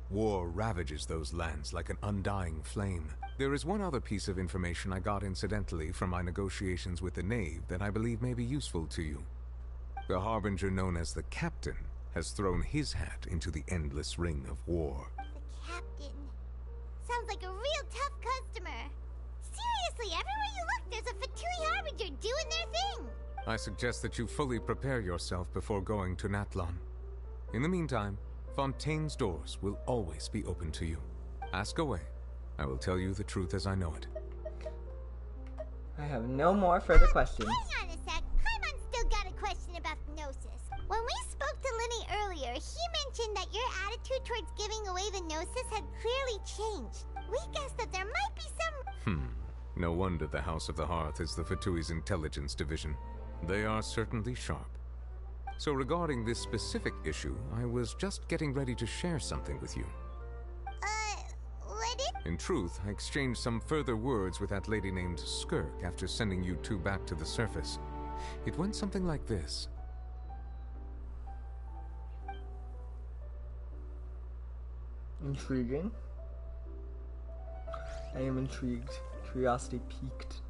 War ravages those lands like an undying flame. There is one other piece of information I got incidentally from my negotiations with the knave that I believe may be useful to you. The harbinger known as the Captain has thrown his hat into the endless ring of war. The Captain. Sounds like a real tough customer. Seriously, everywhere you look, there's a Fatui Harbinger doing their thing. I suggest that you fully prepare yourself before going to Natlan. In the meantime, Fontaine's doors will always be open to you. Ask away. I will tell you the truth as I know it. I have no more further questions. Hang on a sec. Paimon's still got a question about the Gnosis. When we spoke to Linny earlier, he mentioned that your attitude towards giving away the Gnosis had clearly changed. We guessed that there might be some... No wonder the House of the Hearth is the Fatui's intelligence division. They are certainly sharp. So regarding this specific issue, I was just getting ready to share something with you. What it? In truth, I exchanged some further words with that lady named Skirk after sending you two back to the surface. It went something like this. Intriguing. I am intrigued. Curiosity piqued.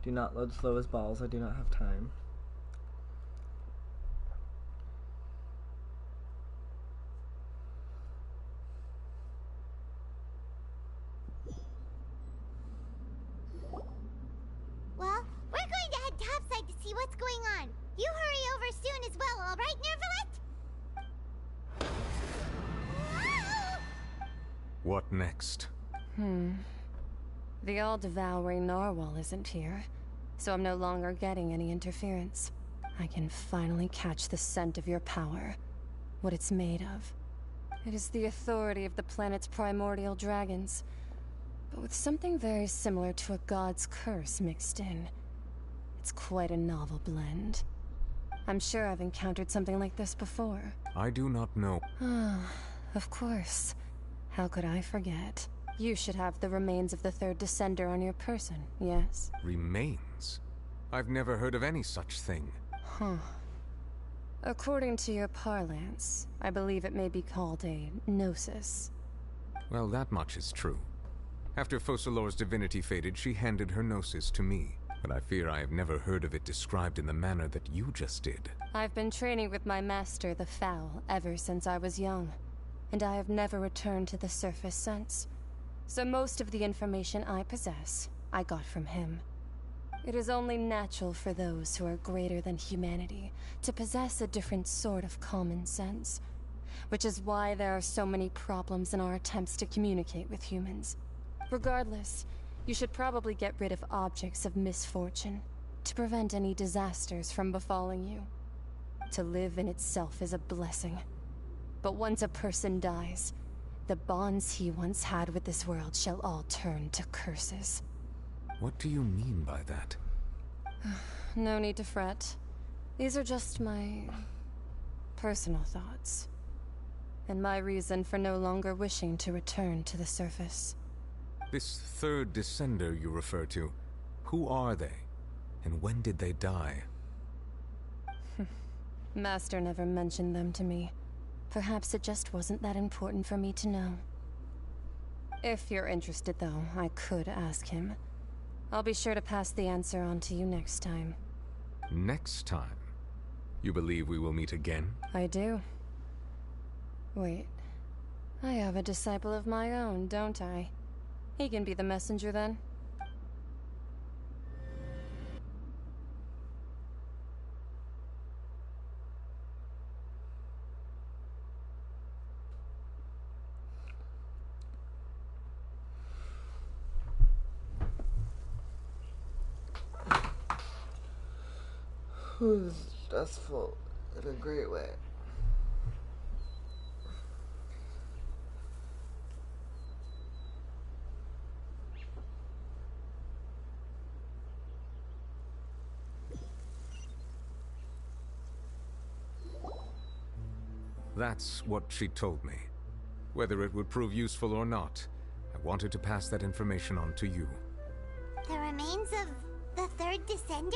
Do not load slow as balls. I do not have time. Well, we're going to head topside to see what's going on. You hurry over soon as well, all right, Nervalet? What next? The all-devouring narwhal isn't here, so I'm no longer getting any interference. I can finally catch the scent of your power, what it's made of. It is the authority of the planet's primordial dragons, but with something very similar to a god's curse mixed in. It's quite a novel blend. I'm sure I've encountered something like this before. I do not know. Of course. How could I forget? You should have the remains of the third descender on your person, yes? Remains? I've never heard of any such thing. According to your parlance, I believe it may be called a gnosis. Well, that much is true. After Focalor's divinity faded, she handed her gnosis to me. But I fear I have never heard of it described in the manner that you just did. I've been training with my master, the Foul, ever since I was young. And I have never returned to the surface since. So most of the information I possess, I got from him. It is only natural for those who are greater than humanity to possess a different sort of common sense. Which is why there are so many problems in our attempts to communicate with humans. Regardless, you should probably get rid of objects of misfortune to prevent any disasters from befalling you. To live in itself is a blessing. But once a person dies, the bonds he once had with this world shall all turn to curses. What do you mean by that? No need to fret. These are just my personal thoughts. And my reason for no longer wishing to return to the surface. This third descender you refer to, who are they? And when did they die? Master never mentioned them to me. Perhaps it just wasn't that important for me to know. If you're interested, though, I could ask him. I'll be sure to pass the answer on to you next time. Next time? You believe we will meet again? I do. Wait. I have a disciple of my own, don't I? He can be the messenger then. Who's stressful in a great way. That's what she told me. Whether it would prove useful or not, I wanted to pass that information on to you. The remains of the third descender?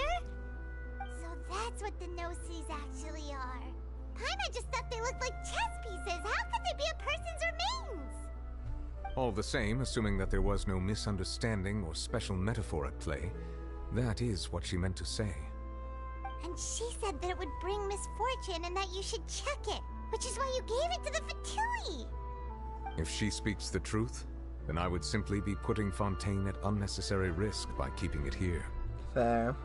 So that's what the Gnosis actually are. Paimon just thought they looked like chess pieces. How could they be a person's remains? All the same, assuming that there was no misunderstanding or special metaphor at play, that is what she meant to say. And she said that it would bring misfortune and that you should check it, which is why you gave it to the Fatui. If she speaks the truth, then I would simply be putting Fontaine at unnecessary risk by keeping it here. Fair.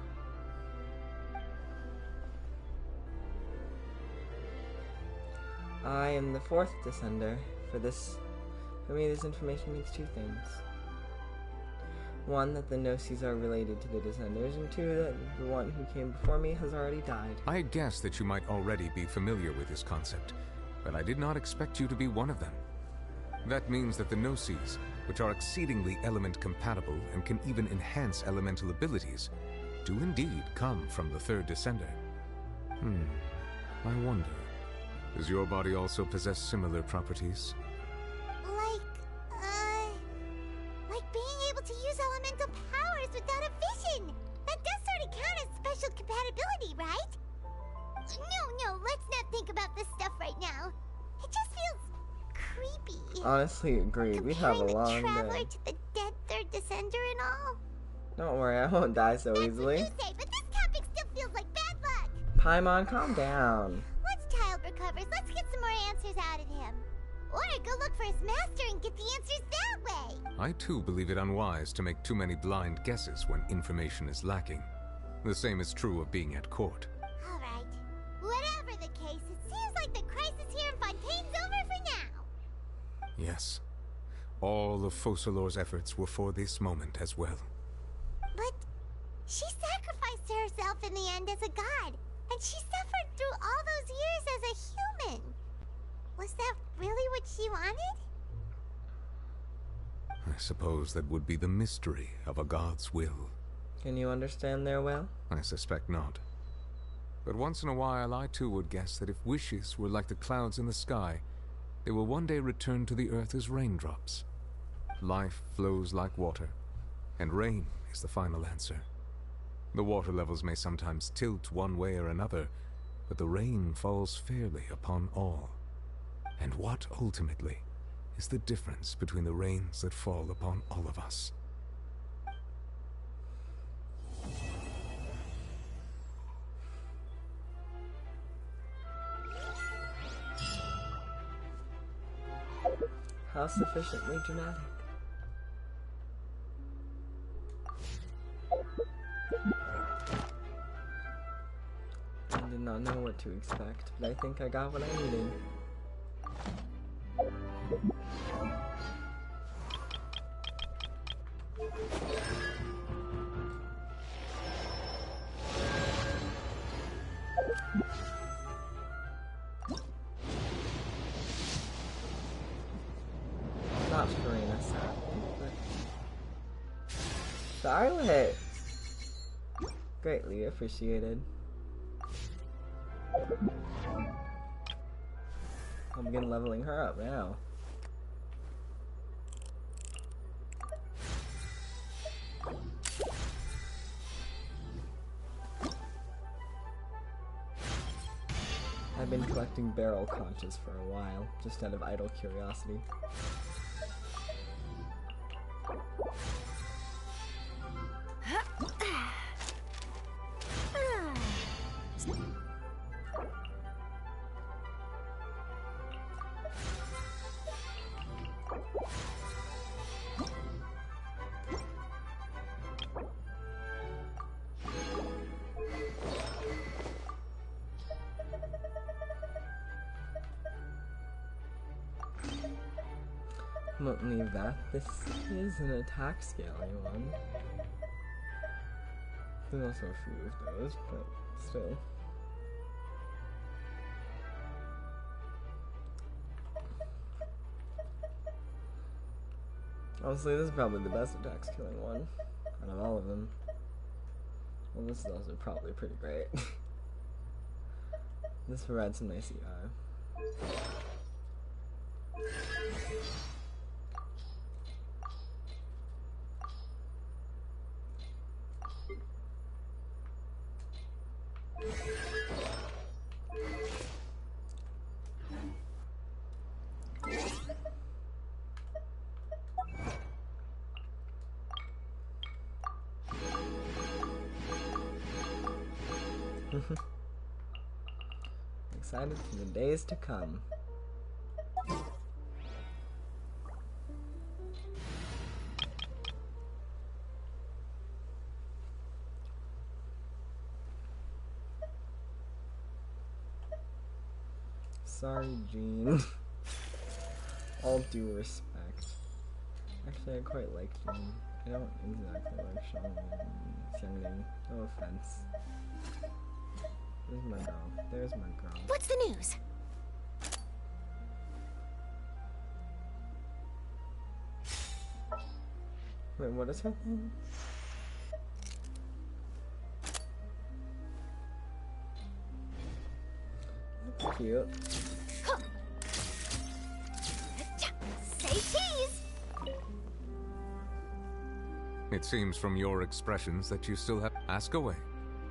I am the fourth descender. For me, this information means two things. One, that the Gnosis are related to the descenders, and two, that the one who came before me has already died. I guessed that you might already be familiar with this concept, but I did not expect you to be one of them. That means that the Gnosis, which are exceedingly element compatible and can even enhance elemental abilities, do indeed come from the third descender. I wonder, does your body also possess similar properties? Like being able to use elemental powers without a vision. That does sort of count as special compatibility, right? No, let's not think about this stuff right now. It just feels creepy. Honestly, agreed. We have a long the traveler day. to the dead third descender and all. Don't worry, I won't die so easily. That's what you say, but this topic still feels like bad luck. Paimon, calm down. Once Child recovers, let's get some more answers out of him. Or go look for his master and get the answers that way. I too believe it unwise to make too many blind guesses when information is lacking. The same is true of being at court. Alright. Whatever the case, it seems like the crisis here in Fontaine's over for now. Yes. All of Focalor's efforts were for this moment as well. But she sacrificed herself in the end as a god, and she suffered through all those years as a human. Was that really what she wanted? I suppose that would be the mystery of a god's will. Can you understand their will? I suspect not. But once in a while I too would guess that if wishes were like the clouds in the sky, they will one day return to the earth as raindrops. Life flows like water, and rain is the final answer. The water levels may sometimes tilt one way or another, but the rain falls fairly upon all. And what, ultimately, is the difference between the rains that fall upon all of us? How sufficiently dramatic. I did not know what to expect, but I think I got what I needed. Charlotte! Greatly appreciated. I'll begin leveling her up now. I've been collecting barrel conches for a while, just out of idle curiosity. Won't leave that. This is an attack scaling one. There's also a few of those, but still. Honestly, this is probably the best attack scaling one out of all of them. Well, this is also probably pretty great. This provides some nice EI. Excited for the days to come. Sorry, Jean. All due respect. Actually, I quite like Jean. I don't exactly like Xiangling. No offense. There's my girl. There's my girl. What's the news? Wait, what is her name? That's cute. Say cheese! It seems from your expressions that you still have... Ask away.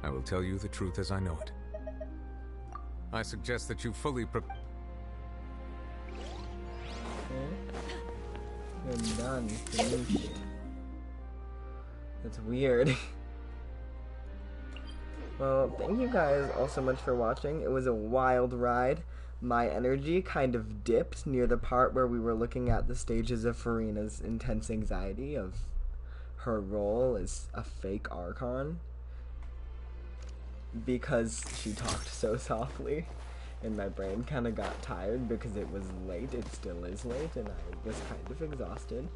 I will tell you the truth as I know it. I suggest that you fully prepare... You're done. Finished. That's weird. Well, thank you guys all so much for watching. It was a wild ride. My energy kind of dipped near the part where we were looking at the stages of Furina's intense anxiety of her role as a fake Archon, because she talked so softly, and my brain kind of got tired because it was late. It still is late, and I was kind of exhausted.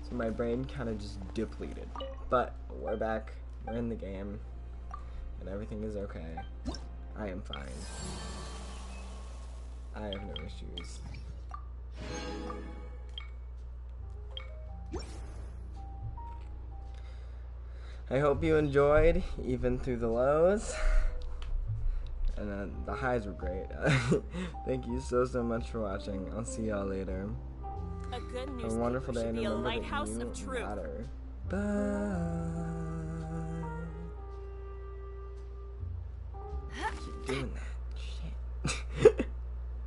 So my brain kind of just depleted. But we're back, we're in the game, and everything is okay. I am fine. I have no issues. I hope you enjoyed, even through the lows. And then the highs were great. Thank you so much for watching. I'll see y'all later. A good Have a wonderful day, and be a remember lighthouse that you of truth. matter. Bye. Keep doing that.